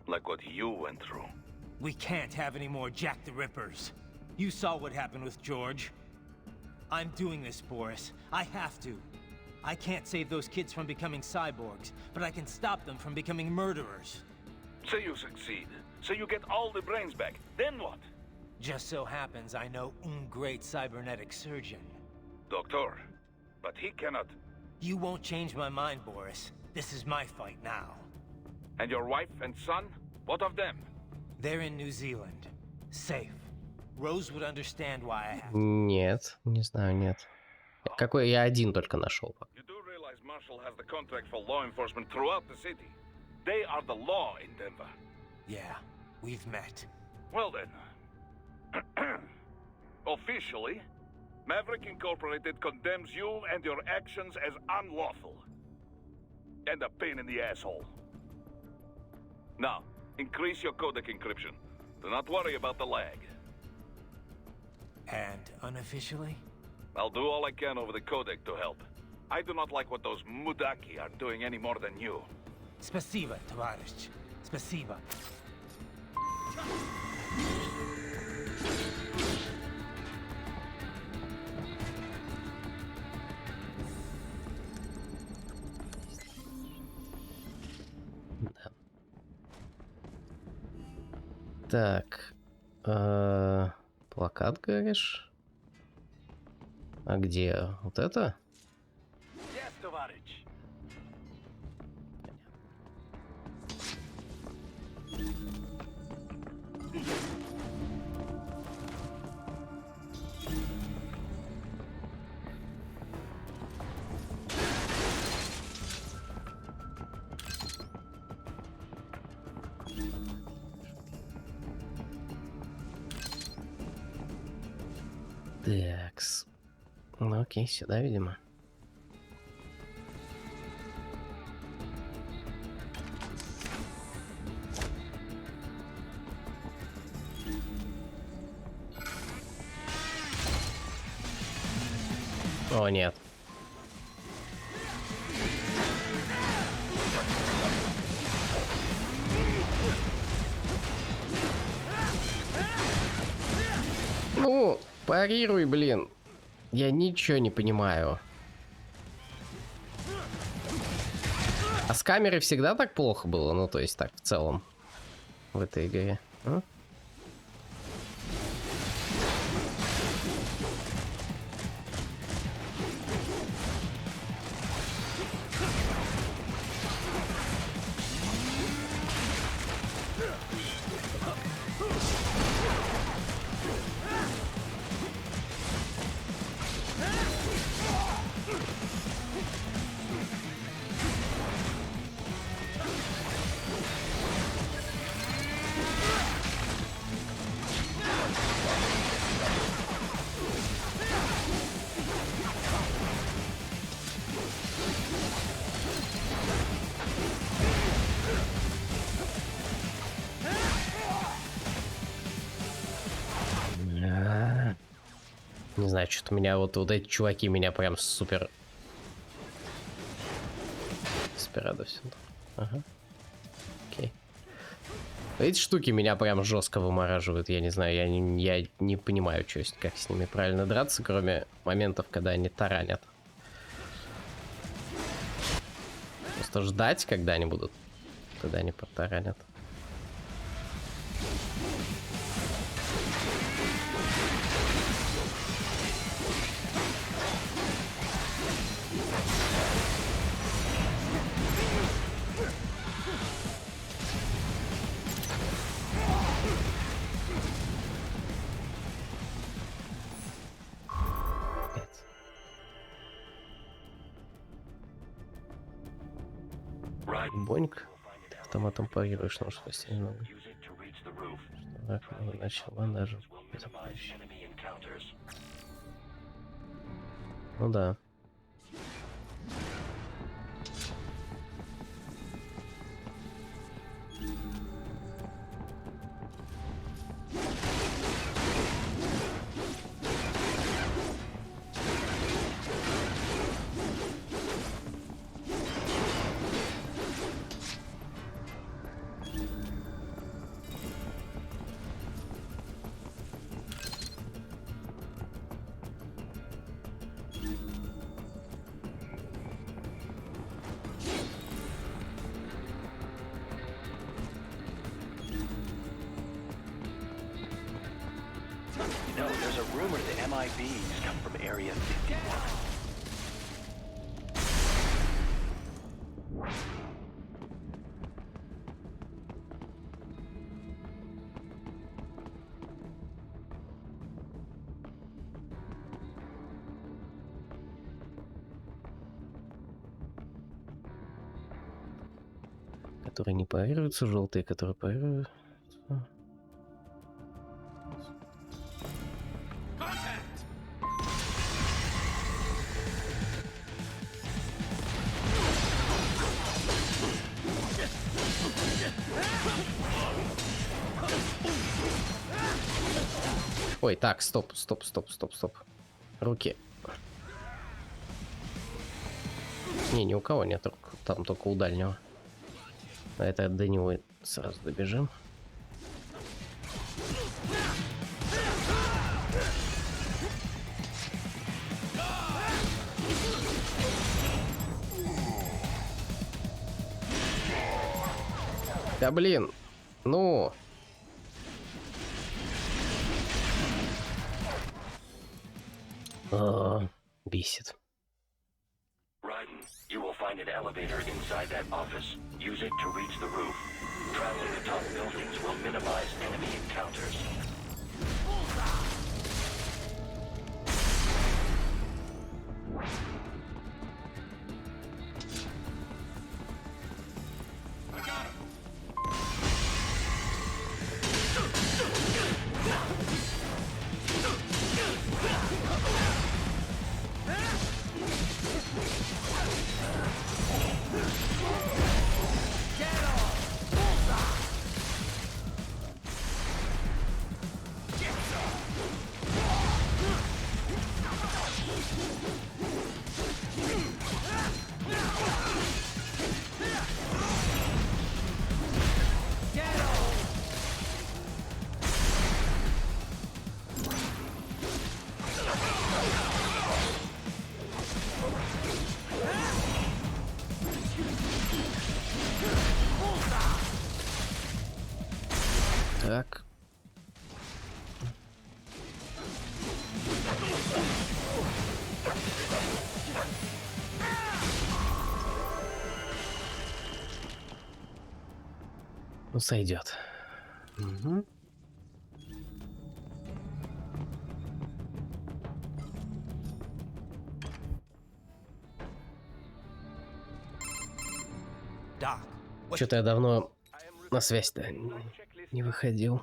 Like what you went through. We can't have any more Jack the Rippers. You saw what happened with George. I'm doing this, Boris. I have to. I can't save those kids from becoming cyborgs, but I can stop them from becoming murderers. Say you succeed. Say you get all the brains back. Then what? Just so happens I know un great cybernetic surgeon. Doctor. But he cannot... You won't change my mind, Boris. This is my fight now. And your wife and son? What of them? They're in New Zealand. Safe. Rose would understand why I have. Нет, не знаю, нет. Какой я один только нашел. You do realize Marshall has the contract for law enforcement throughout the city. They are the law in Denver. Yeah, we've met. Well then. Officially, Maverick Incorporated condemns you and your actions as unlawful. And a pain in the asshole. Now, increase your codec encryption. Do not worry about the lag. And unofficially? I'll do all I can over the codec to help. I do not like what those Mudaki are doing any more than you. Спасибо, товарищ. Спасибо. Так, плакат, говоришь? А где? Вот это? Yes, товарищ. Такс. Ну окей, сюда, видимо. О, нет. Ну, парируй, блин. Я ничего не понимаю. А с камерой всегда так плохо было? Ну, то есть так в целом в этой игре. А? Не знаю, что-то меня вот эти чуваки меня прям супер радуют. Ага. Окей. Эти штуки меня прям жестко вымораживают. Я не знаю, я не понимаю, как с ними правильно драться, кроме моментов, когда они таранят. Просто ждать, когда они будут, когда они протаранят. Боньк. Ты автоматом парируешь, но спасти немного. Враг начал даже безопаснее. Ну да. There's a rumor the MIBs come from Area 51. которые не парируются, желтые, которые парируются. Ой, так, стоп. Руки. Не, ни у кого нет рук. Там только у дальнего. А это до него сразу добежим. Да блин. Ну. Бесит. You will find an elevator inside that office. Use it to reach the roof. Traveling atop buildings will minimize enemy encounters. Так. Ну, сойдет. Угу. Что-то я давно на связь-то не выходил.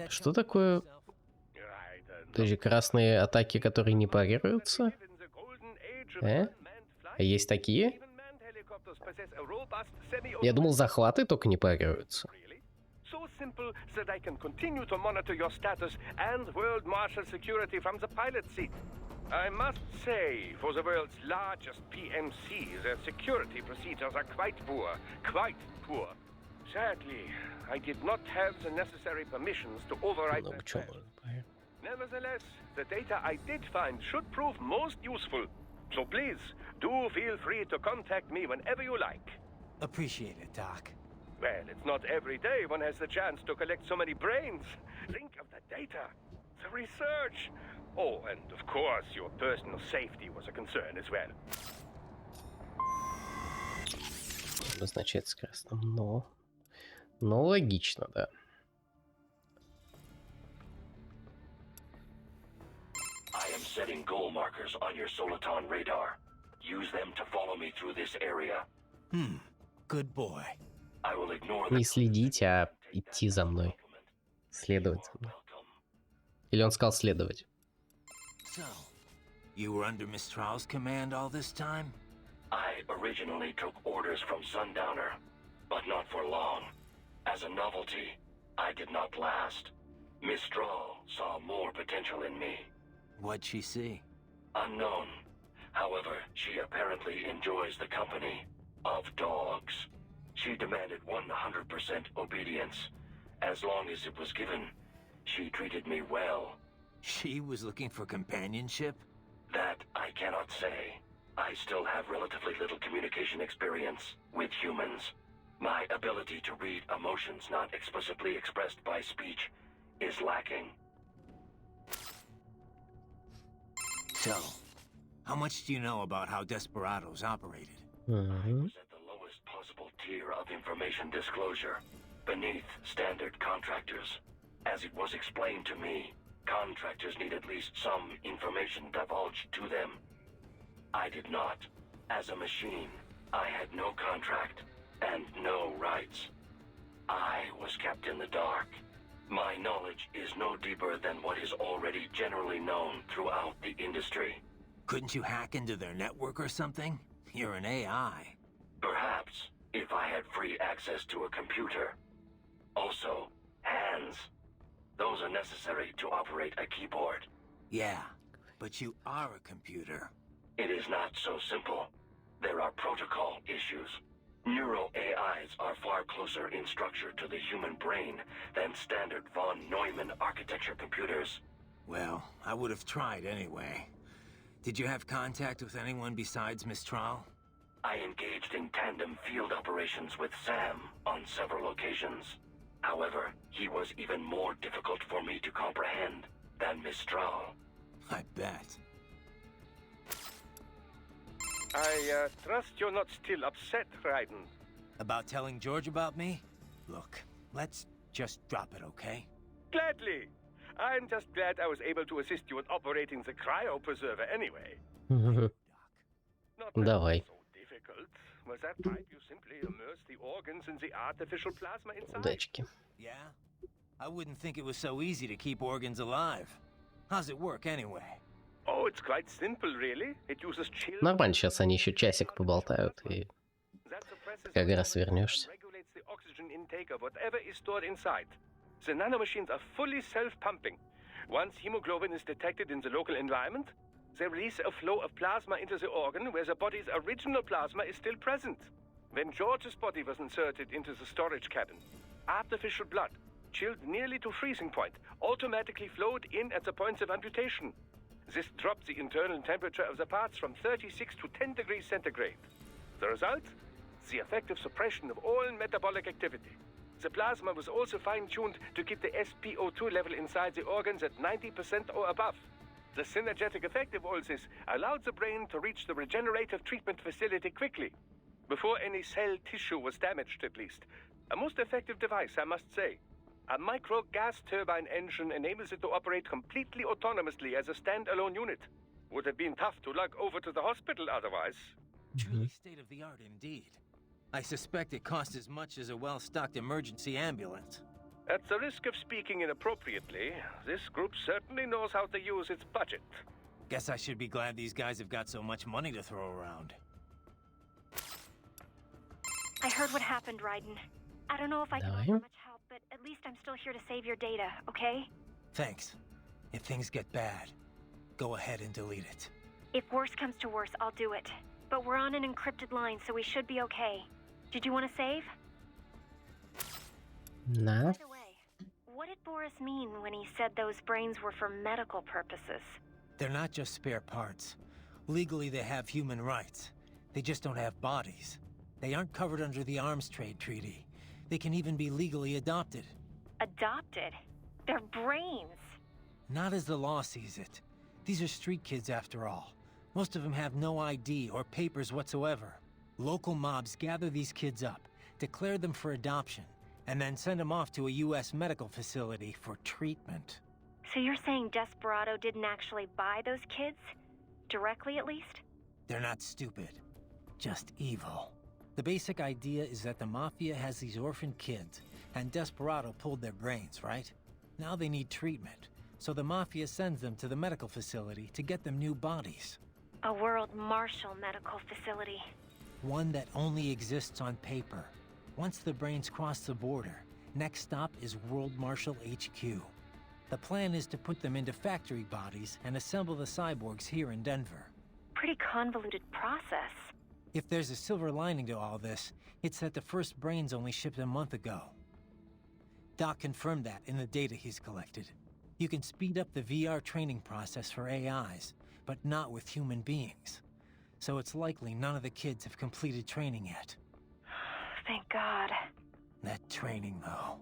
Что такое? Подожди, красные атаки, которые не парируются? Есть такие? Я думал, захваты только не парируются. So simple that I can continue to monitor your status and world marshal security from the pilot seat. I must say, for the world's largest PMC, their security procedures are quite poor. Quite poor. Sadly, I did not have the necessary permissions to override their plans. Nevertheless, the data I did find should prove most useful. So please, do feel free to contact me whenever you like. Appreciate it, Doc. Well, it's not every day one has the chance to collect so many brains. Think of the data, the research. Oh, and of course, your personal safety was a concern as well. Обозначается красным, но логично, да. I am setting goal markers on your Soliton radar. Use them to follow me through this area. Good boy. I will ignore Не следить, а идти за мной. Следовать за мной. Или он сказал следовать? So, you were under Mistral's command all this time? I originally took orders from Sundowner, but not for long. As a novelty, I did not last. Mistral saw more potential in me. What'd she see? Unknown. However, she apparently enjoys the company of dogs. She demanded 100% obedience. As long as it was given, she treated me well. She was looking for companionship? That I cannot say. I still have relatively little communication experience with humans. My ability to read emotions not explicitly expressed by speech is lacking. So, how much do you know about how Desperados operated? Possible tier of information disclosure beneath standard contractors. As it was explained to me, Contractors need at least some information divulged to them. I did not. As a machine, I had no contract and no rights. I was kept in the dark. My knowledge is no deeper than what is already generally known throughout the industry. Couldn't you hack into their network or something? You're an AI. Perhaps, if I had free access to a computer. Also, hands. Those are necessary to operate a keyboard. Yeah, but you are a computer. It is not so simple. There are protocol issues. Neural AIs are far closer in structure to the human brain than standard von Neumann architecture computers. Well, I would have tried anyway. Did you have contact with anyone besides Mistral? I engaged in tandem field operations with Sam on several occasions. However, he was even more difficult for me to comprehend than Mistral. I bet. I trust you're not still upset, Raiden. About telling George about me? Look, let's just drop it, okay? Gladly. I'm just glad I was able to assist you in operating the cryopreserver anyway. Not that Давай. so difficult. Was that pipe you simply immerse the organs in the artificial plasma inside? Удачки. Yeah? I wouldn't think it was so easy to keep organs alive. How's it work anyway? Oh, it's quite simple, really. It uses chill. Нормально, сейчас они еще часик поболтают, и как раз вернешься. Regulates the oxygen intake of whatever is stored inside. The nanomachines are fully self-pumping. Once hemoglobin is detected in the local environment, they release a flow of plasma into the organ where the body's original plasma is still present. When George's body was inserted into the storage cabin, artificial blood, chilled nearly to freezing point, automatically flowed in at the points of amputation. This dropped the internal temperature of the parts from 36 to 10 degrees centigrade. The result? The effective suppression of all metabolic activity. The plasma was also fine-tuned to keep the SpO2 level inside the organs at 90% or above. The synergetic effect of all this allowed the brain to reach the regenerative treatment facility quickly, before any cell tissue was damaged at least. A most effective device, I must say. A micro gas turbine engine enables it to operate completely autonomously as a standalone unit. Would have been tough to lug over to the hospital otherwise. Truly state-of-the-art indeed. I suspect it costs as much as a well-stocked emergency ambulance. At the risk of speaking inappropriately, this group certainly knows how to use its budget. Guess I should be glad these guys have got so much money to throw around. I heard what happened, Raiden. I don't know if I can offer much help, but at least I'm still here to save your data, okay? Thanks. If things get bad, go ahead and delete it. If worse comes to worse, I'll do it. But we're on an encrypted line, so we should be okay. Did you want to save? Nah. By the way, what did Boris mean when he said those brains were for medical purposes? They're not just spare parts. Legally, they have human rights. They just don't have bodies. They aren't covered under the Arms Trade Treaty. They can even be legally adopted. Adopted? They're brains! Not as the law sees it. These are street kids after all. Most of them have no ID or papers whatsoever. Local mobs gather these kids up, declare them for adoption, and then send them off to a U.S. medical facility for treatment. So you're saying Desperado didn't actually buy those kids? Directly, at least? They're not stupid. Just evil. The basic idea is that the Mafia has these orphaned kids, and Desperado pulled their brains, right? Now they need treatment, so the Mafia sends them to the medical facility to get them new bodies. A World Marshal medical facility. One that only exists on paper. Once the brains cross the border, next stop is World Marshal HQ. The plan is to put them into factory bodies and assemble the cyborgs here in Denver. Pretty convoluted process. If there's a silver lining to all this, it's that the first brains only shipped a month ago. Doc confirmed that in the data he's collected. You can speed up the VR training process for AIs, but not with human beings. So it's likely none of the kids have completed training yet. Thank God. That training, though.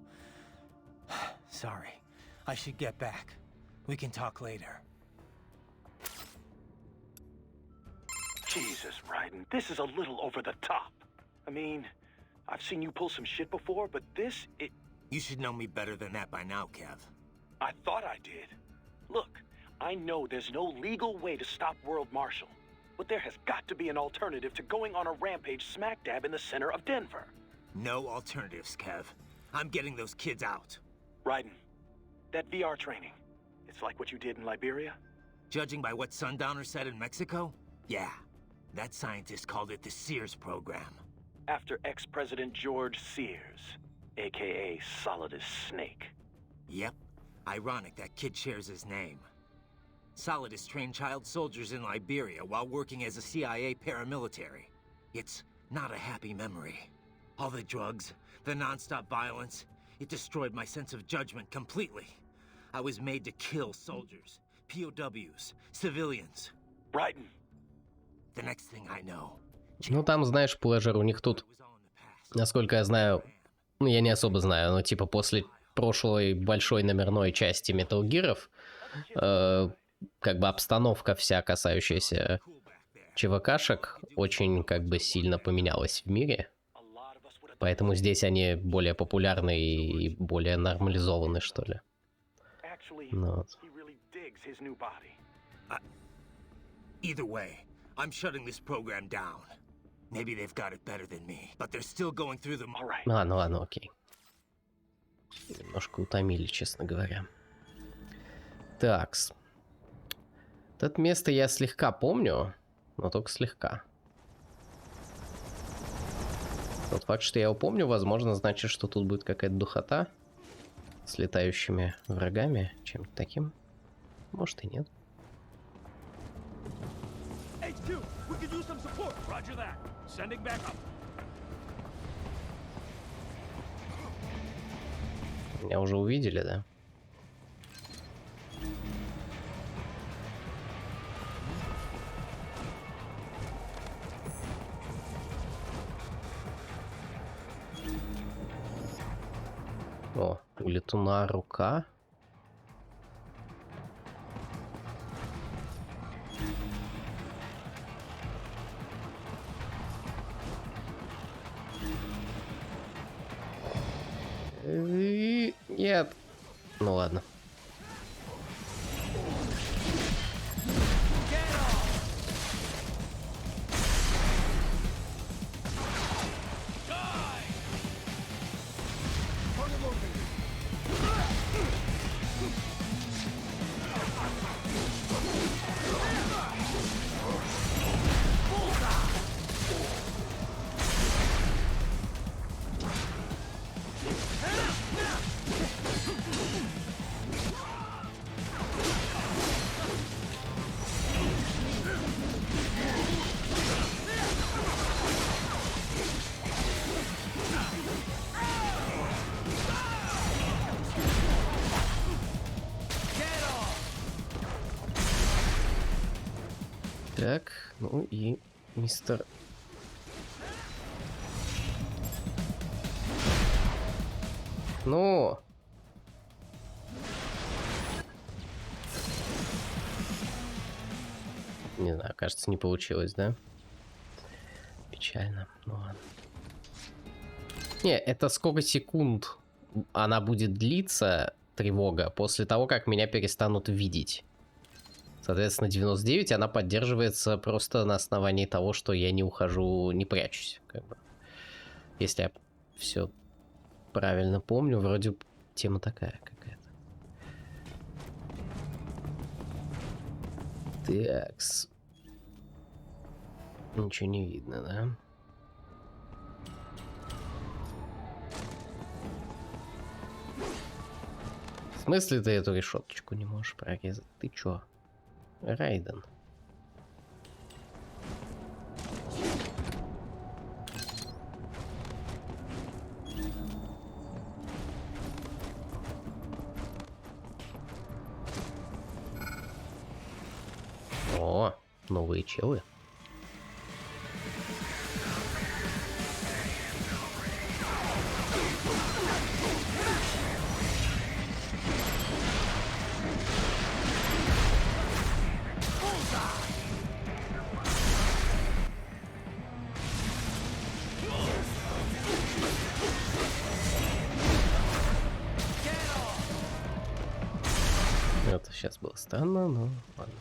Sorry. I should get back. We can talk later. Jesus, Raiden, this is a little over the top. I mean, I've seen you pull some shit before, but this, You should know me better than that by now, Kev. I thought I did. Look, I know there's no legal way to stop World Marshal, but there has got to be an alternative to going on a rampage smack dab in the center of Denver. No alternatives, Kev. I'm getting those kids out. Raiden, that VR training, it's like what you did in Liberia? Judging by what Sundowner said in Mexico, yeah. That scientist called it the Sears program. After ex-President George Sears, aka Solidus Snake. Yep. Ironic that kid shares his name. Solidus trained child soldiers in Liberia while working as a CIA paramilitary. It's not a happy memory. All the drugs, the non-stop violence, it destroyed my sense of judgment completely. I was made to kill soldiers, POWs, civilians. Raiden. The next thing I know. Ну, там, знаешь, плежер у них тут, насколько я знаю, ну, я не особо знаю, но типа после прошлой большой номерной части Metal Gear'ов, как бы обстановка вся, касающаяся ЧВКшек, очень как бы сильно поменялась в мире. Поэтому здесь они более популярны и более нормализованы, что ли. Ну, вот. Either way, I'm shutting this program down. Maybe they've got it better than me, but they're still going through them. All right. Ладно, окей. Немножко утомили, честно говоря. Такс. Это место я слегка помню, но только слегка. Тот факт, что я его помню, возможно, значит, что тут будет какая-то духота с летающими врагами, чем-то таким. Может и нет. Меня уже увидели, да? О, у летуна рука. Нет. Ну ладно. Так, ну и мистер... Ну... Не знаю, кажется, не получилось, да? Печально. Ну ладно. Не, это сколько секунд она будет длиться, тревога, после того, как меня перестанут видеть. Соответственно, 99 она поддерживается просто на основании того, что я не ухожу, не прячусь. Как бы. Если я все правильно помню, вроде тема такая какая-то. Такс. Ничего не видно, да? В смысле ты эту решеточку не можешь прорезать? Ты чё? Райден. О, новые челы. Это сейчас было странно, но ладно.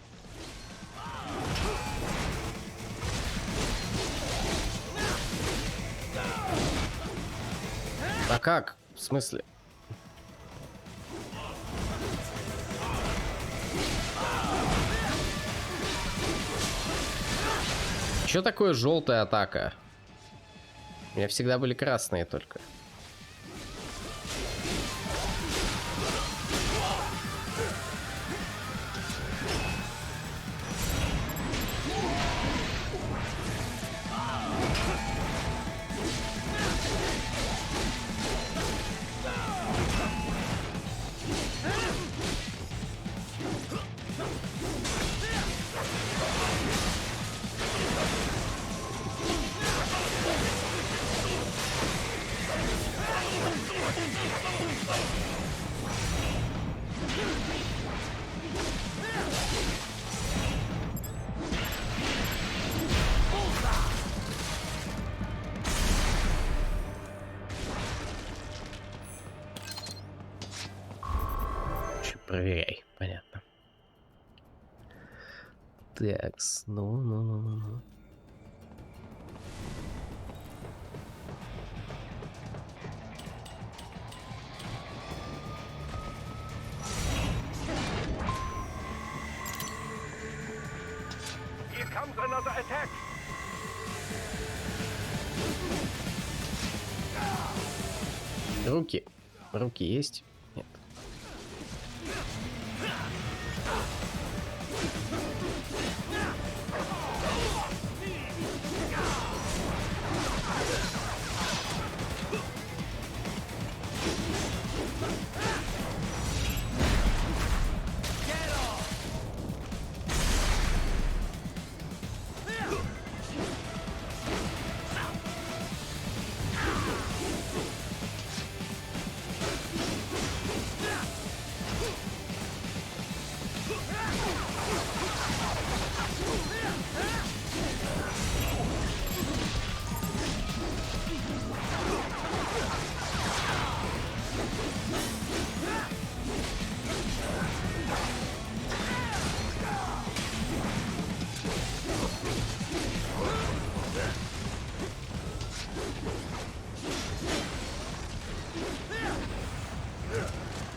А как? В смысле? Что такое желтая атака? У меня всегда были красные только. Проверяй, понятно. Такс, ну. Here comes another attack. Руки. Руки есть? Нет.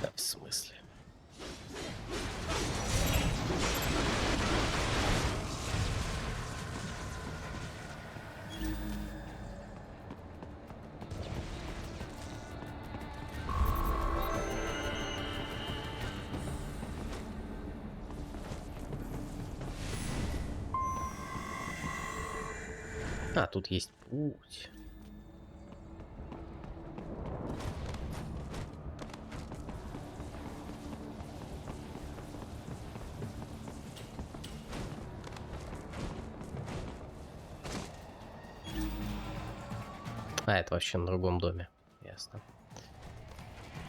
Да, в смысле? А, тут есть путь. А, это вообще на другом доме. Ясно.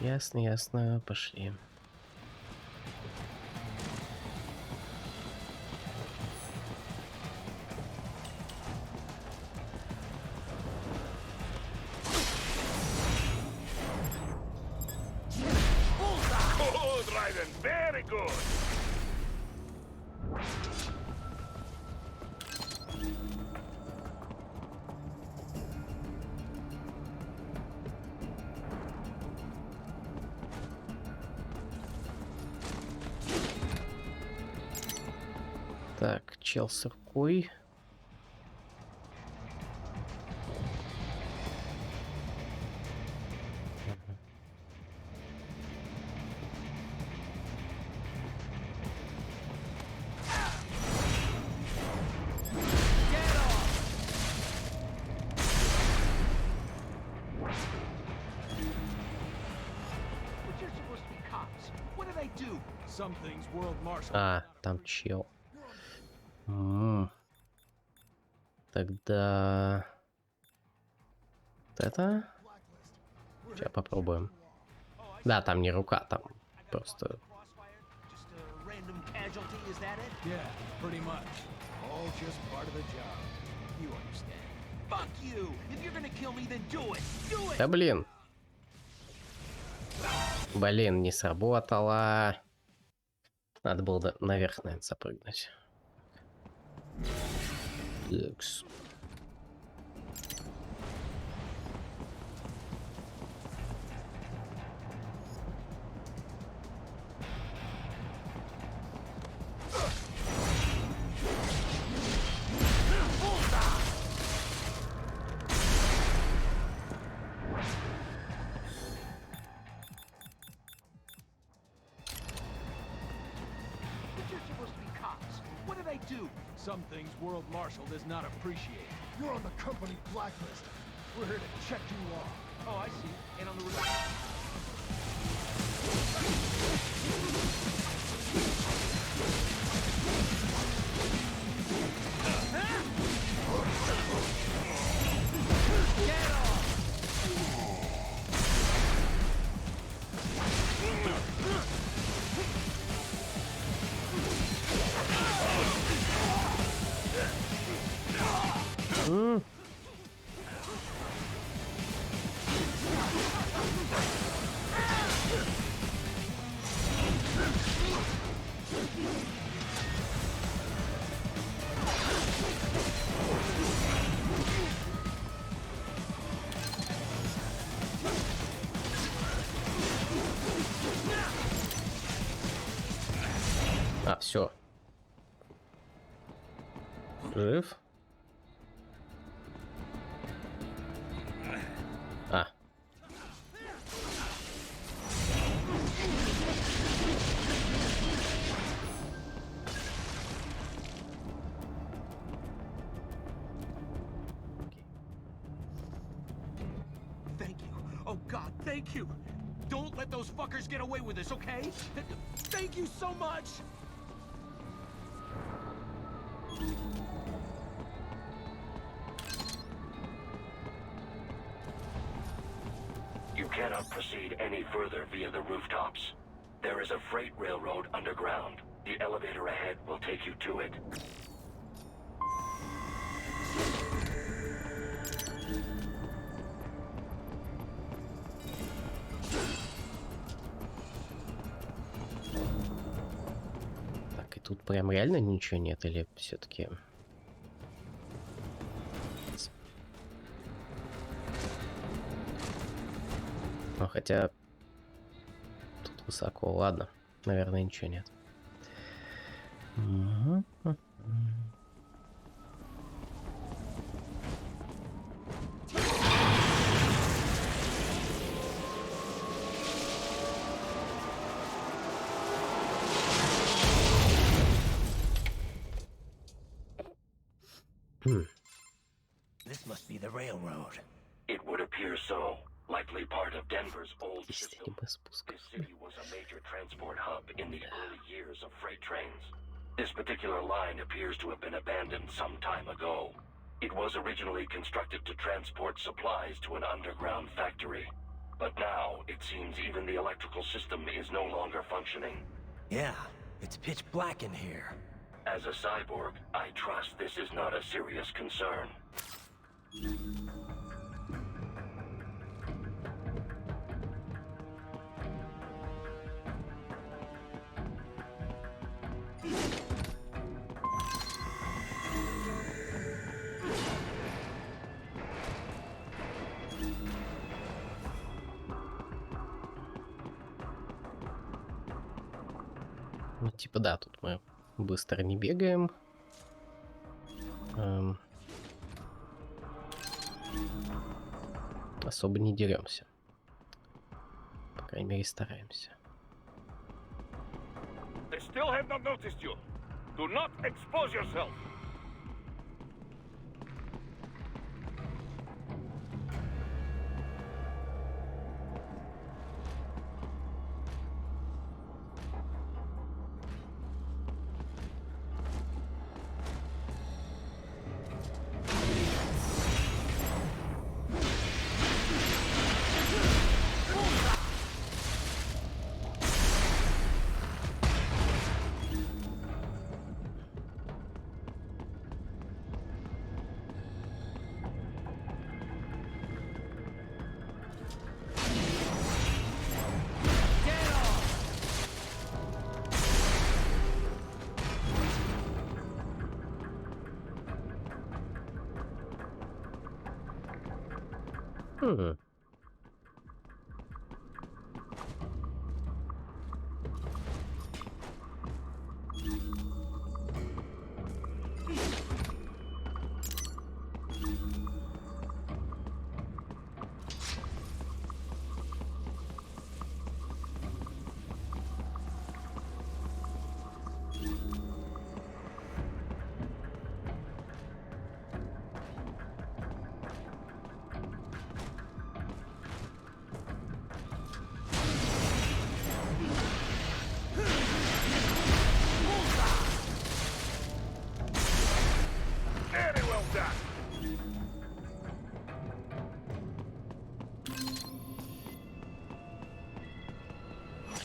Ясно. Пошли. Good, Raiden. Very good. Так, чел с рукой. А, там чел. Тогда... Вот это? Сейчас попробуем. Да, там не рука, там просто... Да блин. Блин, не сработало. Надо было наверх, наверное, запрыгнуть. Такс. Some things World Marshal does not appreciate. You're on the company blacklist. We're here to check you off. Oh, I see. And on the Get off! А, все. Жив? А. Thank you. Oh God, thank you. Don't let those fuckers get away with this, okay? Thank you so much. You cannot proceed any further via the rooftops. There is a freight railroad underground. The elevator ahead will take you to it. Так, и тут прям реально ничего нет, или все-таки... Ну, хотя тут высоко, ладно. Наверное, ничего нет. This must be the railroad. It would appear so. Likely part of Denver's old system. This city was a major transport hub in the early years of freight trains. This particular line appears to have been abandoned some time ago. It was originally constructed to transport supplies to an underground factory. But now, it seems even the electrical system is no longer functioning. Yeah, it's pitch black in here. As a cyborg, I trust this is not a serious concern. Ну, типа, да, тут мы быстро не бегаем. Особо не деремся. По крайней мере, стараемся. They still have not noticed you. Do not expose yourself.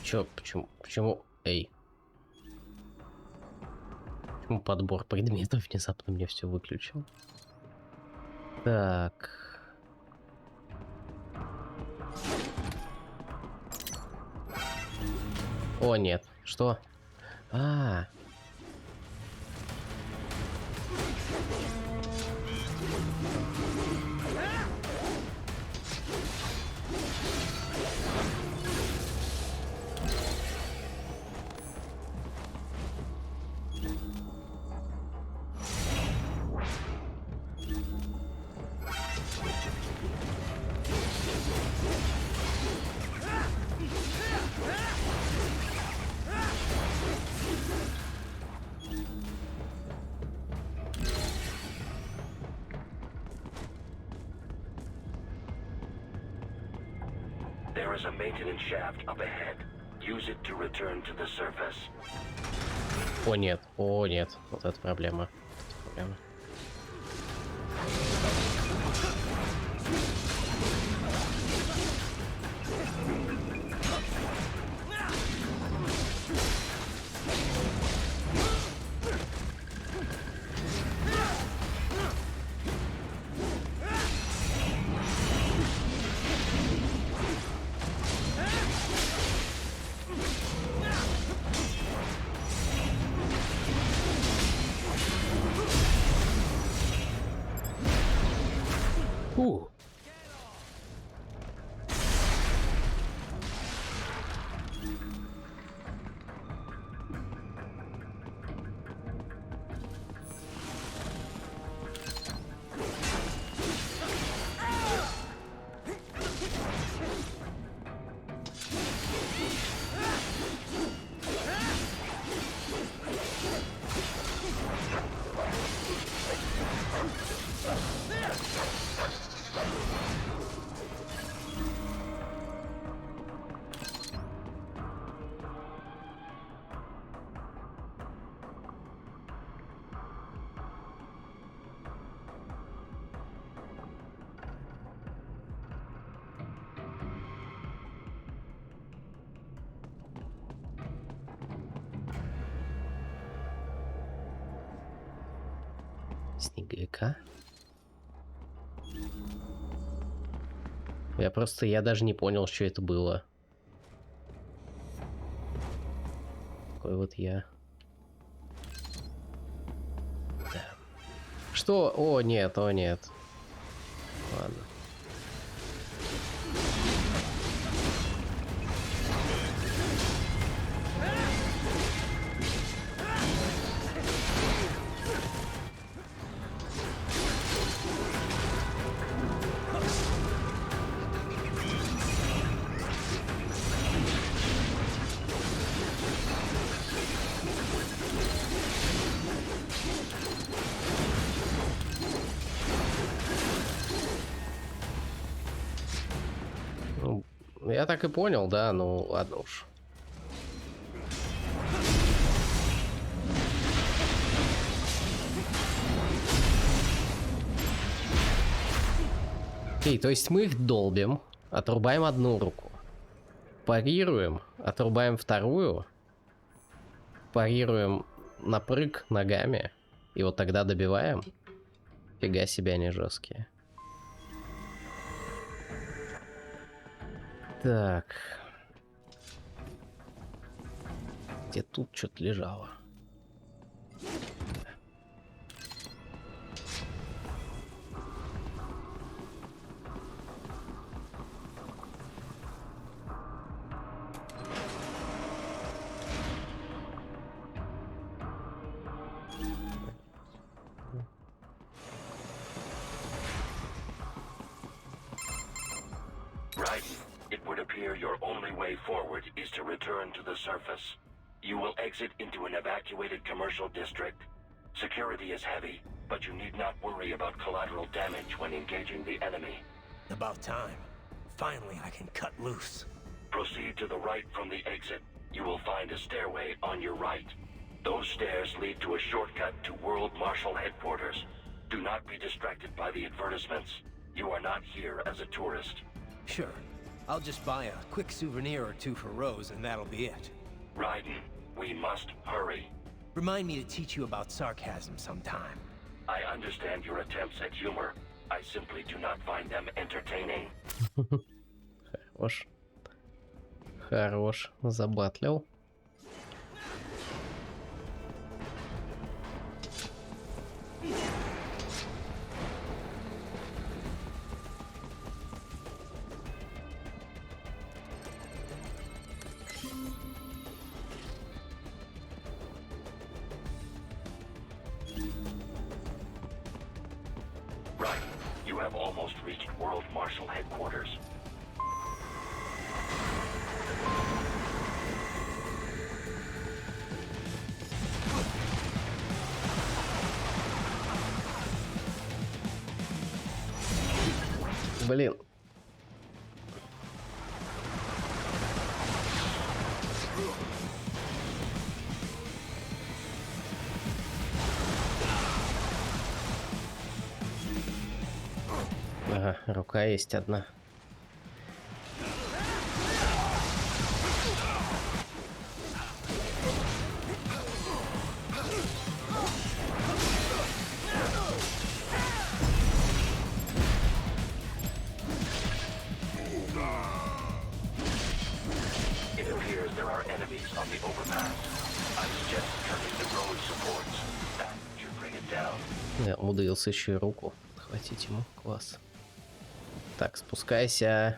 Чё, почему, эй? Почему подбор предметов внезапно мне все выключил? Так. О, нет. Что? А. There is a maintenance shaft up ahead. Use it to return to the surface. О, нет. О, нет. Вот это проблема. Проблема. Снеговика? Я даже не понял, что это было. Такой вот я. Да. Что? О, нет, о, нет. Ладно. Я так и понял, да, ну ладно уж. Окей, то есть мы их долбим, отрубаем одну руку, парируем, отрубаем вторую, парируем напрыг ногами, и вот тогда добиваем. Фига себе, они жесткие. Так. Где тут что-то лежало? Right. It would appear your only way forward is to return to the surface. You will exit into an evacuated commercial district. Security is heavy, but you need not worry about collateral damage when engaging the enemy. About time. Finally, I can cut loose. Proceed to the right from the exit. You will find a stairway on your right. Those stairs lead to a shortcut to World Marshal Headquarters. Do not be distracted by the advertisements. You are not here as a tourist. Sure. I'll just buy a quick souvenir or two for Rose, and that'll be it. Raiden, we must hurry. Remind me to teach you about sarcasm sometime. I understand your attempts at humor. I simply do not find them entertaining. Хорош. Хорош. Забатлил. Right. You have almost reached World Marshal Headquarters. Блин. Ага, рука есть одна. It appears there are enemies on the overpass. I suggest turning the road supports. That should bring it down. Я умудрился еще и руку хватить ему. Класс. Так, спускайся.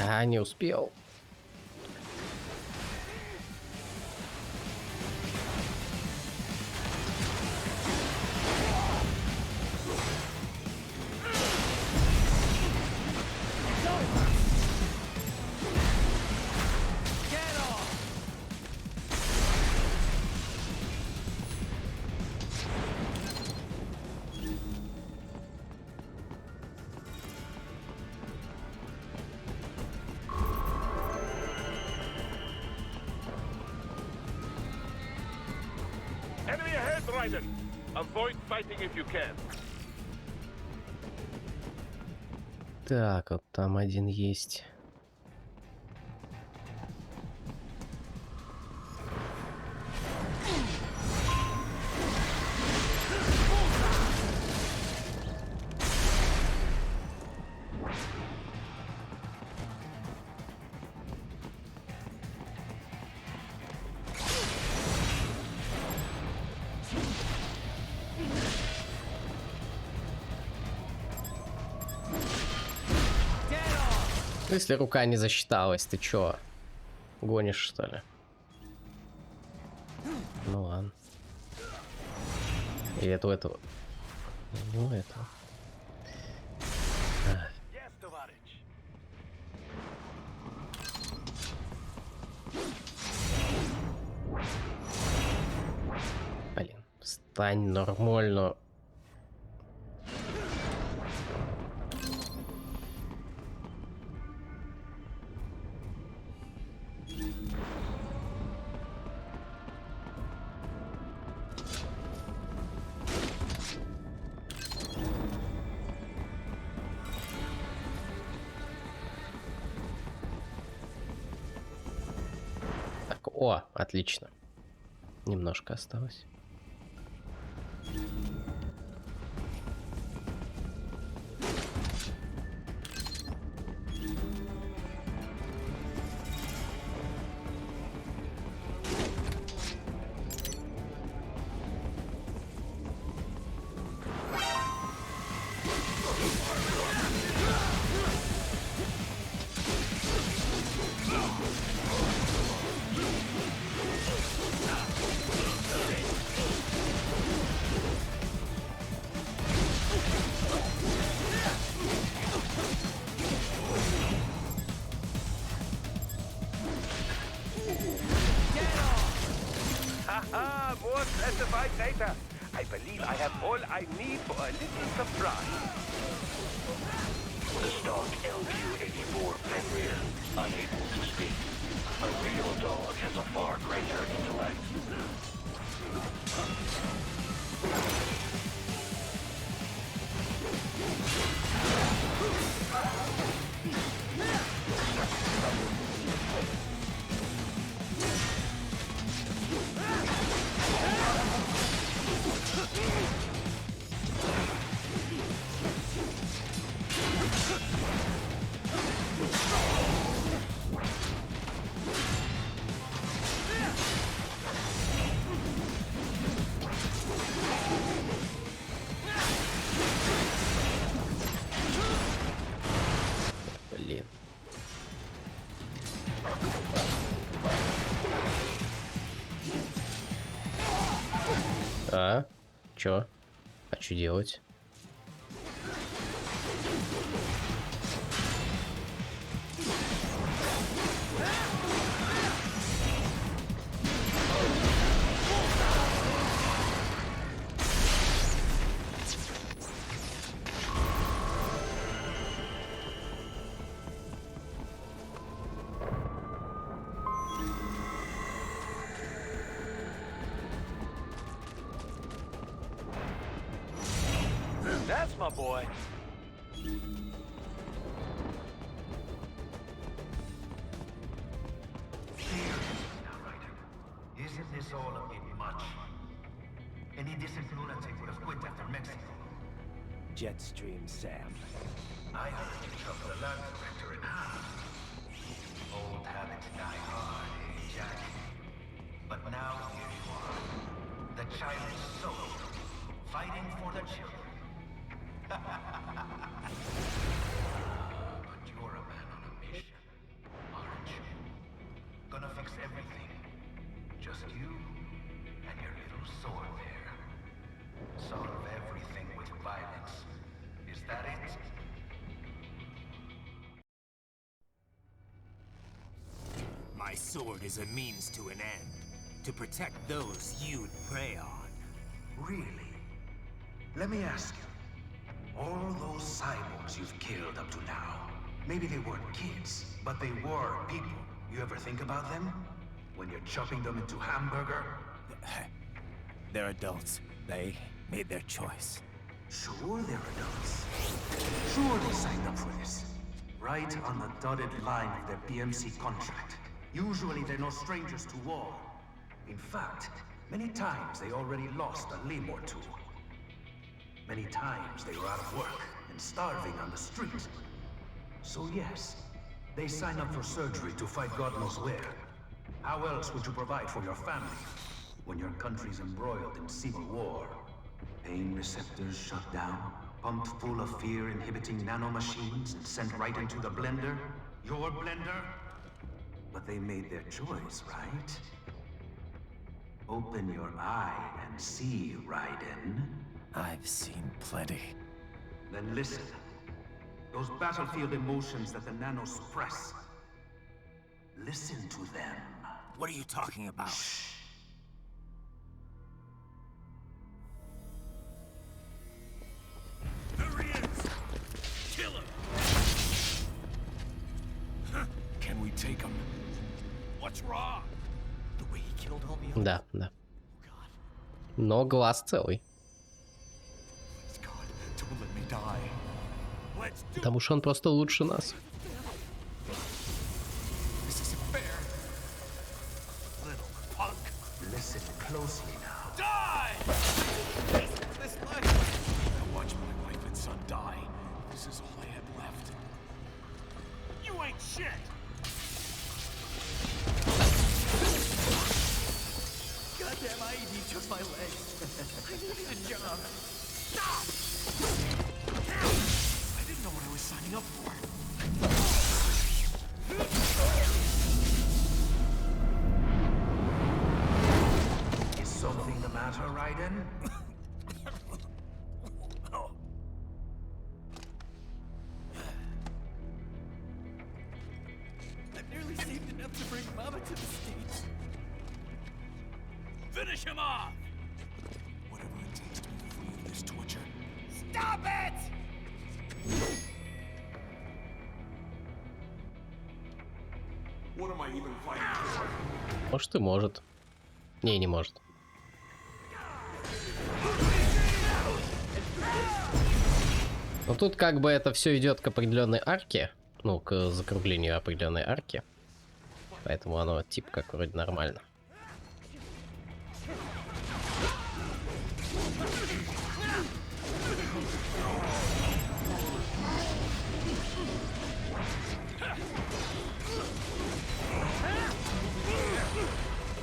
А, не успел. Enemy ahead, Raiden. Avoid fighting if you can. Так, вот там один есть. Если рука не засчиталась, ты чё? Гонишь, что ли? Ну ладно. И этого. Ну, этого. Блин, встань нормально. О, отлично. Немножко осталось. Haha, more classified data. I believe I have all I need for a little surprise. The stock LQ-84 Fenrir, unable to speak. A real dog has a far greater intellect. Блин. А? Чё? А чё делать? That's my boy. Isn't this all a bit much? Any decent lunatic would have quit after Mexico. Jetstream Sam. I heard you chopped the lab director in half. Old habits die hard, eh, Jack? But now here you are. The child's soul, fighting for the children. But you're a man on a mission, aren't you? Gonna fix everything. Just you and your little sword there. Solve everything with violence. Is that it? My sword is a means to an end. To protect those you'd prey on. Really? Let me ask you. All those cyborgs you've killed up to now, maybe they weren't kids, but they were people. You ever think about them? When you're chopping them into hamburger? They're adults. They made their choice. Sure they're adults. Sure they signed up for this. Right on the dotted line of their PMC contract. Usually they're no strangers to war. In fact, many times they already lost a limb or two. Many times they were out of work and starving on the street. So yes, they sign up for surgery to fight God knows where. How else would you provide for your family when your country's embroiled in civil war? Pain receptors shut down, pumped full of fear-inhibiting nanomachines and sent right into the blender? Your blender? But they made their choice, right? Open your eye and see, Raiden. I've seen plenty. Then listen. Those battlefield emotions that the nanos suppress. Listen to them. What are you talking about? Shh. There he is! Kill him! Can we take him? What's wrong? The way he killed all the others. Да, да. Но глаз целый. Don't let me die. Потому что он просто лучше нас. This isn't fair. Little die. This is all I had left. You ain't shit! Goddamn IED took my legs. I needed a job. Stop! I didn't know what I was signing up for. Is something the matter, Raiden? I've nearly saved enough to bring Mama to the States. Finish him off! Whatever it takes to be free of this torture. Stop it! What am I even fighting for? Может и может. Не, не может. Но тут как бы это все идет к определенной арке. Ну, к закруглению определенной арки. Поэтому оно типа как вроде нормально.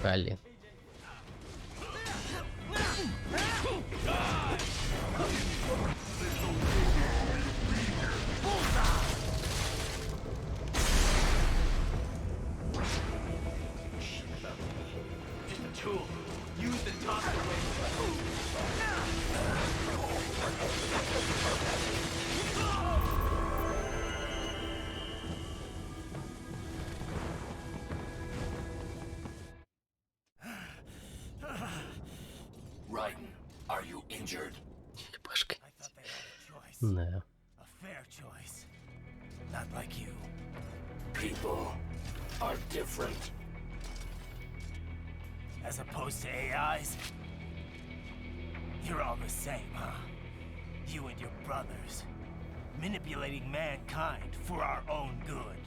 Блин. Tool. Use the toss away. Raiden, are you injured? Да. A fair choice. Not like you. People are different. As opposed to AIs? You're all the same, huh? You and your brothers. Manipulating mankind for our own good.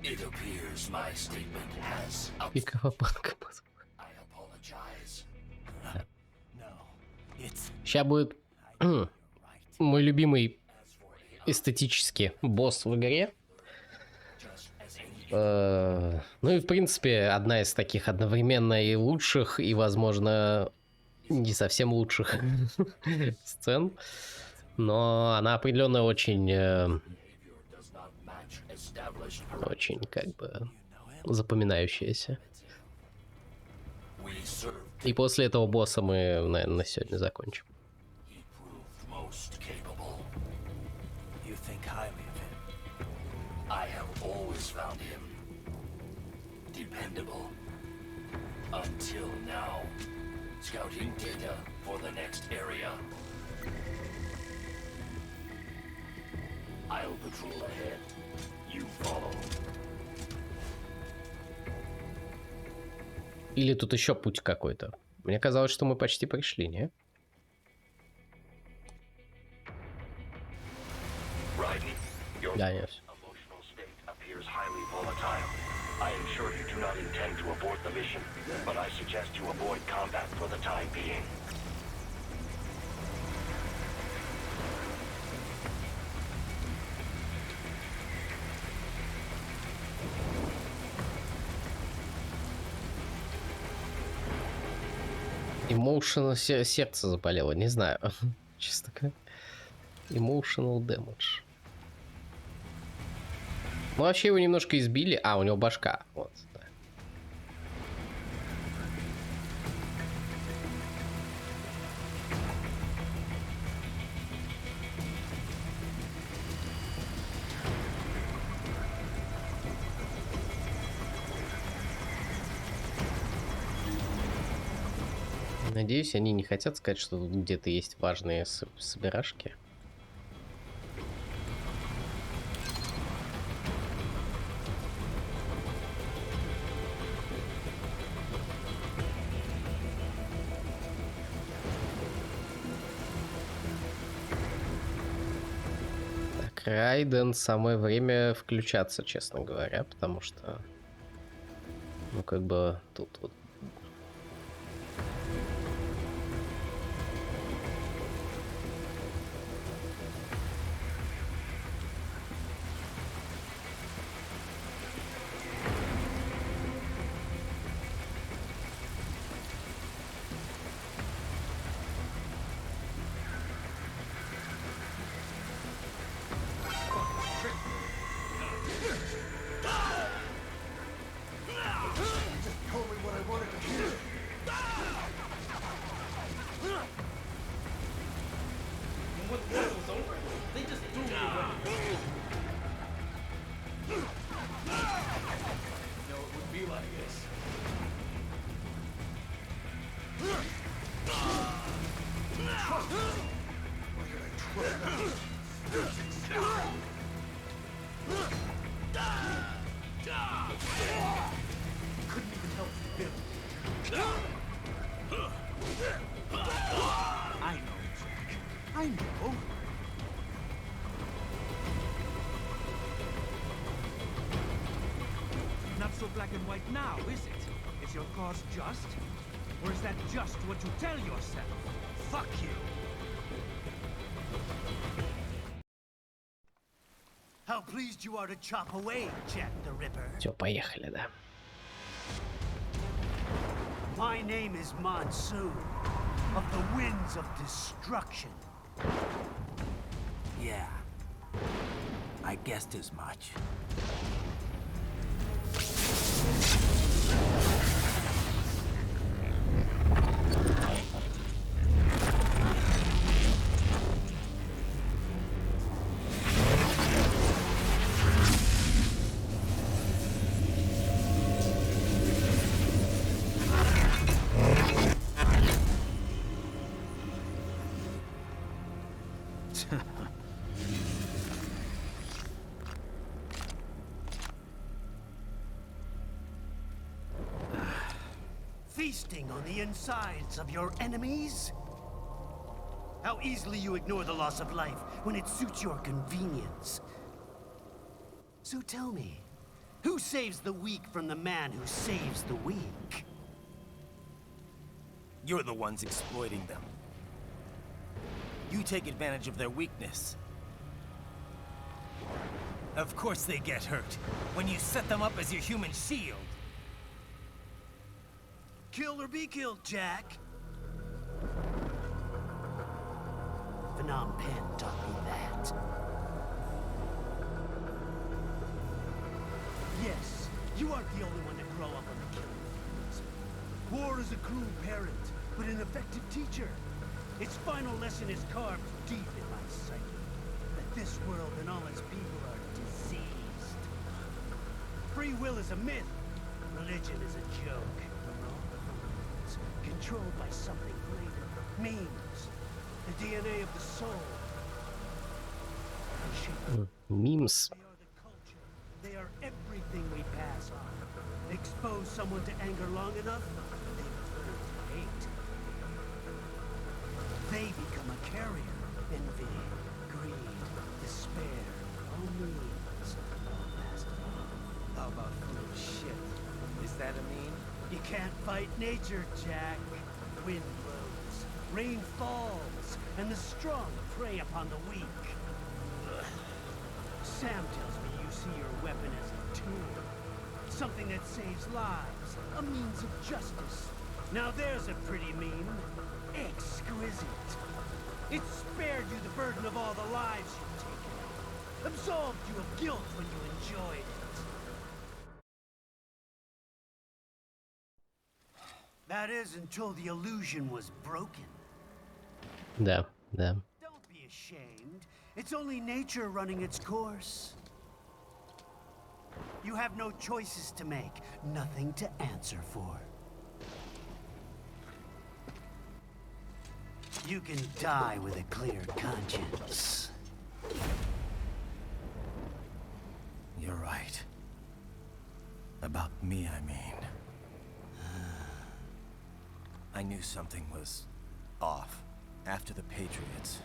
It appears my statement has I apologize. No, it's... Сейчас будет мой любимый эстетический босс в игре. Ну и в принципе одна из таких одновременно и лучших, и возможно не совсем лучших сцен. Но она определенно очень, очень как бы запоминающаяся. И после этого босса мы, наверное, на сегодня закончим. You think highly of him. I have always found him dependable. Until now. Scouting data for the next area. I'll patrol ahead. You follow. Или тут еще путь какой-то? Мне казалось, что мы почти пришли, не? Да, нет. I am sure you do not intend to abort the mission, but I suggest you avoid combat for the time being. Emotional сердце заболело, не знаю. Чисто как. Emotional damage. Ну, вообще его немножко избили. А, у него башка. Вот, да. Надеюсь, они не хотят сказать, что тут где-то есть важные собирашки. Так, Райден, самое время включаться, честно говоря, потому что, ну, как бы тут вот. Couldn't even help you build. I know, Jack. I know. Not so black and white now, is it? Is your cause just? Or is that just what you tell yourself? Fuck you! How pleased you are to chop away, Jack the Ripper. Все, поехали, да. My name is Monsoon, of the Winds of Destruction. Yeah. I guessed as much. Feasting on the insides of your enemies? How easily you ignore the loss of life when it suits your convenience. So tell me, who saves the weak from the man who saves the weak? You're the ones exploiting them. You take advantage of their weakness. Of course they get hurt when you set them up as your human shield. Kill or be killed, Jack. Phnom Penh taught me that. Yes, you aren't the only one to grow up on the killing fields. War is a cruel parent, but an effective teacher. Its final lesson is carved deep in my psyche. That this world and all its people are diseased. Free will is a myth. Religion is a joke. Controlled by something greater. Memes. The DNA of the soul. Memes. They are the culture. They are everything we pass on. Expose someone to anger long enough, they learn to hate. They become a carrier. Envy, greed, despair, all memes, all past on. How about full shit? Is that a meme? You can't fight nature, Jack. Wind blows, rain falls, and the strong prey upon the weak. Sam tells me you see your weapon as a tool. Something that saves lives, a means of justice. Now there's a pretty meme. Exquisite. It spared you the burden of all the lives you've taken. Absolved you of guilt when you enjoyed it. That is until the illusion was broken. Да, да. Don't be ashamed. It's only nature running its course. You have no choices to make, nothing to answer for. You can die with a clear conscience. You're right. About me, I mean. I knew something was off. After the Patriots,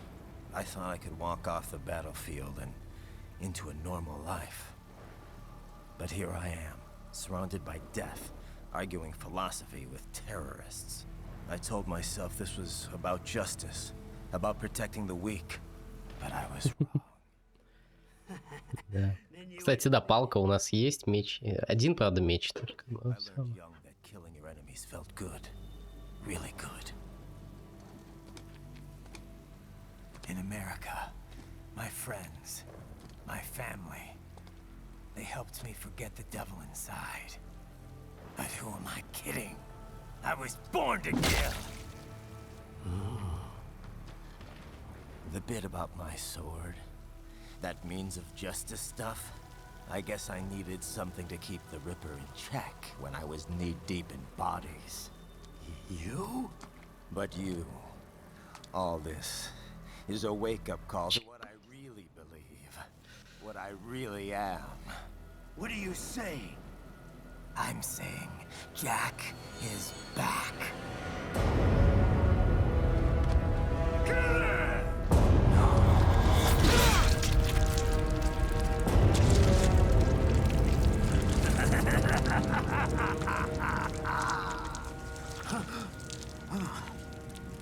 I thought I could walk off the battlefield and into a normal life. But here I am, surrounded by death, arguing philosophy with terrorists. I told myself this was about justice, about protecting the weak, but I was wrong. Да. Кстати, да, палка у нас есть, меч. Один, правда, меч только. I learned young that killing your enemies felt good. Really good. In America, my friends, my family, they helped me forget the devil inside. But who am I kidding? I was born to kill! The bit about my sword, that means of justice stuff, I guess I needed something to keep the Ripper in check when I was knee-deep in bodies. You? But you, all this, is a wake-up call to what I really believe. what I really am. What are you saying? I'm saying Jack is back.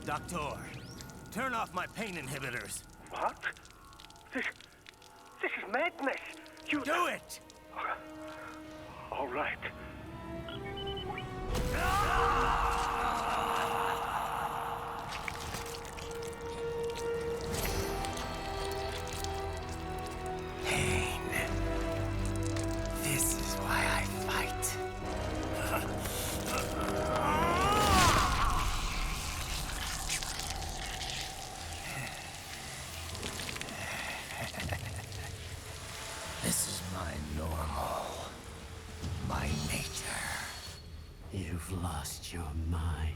Doctor, turn off my pain inhibitors. What? This is madness. You do it. All right. Pain. This is why I fight. This is my normal. My nature. You've lost your mind.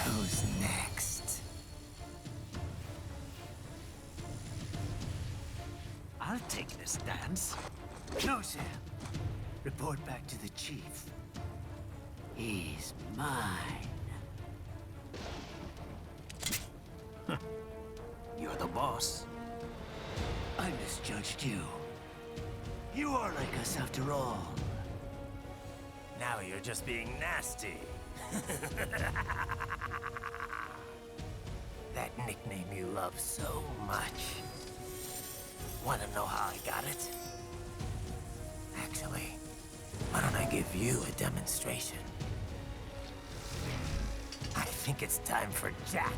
Who's next? I'll take this dance. No, sir. Report back to the chief. He's mine. You're the boss. I misjudged you. You are like us after all. Now you're just being nasty. That nickname you love so much. Want to know how I got it? Actually, why don't I give you a demonstration? I think it's time for Jack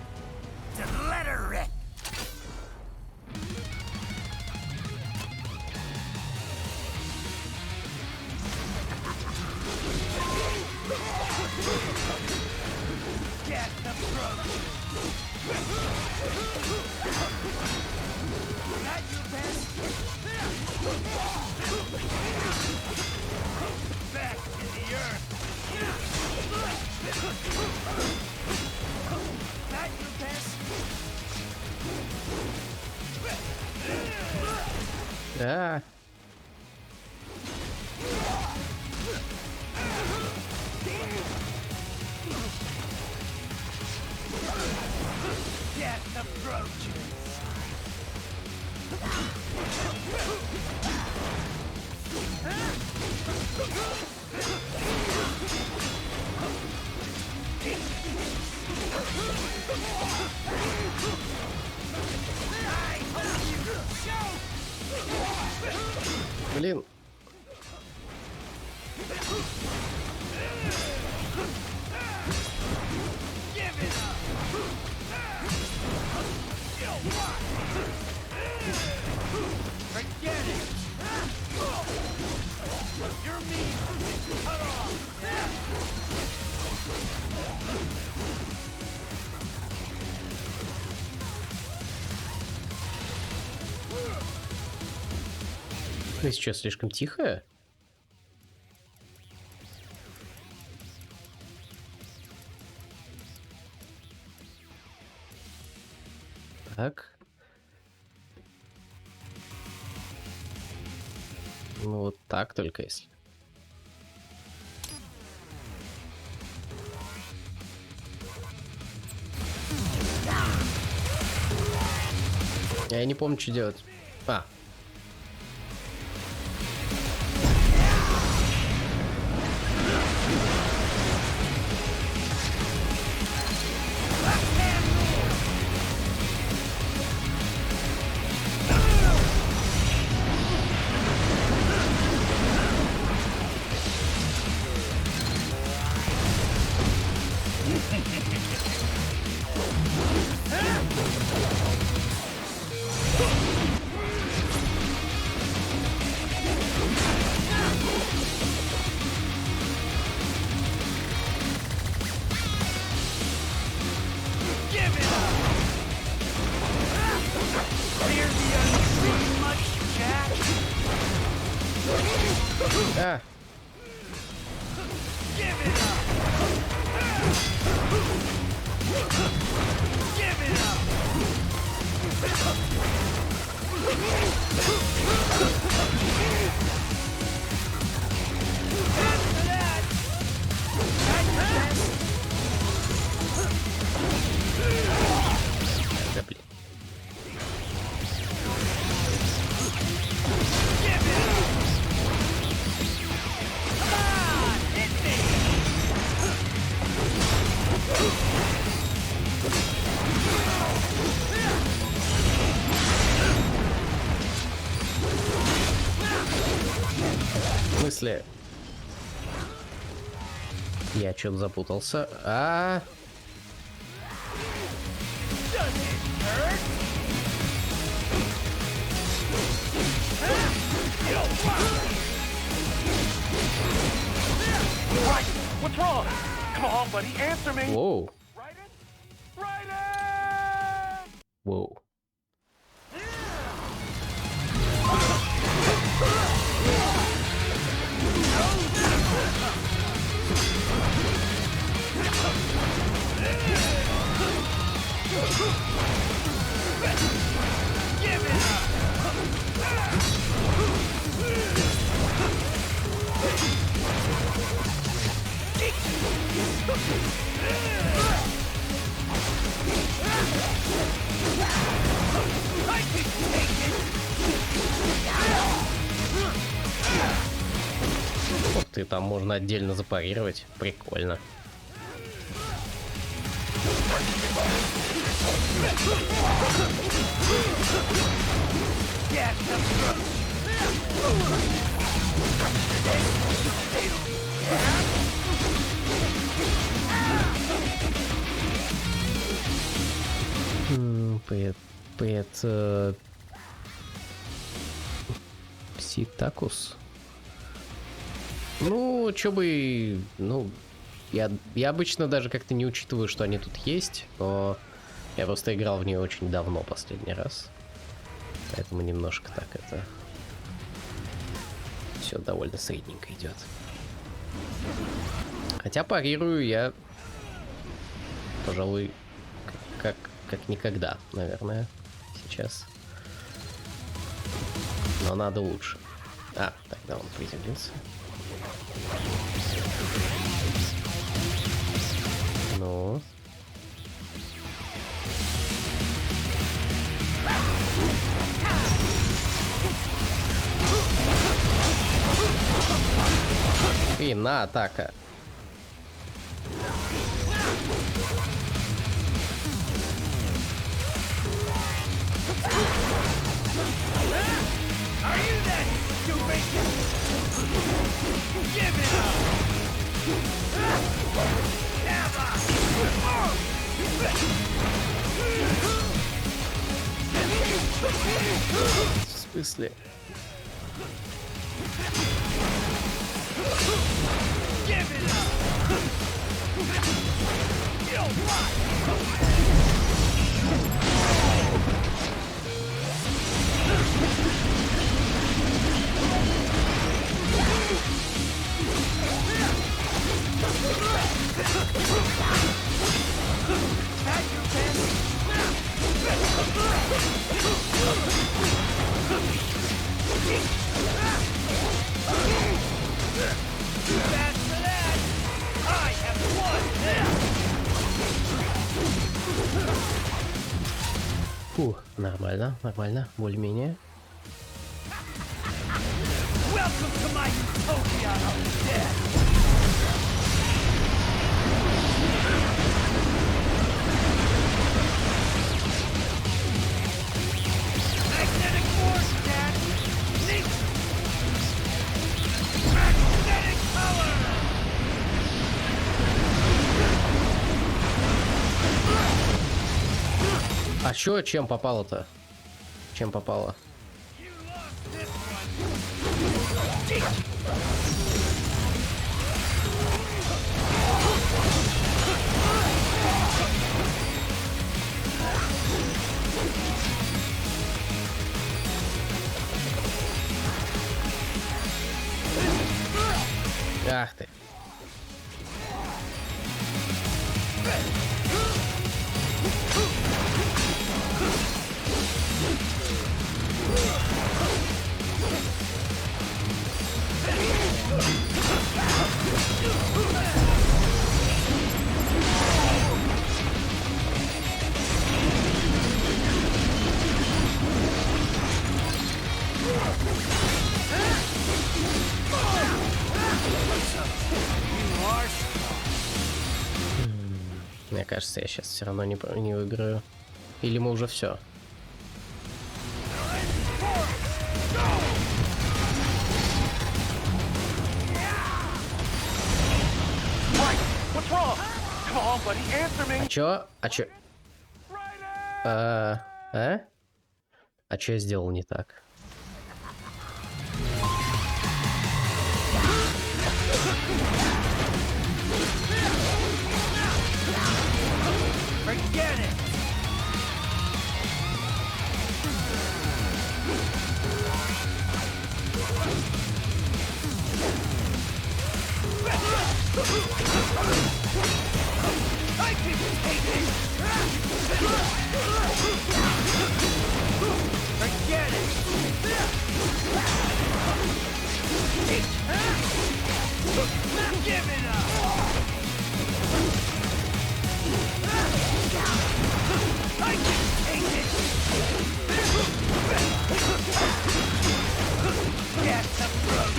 to let her rip. Get the throat. Got you, Ben. Back in the earth. Got you, Ben. Ah. Get approaching. Блин. Forget it. You're me. Cut off. Ты сейчас слишком тихая? Так. Ну вот так только если. Я не помню, что делать. А. А. Да, блин. В смысле? Я что-то запутался. What's wrong? Come on, buddy, answer me. Whoa. Whoa. Ух ты, там можно отдельно запарировать. Прикольно. Пситакус. Ну, чё бы... Ну, я обычно даже как-то не учитываю, что они тут есть, но я просто играл в нее очень давно, последний раз. Поэтому немножко так это... Все довольно средненько идет. Хотя парирую я, пожалуй, как никогда, наверное, сейчас. Но надо лучше. Тогда он приземлился. Ну. И на атака. В смысле? Фух, нормально, нормально, более-менее. А чё, чем попало-то? Чем попало? Ах ты. Мне кажется, я сейчас все равно не выиграю. Или мы уже все. А чё? А чё? А чё я сделал не так? Forget it! I can take it! Forget it! Give it up! I can take it! That's approach!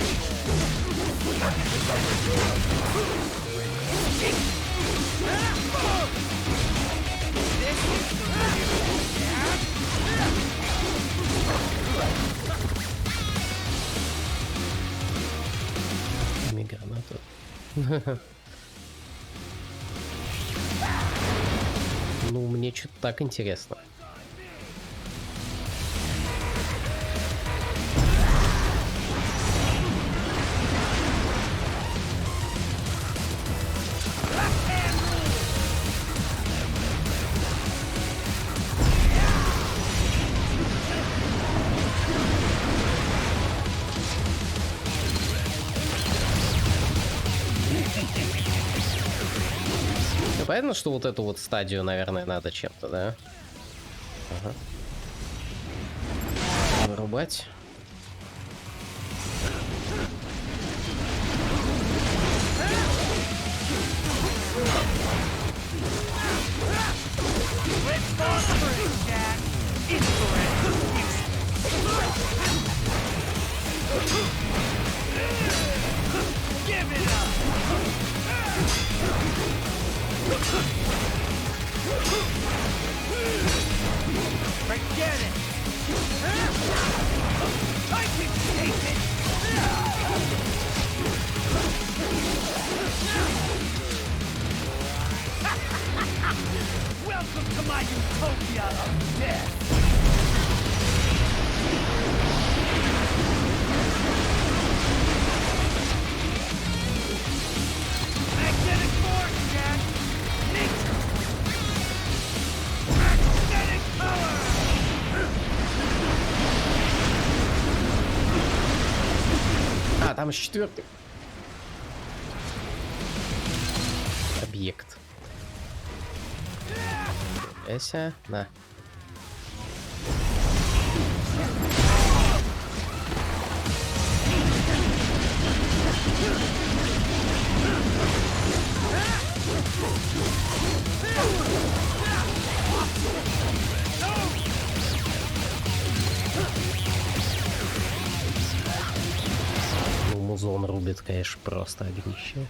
This is the Гранату. Ну, мне что-то так интересно. Понятно, что вот эту вот стадию, наверное, надо чем-то, да? Ага. Вырубать. Forget it! I can take it! Welcome to my utopia of death! Magnetic force, Jack! Magnetic power! А, там еще 4-й объект. Эся, на. Музон рубит, конечно, просто огнище.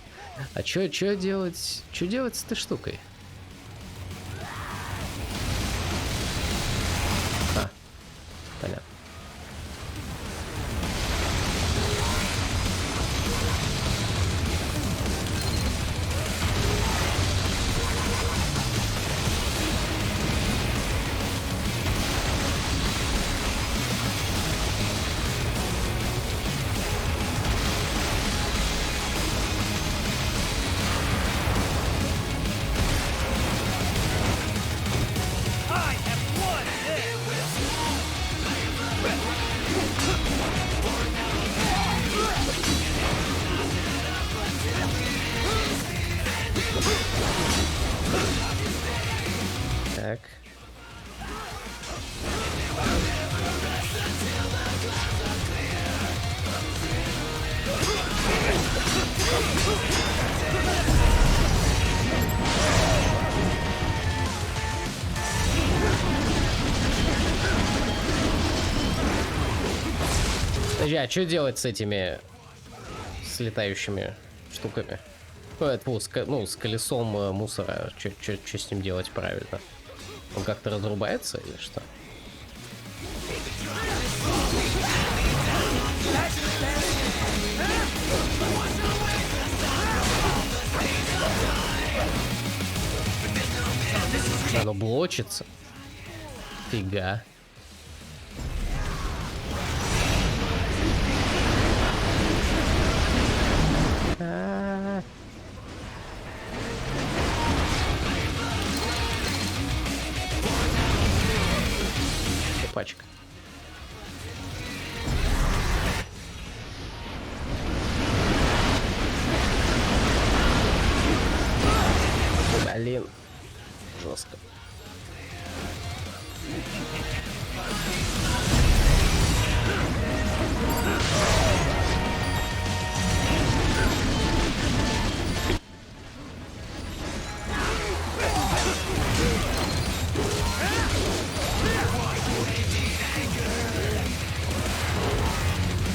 А чё делать? Чё делать с этой штукой? А, понятно. Подожди, а что делать с этими... с летающими штуками? Ну, с колесом мусора. Что с ним делать правильно? Он как-то разрубается или что? Оно блочится. Фига. Пачка. Блин. Жестко.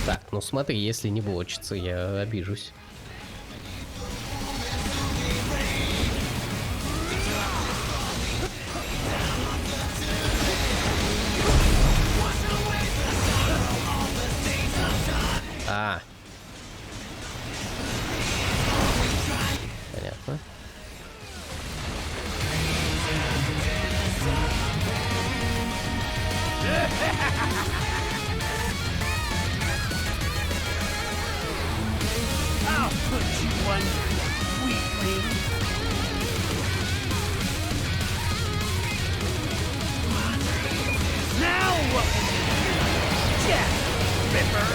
Так, ну смотри, если не блочится, я обижусь. А. Понятно. I'll put you under, weakling. Now what will you do? Death, Ripper!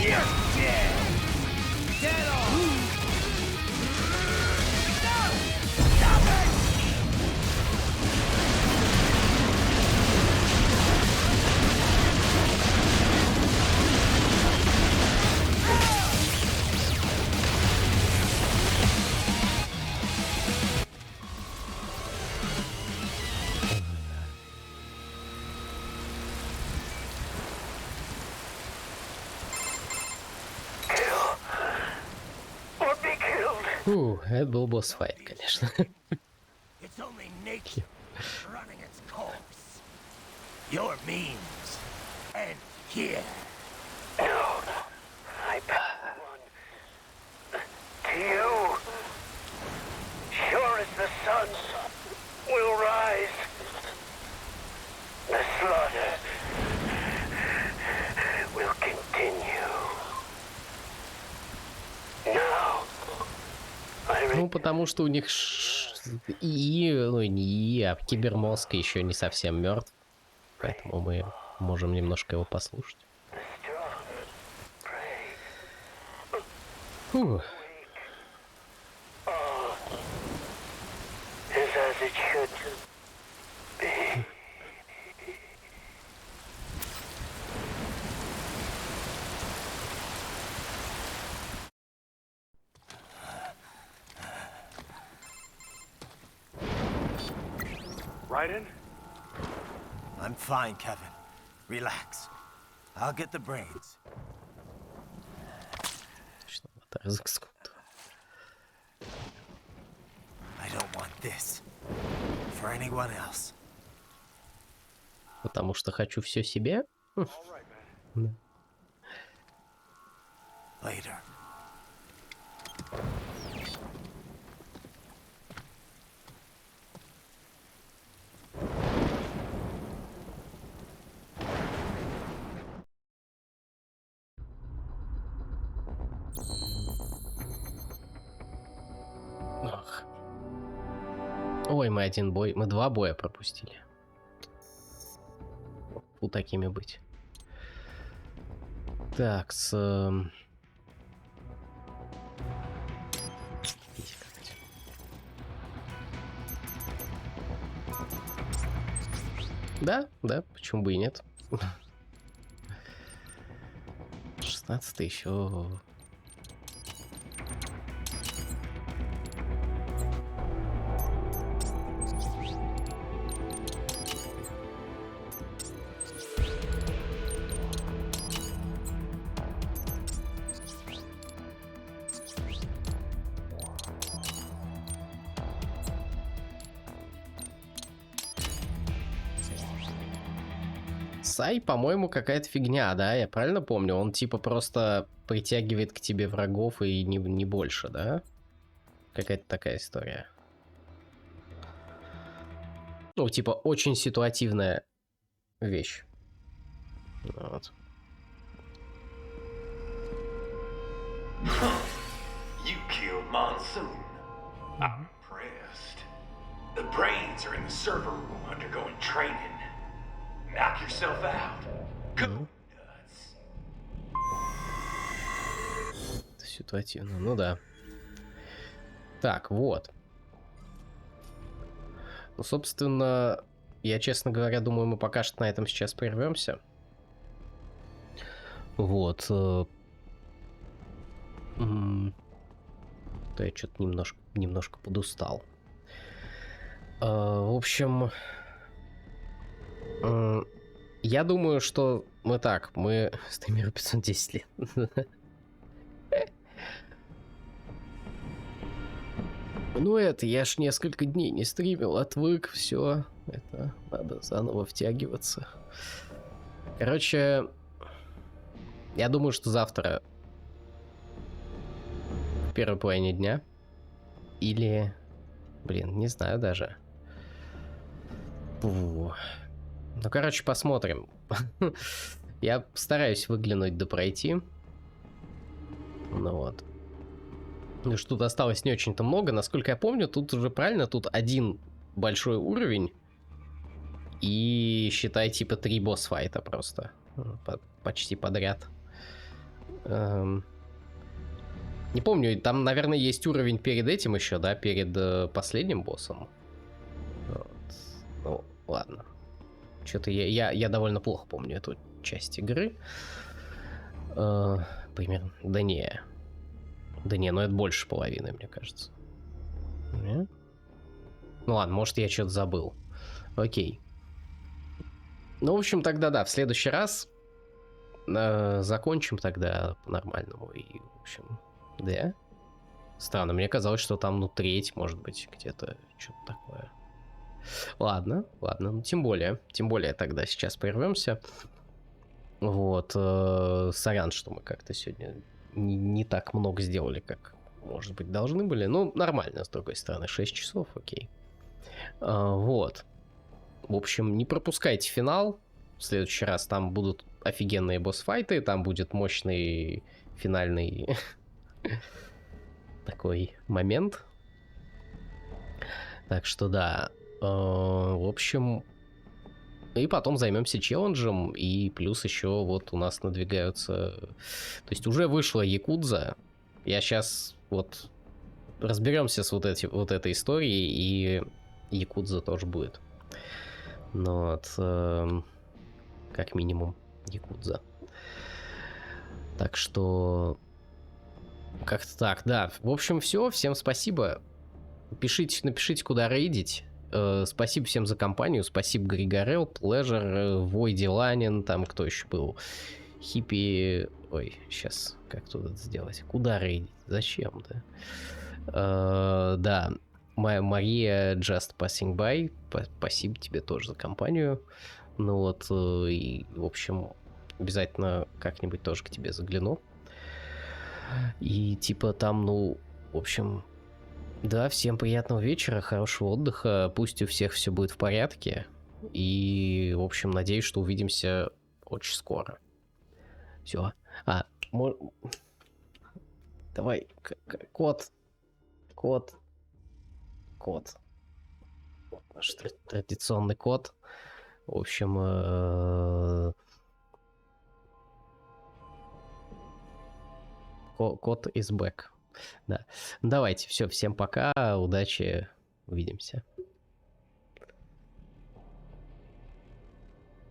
You're dead! Dead on! Stop it! Фу, это был босс-файт, конечно. It's only nature running its course. Your means end here. No, I bet one to you. Sure as the sun will rise, the slaughter will continue. Now. Ну, потому что у них ИИ, ну не ИИ, а кибермозг еще не совсем мертв. Поэтому мы можем немножко его послушать. Фу. Raiden? I'm fine, Kevin. Relax. I'll get the brains. I don't want this for anyone else. Потому что хочу все себе? Later. Ах. Ой, мы два боя пропустили. У такими быть. Так, Да, почему бы и нет. 16 еще. Сай, по-моему, какая-то фигня, да? Я правильно помню? Он типа просто притягивает к тебе врагов и не больше, да? Какая-то такая история. Ну, типа, очень ситуативная вещь. Вот. You killed Monsoon. I'm impressed. The brains are in the server room undergoing training. Knock yourself out. Go nuts. Ситуативно, ну да. Так, вот. Ну, собственно, я, честно говоря, думаю, мы пока что на этом сейчас прервемся. Вот. То я что-то немножко подустал. В общем, я думаю, что мы стримеру 510 лет. Ну это, я ж несколько дней не стримил, отвык, все. Это надо заново втягиваться. Короче, я думаю, что завтра в первой половине дня или, блин, не знаю даже. Ну, короче, посмотрим. Я постараюсь выглянуть да пройти. Ну вот. Ну что, тут осталось не очень-то много. Насколько я помню, тут уже правильно, тут один большой уровень. И, считай, типа 3 босс-файта просто. Почти подряд. Не помню, там, наверное, есть уровень перед этим еще, да? Перед последним боссом. Вот. Ну, ладно. Что-то я довольно плохо помню эту часть игры. Примерно. Да не, ну это больше половины, мне кажется. Не? Ну ладно, может я что-то забыл. Окей. Ну, в общем, тогда да, в следующий раз закончим тогда по-нормальному. И, в общем, да. Странно, мне казалось, что там, ну, треть, может быть, где-то что-то такое. Ладно, ну тем более тогда сейчас прервемся. Вот, сорян, что мы как-то сегодня не так много сделали, как, может быть, должны были. Ну, нормально, с другой стороны, 6 часов, окей. Вот. В общем, не пропускайте финал. В следующий раз там будут офигенные босс-файты, там будет мощный финальный такой момент. Так что да. В общем, и потом займемся челленджем, и плюс еще вот у нас надвигаются... То есть уже вышла Якудза. Я сейчас вот разберемся с вот этой историей, и Якудза тоже будет. Ну вот, как минимум Якудза. Так что как-то так, да. В общем, все. Всем спасибо. Напишите, куда рейдить. Спасибо всем за компанию. Спасибо Григорел, Плежер, Войди Ланин, там кто еще был. Хиппи... Ой, сейчас, как тут это сделать? Куда рейдить? Зачем, да? Да. Мария Just Passing By. Спасибо тебе тоже за компанию. Ну вот, и, в общем, обязательно как-нибудь тоже к тебе загляну. И типа там, ну, в общем... Да, всем приятного вечера, хорошего отдыха. Пусть у всех все будет в порядке. И, в общем, надеюсь, что увидимся очень скоро. Все. Давай, код. Наш традиционный код. В общем, код is back. Да. Давайте, все, всем пока, удачи, увидимся.